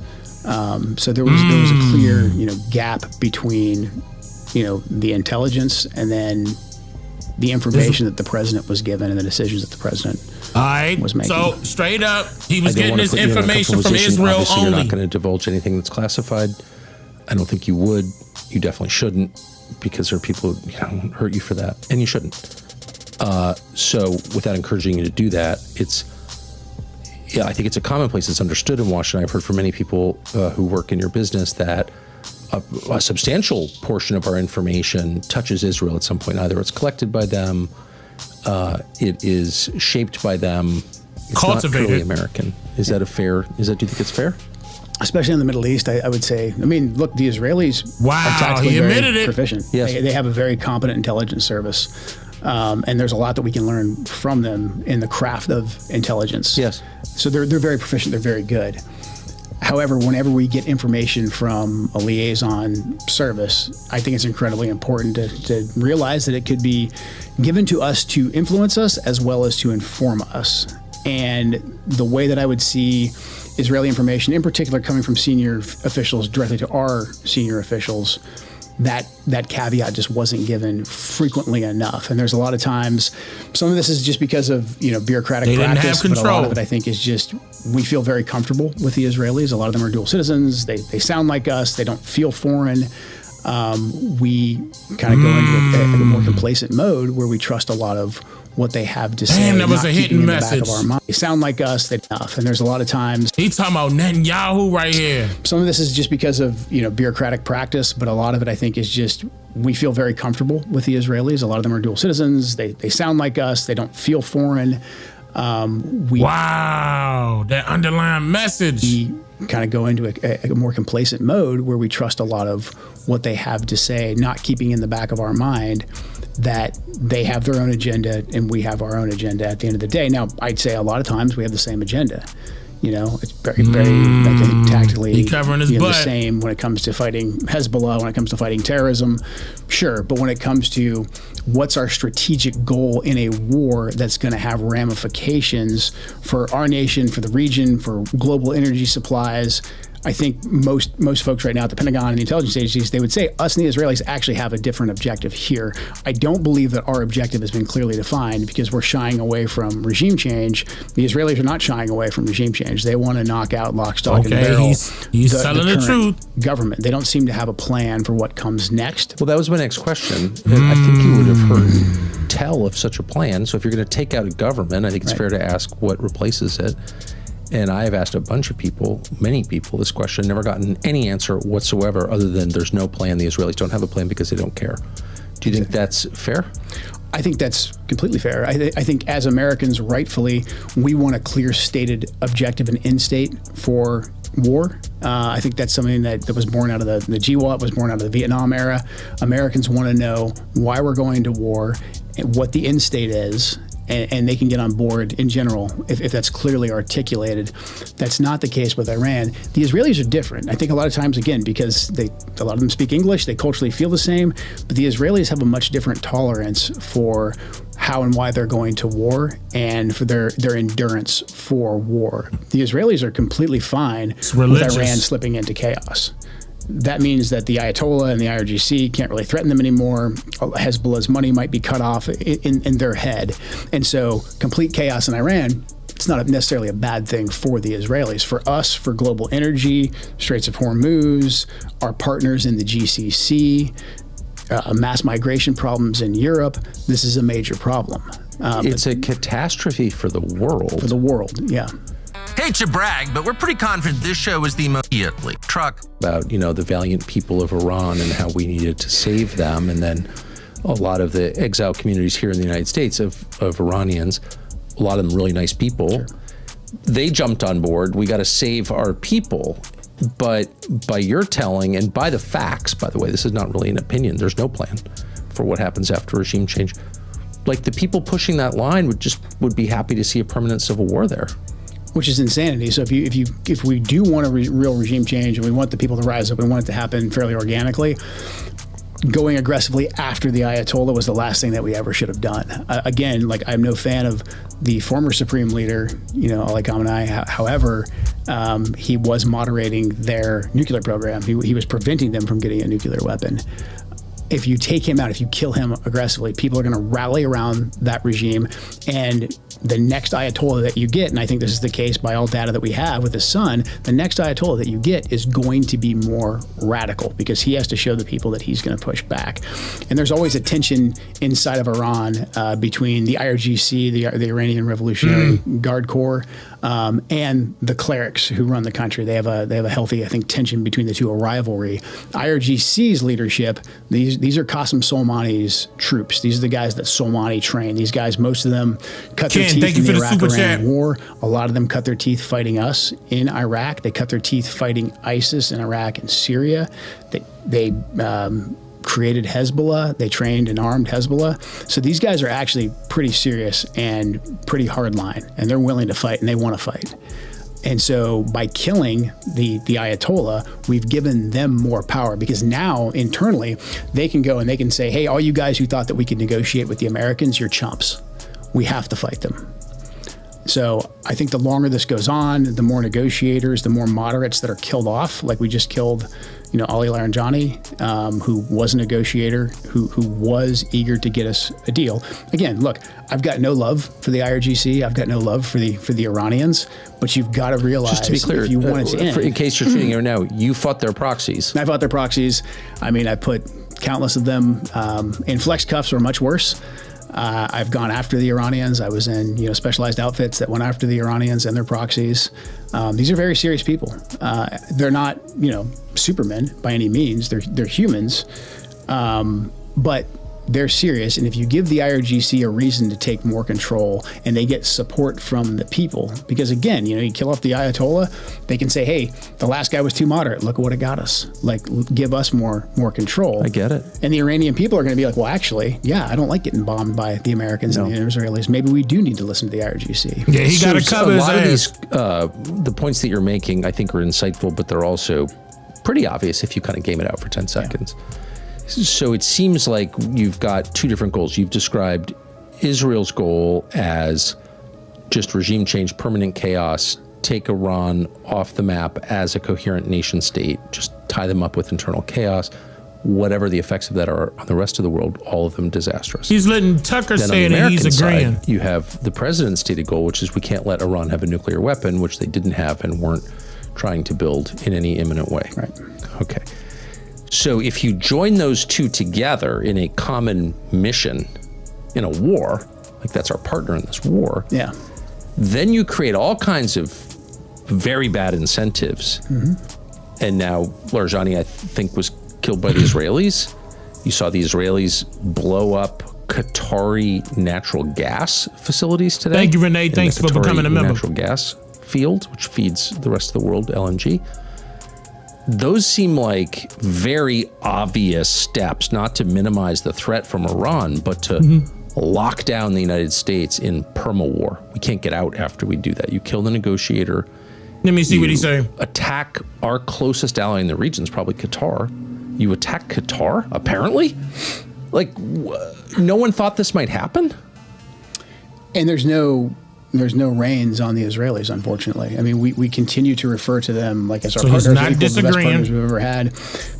Speaker 3: So there was a clear gap between the intelligence and then the information that the president was given and the decisions that the president was making.
Speaker 1: So straight up, he was getting his information from Israel
Speaker 6: Obviously,
Speaker 1: only.
Speaker 6: You're not going to divulge anything that's classified. I don't think you would. You definitely shouldn't, because there are people who hurt you for that, and you shouldn't. So without encouraging you to do that, I think it's a commonplace. It's understood in Washington. I've heard from many people who work in your business that a substantial portion of our information touches Israel at some point. Either it's collected by them, it is shaped by them. It's
Speaker 1: cultivated.
Speaker 6: Not truly American. Is that do you think it's fair?
Speaker 3: Especially in the Middle East, I would say. I mean, look, the Israelis are tactically
Speaker 1: he admitted
Speaker 3: very
Speaker 1: it.
Speaker 3: proficient.
Speaker 6: Yes.
Speaker 3: They have a very competent intelligence service. And there's a lot that we can learn from them in the craft of intelligence.
Speaker 6: Yes.
Speaker 3: So they're very proficient. They're very good. However, whenever we get information from a liaison service, I think it's incredibly important to realize that it could be given to us to influence us as well as to inform us. And the way that I would see Israeli information, in particular coming from senior officials directly to our senior officials, that caveat just wasn't given frequently enough. And there's a lot of times, some of this is just because of bureaucratic practice, but a lot of it I think is just we feel very comfortable with the Israelis. A lot of them are dual citizens. They sound like us. They don't feel foreign. We kind of go into a more complacent mode where we trust a lot of what they have to say.
Speaker 1: Damn, that was
Speaker 3: not
Speaker 1: a hidden
Speaker 3: keeping in the
Speaker 1: message.
Speaker 3: back of our mind. They sound like us. They're enough. And there's a lot of times
Speaker 1: He's talking about Netanyahu right here.
Speaker 3: some of this is just because of bureaucratic practice, but a lot of it I think is just we feel very comfortable with the Israelis. A lot of them are dual citizens. They sound like us. They don't feel foreign.
Speaker 1: Wow, that underlying message.
Speaker 3: We kind of go into a more complacent mode where we trust a lot of what they have to say, not keeping in the back of our mind that they have their own agenda and we have our own agenda at the end of the day. Now, I'd say a lot of times we have the same agenda. It's very, very, I think, tactically
Speaker 1: He covering his
Speaker 3: the
Speaker 1: butt.
Speaker 3: same when it comes to fighting Hezbollah, when it comes to fighting terrorism, sure. But when it comes to what's our strategic goal in a war that's going to have ramifications for our nation, for the region, for global energy supplies, I think most folks right now at the Pentagon and the intelligence agencies, they would say us and the Israelis actually have a different objective here. I don't believe that our objective has been clearly defined because we're shying away from regime change. The Israelis are not shying away from regime change. They want to knock out lock, stock, and barrel.
Speaker 1: He's telling the truth.
Speaker 3: Government. They don't seem to have a plan for what comes next.
Speaker 6: Well, that was my next question. I think you would have heard tell of such a plan. So if you're going to take out a government, I think it's fair to ask what replaces it. And I have asked a bunch of people, many people, this question, never gotten any answer whatsoever other than there's no plan. The Israelis don't have a plan because they don't care. Do you think that's fair?
Speaker 3: I think that's completely fair. I think as Americans, rightfully, we want a clear stated objective and end state for war. I think that's something that was born out of the GWOT, was born out of the Vietnam era. Americans want to know why we're going to war and what the end state is. And they can get on board in general if that's clearly articulated. That's not the case with Iran. The Israelis are different. I think a lot of times, again, because a lot of them speak English, they culturally feel the same, but the Israelis have a much different tolerance for how and why they're going to war and for their endurance for war. The Israelis are completely fine with Iran slipping into chaos. That means that the Ayatollah and the IRGC can't really threaten them anymore. Hezbollah's money might be cut off in their head. And so complete chaos in Iran, it's not necessarily a bad thing for the Israelis. For us, for global energy, Straits of Hormuz, our partners in the GCC, mass migration problems in Europe, this is a major problem.
Speaker 6: It's a catastrophe for the world.
Speaker 3: For the world, yeah.
Speaker 9: Hate to brag, but we're pretty confident this show is the most immediately truck
Speaker 6: about the valiant people of Iran and how we needed to save them, and then a lot of the exile communities here in the United States of Iranians, a lot of them really nice people. Sure. They jumped on board. We got to save our people, But by your telling and by the facts, by the way, this is not really an opinion. There's no plan for what happens after regime change. Like the people pushing that line would be happy to see a permanent civil war there.
Speaker 3: Which is insanity. So if we do want a real regime change and we want the people to rise up and want it to happen fairly organically, going aggressively after the Ayatollah was the last thing that we ever should have done. Again, like I'm no fan of the former supreme leader, Ali Khamenei. However, he was moderating their nuclear program. He was preventing them from getting a nuclear weapon. If you take him out, if you kill him aggressively, people are going to rally around that regime. And the next Ayatollah that you get, and I think this is the case by all data that we have with his son, the next Ayatollah that you get is going to be more radical because he has to show the people that he's going to push back. And there's always a tension inside of Iran between the IRGC, the Iranian Revolutionary Guard Corps, and the clerics who run the country. They have a healthy, I think, tension between the two, a rivalry. IRGC's leadership, these are Qasem Soleimani's troops. These are the guys that Soleimani trained. These guys, most of them cut their teeth in the Iraq-Iran war. A lot of them cut their teeth fighting us in Iraq. They cut their teeth fighting ISIS in Iraq and Syria. They created Hezbollah. They trained and armed Hezbollah. So these guys are actually pretty serious and pretty hardline, and they're willing to fight and they want to fight. And so by killing the Ayatollah, we've given them more power because now internally they can go and they can say, hey, all you guys who thought that we could negotiate with the Americans, you're chumps. We have to fight them. So I think the longer this goes on, the more negotiators, the more moderates that are killed off, like we just killed, Ali Laranjani, who was a negotiator, who was eager to get us a deal. Again, look, I've got no love for the IRGC. I've got no love for the Iranians, but you've got to realize,
Speaker 6: just to be clear,
Speaker 3: if you want it to end.
Speaker 6: In case you're treating her now, you fought their proxies.
Speaker 3: I fought their proxies. I mean, I put countless of them in flex cuffs or much worse. I've gone after the Iranians. I was in specialized outfits that went after the Iranians and their proxies. These are very serious people. They're not supermen by any means. They're humans, but they're serious. And if you give the IRGC a reason to take more control and they get support from the people, because again, you kill off the Ayatollah, they can say, hey, the last guy was too moderate. Look at what it got us. Like, give us more control.
Speaker 6: I get it.
Speaker 3: And the Iranian people are going to be like, well, actually, yeah, I don't like getting bombed by the Americans and the Israelis. Maybe we do need to listen to the IRGC.
Speaker 1: Yeah, he got to cover his ass.
Speaker 6: The points that you're making, I think, are insightful, but they're also pretty obvious if you kind of game it out for 10 seconds. Yeah. So it seems like you've got two different goals. You've described Israel's goal as just regime change, permanent chaos, take Iran off the map as a coherent nation state, just tie them up with internal chaos. Whatever the effects of that are on the rest of the world, all of them disastrous.
Speaker 1: He's letting Tucker say it and he's agreeing.
Speaker 6: Side, you have the president's stated goal, which is we can't let Iran have a nuclear weapon, which they didn't have and weren't trying to build in any imminent way.
Speaker 3: Right.
Speaker 6: Okay. So if you join those two together in a common mission in a war, like that's our partner in this war, then you create all kinds of very bad incentives. Mm-hmm. And now Laranjani, I think, was killed by the Israelis. You saw the Israelis blow up Qatari natural gas facilities today.
Speaker 1: Thank you, Renee. Thanks for becoming a member.
Speaker 6: Natural gas field, which feeds the rest of the world, LNG. Those seem like very obvious steps, not to minimize the threat from Iran, but to lock down the United States in perma-war. We can't get out after we do that. You kill the negotiator.
Speaker 1: Let me see what he's saying.
Speaker 6: Attack our closest ally in the region is probably Qatar. You attack Qatar, apparently? Like, no one thought this might happen?
Speaker 3: And there's no reins on the Israelis, unfortunately. I mean, we continue to refer to them like as our partners,
Speaker 1: not
Speaker 3: the best
Speaker 1: disagreeing.
Speaker 3: partners we've ever had.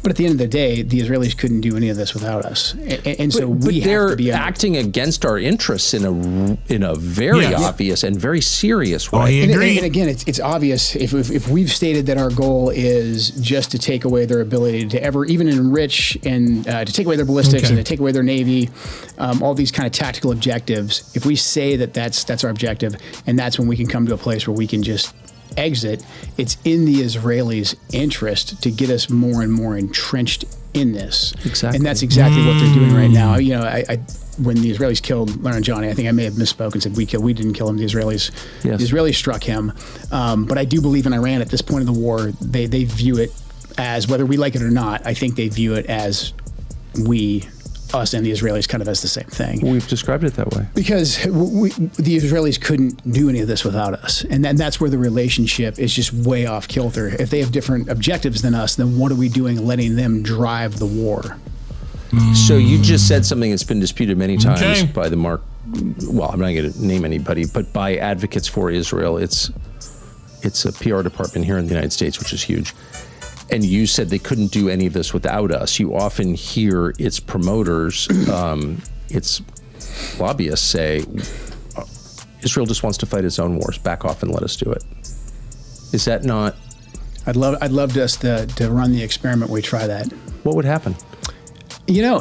Speaker 3: But at the end of the day, the Israelis couldn't do any of this without us, and so we have to be
Speaker 6: acting against our interests in a very obvious and very serious way.
Speaker 1: Oh, he agreed.
Speaker 3: And again, it's obvious if we've stated that our goal is just to take away their ability to ever even enrich and to take away their ballistics and to take away their navy, all these kind of tactical objectives. If we say that that's our objective, and that's when we can come to a place where we can just exit, it's in the Israelis' interest to get us more and more entrenched in this.
Speaker 6: Exactly.
Speaker 3: And that's exactly what they're doing right now. You know, when the Israelis killed Laranjani, I think I may have misspoke and said we didn't kill him. The Israelis struck him. But I do believe in Iran at this point of the war, they view it as, whether we like it or not, I think they view it as us and the Israelis kind of as the same thing.
Speaker 6: We've described it that way.
Speaker 3: Because the Israelis couldn't do any of this without us. And that's where the relationship is just way off kilter. If they have different objectives than us, then what are we doing letting them drive the war?
Speaker 6: So you just said something that's been disputed many times by the well, I'm not going to name anybody, but by advocates for Israel. It's a PR department here in the United States, which is huge. And you said they couldn't do any of this without us. You often hear its promoters, its lobbyists say, Israel just wants to fight its own wars. Back off and let us do it. Is that not?
Speaker 3: I'd love us to run the experiment. We try that.
Speaker 6: What would happen?
Speaker 3: You know,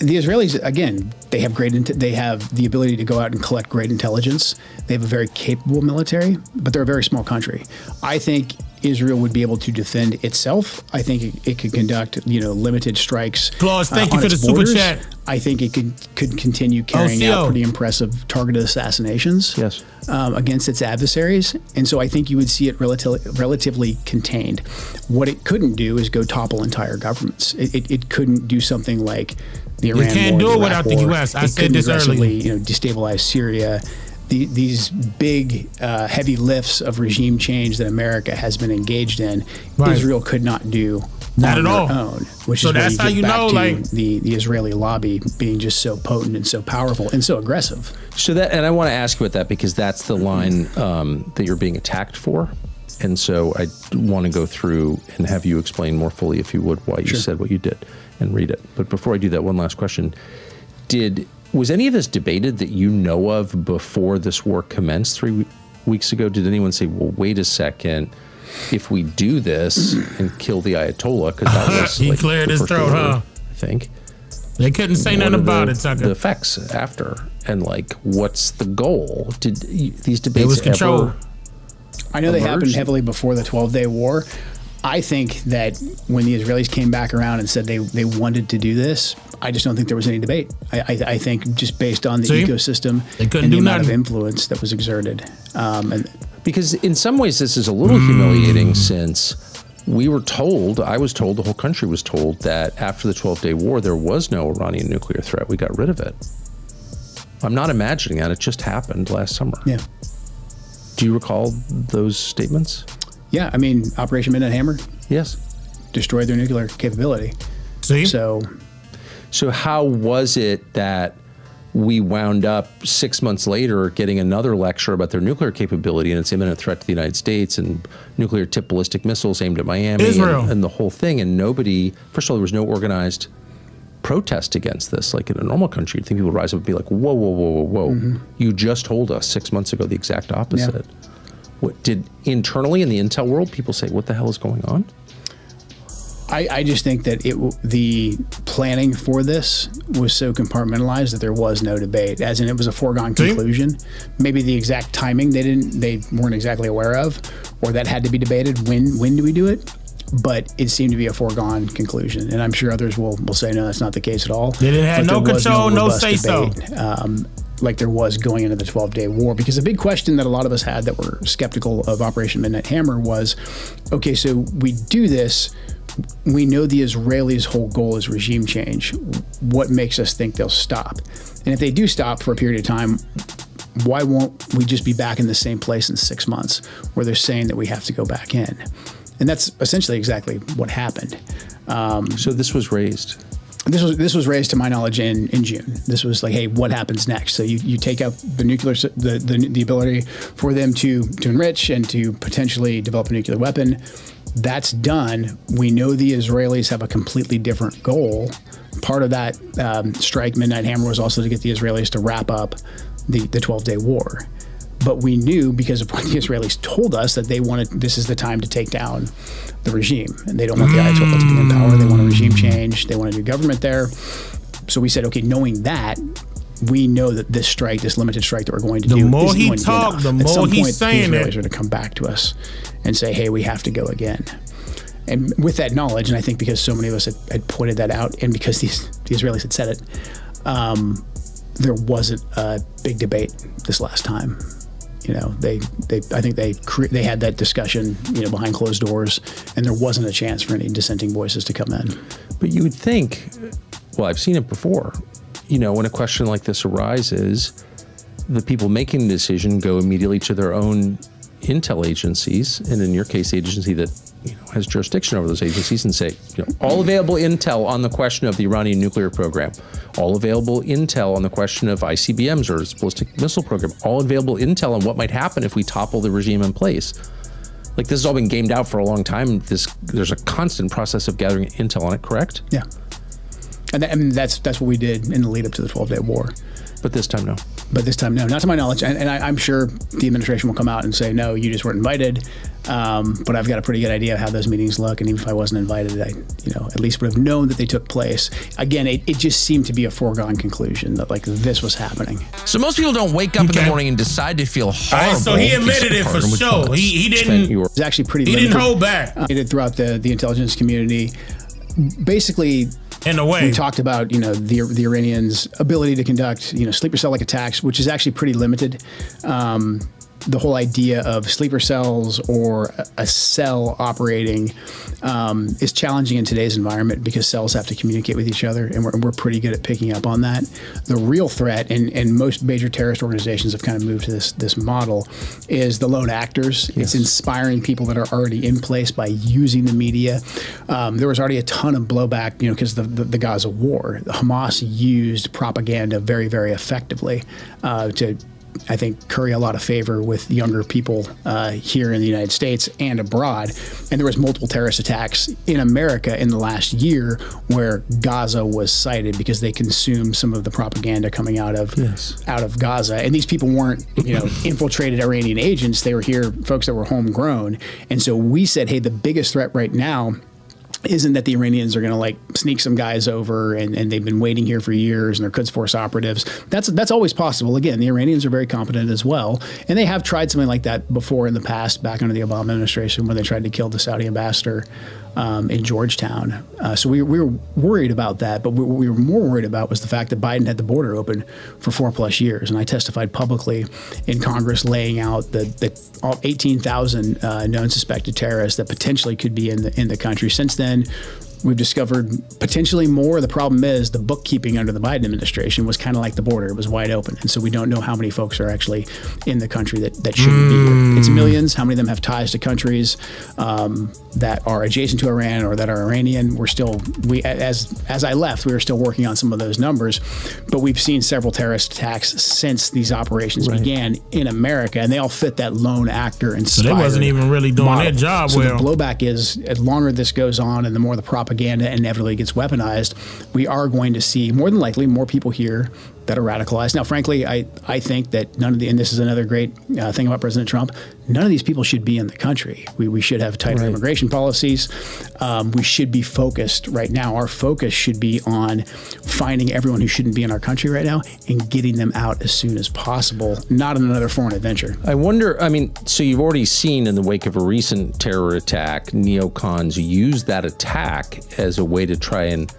Speaker 3: the Israelis, again, they have the ability to go out and collect great intelligence. They have a very capable military, but they're a very small country. I think Israel would be able to defend itself. I think it could conduct, limited strikes.
Speaker 1: Claus, thank you for the super chat.
Speaker 3: I think it could continue carrying out pretty impressive targeted assassinations against its adversaries. And so I think you would see it relatively contained. What it couldn't do is go topple entire governments. It couldn't do something like the Iran war.
Speaker 1: You can't do it without the U.S. I said this earlier.
Speaker 3: Destabilize Syria. These big, heavy lifts of regime change that America has been engaged in, Israel could not do
Speaker 1: not
Speaker 3: on
Speaker 1: at all.
Speaker 3: their own. Which
Speaker 1: so
Speaker 3: is
Speaker 1: that's how you know,
Speaker 3: the Israeli lobby being just so potent and so powerful and so aggressive.
Speaker 6: So and I want to ask you about that because that's the line that you're being attacked for. And so I want to go through and have you explain more fully, if you would, why you said what you did and read it. But before I do that, one last question. Was any of this debated that you know of before this war commenced 3 weeks ago? Did anyone say, well, wait a second, if we do this and kill the Ayatollah, because that was
Speaker 1: he cleared his throat,
Speaker 6: I think.
Speaker 1: They couldn't say nothing about it, Tucker.
Speaker 6: The effects after, and what's the goal? Did these debates
Speaker 1: it was control.
Speaker 3: I know they happened heavily before the 12-day war. I think that when the Israelis came back around and said they wanted to do this, I just don't think there was any debate. I think just based on the ecosystem and the amount of influence that was exerted.
Speaker 6: Because in some ways this is a little humiliating since I was told, the whole country was told that after the 12-day war, there was no Iranian nuclear threat. We got rid of it. I'm not imagining that. It just happened last summer.
Speaker 3: Yeah.
Speaker 6: Do you recall those statements?
Speaker 3: Yeah, I mean, Operation Midnight Hammer.
Speaker 6: Yes.
Speaker 3: Destroyed their nuclear capability.
Speaker 1: See?
Speaker 6: So how was it that we wound up 6 months later getting another lecture about their nuclear capability and its imminent threat to the United States and nuclear tipped ballistic missiles aimed at Miami and the whole thing, and nobody, first of all, there was no organized protest against this. Like in a normal country, you'd think people would rise up and be like, whoa, whoa, whoa, whoa, whoa. Mm-hmm. You just told us 6 months ago the exact opposite. Yeah. What did internally in the intel world people say, what the hell is going on?
Speaker 3: I just think that the planning for this was so compartmentalized that there was no debate, as in it was a foregone conclusion. Maybe the exact timing they weren't exactly aware of, or that had to be debated. When do we do it? But it seemed to be a foregone conclusion, and I'm sure others will say no, that's not the case at all.
Speaker 1: They didn't have no control, no say so.
Speaker 3: Like there was going into the 12-day war, because the big question that a lot of us had that were skeptical of Operation Midnight Hammer was, okay, so we do this. We know the Israelis' whole goal is regime change. What makes us think they'll stop? And if they do stop for a period of time, why won't we just be back in the same place in 6 months where they're saying that we have to go back in? And that's essentially exactly what happened.
Speaker 6: So this was raised?
Speaker 3: This was raised, to my knowledge, in June. This was like, hey, what happens next? So you take out the nuclear, the ability for them to enrich and to potentially develop a nuclear weapon. That's done. We know the Israelis have a completely different goal. Part of that strike, Midnight Hammer, was also to get the Israelis to wrap up the 12-day war. But we knew, because of what the Israelis told us, that they wanted, this is the time to take down the regime. And they don't want the Ayatollah to be in power. They want a regime change. They want a new government there. So we said, okay, knowing that, we know that this strike, this limited strike that we're going to do,
Speaker 1: the more he talked, the more he's saying
Speaker 3: it. The Israelis are going to come back to us and say, hey, we have to go again. And with that knowledge, and I think because so many of us had pointed that out, and because the Israelis had said it, there wasn't a big debate this last time. I think they had that discussion, behind closed doors, and there wasn't a chance for any dissenting voices to come in.
Speaker 6: But you would think, well, I've seen it before, when a question like this arises, the people making the decision go immediately to their own intel agencies, and in your case, the agency that has jurisdiction over those agencies, and say, all available intel on the question of the Iranian nuclear program, all available intel on the question of ICBMs or its ballistic missile program, all available intel on what might happen if we topple the regime in place. Like, this has all been gamed out for a long time. There's a constant process of gathering intel on it, correct?
Speaker 3: Yeah. And that's what we did in the lead up to the 12-day war.
Speaker 6: But this time, no.
Speaker 3: But this time, no. Not to my knowledge. And I'm sure the administration will come out and say, no, you just weren't invited. But I've got a pretty good idea of how those meetings look. And even if I wasn't invited, I at least would have known that they took place. Again, it just seemed to be a foregone conclusion that, this was happening.
Speaker 9: So most people don't wake up in the morning and decide to feel horrible.
Speaker 1: All right, so he admitted it for sure. He didn't.
Speaker 3: It was actually pretty
Speaker 1: He
Speaker 3: limited.
Speaker 1: didn't hold back.
Speaker 3: Throughout the intelligence community. Basically,
Speaker 1: in a way,
Speaker 3: we talked about the Iranians' ability to conduct sleeper cell-like attacks, which is actually pretty limited. The whole idea of sleeper cells or a cell operating is challenging in today's environment because cells have to communicate with each other, and we're pretty good at picking up on that. The real threat, and most major terrorist organizations have kind of moved to this model, is the lone actors. Yes. It's inspiring people that are already in place by using the media. There was already a ton of blowback, because of the Gaza war. Hamas used propaganda very, very effectively to, I think, curry a lot of favor with younger people here in the United States and abroad. And there was multiple terrorist attacks in America in the last year where Gaza was cited because they consumed some of the propaganda coming out of Gaza. And these people weren't, infiltrated Iranian agents. They were here, folks that were homegrown. And so we said, hey, the biggest threat right now isn't that the Iranians are going to sneak some guys over and they've been waiting here for years and they're Quds Force operatives. That's always possible. Again, the Iranians are very competent as well. And they have tried something like that before in the past, back under the Obama administration, when they tried to kill the Saudi ambassador in Georgetown. So we were worried about that. But what we were more worried about was the fact that Biden had the border open for 4+ years. And I testified publicly in Congress laying out the 18,000 known suspected terrorists that potentially could be in the country. Since then, we've discovered potentially more. The problem is the bookkeeping under the Biden administration was kind of like the border. It was wide open. And so we don't know how many folks are actually in the country that shouldn't be here. It's millions. How many of them have ties to countries that are adjacent to Iran or that are Iranian? As I left, we were still working on some of those numbers. But we've seen several terrorist attacks since these operations began in America, and they all fit that lone actor and
Speaker 1: so they wasn't even really doing their job
Speaker 3: so
Speaker 1: well.
Speaker 3: The blowback is, the longer this goes on and the more the propaganda inevitably gets weaponized, we are going to see, more than likely, more people here that are radicalized. Now, frankly, I think that and this is another great thing about President Trump, none of these people should be in the country. We should have tighter immigration policies. We should be focused right now. Our focus should be on finding everyone who shouldn't be in our country right now and getting them out as soon as possible, not on another foreign adventure.
Speaker 6: I wonder, so you've already seen in the wake of a recent terror attack, neocons use that attack as a way to try and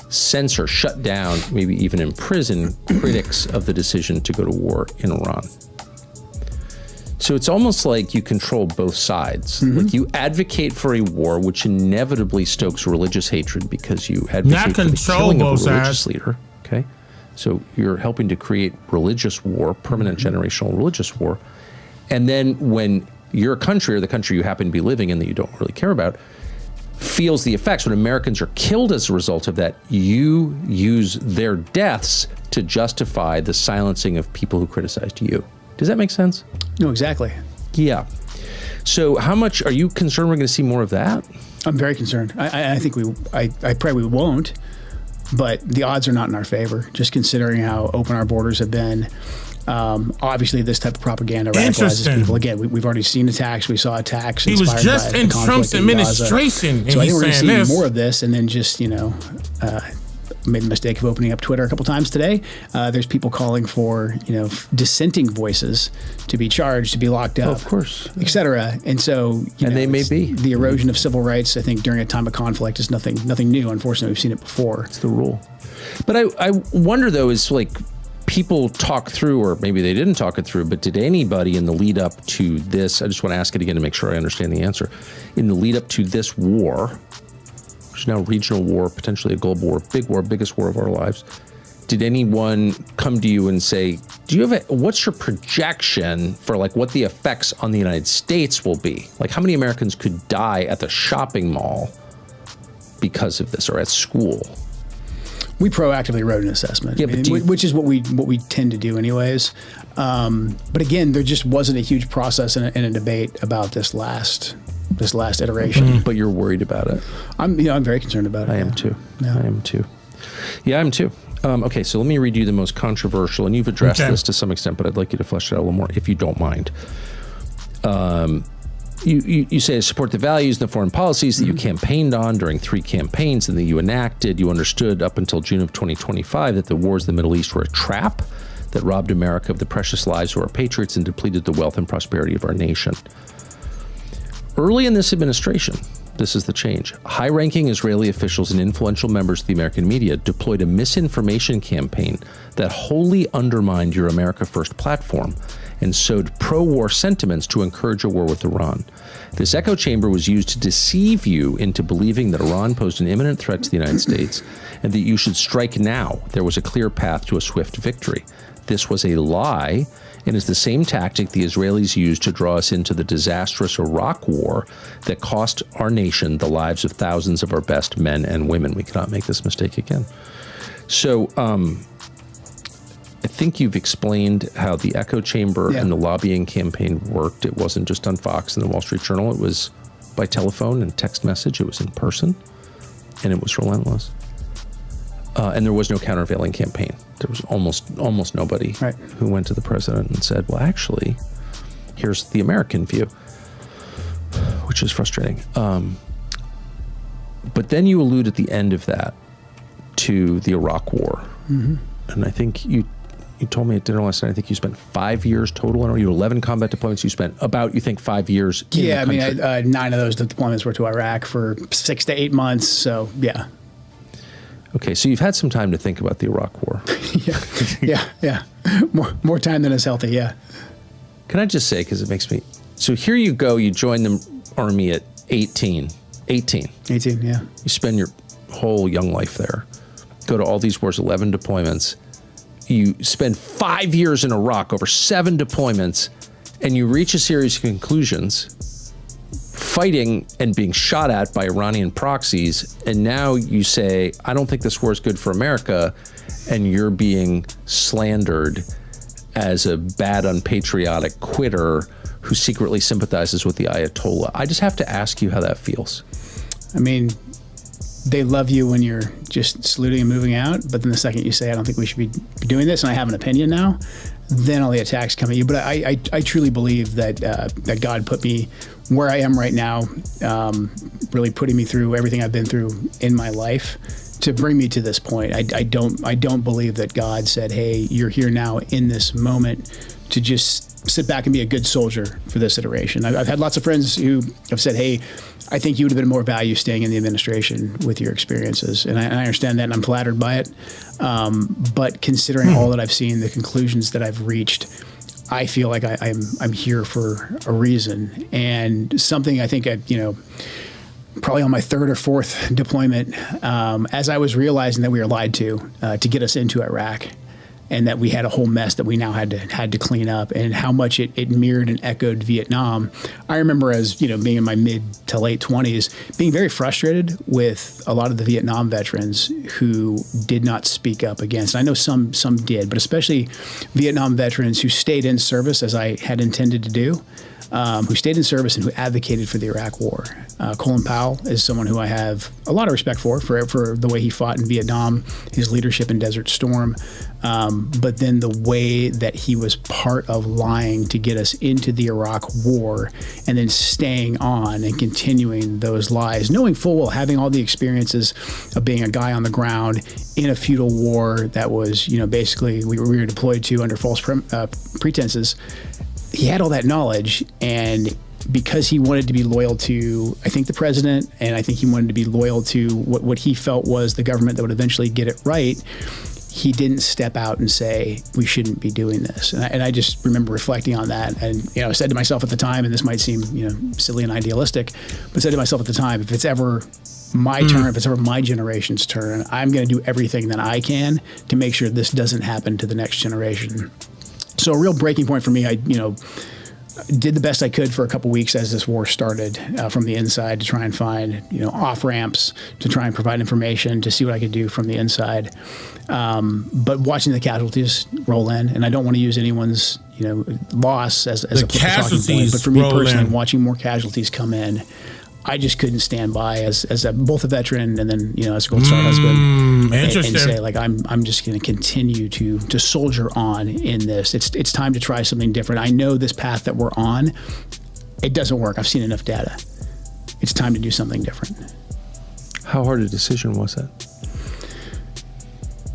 Speaker 6: censor, shut down, maybe even imprison critics of the decision to go to war in Iran. So it's almost like you control both sides.
Speaker 1: Mm-hmm.
Speaker 6: Like you advocate for a war, which inevitably stokes religious hatred because you advocate for the killing of a religious leader. Okay, so you're helping to create religious war, permanent generational religious war. And then when your country or the country you happen to be living in that you don't really care about feels the effects, when Americans are killed as a result of that, you use their deaths to justify the silencing of people who criticized you. Does that make sense?
Speaker 3: No, exactly.
Speaker 6: Yeah. So how much are you concerned we're going to see more of that?
Speaker 3: I'm very concerned. I think I pray we won't, but the odds are not in our favor, just considering how open our borders have been. Obviously, this type of propaganda radicalizes people. Again, we've already seen attacks. We saw attacks.
Speaker 1: He was just in Trump's administration.
Speaker 3: So I think we're going to see more of this, and then just made the mistake of opening up Twitter a couple times today. There's people calling for, dissenting voices to be charged, to be locked up,
Speaker 6: of course,
Speaker 3: et cetera. And so,
Speaker 6: they may be.
Speaker 3: The erosion of civil rights, I think, during a time of conflict is nothing new. Unfortunately, we've seen it before.
Speaker 6: It's the rule. But I wonder, though, is like people talk through, or maybe they didn't talk it through, but did anybody in the lead up to this, I just want to ask it again to make sure I understand the answer, in the lead up to this war, which is now a regional war, potentially a global war, big war, biggest war of our lives, did anyone come to you and say, what's your projection for like what the effects on the United States will be? Like how many Americans could die at the shopping mall because of this, or at school?
Speaker 3: We proactively wrote an assessment, which is what we tend to do anyways. But again, there just wasn't a huge process and a debate about this last iteration.
Speaker 6: But you're worried about it.
Speaker 3: I'm very concerned about it.
Speaker 6: I am too. Yeah. I am too. Yeah, I'm too. Okay, so let me read you the most controversial, and you've addressed this to some extent, but I'd like you to flesh it out a little more, if you don't mind. You say support the values and the foreign policies that you campaigned on during 3 campaigns and that you enacted. You understood up until June of 2025 that the wars in the Middle East were a trap that robbed America of the precious lives of our patriots and depleted the wealth and prosperity of our nation. Early in this administration, this is the change, high-ranking Israeli officials and influential members of the American media deployed a misinformation campaign that wholly undermined your America First platform and sowed pro-war sentiments to encourage a war with Iran. This echo chamber was used to deceive you into believing that Iran posed an imminent threat to the United States and that you should strike now. There was a clear path to a swift victory. This was a lie and is the same tactic the Israelis used to draw us into the disastrous Iraq war that cost our nation the lives of thousands of our best men and women. We cannot make this mistake again. So, I think you've explained how the echo chamber and the lobbying campaign worked. It wasn't just on Fox and the Wall Street Journal. It was by telephone and text message. It was in person, and it was relentless. And there was no countervailing campaign. There was almost nobody who went to the president and said, well, actually, here's the American view, which is frustrating. But then you allude at the end of that to the Iraq war. Mm-hmm. And I think you told me at dinner last night, I think you spent 5 years total. You had 11 combat deployments. You spent about, 5 years in the country.
Speaker 3: Yeah, I mean, 9 of those deployments were to Iraq for 6 to 8 months. So, yeah.
Speaker 6: Okay, so you've had some time to think about the Iraq war.
Speaker 3: yeah. More time than is healthy, yeah.
Speaker 6: Can I just say, because it makes me... So here you go, you join the Army at 18. 18,
Speaker 3: yeah.
Speaker 6: You spend your whole young life there. Go to all these wars, 11 deployments. You spend 5 years in Iraq, over 7 deployments, and you reach a series of conclusions, fighting and being shot at by Iranian proxies, and now you say, I don't think this war is good for America, and you're being slandered as a bad, unpatriotic quitter who secretly sympathizes with the Ayatollah. I just have to ask you how that feels.
Speaker 3: I mean, they love you when you're just saluting and moving out, but then the second you say, I don't think we should be doing this, and I have an opinion now, then all the attacks come at you. But I truly believe that God put me where I am right now, really putting me through everything I've been through in my life to bring me to this point. I don't believe that God said, hey, you're here now in this moment to just sit back and be a good soldier for this iteration. I've had lots of friends who have said, hey, I think you would have been more value staying in the administration with your experiences. And I understand that, and I'm flattered by it. But considering all that I've seen, the conclusions that I've reached, I feel like I'm here for a reason. And something I think probably on my 3rd or 4th deployment, as I was realizing that we were lied to get us into Iraq, and that we had a whole mess that we now had to clean up, and how much it mirrored and echoed Vietnam. I remember as being in my mid to late 20s, being very frustrated with a lot of the Vietnam veterans who did not speak up against. I know some did, but especially Vietnam veterans who stayed in service as I had intended to do. who stayed in service and who advocated for the Iraq War. Colin Powell is someone who I have a lot of respect for the way he fought in Vietnam, his leadership in Desert Storm, but then the way that he was part of lying to get us into the Iraq War and then staying on and continuing those lies, knowing full well, having all the experiences of being a guy on the ground in a feudal war that was, basically we were deployed to under false pretenses. He had all that knowledge, and because he wanted to be loyal to, I think, the president, and I think he wanted to be loyal to what he felt was the government that would eventually get it right, he didn't step out and say, we shouldn't be doing this. And I just remember reflecting on that. And, I said to myself at the time, and this might seem, silly and idealistic, but said to myself at the time, if it's ever my turn, if it's ever my generation's turn, I'm going to do everything that I can to make sure this doesn't happen to the next generation. So a real breaking point for me, I did the best I could for a couple weeks as this war started from the inside to try and find, off ramps, to try and provide information, to see what I could do from the inside. But watching the casualties roll in, and I don't want to use anyone's, loss as a talking point, but for me personally, watching more casualties come in, I just couldn't stand by as both a veteran and then, as a Gold Star husband and say, like, I'm just going to continue to soldier on in this. It's time to try something different. I know this path that we're on, it doesn't work. I've seen enough data. It's time to do something different.
Speaker 6: How hard a decision was that?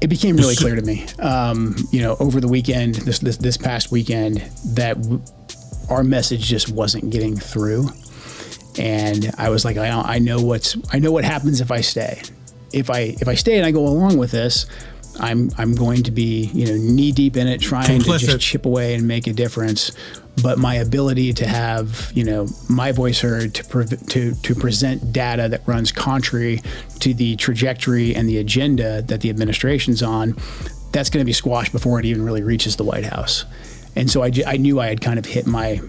Speaker 3: It became really clear to me, over the weekend, this past weekend, that our message just wasn't getting through. And I was like, I know what happens if I stay. If I stay and I go along with this, I'm going to be knee deep in it, trying to just chip away and make a difference. But my ability to have my voice heard, to present data that runs contrary to the trajectory and the agenda that the administration's on, that's going to be squashed before it even really reaches the White House. And so I knew I had kind of hit my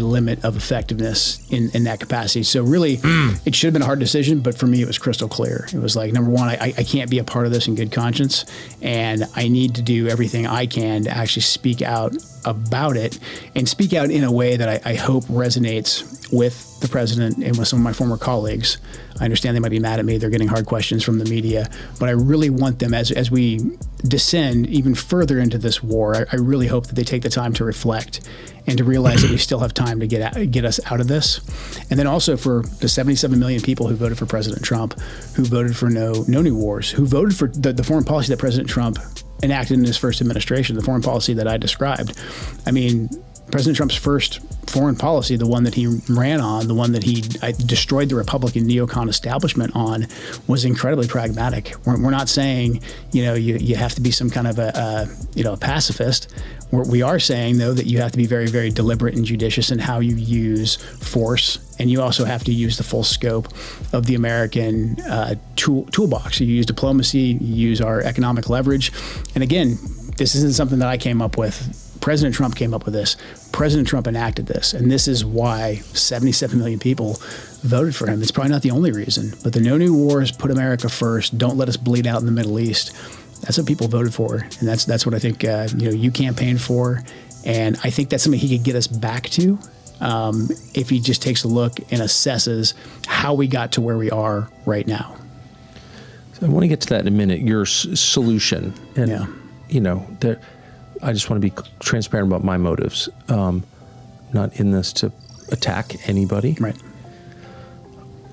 Speaker 3: limit of effectiveness in that capacity. So really, it should have been a hard decision, but for me, it was crystal clear. It was like, number one, I can't be a part of this in good conscience, and I need to do everything I can to actually speak out about it, and speak out in a way that I hope resonates with the president and with some of my former colleagues. I understand they might be mad at me. They're getting hard questions from the media, but I really want them, as we descend even further into this war, I really hope that they take the time to reflect and to realize that we still have time to get us out of this. And then also for the 77 million people who voted for President Trump, who voted for no new wars, who voted for the foreign policy that President Trump enacted in his first administration, the foreign policy that I described. I mean, President Trump's first foreign policy, the one that he ran on, the one that he destroyed the Republican neocon establishment on, was incredibly pragmatic. We're not saying, you have to be some kind of a pacifist. We are saying, though, that you have to be very, very deliberate and judicious in how you use force, and you also have to use the full scope of the American toolbox. You use diplomacy, you use our economic leverage. And again, this isn't something that I came up with. President Trump came up with this. President Trump enacted this. And this is why 77 million people voted for him. It's probably not the only reason, but the no new wars, put America first, don't let us bleed out in the Middle East. That's what people voted for. And that's what I think, you campaigned for. And I think that's something he could get us back to if he just takes a look and assesses how we got to where we are right now.
Speaker 6: So I want to get to that in a minute, your solution. And, I just want to be transparent about my motives. Not in this to attack anybody.
Speaker 3: Right.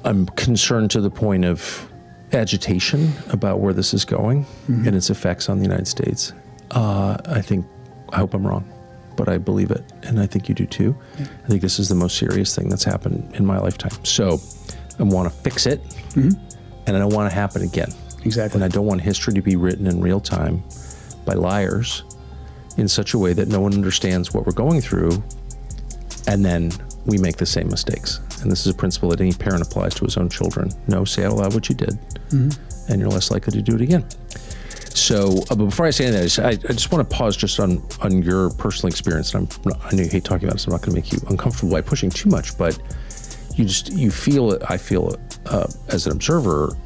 Speaker 6: I'm concerned to the point of agitation about where this is going and its effects on the United States. I hope I'm wrong, but I believe it, and I think you do too. Yeah. I think this is the most serious thing that's happened in my lifetime. So I want to fix it, and I don't want it to happen again.
Speaker 3: Exactly.
Speaker 6: And I don't want history to be written in real time by liars in such a way that no one understands what we're going through, and then we make the same mistakes. And this is a principle that any parent applies to his own children. No, say out loud what you did, and you're less likely to do it again. So, but before I say anything, I just want to pause just on your personal experience. And I know you hate talking about this. I'm not going to make you uncomfortable by pushing too much, but you feel it. I feel it as an observer,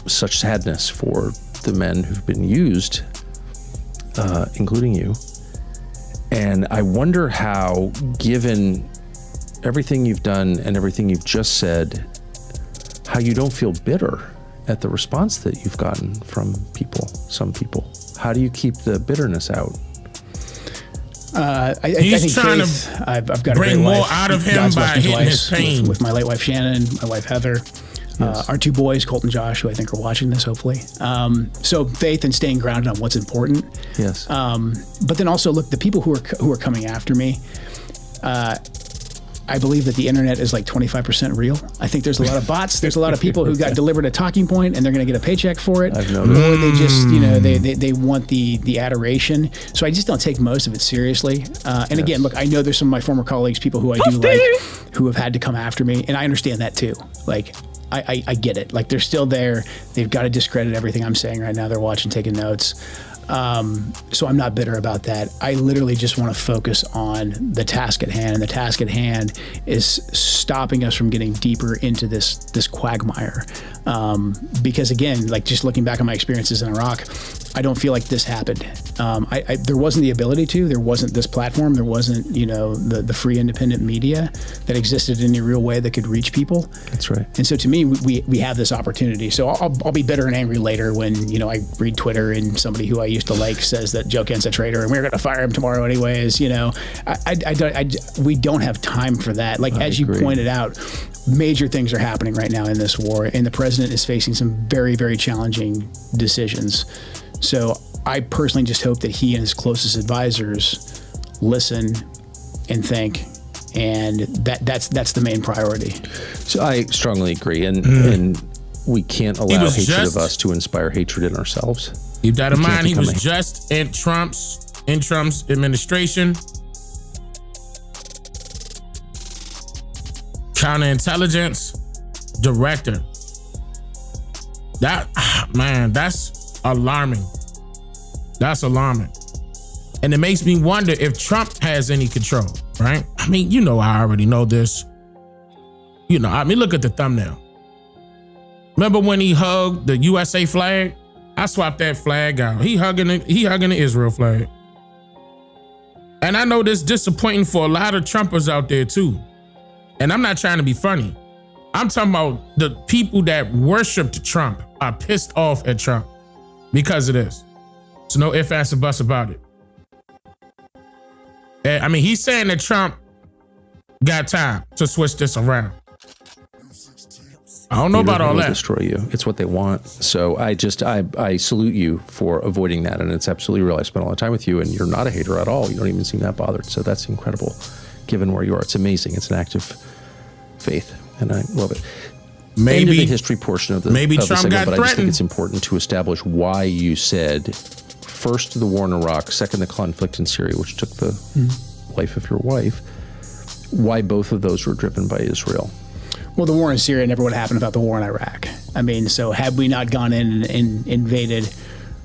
Speaker 6: such sadness for the men who've been used, including you. And I wonder how, given everything you've done and everything you've just said, how you don't feel bitter at the response that you've gotten from people, some people. How do you keep the bitterness out?
Speaker 3: I think trying Faith, to I've got
Speaker 1: bring
Speaker 3: a great
Speaker 1: more
Speaker 3: life.
Speaker 1: out of him
Speaker 3: God's
Speaker 1: by hitting his pain.
Speaker 3: With my late wife Shannon, my wife Heather, our two boys, Colt and Josh, who I think are watching this, hopefully. So faith and staying grounded on what's important.
Speaker 6: Yes.
Speaker 3: But then also, look, the people who are coming after me, I believe that the internet is like 25% real. I think there's a lot of bots. There's a lot of people who got delivered a talking point and they're going to get a paycheck for it.
Speaker 6: I've noticed.
Speaker 3: Or they just, they want the adoration. So I just don't take most of it seriously. And again, look, I know there's some of my former colleagues, people who I do like, who have had to come after me. And I understand that too. Like, I get it. Like, they're still there. They've got to discredit everything I'm saying right now. They're watching, taking notes. So I'm not bitter about that. I literally just want to focus on the task at hand, and the task at hand is stopping us from getting deeper into this quagmire. Because again, like just looking back on my experiences in Iraq, I don't feel like this happened. There wasn't the ability to. There wasn't this platform. There wasn't, the free independent media that existed in a real way that could reach people.
Speaker 6: That's right.
Speaker 3: And so to me, we have this opportunity. So I'll be bitter and angry later when I read Twitter and somebody who I used to like says that Joe Kent's a traitor and we're going to fire him tomorrow anyways. We don't have time for that. Like as you pointed out, major things are happening right now in this war, and the president is facing some very, very challenging decisions. So I personally just hope that he and his closest advisors listen and think, and that's the main priority.
Speaker 6: So I strongly agree, and we can't allow hatred of us to inspire hatred in ourselves.
Speaker 1: Keep that in mind. He was just in Trump's administration. Counterintelligence director. That's alarming. That's alarming. And it makes me wonder if Trump has any control, right? I mean, I already know this. Look at the thumbnail. Remember when he hugged the USA flag? I swapped that flag out. He hugging the Israel flag. And I know this is disappointing for a lot of Trumpers out there too. And I'm not trying to be funny. I'm talking about the people that worshiped Trump are pissed off at Trump because of this. So no ifs, ands, or buts about it. I mean, he's saying that Trump got time to switch this around. I don't know about all that.
Speaker 6: Destroy you. It's what they want. So I salute you for avoiding that. And it's absolutely real. I spent a lot of time with you and you're not a hater at all. You don't even seem that bothered. So that's incredible given where you are. It's amazing. It's an act of faith and I love it.
Speaker 1: Maybe
Speaker 6: end of the history portion of the
Speaker 1: Trump
Speaker 6: segment,
Speaker 1: got
Speaker 6: but
Speaker 1: threatened.
Speaker 6: I just think it's important to establish why you said first the war in Iraq, second the conflict in Syria, which took the life of your wife. Why both of those were driven by Israel?
Speaker 3: Well, the war in Syria never would have happened without the war in Iraq. I mean, so had we not gone in and invaded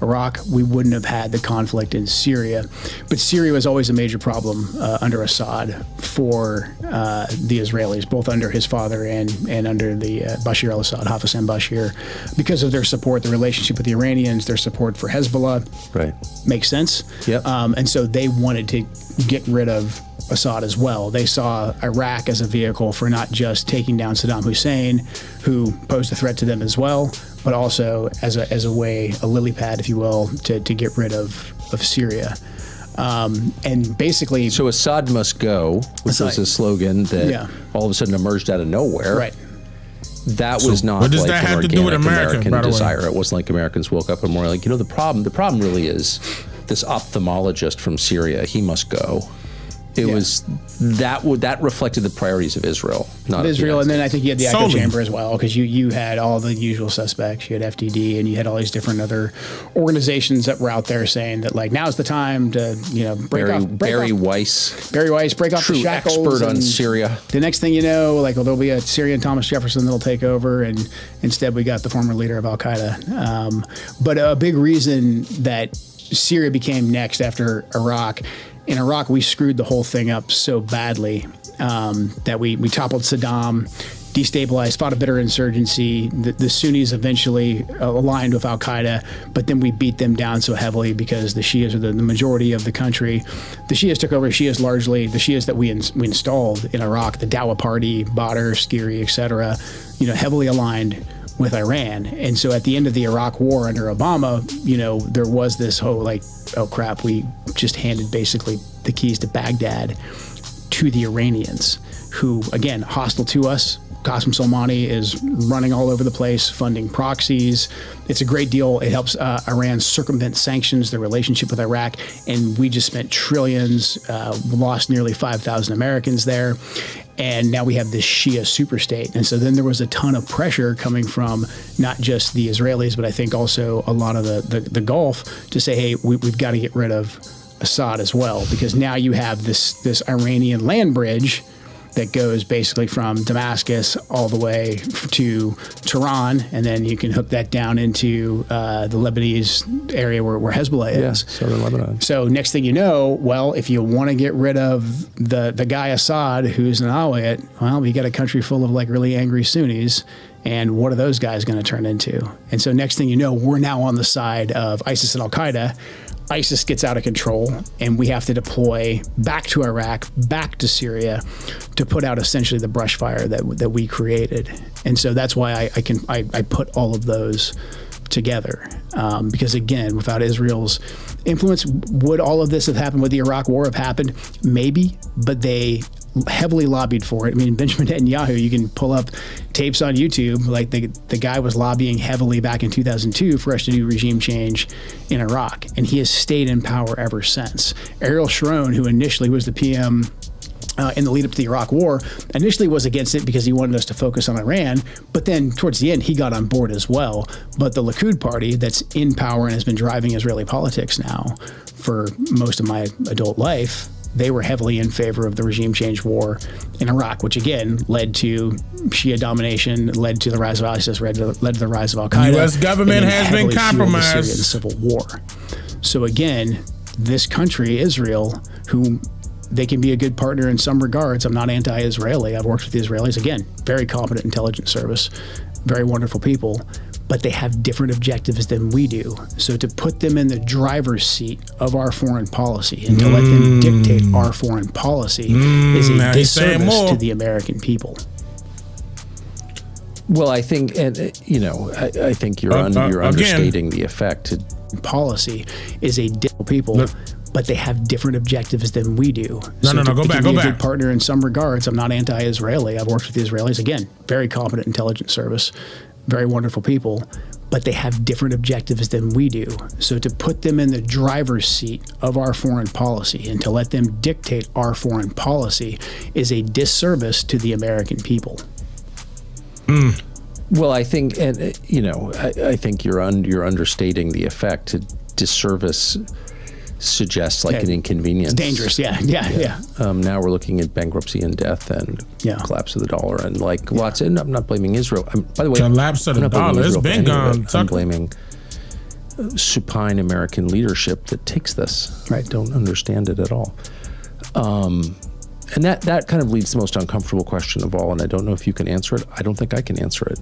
Speaker 3: Iraq, we wouldn't have had the conflict in Syria. But Syria was always a major problem under Assad for the Israelis, both under his father and under the Bashar al-Assad, Hafez al-Bashir, because of their support, the relationship with the Iranians, their support for Hezbollah.
Speaker 6: Right.
Speaker 3: Makes sense.
Speaker 6: Yep.
Speaker 3: And so they wanted to get rid of Assad as well. They saw Iraq as a vehicle for not just taking down Saddam Hussein, who posed a threat to them as well, but also as a way, a lily pad, if you will, to get rid of Syria. And basically...
Speaker 6: So Assad must go, which was a slogan that all of a sudden emerged out of nowhere.
Speaker 3: Right.
Speaker 6: That was not
Speaker 1: what does
Speaker 6: like
Speaker 1: that
Speaker 6: an
Speaker 1: have to
Speaker 6: organic
Speaker 1: do with
Speaker 6: American
Speaker 1: by the way?
Speaker 6: desire. It wasn't like Americans woke up and were like, the problem really is this ophthalmologist from Syria, he must go. It was that reflected the priorities of Israel, not
Speaker 3: Israel, and then I think you had the echo
Speaker 6: Solely.
Speaker 3: chamber as well, because you had all the usual suspects. You had FDD, and you had all these different other organizations that were out there saying that like now's the time to
Speaker 6: Barry Weiss,
Speaker 3: break off
Speaker 6: true
Speaker 3: the shackles.
Speaker 6: expert on Syria.
Speaker 3: The next thing you know, there'll be a Syrian Thomas Jefferson that'll take over, and instead we got the former leader of Al Qaeda. But a big reason that Syria became next after Iraq. In Iraq, we screwed the whole thing up so badly that we toppled Saddam, destabilized, fought a bitter insurgency. The Sunnis eventually aligned with al-Qaeda, but then we beat them down so heavily because the Shias are the majority of the country. The Shias took over. Shias largely, the Shias that we installed in Iraq, the Dawa Party, Badr, Skiri, etc., heavily aligned with Iran. And so at the end of the Iraq war under Obama, there was this whole oh crap, we just handed basically the keys to Baghdad to the Iranians, who, again, hostile to us. Qasem Soleimani is running all over the place, funding proxies. It's a great deal. It helps Iran circumvent sanctions, their relationship with Iraq, and we just spent trillions, lost nearly 5,000 Americans there, and now we have this Shia superstate. And so then there was a ton of pressure coming from not just the Israelis, but I think also a lot of the Gulf to say, hey, we've got to get rid of Assad as well, because now you have this Iranian land bridge that goes basically from Damascus all the way to Tehran, and then you can hook that down into the Lebanese area where Hezbollah is.
Speaker 6: Yeah, southern Lebanon.
Speaker 3: So next thing you know, well, if you want to get rid of the guy Assad, who's an Alawite, well, you got a country full of really angry Sunnis, and what are those guys going to turn into? And so next thing you know, we're now on the side of ISIS and Al-Qaeda. ISIS gets out of control, and we have to deploy back to Iraq, back to Syria, to put out essentially the brush fire that we created. And so that's why I put all of those together, because again, without Israel's influence, would all of this have happened? Would the Iraq War have happened? Maybe, but they heavily lobbied for it. I mean, Benjamin Netanyahu, you can pull up tapes on YouTube, the guy was lobbying heavily back in 2002 for us to do regime change in Iraq, and he has stayed in power ever since. Ariel Sharon, who initially was the PM in the lead up to the Iraq War, initially was against it because he wanted us to focus on Iran, but then towards the end he got on board as well. But the Likud party that's in power and has been driving Israeli politics now for most of my adult life, they were heavily in favor of the regime change war in Iraq, which again led to Shia domination, led to the rise of ISIS, led to the rise of Al-Qaeda.
Speaker 1: U.S. government has been compromised.
Speaker 3: The Syrian civil war. So again, this country, Israel, who they can be a good partner in some regards. I'm not anti-Israeli. I've worked with the Israelis. Again, very competent intelligence service, very wonderful people, but they have different objectives than we do. So to put them in the driver's seat of our foreign policy and to let them dictate our foreign policy is a disservice to the American people.
Speaker 6: Well, I think, and I think you're understating the effect.
Speaker 3: Policy is a people. But they have different objectives than we do.
Speaker 1: No, go back.
Speaker 3: A good partner in some regards. I'm not anti-Israeli. I've worked with the Israelis. Again, very competent intelligence service, very wonderful people, but they have different objectives than we do. So to put them in the driver's seat of our foreign policy and to let them dictate our foreign policy is a disservice to the American people.
Speaker 6: Well, I think, I think you're understating the effect. Disservice suggests an inconvenience.
Speaker 3: It's dangerous, yeah.
Speaker 6: Now we're looking at bankruptcy and death and collapse of the dollar and lots. And I'm not blaming Israel. By the way,
Speaker 1: collapse of the dollar. It's been gone.
Speaker 6: I'm blaming supine American leadership that takes this. Right, don't understand it at all. And that kind of leads to the most uncomfortable question of all. And I don't know if you can answer it. I don't think I can answer it.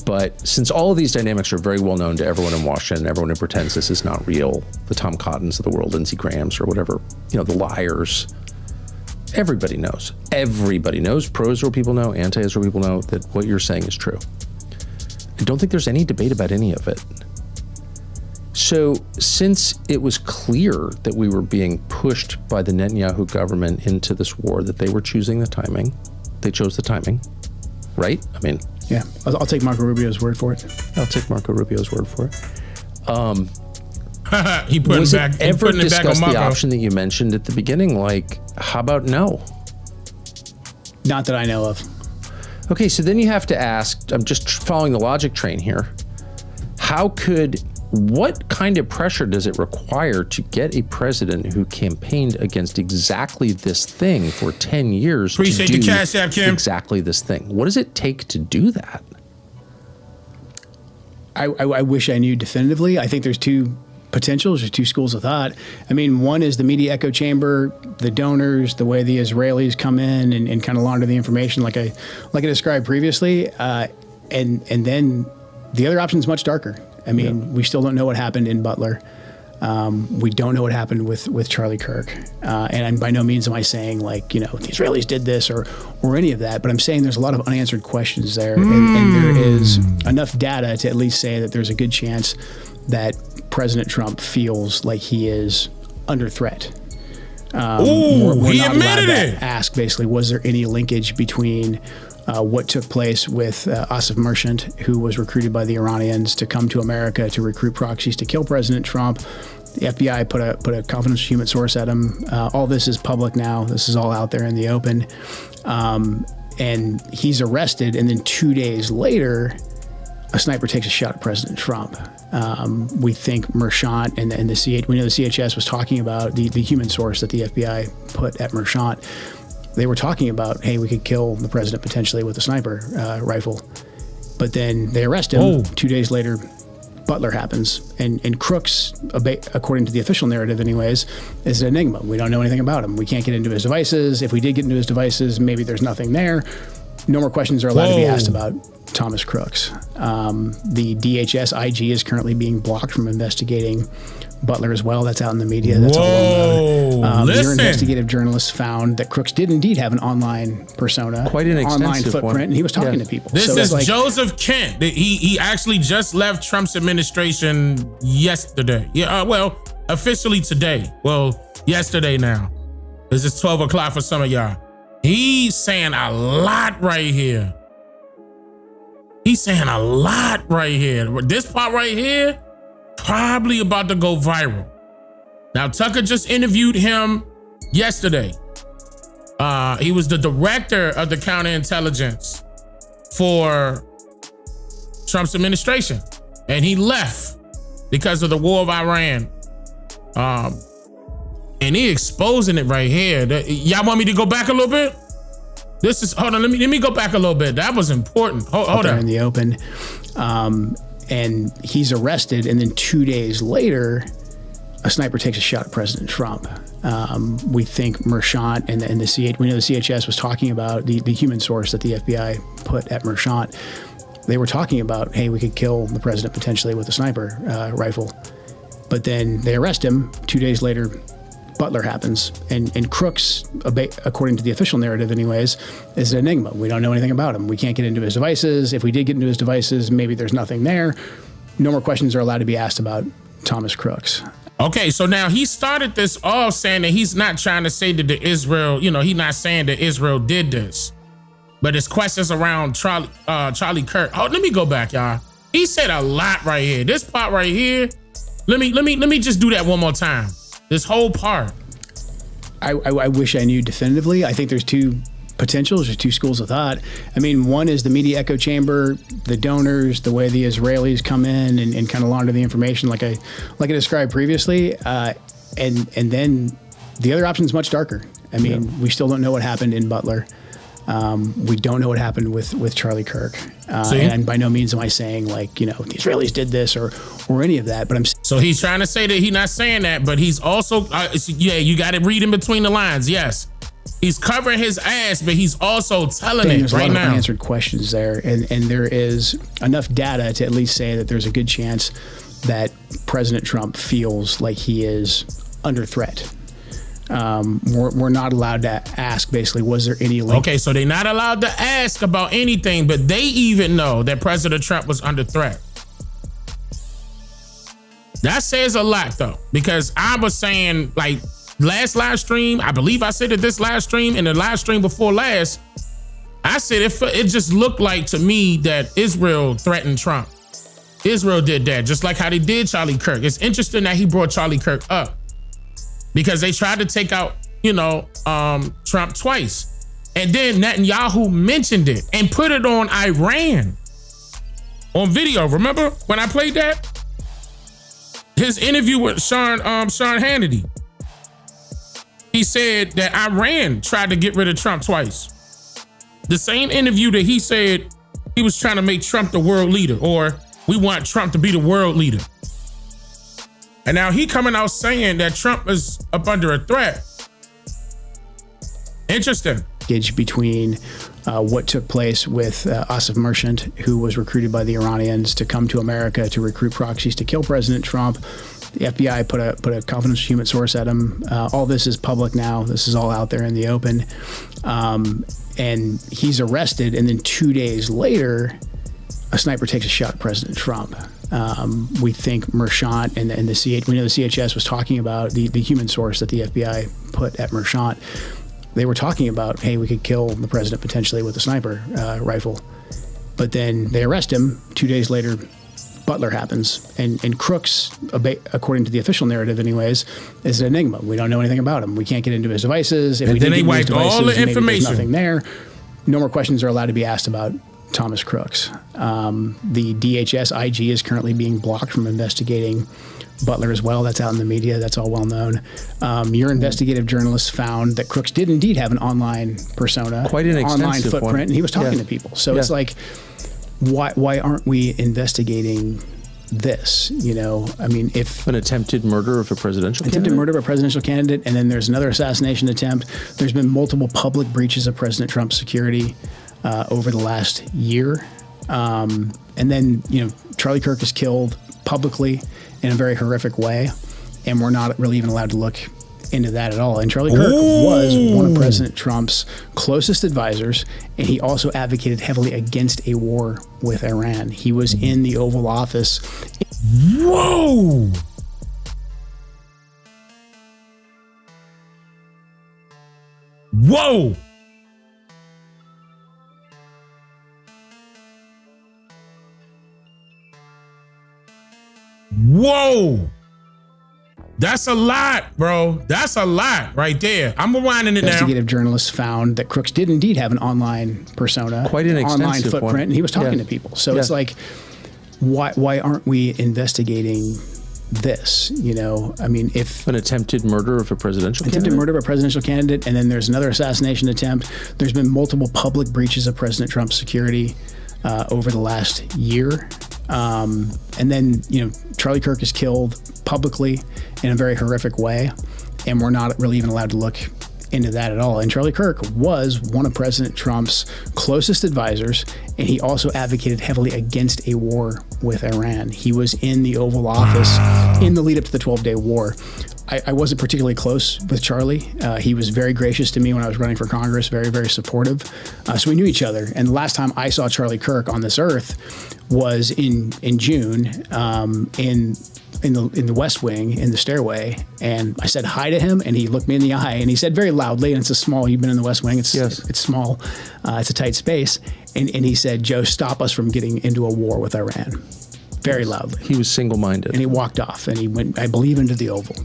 Speaker 6: But since all of these dynamics are very well known to everyone in Washington, everyone who pretends this is not real, the Tom Cottons of the world, Lindsey Grahams or whatever, the liars, everybody knows. Everybody knows, pro-Israel people know, anti-Israel people know that what you're saying is true. I don't think there's any debate about any of it. So since it was clear that we were being pushed by the Netanyahu government into this war, that they were choosing the timing, they chose the timing, right? I mean...
Speaker 3: Yeah, I'll take Marco Rubio's word for it.
Speaker 6: I'll take Marco Rubio's word for it.
Speaker 1: He put
Speaker 6: was
Speaker 1: it back.
Speaker 6: it ever
Speaker 1: putting it back on
Speaker 6: discussed
Speaker 1: Marco.
Speaker 6: the option that you mentioned at the beginning? How about no?
Speaker 3: Not that I know of.
Speaker 6: Okay, so then you have to ask, I'm just following the logic train here. What kind of pressure does it require to get a president who campaigned against exactly this thing for 10 years
Speaker 1: Appreciate
Speaker 6: to do
Speaker 1: the cash app, Kim.
Speaker 6: exactly this thing? What does it take to do that?
Speaker 3: I wish I knew definitively. I think there's two potentials or two schools of thought. I mean, one is the media echo chamber, the donors, the way the Israelis come in and kind of launder the information, like I described previously, and then the other option is much darker. I mean, we still don't know what happened in Butler. We don't know what happened with Charlie Kirk. And by no means am I saying the Israelis did this or any of that, but I'm saying there's a lot of unanswered questions there. And there is enough data to at least say that there's a good chance that President Trump feels like he is under threat. We're
Speaker 1: he
Speaker 3: not
Speaker 1: admitted
Speaker 3: allowed to
Speaker 1: it.
Speaker 3: ask, basically, was there any linkage between what took place with Asif Merchant, who was recruited by the Iranians to come to America to recruit proxies to kill President Trump. The FBI put a confidential human source at him. All this is public now. This is all out there in the open. And he's arrested, and then 2 days later, a sniper takes a shot at President Trump. We think Merchant and the CH, we know the CHS was talking about the human source that the FBI put at Merchant. They were talking about, hey, we could kill the president potentially with a sniper rifle. But then they arrest him. 2 days later, Butler happens. And Crooks, according to the official narrative anyways, is an enigma. We don't know anything about him. We can't get into his devices. If we did get into his devices, maybe there's nothing there. No more questions are allowed to be asked about Thomas Crooks. The DHS IG is currently being blocked from investigating Butler as well. That's out in the media. That's all well known. Your investigative journalists found that Crooks did indeed have an online persona,
Speaker 6: quite an extensive
Speaker 3: online footprint,
Speaker 6: one.
Speaker 3: and he was talking to people.
Speaker 1: This is Joseph Kent. He actually just left Trump's administration yesterday. Well, officially today. Well, yesterday now. This is 12 o'clock for some of y'all. He's saying a lot right here. This part right here, probably about to go viral. Now, Tucker just interviewed him yesterday. He was the director of the counterintelligence for Trump's administration, and he left because of the war of Iran. And he exposing it right here. Y'all want me to go back a little bit? Hold on, let me go back a little bit. That was important. Hold on.
Speaker 3: In the open. And he's arrested, and then 2 days later, a sniper takes a shot at President Trump. We think Merchant and the CH, we know the CHS was talking about the human source that the FBI put at Merchant. They were talking about, hey, we could kill the president potentially with a sniper rifle. But then they arrest him. 2 days later, Butler happens. And Crooks, according to the official narrative anyways, is an enigma. We don't know anything about him. We can't get into his devices. If we did get into his devices, maybe there's nothing there. No more questions are allowed to be asked about Thomas Crooks.
Speaker 1: Okay, so now he started this off saying that he's not trying to say that he's not saying that Israel did this. But his questions around Charlie Kirk. Oh, let me go back, y'all. He said a lot right here. This part right here. Let me just do that one more time. This whole part.
Speaker 3: I wish I knew definitively. I think there's two potentials or two schools of thought. I mean, one is the media echo chamber, the donors, the way the Israelis come in and kind of launder the information, like I described previously, and then the other option is much darker. I mean, we still don't know what happened in Butler. We don't know what happened with Charlie Kirk. And by no means am I saying the Israelis did this or any of that, but I'm
Speaker 1: so he's trying to say that he's not saying that, but he's also you got to read in between the lines. Yes, he's covering his ass, but he's also telling it
Speaker 3: there's
Speaker 1: right
Speaker 3: a lot
Speaker 1: now.
Speaker 3: Of unanswered questions there, and there is enough data to at least say that there's a good chance that President Trump feels like he is under threat. We're not allowed to ask, basically, was there any link?
Speaker 1: Okay, so they're not allowed to ask about anything, but they even know that President Trump was under threat. That says a lot, though, because I was saying, last live stream, I believe I said it this live stream, and the live stream before last, I said it just looked like to me that Israel threatened Trump. Israel did that, just like how they did Charlie Kirk. It's interesting that he brought Charlie Kirk up, because they tried to take out, Trump twice. And then Netanyahu mentioned it and put it on Iran on video. Remember when I played that? His interview with Sean Hannity. He said that Iran tried to get rid of Trump twice. The same interview that he said he was trying to make Trump the world leader, or we want Trump to be the world leader. And now he coming out saying that Trump is up under a threat. Interesting.
Speaker 3: Between what took place with Asif Merchant, who was recruited by the Iranians to come to America to recruit proxies to kill President Trump. The FBI put a confidential human source at him. All this is public now. This is all out there in the open. And he's arrested, and then 2 days later, a sniper takes a shot at President Trump. We think Merchant and the we know the CHS was talking about the human source that the FBI put at Merchant. They were talking about, hey, we could kill the president potentially with a sniper rifle. But then they arrest him. 2 days later, Butler happens. And Crooks, according to the official narrative anyways, is an enigma. We don't know anything about him. We can't get into his devices. If
Speaker 1: and
Speaker 3: we
Speaker 1: then they
Speaker 3: get
Speaker 1: wiped
Speaker 3: devices,
Speaker 1: all the
Speaker 3: maybe
Speaker 1: information.
Speaker 3: There's nothing there. No more questions are allowed to be asked about Thomas Crooks. The DHS IG is currently being blocked from investigating Butler as well. That's out in the media. That's all well known. Your investigative journalists found that Crooks did indeed have an online persona,
Speaker 6: quite an
Speaker 3: online
Speaker 6: extensive
Speaker 3: footprint,
Speaker 6: one.
Speaker 3: and he was talking to people. So it's like, why aren't we investigating this? You know, I mean, if
Speaker 6: an attempted murder of a presidential candidate?
Speaker 3: Murder of a presidential candidate, and then there's another assassination attempt. There's been multiple public breaches of President Trump's security over the last year. And then, you know, Charlie Kirk is killed publicly in a very horrific way, and we're not really even allowed to look into that at all. And Charlie Kirk was one of President Trump's closest advisors, and he also advocated heavily against a war with Iran. He was in the Oval Office.
Speaker 1: Whoa! Whoa! Whoa! That's a lot, bro. That's a lot right there. I'm rewinding it now.
Speaker 3: Investigative journalists found that Crooks did indeed have an online persona,
Speaker 6: quite an
Speaker 3: online
Speaker 6: extensive
Speaker 3: footprint,
Speaker 6: one.
Speaker 3: and he was talking to people. So it's like, why aren't we investigating this? You know, I mean, if
Speaker 6: an attempted murder of a presidential candidate?
Speaker 3: Murder of a presidential candidate, and then there's another assassination attempt. There's been multiple public breaches of President Trump's security over the last year. And then, you know, Charlie Kirk is killed publicly in a very horrific way, and we're not really even allowed to look into that at all. And Charlie Kirk was one of President Trump's closest advisors, and he also advocated heavily against a war with Iran. He was in the Oval Office in the lead up to the 12-day war. I wasn't particularly close with Charlie. He was very gracious to me when I was running for Congress, very, very supportive. So we knew each other. And the last time I saw Charlie Kirk on this earth was in June in the West Wing, in the stairway. And I said hi to him, and he looked me in the eye, and he said very loudly, and it's a small, you've been in the West Wing, it's small, it's a tight space. And he said, "Joe, stop us from getting into a war with Iran." Very loudly.
Speaker 6: He was single-minded.
Speaker 3: And he walked off, and he went, I believe, into the Oval.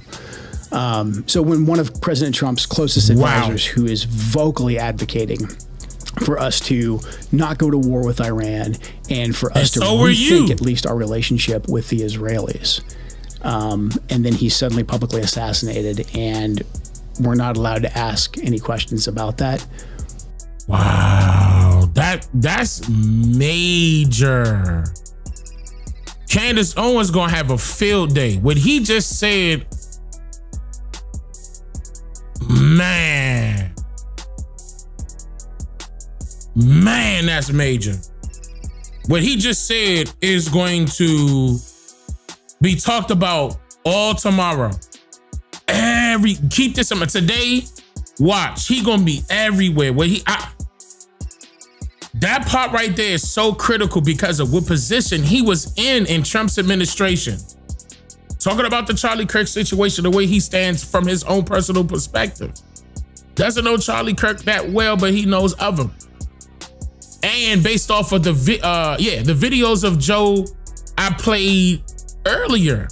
Speaker 3: So when one of President Trump's closest advisors, who is vocally advocating for us to not go to war with Iran and for us to rethink at least our relationship with the Israelis, and then he's suddenly publicly assassinated, and we're not allowed to ask any questions about that.
Speaker 1: Wow, that's major. Candace Owens gonna have a field day. What he just said, man, that's major. What he just said is going to be talked about all tomorrow. Keep this in mind. Today, watch. He gonna be everywhere. That part right there is so critical because of what position he was in Trump's administration. Talking about the Charlie Kirk situation, the way he stands from his own personal perspective. Doesn't know Charlie Kirk that well, but he knows of him. And based off of the videos of Joe I played earlier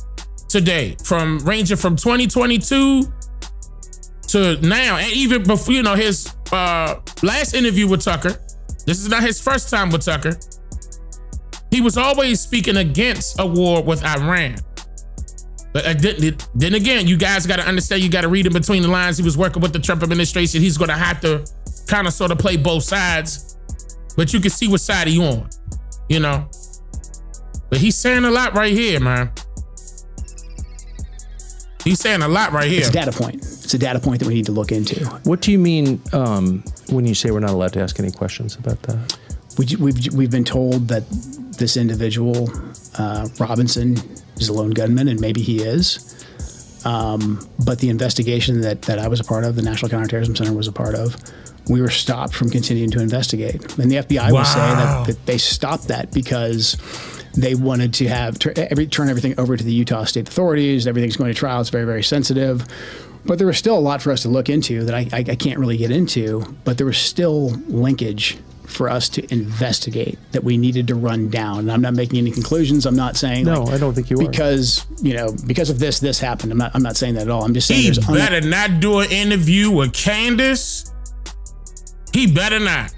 Speaker 1: today, ranging from 2022 to now, and even before, you know, his last interview with Tucker. This is not his first time with Tucker. He was always speaking against a war with Iran. But then again, you guys got to understand, you got to read in between the lines. He was working with the Trump administration. He's going to have to kind of sort of play both sides. But you can see what side he on, you know. But he's saying a lot right here, man. He's saying a lot right here.
Speaker 3: It's a data point. It's a data point that we need to look into.
Speaker 6: What do you mean when you say we're not allowed to ask any questions about that?
Speaker 3: We've been told that this individual, Robinson, is a lone gunman, and maybe he is. But the investigation that I was a part of, the National Counterterrorism Center was a part of, we were stopped from continuing to investigate. And the FBI will say that they stopped that because they wanted to turn everything over to the Utah state authorities. Everything's going to trial. It's very, very sensitive. But there was still a lot for us to look into that I can't really get into. But there was still linkage for us to investigate that we needed to run down. And I'm not making any conclusions. I'm not saying
Speaker 6: I don't think you are.
Speaker 3: Because of this happened. I'm not saying that at all. I'm just saying
Speaker 1: he better not do an interview with Candace. He better not.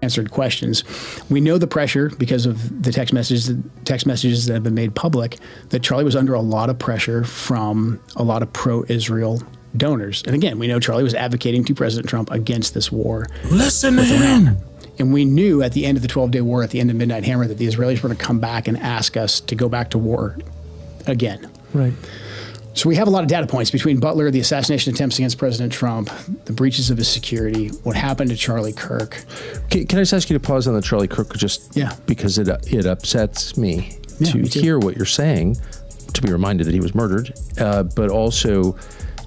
Speaker 3: Answered questions. We know the pressure because of the text messages that have been made public, that Charlie was under a lot of pressure from a lot of pro-Israel donors. And again, we know Charlie was advocating to President Trump against this war.
Speaker 1: Listen to him.
Speaker 3: And we knew at the end of the 12-day war, at the end of Midnight Hammer, that the Israelis were going to come back and ask us to go back to war again.
Speaker 6: Right.
Speaker 3: So we have a lot of data points between Butler, the assassination attempts against President Trump, the breaches of his security, what happened to Charlie Kirk.
Speaker 6: Can I just ask you to pause on the Charlie Kirk because it upsets me to hear what you're saying, to be reminded that he was murdered, but also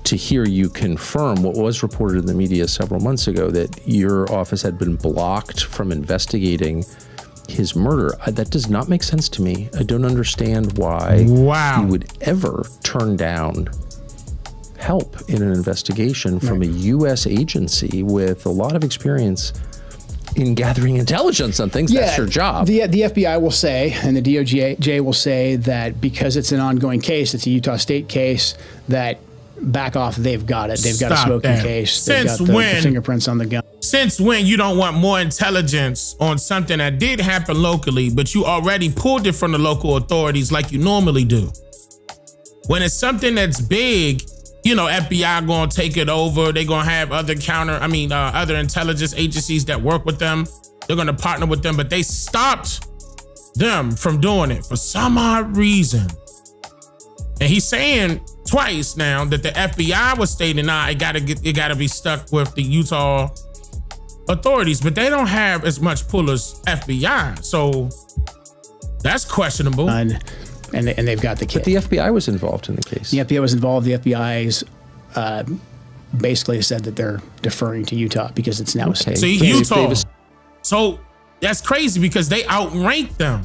Speaker 6: to hear you confirm what was reported in the media several months ago, that your office had been blocked from investigating his murder. That does not make sense to me. I don't understand why you would ever turn down help in an investigation from a U.S. agency with a lot of experience in gathering intelligence on things. That's your job.
Speaker 3: The FBI will say, and the DOJ will say, that because it's an ongoing case, it's a Utah state case, that back off, they've got it. They've got a smoking case. They've got the fingerprints on the gun.
Speaker 1: Since when you don't want more intelligence on something that did happen locally, but you already pulled it from the local authorities like you normally do? When it's something that's big, FBI gonna take it over. They're gonna have other intelligence agencies that work with them. They're gonna partner with them, but they stopped them from doing it for some odd reason. And he's saying twice now that the FBI was stating, it gotta be stuck with the Utah authorities, but they don't have as much pull as FBI, so that's questionable.
Speaker 3: And they've got the case.
Speaker 6: But the FBI was involved in the case.
Speaker 3: The FBI was involved. The FBI's basically said that they're deferring to Utah because it's now a state.
Speaker 1: See, Utah. So that's crazy because they outranked them.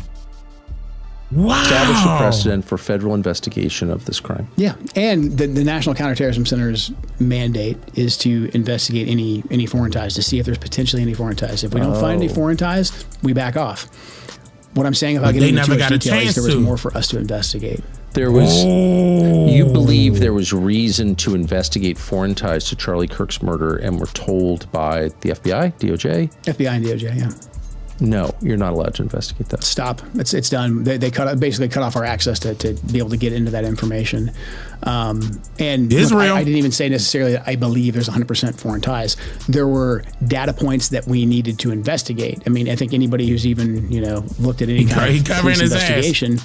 Speaker 1: Wow.
Speaker 6: Established a precedent for federal investigation of this crime.
Speaker 3: Yeah, and the National Counterterrorism Center's mandate is to investigate any foreign ties, to see if there's potentially any foreign ties. If we don't find any foreign ties, we back off. What I'm saying, if I get into too much detail, is there was more for us to investigate.
Speaker 6: There was, you believe there was reason to investigate foreign ties to Charlie Kirk's murder and were told by the FBI, DOJ?
Speaker 3: FBI and DOJ, yeah.
Speaker 6: No, you're not allowed to investigate that.
Speaker 3: Stop. It's done. They basically cut off our access to be able to get into that information. And
Speaker 1: Israel.
Speaker 3: I didn't even say necessarily that I believe there's 100% foreign ties. There were data points that we needed to investigate. I mean, I think anybody who's even looked at any kind of police investigation,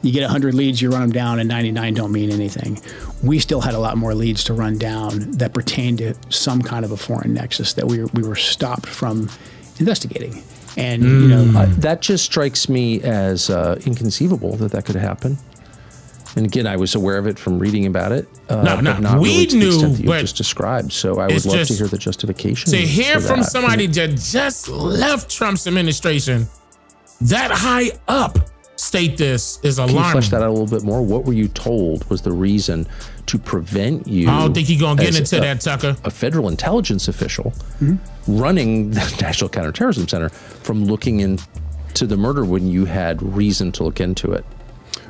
Speaker 3: you get 100 leads, you run them down, and 99 don't mean anything. We still had a lot more leads to run down that pertained to some kind of a foreign nexus that we were stopped from investigating. And
Speaker 6: that just strikes me as inconceivable that could happen. And again, I was aware of it from reading about it. But not
Speaker 1: we
Speaker 6: really to the
Speaker 1: knew,
Speaker 6: extent that you
Speaker 1: but
Speaker 6: just described. So I would love to hear the justification.
Speaker 1: To hear from
Speaker 6: that.
Speaker 1: somebody that just left Trump's administration, that high up, state this is alarming.
Speaker 6: Can you flesh that out a little bit more? What were you told was the reason to prevent you?
Speaker 1: I don't think you're gonna get into that, Tucker.
Speaker 6: A federal intelligence official running the National Counterterrorism Center from looking into the murder when you had reason to look into it.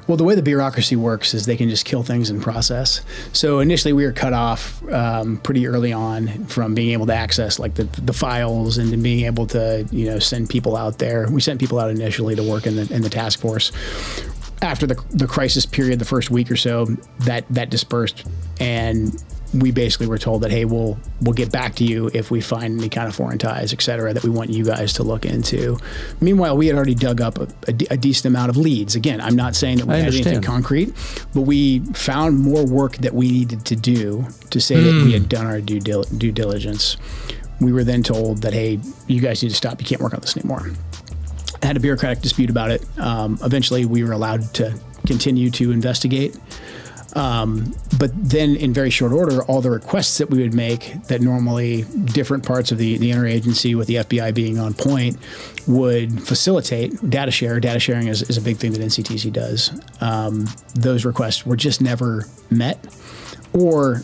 Speaker 3: Well, the way the bureaucracy works is they can just kill things in process. So initially we were cut off pretty early on from being able to access like the files and being able to send people out there. We sent people out initially to work in the task force. After the crisis period, the first week or so, that dispersed, and we basically were told that, hey, we'll get back to you if we find any kind of foreign ties, et cetera, that we want you guys to look into. Meanwhile, we had already dug up a decent amount of leads. Again, I'm not saying that we had anything concrete, but we found more work that we needed to do to say that we had done our due diligence. We were then told that, hey, you guys need to stop. You can't work on this anymore. I had a bureaucratic dispute about it. Eventually, we were allowed to continue to investigate. But then in very short order, all the requests that we would make that normally different parts of the interagency with the FBI being on point would facilitate data share. Data sharing is a big thing that NCTC does. Those requests were just never met, or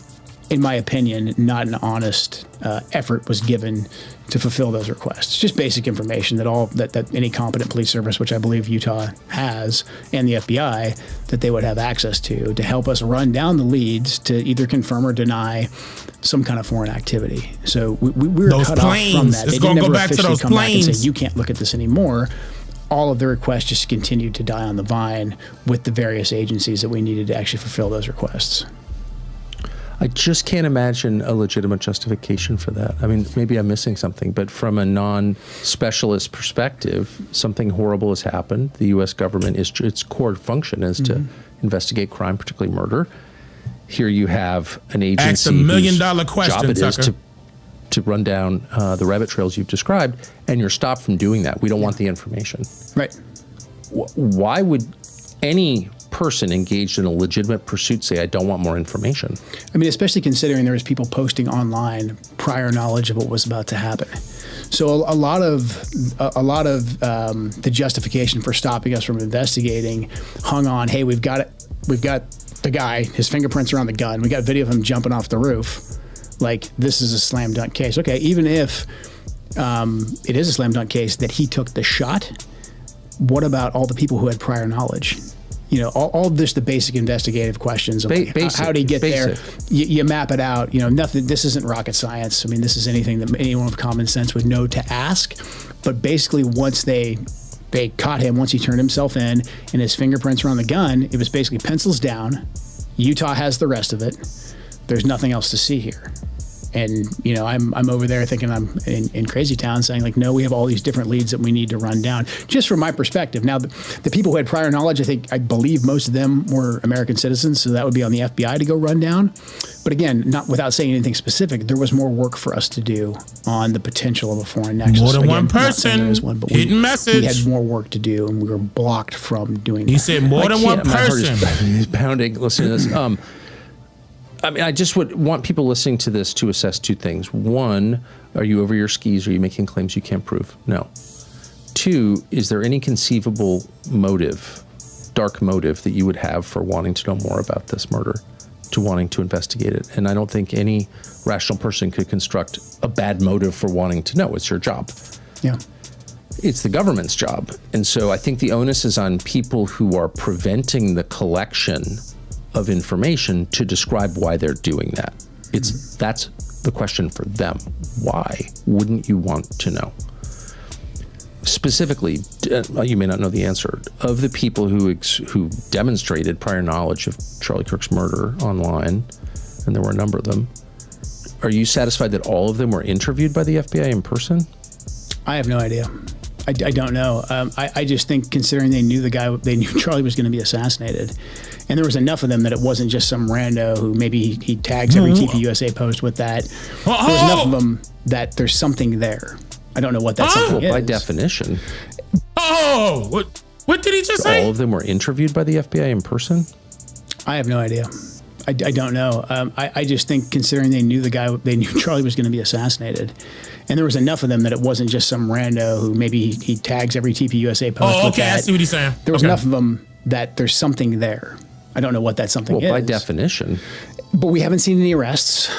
Speaker 3: in my opinion, not an honest effort was given to fulfill those requests. Just basic information that any competent police service, which I believe Utah has, and the FBI, that they would have access to help us run down the leads to either confirm or deny some kind of foreign activity. So we were cut off from that. They didn't never officially come back and say, you can't look at this anymore. All of the requests just continued to die on the vine with the various agencies that we needed to actually fulfill those requests.
Speaker 6: I just can't imagine a legitimate justification for that. I mean, maybe I'm missing something, but from a non-specialist perspective, something horrible has happened. The U.S. government, its core function is to investigate crime, particularly murder. Here you have an agency
Speaker 1: Ask $1 million
Speaker 6: whose
Speaker 1: question,
Speaker 6: job it is
Speaker 1: Tucker.
Speaker 6: to run down the rabbit trails you've described, and you're stopped from doing that. We don't want the information.
Speaker 3: Right.
Speaker 6: Why would any person engaged in a legitimate pursuit say, I don't want more information?
Speaker 3: I mean, especially considering there was people posting online prior knowledge of what was about to happen. So a lot of the justification for stopping us from investigating hung on, hey, we've got the guy, his fingerprints are on the gun. We got video of him jumping off the roof. Like, this is a slam dunk case. Okay, even if it is a slam dunk case that he took the shot, what about all the people who had prior knowledge? You know, all just the basic investigative questions of how did he get there? You map it out. You know, nothing. This isn't rocket science. I mean, this is anything that anyone with common sense would know to ask. But basically, once they caught him, once he turned himself in and his fingerprints were on the gun, it was basically pencils down. Utah has the rest of it. There's nothing else to see here. And, you know, I'm over there thinking I'm in crazy town saying, like, no, we have all these different leads that we need to run down. Just from my perspective. Now, the people who had prior knowledge, I believe most of them were American citizens, so that would be on the FBI to go run down. But again, not without saying anything specific, there was more work for us to do on the potential of a foreign nexus.
Speaker 1: More than one person, hidden message.
Speaker 3: We had more work to do, and we were blocked from doing that.
Speaker 1: He said more than one person.
Speaker 6: My heart is pounding listening to this. I mean, I just would want people listening to this to assess two things. One, are you over your skis? Are you making claims you can't prove? No. Two, is there any conceivable motive, dark motive, that you would have for wanting to know more about this murder, to wanting to investigate it? And I don't think any rational person could construct a bad motive for wanting to know. It's your job.
Speaker 3: Yeah.
Speaker 6: It's the government's job. And so I think the onus is on people who are preventing the collection of information to describe why they're doing that. That's the question for them. Why wouldn't you want to know? Specifically, you may not know the answer, of the people who demonstrated prior knowledge of Charlie Kirk's murder online, and there were a number of them, are you satisfied that all of them were interviewed by the FBI in person?
Speaker 3: I have no idea. I don't know. I just think, considering they knew Charlie was going to be assassinated, and there was enough of them that it wasn't just some rando who maybe he tags every TPUSA post with that. There was enough of them that there's something there. I don't know what that something is.
Speaker 6: By definition.
Speaker 1: What did he just say?
Speaker 6: All of them were interviewed by the FBI in person?
Speaker 3: I have no idea. I don't know. I just think, considering they knew Charlie was going to be assassinated, and there was enough of them that it wasn't just some rando who maybe he tags every TPUSA post with that.
Speaker 1: I see what he's saying.
Speaker 3: There was enough of them that there's something there. I don't know what that something is.
Speaker 6: By definition.
Speaker 3: But we haven't seen any arrests.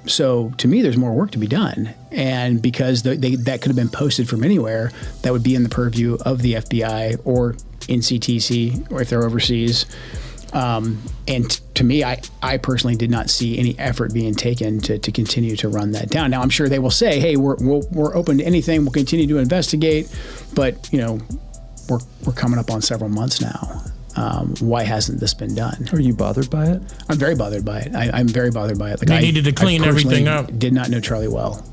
Speaker 3: So to me, there's more work to be done. And because that could have been posted from anywhere, that would be in the purview of the FBI or NCTC, or if they're overseas. And to me, I personally did not see any effort being taken to continue to run that down. Now, I'm sure they will say, hey, we're open to anything. We'll continue to investigate. But, you know, we're coming up on several months now. Why hasn't this been done?
Speaker 6: Are you bothered by it?
Speaker 3: I'm very bothered by it. I'm very bothered by it.
Speaker 1: They needed to clean everything up.
Speaker 3: Did not know Charlie well,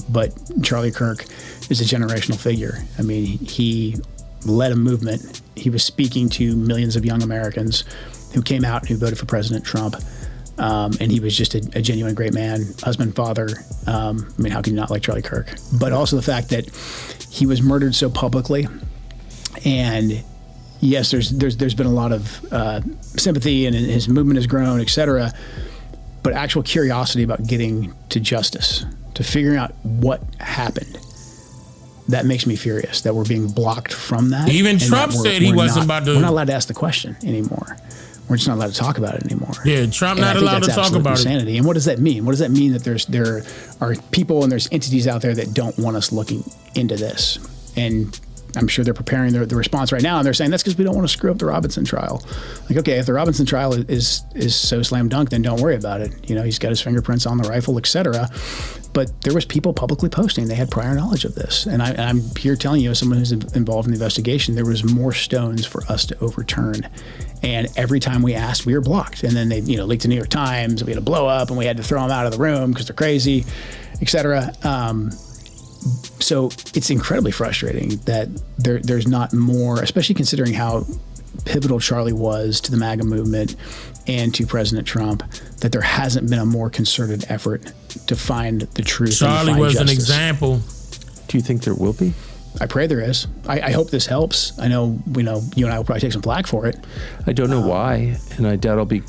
Speaker 3: but Charlie Kirk is a generational figure. I mean, he led a movement. He was speaking to millions of young Americans who came out and who voted for President Trump. And he was just a genuine great man, husband, father. I mean, how can you not like Charlie Kirk? But also the fact that he was murdered so publicly. And yes, there's been a lot of sympathy, and his movement has grown, et cetera. But actual curiosity about getting to justice, to figuring out what happened, that makes me furious that we're being blocked from that.
Speaker 1: Even Trump said he wasn't about to.
Speaker 3: We're not allowed to ask the question anymore. We're just not allowed to talk about it anymore.
Speaker 1: Yeah, Trump not allowed to talk about
Speaker 3: insanity.
Speaker 1: it.
Speaker 3: And what does that mean? What does that mean that there are people and there's entities out there that don't want us looking into this? And I'm sure they're preparing the response right now, and they're saying that's because we don't want to screw up the Robinson trial. Like, okay, if the Robinson trial is so slam dunk, then don't worry about it. You know, he's got his fingerprints on the rifle, et cetera. But there was people publicly posting they had prior knowledge of this. And I'm here telling you, as someone who's involved in the investigation, there was more stones for us to overturn. And every time we asked, we were blocked. And then they, leaked to New York Times, and we had a blow up, and we had to throw them out of the room because they're crazy, et cetera. So it's incredibly frustrating that there's not more, especially considering how pivotal Charlie was to the MAGA movement and to President Trump, that there hasn't been a more concerted effort to find the truth.
Speaker 1: Charlie was justice. An example.
Speaker 6: Do you think there will be?
Speaker 3: I pray there is. I hope this helps. I know, you and I will probably take some flack for it.
Speaker 6: I don't know why, and I doubt I'll be.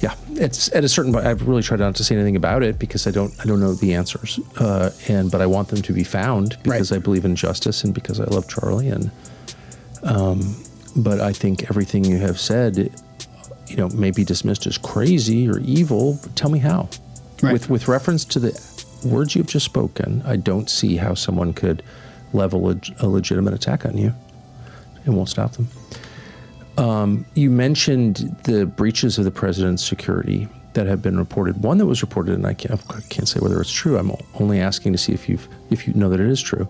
Speaker 6: Yeah, it's at a certain point. I've really tried not to say anything about it because I don't know the answers, but I want them to be found because I believe in justice and because I love Charlie. And but I think everything you have said, may be dismissed as crazy or evil. But tell me how. Right. With reference to the words you've just spoken, I don't see how someone could level a legitimate attack on you. It won't stop them. You mentioned the breaches of the president's security that have been reported. One that was reported, and I can't say whether it's true. I'm only asking to see if you know that it is true.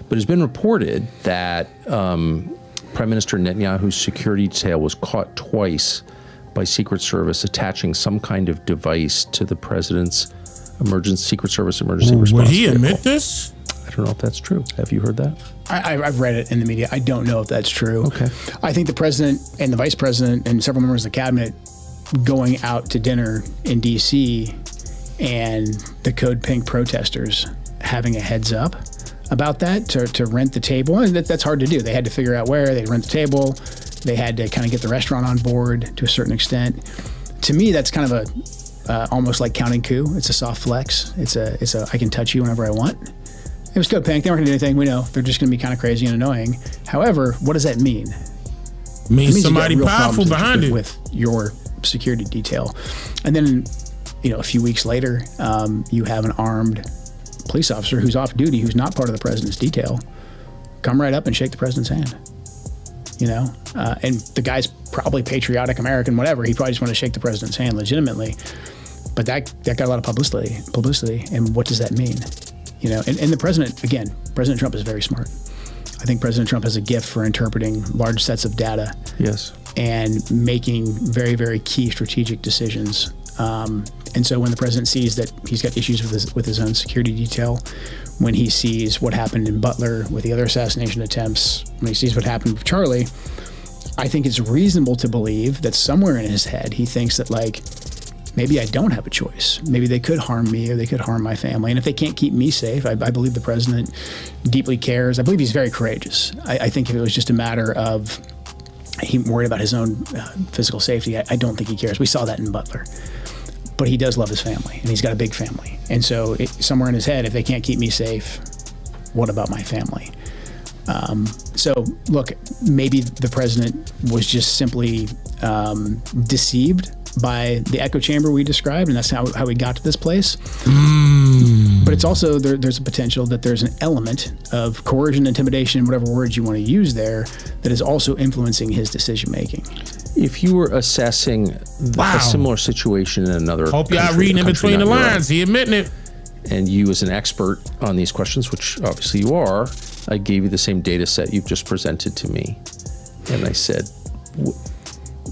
Speaker 6: But it's been reported that Prime Minister Netanyahu's security detail was caught twice by Secret Service attaching some kind of device to the president's Secret Service emergency response.
Speaker 1: Would he admit this?
Speaker 6: I don't know if that's true. Have you heard that?
Speaker 3: I've read it in the media. I don't know if that's true.
Speaker 6: Okay.
Speaker 3: I think the president and the vice president and several members of the cabinet going out to dinner in D.C. and the Code Pink protesters having a heads up about that to rent the table. And that's hard to do. They had to figure out where they'd rent the table. They had to kind of get the restaurant on board to a certain extent. To me, that's kind of almost like counting coup. It's a soft flex. It's a I can touch you whenever I want. It was Code Pink. They weren't going to do anything. We know they're just going to be kind of crazy and annoying. However, what does that mean?
Speaker 1: It means somebody powerful behind it
Speaker 3: with your security detail. And then, a few weeks later, you have an armed police officer who's off duty, who's not part of the president's detail, come right up and shake the president's hand. And the guy's probably patriotic American, whatever. He probably just wanted to shake the president's hand legitimately. But that got a lot of publicity. And what does that mean? And the president, again, President Trump is very smart. I think President Trump has a gift for interpreting large sets of data.
Speaker 6: Yes.
Speaker 3: And making very, very key strategic decisions. And so when the president sees that he's got issues with his own security detail, when he sees what happened in Butler with the other assassination attempts, when he sees what happened with Charlie, I think it's reasonable to believe that somewhere in his head he thinks that, maybe I don't have a choice. Maybe they could harm me or they could harm my family. And if they can't keep me safe, I believe the president deeply cares. I believe he's very courageous. I think if it was just a matter of he worried about his own physical safety, I don't think he cares. We saw that in Butler. But he does love his family, and he's got a big family. And so somewhere in his head, if they can't keep me safe, what about my family? So, look, maybe the president was just simply deceived by the echo chamber we described, and that's how we got to this place. But it's also, there's a potential that there's an element of coercion, intimidation, whatever words you want to use there, that is also influencing his decision-making.
Speaker 6: If you were assessing a similar situation in another
Speaker 1: Hope y'all reading in between the lines. He admitting it.
Speaker 6: And you as an expert on these questions, which obviously you are, I gave you the same data set you've just presented to me. And I said,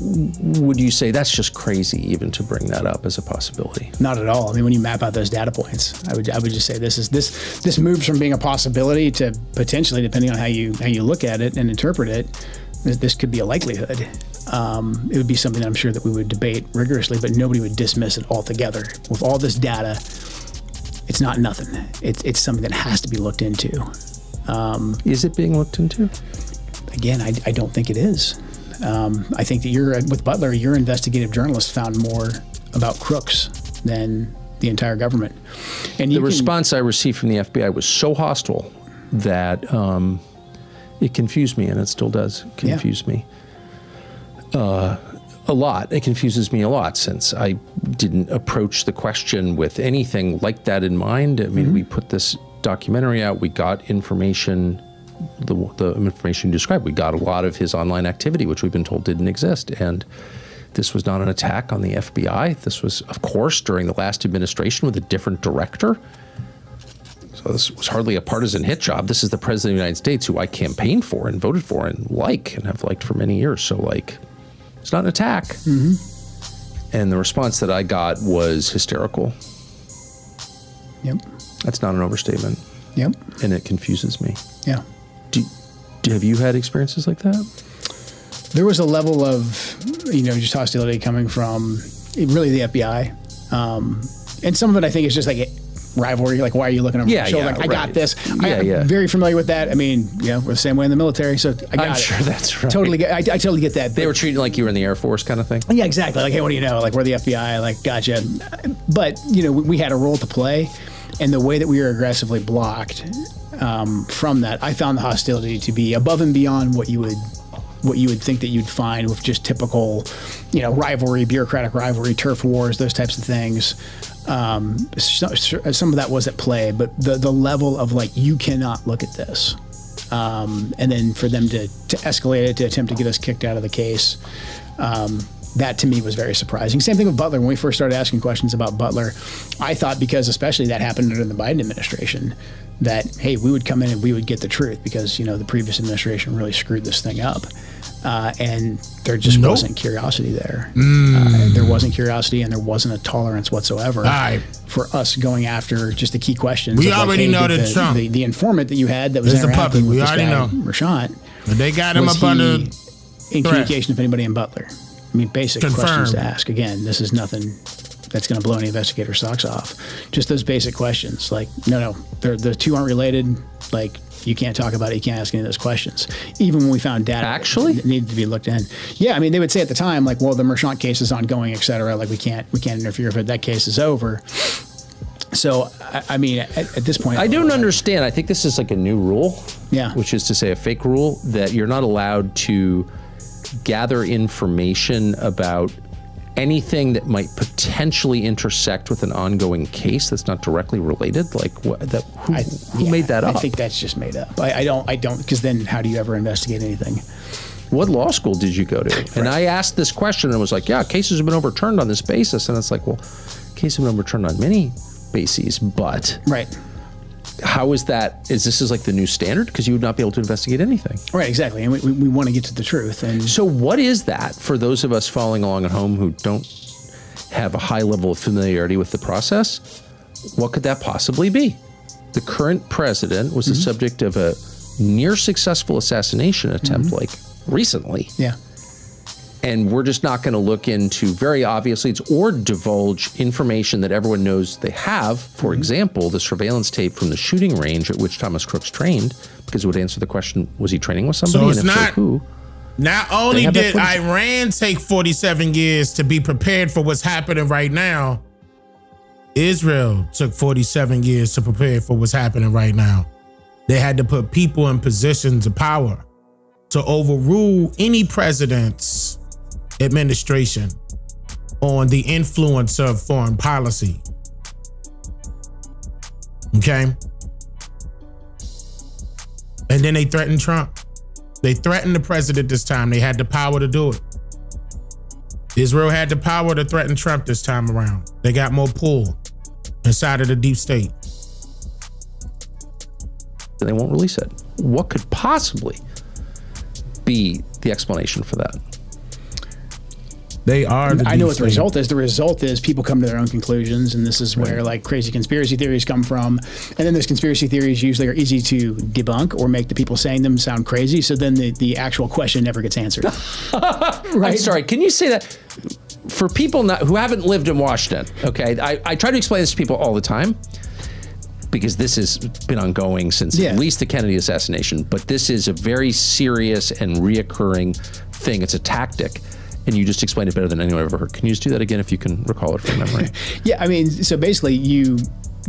Speaker 6: would you say that's just crazy even to bring that up as a possibility?
Speaker 3: Not at all. I mean, when you map out those data points, I would just say this moves from being a possibility to potentially, depending on how you look at it and interpret it, this could be a likelihood. It would be something that I'm sure that we would debate rigorously, but nobody would dismiss it altogether. With all this data, it's not nothing. It's something that has to be looked into.
Speaker 6: Is it being looked into?
Speaker 3: Again, I don't think it is. I think that with Butler, your investigative journalist found more about crooks than the entire government. And
Speaker 6: the response I received from the FBI was so hostile that it confused me, and it still does confuse me a lot. It confuses me a lot since I didn't approach the question with anything like that in mind. I mean, we put this documentary out, we got information, the information you described. We got a lot of his online activity, which we've been told didn't exist. And this was not an attack on the FBI. This was, of course, during the last administration with a different director. So this was hardly a partisan hit job. This is the president of the United States who I campaigned for and voted for and have liked for many years. So it's not an attack. And the response that I got was hysterical.
Speaker 3: Yep.
Speaker 6: That's not an overstatement.
Speaker 3: Yep.
Speaker 6: And it confuses me.
Speaker 3: Yeah.
Speaker 6: Have you had experiences like that?
Speaker 3: There was a level of, just hostility coming from really the FBI. And some of it, I think, is just like rivalry. Like, why are you looking over my shoulder? I got this. I'm very familiar with that. I mean, we're the same way in the military, so I got it.
Speaker 6: I'm sure that's right.
Speaker 3: I totally get that.
Speaker 6: They were treating like you were in the Air Force kind of thing?
Speaker 3: Yeah, exactly. Like, hey, what do you know? Like, we're the FBI. Like, gotcha. But, we had a role to play. And the way that we were aggressively blocked from that, I found the hostility to be above and beyond what you would think that you'd find with just typical, rivalry, bureaucratic rivalry, turf wars, those types of things. Some of that was at play, but the level of you cannot look at this, and then for them to escalate it, to attempt to get us kicked out of the case. That to me was very surprising. Same thing with Butler. When we first started asking questions about Butler, I thought, because especially that happened under the Biden administration, that, hey, we would come in and we would get the truth because, the previous administration really screwed this thing up. And there just wasn't curiosity there. There wasn't curiosity, and there wasn't a tolerance whatsoever for us going after just the key questions.
Speaker 1: We already know that Trump,
Speaker 3: the informant that you had that was interacting with this guy, Rashad,
Speaker 1: they got him up under
Speaker 3: in communication with anybody in Butler. I mean, basic questions to ask. Again, this is nothing that's going to blow any investigator's socks off. Just those basic questions. Like, no, the two aren't related. Like, you can't talk about it. You can't ask any of those questions. Even when we found data that needed to be looked in. Yeah, I mean, they would say at the time, like, well, the Merchant case is ongoing, et cetera. Like, we can't interfere if that case is over. So, I mean, at this point,
Speaker 6: I don't understand. I think this is like a new rule.
Speaker 3: Yeah.
Speaker 6: Which is to say a fake rule that you're not allowed to gather information about anything that might potentially intersect with an ongoing case that's not directly related. Like, who made that up?
Speaker 3: I think that's just made up. I don't, because then how do you ever investigate anything?
Speaker 6: What law school did you go to?
Speaker 3: Right.
Speaker 6: And I asked this question and was like, yeah, cases have been overturned on this basis. And it's like, well, cases have been overturned on many bases, but how is that? Is this like the new standard? Because you would not be able to investigate anything.
Speaker 3: Right, exactly. And we want to get to the truth. And
Speaker 6: so what is that for those of us following along at home who don't have a high level of familiarity with the process? What could that possibly be? The current president was the subject of a near successful assassination attempt recently.
Speaker 3: Yeah.
Speaker 6: And we're just not going to look into very obvious leads or divulge information that everyone knows they have. For example, the surveillance tape from the shooting range at which Thomas Crooks trained, because it would answer the question, was he training with somebody?
Speaker 1: So it's
Speaker 6: and if
Speaker 1: not,
Speaker 6: so, who?
Speaker 1: Not only did Iran take 47 years to be prepared for what's happening right now, Israel took 47 years to prepare for what's happening right now. They had to put people in positions of power to overrule any president's administration on the influence of foreign policy. Okay? And then they threatened Trump. They threatened the president this time. They had the power to do it. Israel had the power to threaten Trump this time around. They got more pull inside of the deep state.
Speaker 6: They won't release it. What could possibly be the explanation for that?
Speaker 1: They are.
Speaker 3: I know what the result is. The result is people come to their own conclusions, and this is where like crazy conspiracy theories come from. And then those conspiracy theories usually are easy to debunk or make the people saying them sound crazy. So then the actual question never gets answered.
Speaker 6: Right? I'm sorry. Can you say that for people who haven't lived in Washington? Okay, I try to explain this to people all the time, because this has been ongoing since at least the Kennedy assassination. But this is a very serious and reoccurring thing. It's a tactic. And you just explained it better than anyone I've ever heard. Can you just do that again if you can recall it from memory?
Speaker 3: Yeah, I mean, so basically you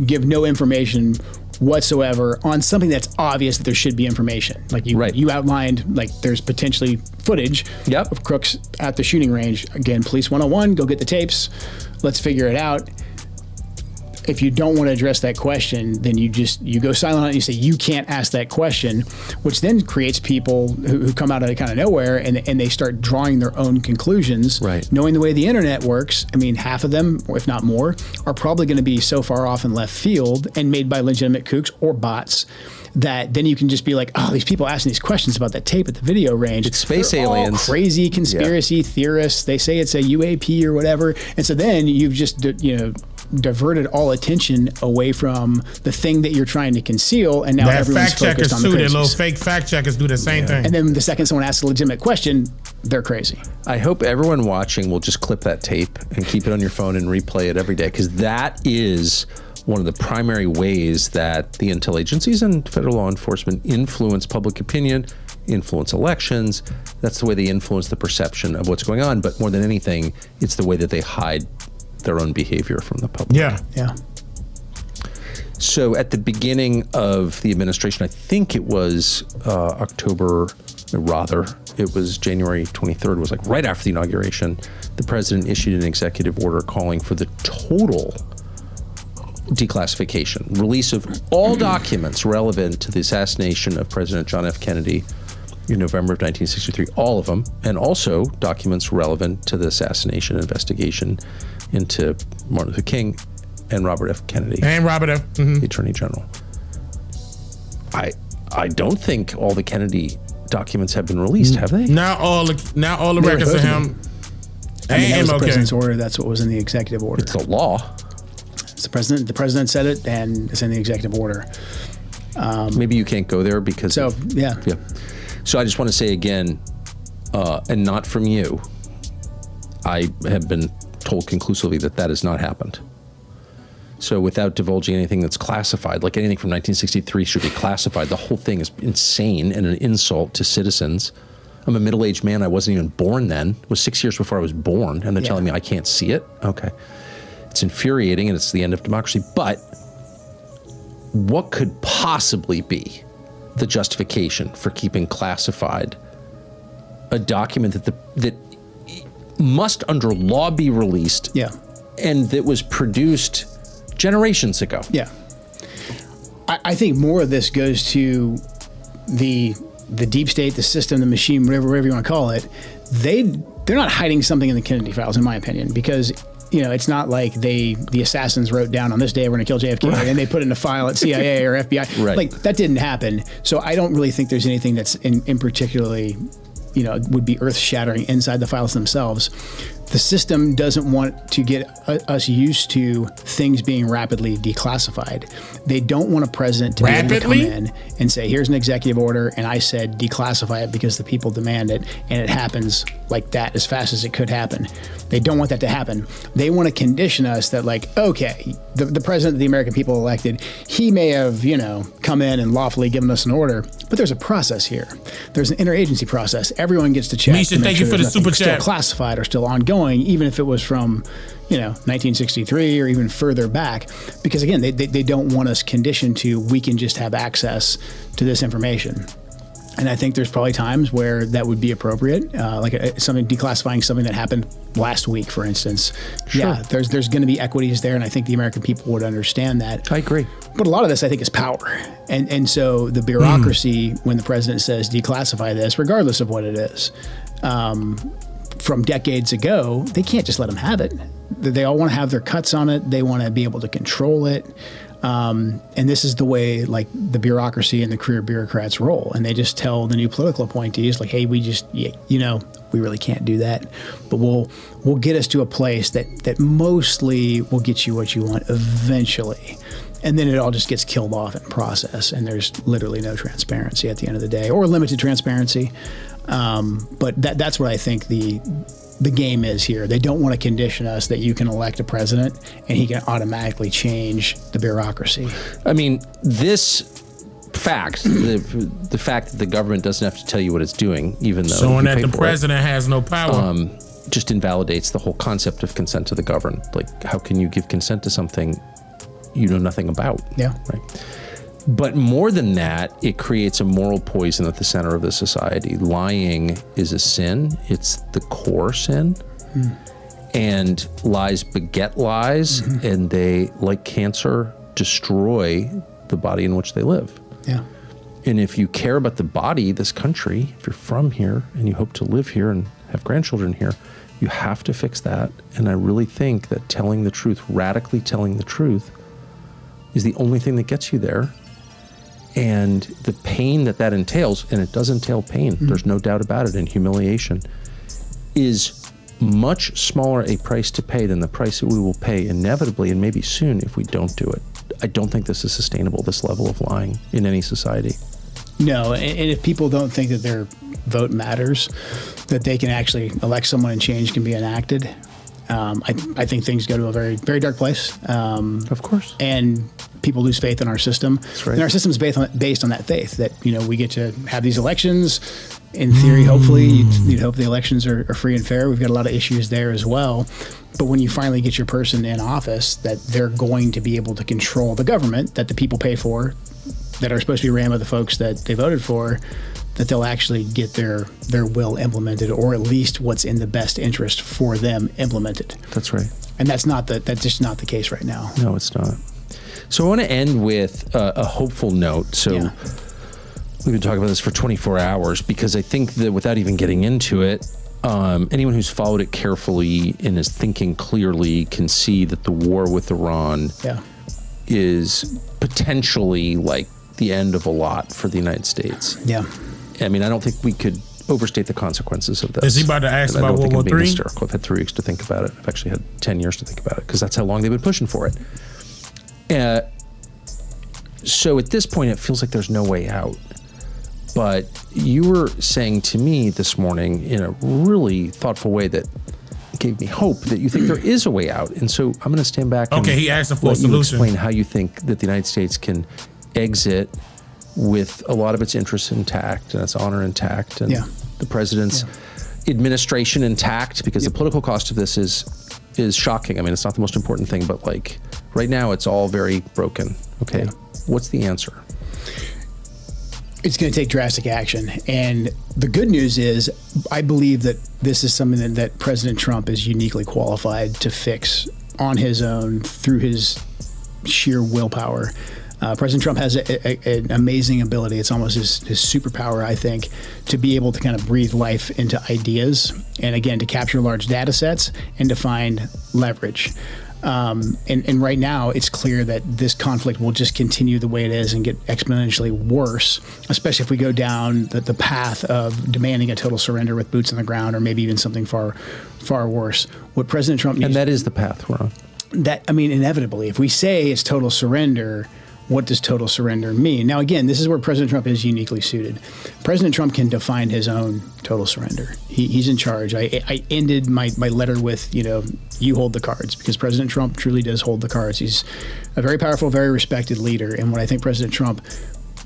Speaker 3: give no information whatsoever on something that's obvious that there should be information. Like you outlined, like there's potentially footage of crooks at the shooting range. Again, Police 101, go get the tapes. Let's figure it out. If you don't want to address that question, then you go silent on it and you say, you can't ask that question, which then creates people who come out of kind of nowhere and they start drawing their own conclusions.
Speaker 6: Right.
Speaker 3: Knowing the way the internet works, I mean, half of them, or if not more, are probably going to be so far off in left field and made by legitimate kooks or bots that then you can just be like, oh, these people asking these questions about that tape at the video range.
Speaker 6: It's space
Speaker 3: They're
Speaker 6: aliens.
Speaker 3: All crazy conspiracy theorists. They say it's a UAP or whatever. And so then you've just, diverted all attention away from the thing that you're trying to conceal, and now everyone's focused on the crazies.
Speaker 1: Little fake fact checkers do the same thing.
Speaker 3: And then the second someone asks a legitimate question, they're crazy.
Speaker 6: I hope everyone watching will just clip that tape and keep it on your phone and replay it every day, because that is one of the primary ways that the intel agencies and federal law enforcement influence public opinion, influence elections. That's the way they influence the perception of what's going on. But more than anything, it's the way that they hide their own behavior from the public.
Speaker 3: Yeah.
Speaker 6: So at the beginning of the administration, I think it was it was January 23rd, was like right after the inauguration, the president issued an executive order calling for the total declassification, release of all documents relevant to the assassination of President John F. Kennedy in November of 1963, all of them, and also documents relevant to the assassination investigation into Martin Luther King and Robert F. Kennedy. The Attorney General. I don't think all the Kennedy documents have been released, have they?
Speaker 1: Not all the records of him.
Speaker 3: That was the president's order. That's what was in the executive order.
Speaker 6: It's the law.
Speaker 3: It's the president. The president said it, and it's in the executive order.
Speaker 6: Maybe you can't go there because. So I just want to say again, and not from you, I have been told conclusively that has not happened. So without divulging anything that's classified, like anything from 1963 should be classified, the whole thing is insane and an insult to citizens. I'm a middle-aged man. I wasn't even born then. It was 6 years before I was born, and they're telling me I can't see it? Okay. It's infuriating, and it's the end of democracy. But what could possibly be the justification for keeping classified a document that must under law be released and that was produced generations ago?
Speaker 3: I think more of this goes to the deep state, the system, the machine, whatever you want to call it. They're not hiding something in the Kennedy files, in my opinion, because it's not like the assassins wrote down on this day we're going to kill JFK and they put it in a file at CIA or FBI. Like that didn't happen. So I don't really think there's anything that's in particularly would be earth-shattering inside the files themselves. The system doesn't want to get us used to things being rapidly declassified. They don't want a president to be able to come in and say, here's an executive order, and I said declassify it because the people demand it, and it happens like that as fast as it could happen. They don't want that to happen. They want to condition us that, like, okay, the president of the American people elected, he may have, come in and lawfully given us an order, but there's a process here. There's an interagency process. Everyone gets to check.
Speaker 1: Misha, thank you for the super chat.
Speaker 3: Still classified or still ongoing, even if it was from 1963 or even further back, because again, they don't want us conditioned to, we can just have access to this information. And I think there's probably times where that would be appropriate, like declassifying something that happened last week, for instance.
Speaker 6: Sure.
Speaker 3: Yeah, there's going to be equities there, and I think the American people would understand that.
Speaker 6: I agree.
Speaker 3: But a lot of this, I think, is power. And so the bureaucracy, when the president says declassify this, regardless of what it is, from decades ago, they can't just let them have it. They all want to have their cuts on it. They want to be able to control it. And this is the way like the bureaucracy and the career bureaucrats roll. And they just tell the new political appointees like, hey, we really can't do that, but we'll get us to a place that mostly will get you what you want eventually. And then it all just gets killed off in process. And there's literally no transparency at the end of the day, or limited transparency. But that's what I think the game is here. They don't want to condition us that you can elect a president and he can automatically change the bureaucracy.
Speaker 6: I mean, this fact, the fact that the government doesn't have to tell you what it's doing, even though
Speaker 1: showing that the president has no power,
Speaker 6: just invalidates the whole concept of consent to the governed. Like, how can you give consent to something you know nothing about?
Speaker 3: Yeah.
Speaker 6: Right. But more than that, it creates a moral poison at the center of the society. Lying is a sin. It's the core sin. And lies beget lies, and they, like cancer, destroy the body in which they live.
Speaker 3: Yeah.
Speaker 6: And if you care about the body, this country, if you're from here and you hope to live here and have grandchildren here, you have to fix that. And I really think that telling the truth, radically telling the truth, is the only thing that gets you there. And the pain that entails, and it does entail pain, there's no doubt about it, and humiliation, is much smaller a price to pay than the price that we will pay inevitably and maybe soon if we don't do it. I don't think this is sustainable, this level of lying in any society.
Speaker 3: No, and if people don't think that their vote matters, that they can actually elect someone and change can be enacted, I think things go to a very, very dark place.
Speaker 6: Of course.
Speaker 3: And people lose faith in our system.
Speaker 6: That's right.
Speaker 3: And our system is based on that faith that, we get to have these elections. In theory, hopefully, you'd hope the elections are free and fair. We've got a lot of issues there as well. But when you finally get your person in office, that they're going to be able to control the government that the people pay for, that are supposed to be ran by the folks that they voted for, that they'll actually get their will implemented, or at least what's in the best interest for them implemented.
Speaker 6: That's right.
Speaker 3: And that's just not the case right now.
Speaker 6: No, it's not. So I want to end with a hopeful note. So we've been talking about this for 24 hours because I think that without even getting into it, anyone who's followed it carefully and is thinking clearly can see that the war with Iran is potentially like the end of a lot for the United States.
Speaker 3: Yeah.
Speaker 6: I mean, I don't think we could overstate the consequences of this.
Speaker 1: Is he about to ask about World War III?
Speaker 6: I've had 3 weeks to think about it. I've actually had 10 years to think about it because that's how long they've been pushing for it. So at this point, it feels like there's no way out. But you were saying to me this morning in a really thoughtful way that gave me hope that you think there is a way out. And so I'm going to stand back and
Speaker 1: he asked for a
Speaker 6: let you
Speaker 1: solution.
Speaker 6: explain how you think that the United States can exit with a lot of its interests intact and its honor intact and the president's administration intact, because the political cost of this is shocking. I mean, it's not the most important thing, but like right now it's all very broken. Okay. What's the answer?
Speaker 3: It's going to take drastic action. And the good news is I believe that this is something that President Trump is uniquely qualified to fix on his own through his sheer willpower. President Trump has an amazing ability. It's almost his superpower, I think, to be able to kind of breathe life into ideas and, again, to capture large data sets and to find leverage. And right now, it's clear that this conflict will just continue the way it is and get exponentially worse, especially if we go down the path of demanding a total surrender with boots on the ground, or maybe even something far, far worse. What President Trump needs...
Speaker 6: And that is the path we're on.
Speaker 3: Inevitably, if we say it's total surrender, what does total surrender mean? Now, again, this is where President Trump is uniquely suited. President Trump can define his own total surrender. He's in charge. I ended my letter with, you hold the cards, because President Trump truly does hold the cards. He's a very powerful, very respected leader. And what I think President Trump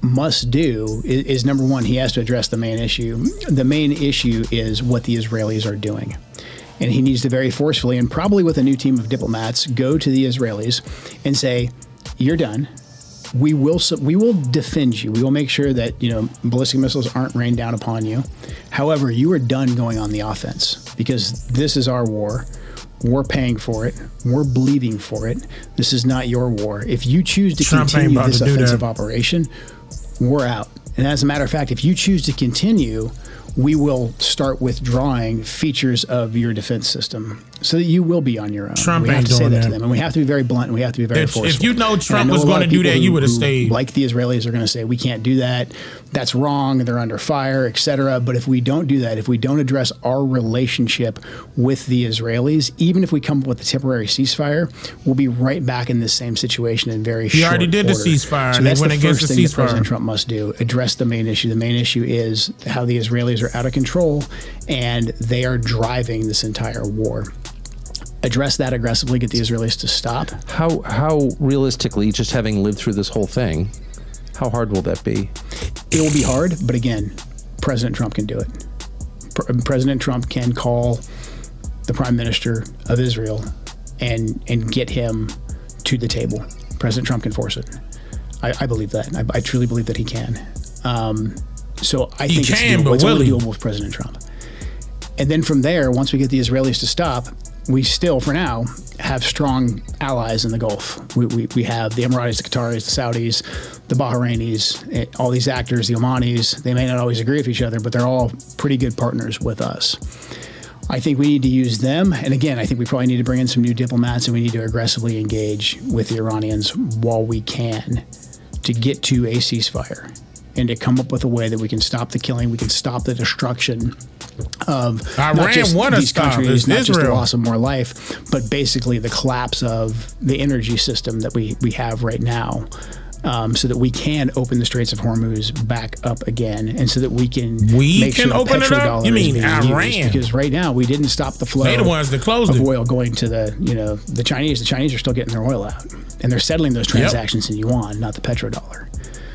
Speaker 3: must do is number one, he has to address the main issue. The main issue is what the Israelis are doing. And he needs to very forcefully, and probably with a new team of diplomats, go to the Israelis and say, you're done. We will defend you. We will make sure that, ballistic missiles aren't rained down upon you. However, you are done going on the offense, because this is our war. We're paying for it. We're bleeding for it. This is not your war. If you choose to continue this offensive operation, we're out. And as a matter of fact, if you choose to continue, we will start withdrawing features of your defense system so that you will be on your own.
Speaker 1: Trump
Speaker 3: we have
Speaker 1: ain't
Speaker 3: to say
Speaker 1: doing
Speaker 3: that
Speaker 1: that.
Speaker 3: to them, and we have to be very blunt, and we have to be very forceful.
Speaker 1: If you know Trump
Speaker 3: And I
Speaker 1: was
Speaker 3: a lot
Speaker 1: going to
Speaker 3: of
Speaker 1: do
Speaker 3: people
Speaker 1: that, you
Speaker 3: who-
Speaker 1: would have
Speaker 3: who,
Speaker 1: stayed.
Speaker 3: Like the Israelis are going to say, we can't do that. That's wrong. They're under fire, etc. But if we don't do that, if we don't address our relationship with the Israelis, even if we come up with a temporary ceasefire, we'll be right back in this same situation in very short
Speaker 1: He already did the
Speaker 3: order.
Speaker 1: ceasefire,
Speaker 3: So
Speaker 1: and they
Speaker 3: that's
Speaker 1: went
Speaker 3: the
Speaker 1: against
Speaker 3: first
Speaker 1: the
Speaker 3: thing that
Speaker 1: ceasefire.
Speaker 3: President Trump must do: address the main issue. The main issue is how the Israelis are out of control and they are driving this entire war. Address that aggressively, get the Israelis to stop.
Speaker 6: How realistically, just having lived through this whole thing, how hard will that be?
Speaker 3: It will be hard, but again, President Trump can do it. President Trump can call the Prime Minister of Israel and get him to the table. President Trump can force it. I believe that. I truly believe that he can. So I think it's doable. It's only doable with President Trump. And then from there, once we get the Israelis to stop, we still, for now, have strong allies in the Gulf. We have the Emiratis, the Qataris, the Saudis, the Bahrainis, all these actors, the Omanis. They may not always agree with each other, but they're all pretty good partners with us. I think we need to use them. And again, I think we probably need to bring in some new diplomats, and we need to aggressively engage with the Iranians while we can to get to a ceasefire and to come up with a way that we can stop the killing, we can stop the destruction of
Speaker 1: Iran
Speaker 3: not just
Speaker 1: wanna
Speaker 3: these
Speaker 1: stop.
Speaker 3: countries,
Speaker 1: It's
Speaker 3: not just the
Speaker 1: Israel.
Speaker 3: loss of more life, but basically the collapse of the energy system that we have right now. So that we can open the Straits of Hormuz back up again, and so that we can make
Speaker 1: can
Speaker 3: sure
Speaker 1: open it up?
Speaker 3: petrodollar
Speaker 1: You
Speaker 3: is
Speaker 1: mean
Speaker 3: being
Speaker 1: Iran?
Speaker 3: used, because right now we didn't stop the flow
Speaker 1: They the ones that closed
Speaker 3: of
Speaker 1: it.
Speaker 3: oil going to the Chinese. The Chinese are still getting their oil out, and they're settling those transactions in yuan, not the petrodollar.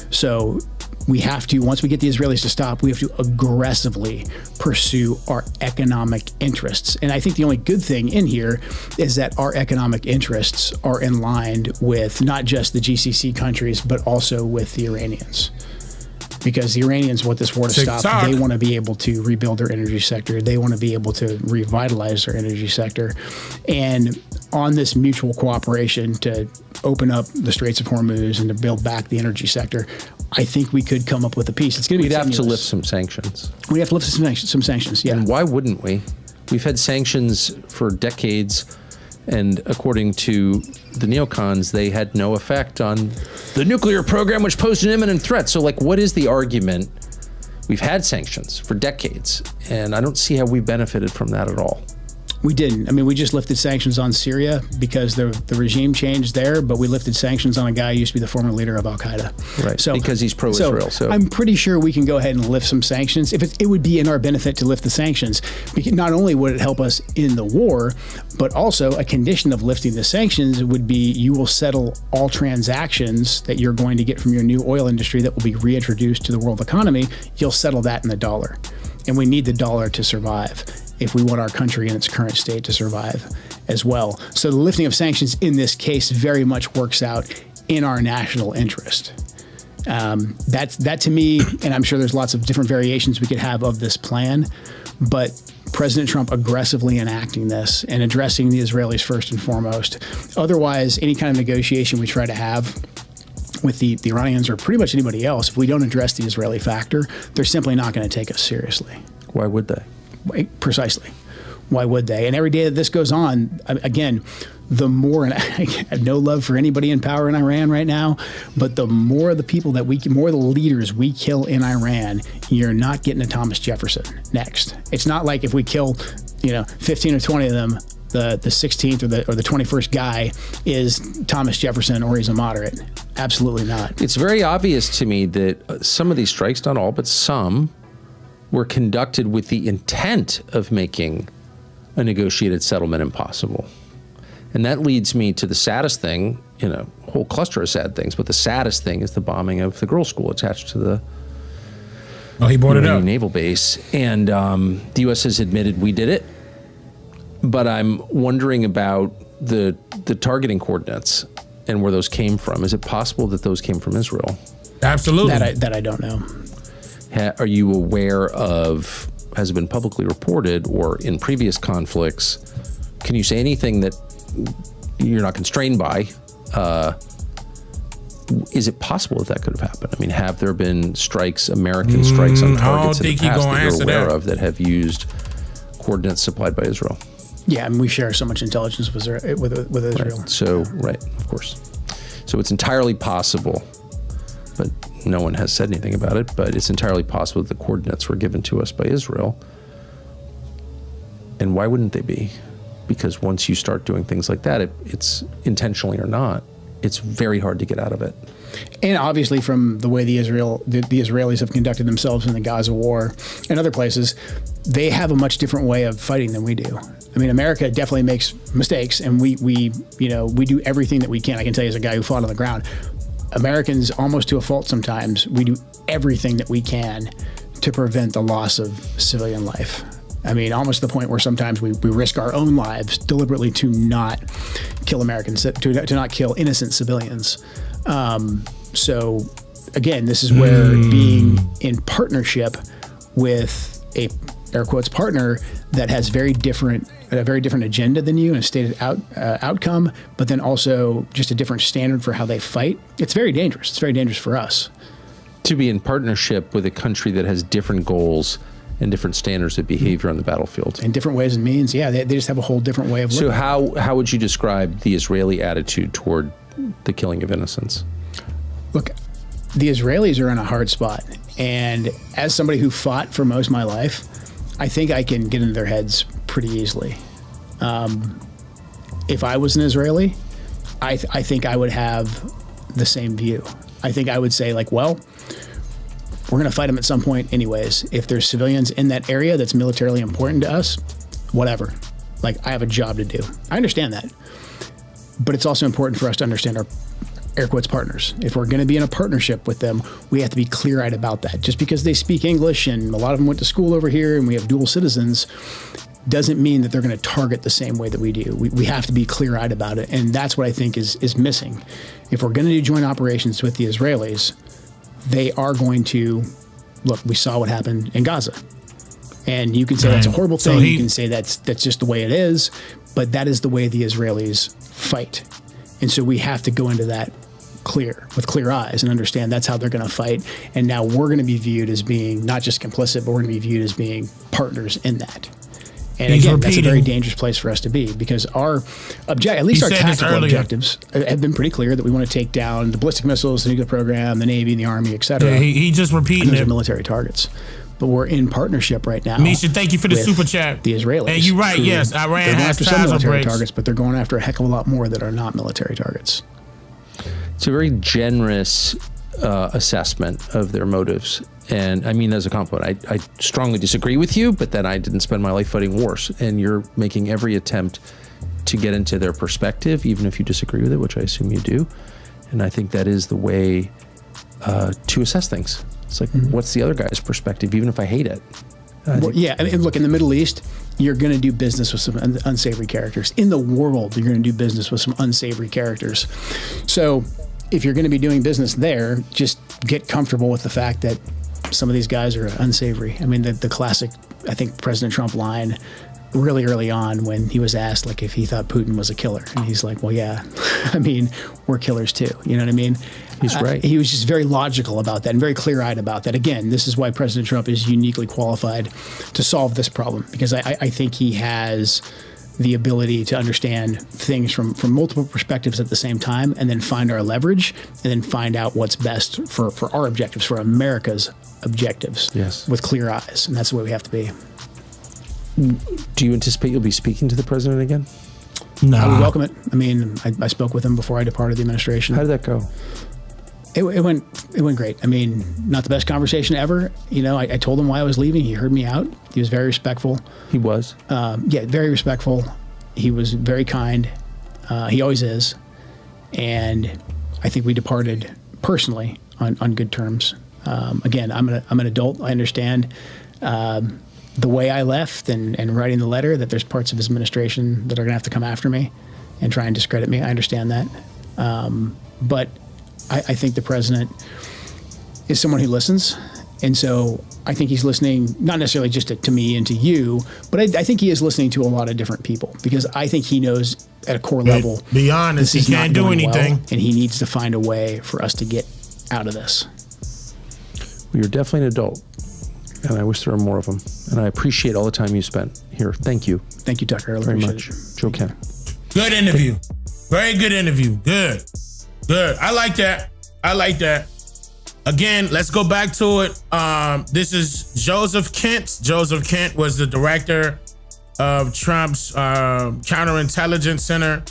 Speaker 3: So we have to, once we get the Israelis to stop, we have to aggressively pursue our economic interests. And I think the only good thing in here is that our economic interests are in line with not just the GCC countries, but also with the Iranians. Because the Iranians want this war to stop. They want to be able to rebuild their energy sector. They want to be able to revitalize their energy sector. And on this mutual cooperation to open up the Straits of Hormuz and to build back the energy sector, I think we could come up with a peace. It's going to be
Speaker 6: We'd have to
Speaker 3: tenuous.
Speaker 6: lift some sanctions.
Speaker 3: We have to lift some sanctions, yeah.
Speaker 6: And why wouldn't we? We've had sanctions for decades, and according to the neocons, they had no effect on the nuclear program, which posed an imminent threat. So, what is the argument? We've had sanctions for decades, and I don't see how we benefited from that at all.
Speaker 3: We didn't. I mean, we just lifted sanctions on Syria because the regime changed there, but we lifted sanctions on a guy who used to be the former leader of Al-Qaeda.
Speaker 6: Right, because he's pro-Israel. So
Speaker 3: I'm pretty sure we can go ahead and lift some sanctions. It would be in our benefit to lift the sanctions, because not only would it help us in the war, but also a condition of lifting the sanctions would be you will settle all transactions that you're going to get from your new oil industry that will be reintroduced to the world economy. You'll settle that in the dollar. And we need the dollar to survive if we want our country in its current state to survive as well. So the lifting of sanctions in this case very much works out in our national interest. That to me, and I'm sure there's lots of different variations we could have of this plan, but President Trump aggressively enacting this and addressing the Israelis first and foremost. Otherwise, any kind of negotiation we try to have with the Iranians or pretty much anybody else, if we don't address the Israeli factor, they're simply not going to take us seriously.
Speaker 6: Why would they?
Speaker 3: Precisely. Why would they? And every day that this goes on, again, the more, and I have no love for anybody in power in Iran right now, but the more the people that more the leaders we kill in Iran, you're not getting a Thomas Jefferson next. It's not like if we kill, 15 or 20 of them, the 16th or the 21st guy is Thomas Jefferson or he's a moderate. Absolutely not.
Speaker 6: It's very obvious to me that some of these strikes, not all, but some, were conducted with the intent of making a negotiated settlement impossible. And that leads me to the saddest thing, a whole cluster of sad things, but the saddest thing is the bombing of the girls' school attached to the
Speaker 1: he brought it up.
Speaker 6: naval base. And the U.S. has admitted we did it, but I'm wondering about the targeting coordinates and where those came from. Is it possible that those came from Israel?
Speaker 1: Absolutely.
Speaker 3: That I don't know.
Speaker 6: Are you aware of, has it been publicly reported or in previous conflicts, can you say anything that you're not constrained by, is it possible that could have happened? I mean, have there been strikes, American strikes on targets in the past that you're aware of that have used coordinates supplied by Israel?
Speaker 3: Yeah, I mean, we share so much intelligence with Israel.
Speaker 6: Right. So, right, of course. So it's entirely possible, but no one has said anything about it, but it's entirely possible that the coordinates were given to us by Israel. And why wouldn't they be? Because once you start doing things like that, it's intentionally or not, it's very hard to get out of it.
Speaker 3: And obviously from the way the Israelis have conducted themselves in the Gaza war and other places, they have a much different way of fighting than we do. I mean, America definitely makes mistakes, and we do everything that we can. I can tell you as a guy who fought on the ground, Americans, almost to a fault sometimes, we do everything that we can to prevent the loss of civilian life. I mean, almost to the point where sometimes we risk our own lives deliberately to not kill Americans, to not kill innocent civilians. So again, this is where being in partnership with a air quotes partner that has a very different agenda than you and a stated outcome, but then also just a different standard for how they fight. It's very dangerous. It's very dangerous for us.
Speaker 6: To be in partnership with a country that has different goals and different standards of behavior on the battlefield.
Speaker 3: In different ways and means, yeah. They just have a whole different way of looking.
Speaker 6: So how would you describe the Israeli attitude toward the killing of innocents?
Speaker 3: Look, the Israelis are in a hard spot. And as somebody who fought for most of my life, I think I can get into their heads pretty easily. If I was an Israeli, I think I would have the same view. I think I would say, like, well, we're going to fight them at some point anyways. If there's civilians in that area that's militarily important to us, whatever. Like, I have a job to do. I understand that. But it's also important for us to understand our air quotes partners. If we're going to be in a partnership with them, we have to be clear-eyed about that. Just because they speak English and a lot of them went to school over here and we have dual citizens doesn't mean that they're going to target the same way that we do. We have to be clear-eyed about it. And that's what I think is missing. If we're going to do joint operations with the Israelis, they are going to, look, we saw what happened in Gaza. And you can say that's a horrible thing. You can say that's just the way it is. But that is the way the Israelis fight. And so we have to go into that with clear eyes and understand that's how they're going to fight. And now we're going to be viewed as being not just complicit, but we're going to be viewed as being partners in that. And again, that's a very dangerous place for us to be because our at least our tactical objectives have been pretty clear that we want to take down the ballistic missiles, the nuclear program, the Navy, the Army, et cetera.
Speaker 1: Yeah, he just repeating
Speaker 3: those are military targets. But we're in partnership right now.
Speaker 1: Misha, thank you for the super chat.
Speaker 3: The Israelis.
Speaker 1: And you're right, yes. Iran
Speaker 3: they're going
Speaker 1: has
Speaker 3: after some military targets, but they're going after a heck of a lot more that are not military targets.
Speaker 6: It's a very generous assessment of their motives. And I mean, as a compliment, I strongly disagree with you, but then I didn't spend my life fighting wars. And you're making every attempt to get into their perspective, even if you disagree with it, which I assume you do. And I think that is the way to assess things. It's like, what's the other guy's perspective, even if I hate it?
Speaker 3: Well, yeah, I mean, look, in the Middle East, you're going to do business with some unsavory characters. In the world, you're going to do business with some unsavory characters. So if you're going to be doing business there, just get comfortable with the fact that some of these guys are unsavory. I mean, the classic, I think, President Trump line really early on when he was asked, like, if he thought Putin was a killer. And he's like, well, yeah, I mean, we're killers too. You know what I mean?
Speaker 6: He's right.
Speaker 3: He was just very logical about that and very clear-eyed about that. Again, this is why President Trump is uniquely qualified to solve this problem, because I think he has the ability to understand things from multiple perspectives at the same time and then find our leverage and then find out what's best for our objectives, for America's objectives,
Speaker 6: yes,
Speaker 3: with clear eyes. And that's the way we have to be.
Speaker 6: Do you anticipate you'll be speaking to the president again?
Speaker 1: No.
Speaker 3: I would welcome it. I mean, I spoke with him before I departed the administration.
Speaker 6: How did that go?
Speaker 3: It went great. I mean, not the best conversation ever. You know, I told him why I was leaving. He heard me out. He was very respectful.
Speaker 6: He was?
Speaker 3: Yeah, very respectful. He was very kind. He always is. And I think we departed personally on good terms. Again, I'm an adult. I understand the way I left and writing the letter that there's parts of his administration that are going to have to come after me and try and discredit me. I understand that. But I think the president is someone who listens And so I think he's listening, not necessarily just to me and to you, but I think he is listening to a lot of different people, because I think he knows at a core level,
Speaker 1: be honest, he can't do anything.
Speaker 3: Well, and he needs to find a way for us to get out of this.
Speaker 6: Well, you're definitely an adult, and I wish there were more of them. And I appreciate all the time you spent here. Thank you.
Speaker 3: Thank you, Tucker. I really
Speaker 6: very
Speaker 3: appreciate
Speaker 6: much. Joe Kent.
Speaker 1: Good interview. Very good interview. Good. I like that. Again, let's go back to it. This is Joseph Kent. Joseph Kent was the director of Trump's counterintelligence center.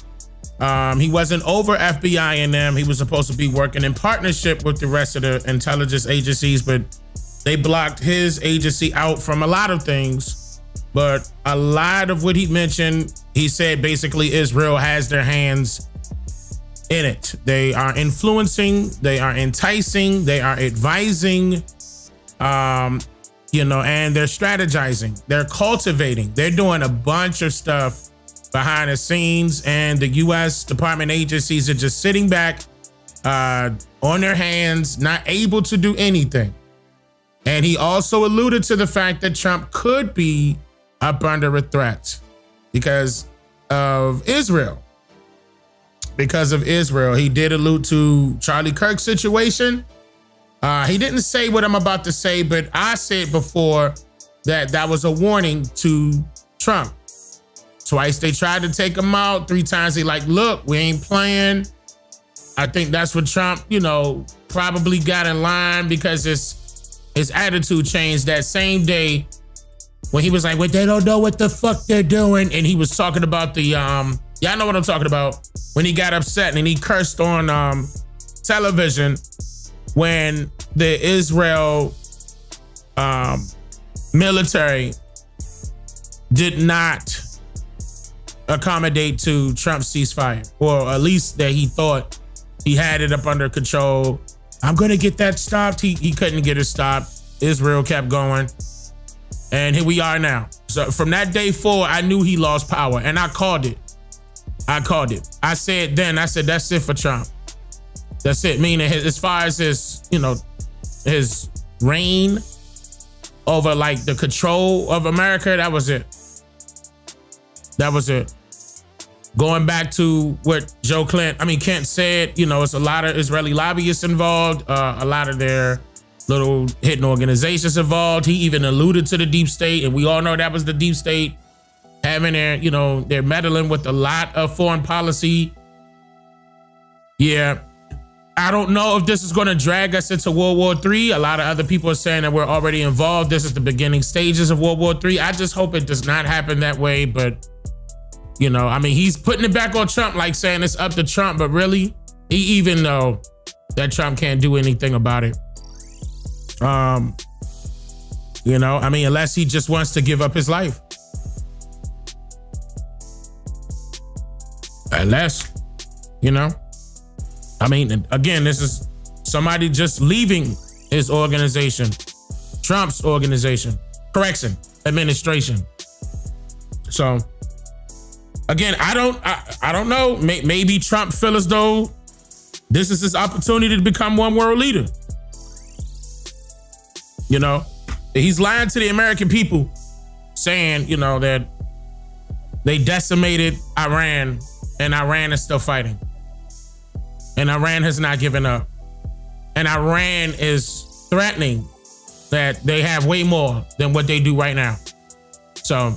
Speaker 1: He wasn't over FBI and them. He was supposed to be working in partnership with the rest of the intelligence agencies, but they blocked his agency out from a lot of things. But a lot of what he mentioned, he said basically Israel has their hands in it. They are influencing, they are enticing, they are advising, and they're strategizing, they're cultivating, they're doing a bunch of stuff behind the scenes, and the U.S. Department agencies are just sitting back on their hands, not able to do anything. And he also alluded to the fact that Trump could be up under a threat because of Israel. He did allude to Charlie Kirk's situation. He didn't say what I'm about to say, but I said before that was a warning to Trump. Twice they tried to take him out. 3 times they like, look, we ain't playing. I think that's what Trump, probably got in line, because his attitude changed that same day when he was like, well, they don't know what the fuck they're doing. And he was talking about the, y'all know what I'm talking about, when he got upset and he cursed on television when the Israel military did not accommodate to Trump's ceasefire, or at least that he thought he had it up under control. I'm gonna get that stopped. He couldn't get it stopped. Israel kept going. And here we are now. So from that day forward, I knew he lost power, and I called it. I said that's it for Trump. That's it. Meaning as far as his reign over like the control of America, that was it. Going back to what Kent said, it's a lot of Israeli lobbyists involved, a lot of their little hidden organizations involved. He even alluded to the deep state, and we all know that was the deep state having they're meddling with a lot of foreign policy. Yeah. I don't know if this is going to drag us into World War III. A lot of other people are saying that we're already involved. This is the beginning stages of World War III. I just hope it does not happen that way. But, he's putting it back on Trump, like saying it's up to Trump. But really, he even know that Trump can't do anything about it. Unless he just wants to give up his life. Unless, again, this is somebody just leaving his organization, Trump's organization, administration. So, again, I don't know. Maybe Trump feel as though this is his opportunity to become one world leader. He's lying to the American people, saying, that they decimated Iran and Iran is still fighting. And Iran has not given up. And Iran is threatening that they have way more than what they do right now. So,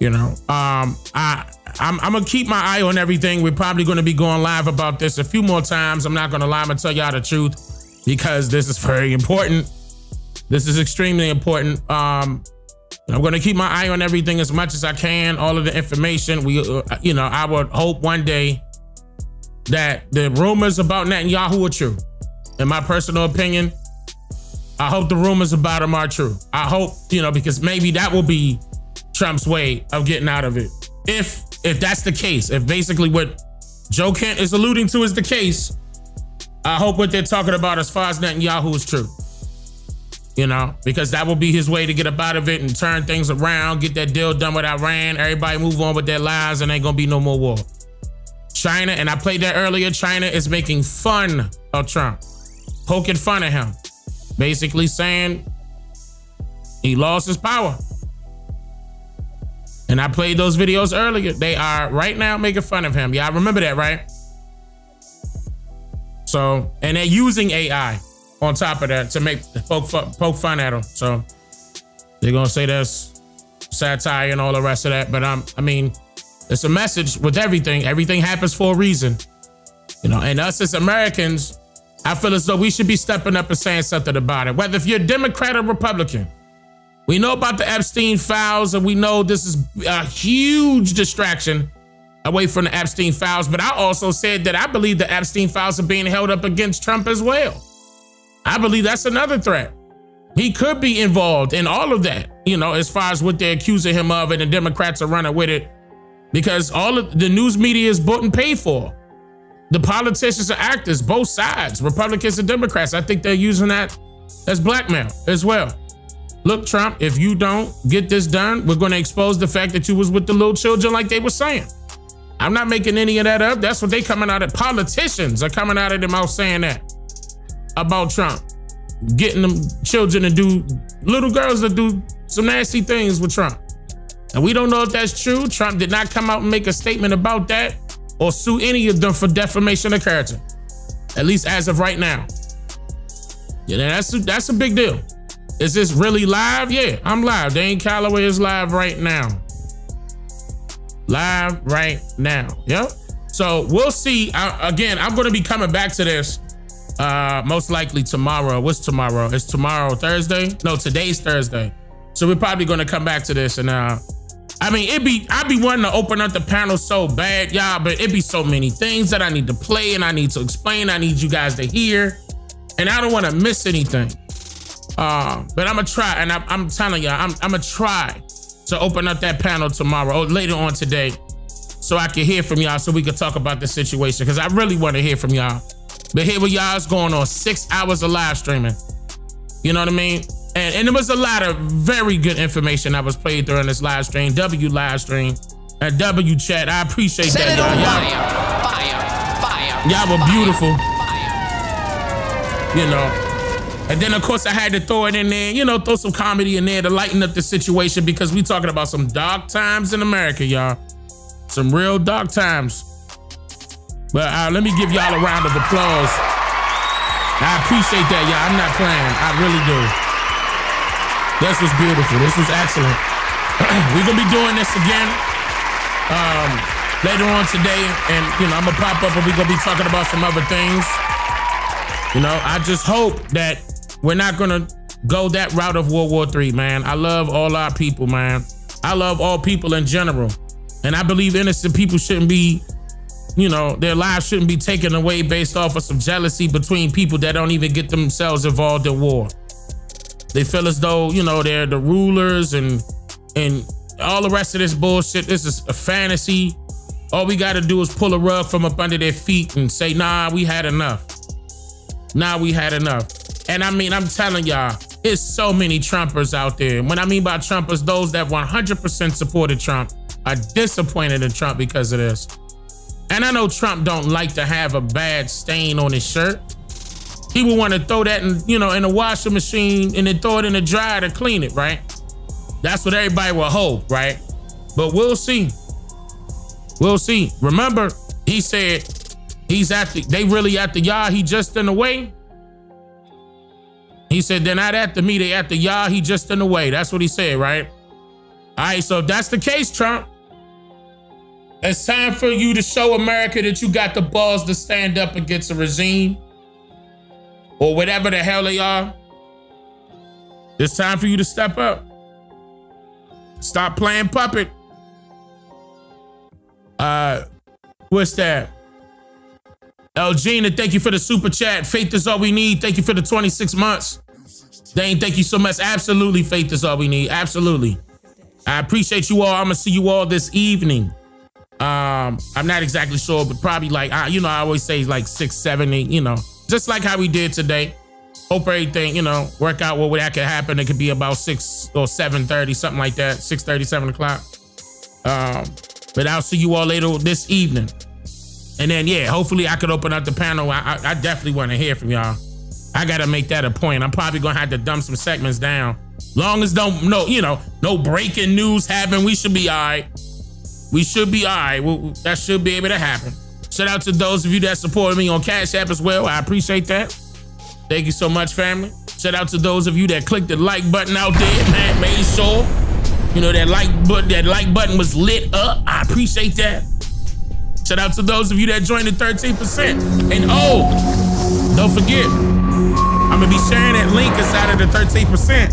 Speaker 1: I'm gonna keep my eye on everything. We're probably gonna be going live about this a few more times. I'm not gonna lie, I'm gonna tell y'all the truth, because this is very important. This is extremely important. I'm gonna keep my eye on everything as much as I can, all of the information. I would hope one day that the rumors about Netanyahu are true. In my personal opinion, I hope the rumors about him are true. I hope, because maybe that will be Trump's way of getting out of it. If that's the case, if basically what Joe Kent is alluding to is the case, I hope what they're talking about as far as Netanyahu is true. Because that will be his way to get up out of it and turn things around, get that deal done with Iran, everybody move on with their lives, and ain't gonna be no more war. China, and I played that earlier, China is making fun of Trump, poking fun at him. basically saying he lost his power. And I played those videos earlier. They are right now making fun of him. Y'all remember that, right? So, and they're using AI on top of that to make poke fun at him. So they're gonna say that's satire and all the rest of that. But I mean, it's a message with everything. Everything happens for a reason, you know. And us as Americans, I feel as though we should be stepping up and saying something about it. Whether if you're Democrat or Republican, we know about the Epstein files, and we know this is a huge distraction away from the Epstein files. But I also said that I believe the Epstein files are being held up against Trump as well. I believe that's another threat. He could be involved in all of that, you know, as far as what they're accusing him of, and the Democrats are running with it because all of the news media is bought and paid for. The politicians are actors, both sides, Republicans and Democrats. I think they're using that as blackmail as well. Look, Trump, if you don't get this done, we're going to expose the fact that you was with the little children like they were saying. I'm not making any of that up. That's what they coming out of. Politicians are coming out of their mouth saying that about Trump. Getting them children to do, little girls to do some nasty things with Trump. And we don't know if that's true. Trump did not come out and make a statement about that or sue any of them for defamation of character. At least as of right now. Yeah, that's a big deal. Is this really live? Yeah, I'm live. Dane Calloway is live right now. Live right now. Yep. So we'll see. Again, I'm going to be coming back to this most likely tomorrow. What's tomorrow? Is tomorrow Thursday? No, today's Thursday. So we're probably going to come back to this. And I mean, I'd be wanting to open up the panel so bad, y'all, but it'd be so many things that I need to play and I need to explain. I need you guys to hear. And I don't want to miss anything. But I'm gonna try, and I'm telling y'all, I'm gonna try to open up that panel tomorrow or later on today so I can hear from y'all so we can talk about the situation, because I really want to hear from y'all. But here with y'all is going on 6 hours of live streaming. You know what I mean? And there was a lot of very good information that was played during this live stream, W live stream, and W chat. I appreciate that, y'all. Y'all were beautiful. You know. And then, of course, I had to throw it in there, you know, throw some comedy in there to lighten up the situation, because we talking about some dark times in America, y'all. Some real dark times. But let me give y'all a round of applause. I appreciate that, y'all. I'm not playing. I really do. This was beautiful. This was excellent. We're going to be doing this again later on today. And, you know, I'm going to pop up and we're going to be talking about some other things. You know, I just hope that we're not gonna go that route of World War III, man. I love all our people, man. I love all people in general. And I believe innocent people shouldn't be, you know, their lives shouldn't be taken away based off of some jealousy between people that don't even get themselves involved in war. They feel as though, you know, they're the rulers and all the rest of this bullshit. This is a fantasy. All we gotta do is pull a rug from up under their feet and say, nah, we had enough. Nah, we had enough. And I mean, I'm telling y'all, there's so many Trumpers out there. And what I mean by Trumpers, those that 100% supported Trump are disappointed in Trump because of this. And I know Trump don't like to have a bad stain on his shirt. He would want to throw that in, you know, in a washing machine and then throw it in the dryer to clean it, right? That's what everybody will hope, right? But we'll see. We'll see. Remember, he said they really after y'all, he just in the way. He said, they're not after me, they after y'all, he just in the way. That's what he said, right? All right, so if that's the case, Trump, it's time for you to show America that you got the balls to stand up against a regime or whatever the hell they are. It's time for you to step up. Stop playing puppet. What's that? Elgina, thank you for the super chat. Faith is all we need. Thank you for the 26 months. Dane, thank you so much. Absolutely, faith is all we need. Absolutely. I appreciate you all. I'm gonna see you all this evening. I'm not exactly sure, but probably like, you know, I always say like 6, 7, 8, you know, just like how we did today. Hope everything, you know, work out what that could happen. It could be about 6 or 7:30, something like that. 6:30, 7 o'clock. But I'll see you all later this evening. And then, yeah, hopefully I could open up the panel. I definitely want to hear from y'all. I gotta make that a point. I'm probably gonna have to dumb some segments down. Long as no breaking news happen, we should be all right. We should be all right. That should be able to happen. Shout out to those of you that supported me on Cash App as well. I appreciate that. Thank you so much, family. Shout out to those of you that clicked the like button out there, man. Made sure, that like button was lit up. I appreciate that. Shout out to those of you that joined the 13%. And don't forget, I'm gonna be sharing that link inside of the 13%.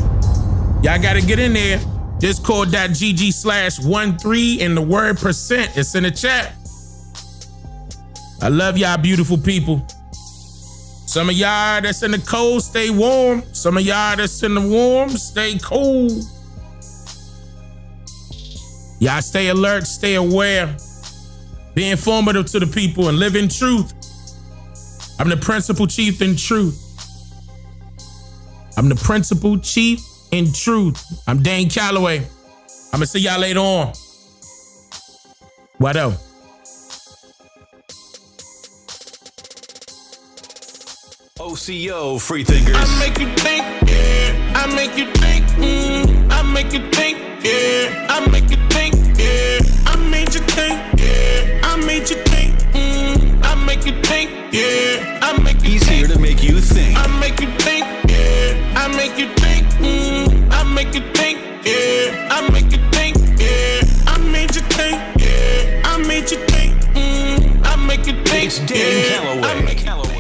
Speaker 1: Y'all gotta get in there. Discord.gg/13 and the word %. It's in the chat. I love y'all beautiful people. Some of y'all that's in the cold, stay warm. Some of y'all that's in the warm, stay cool. Y'all stay alert, stay aware. Be informative to the people and live in truth. I'm the principal chief in truth. I'm the principal chief in truth. I'm Dane Calloway. I'm gonna see y'all later on. What up?
Speaker 10: OCO, free thinkers.
Speaker 1: I make you think, yeah. I make you think, I make you think, yeah. I make you think, yeah. I made you think, yeah. I made you think, I make you think, yeah. I make you
Speaker 10: He's
Speaker 1: think.
Speaker 10: here to make you think.
Speaker 1: I make you think, yeah. I make you think, I make you think, yeah. I make you think, yeah. I made you think, yeah. I made you think, I make you think.
Speaker 10: It's Dane Calloway.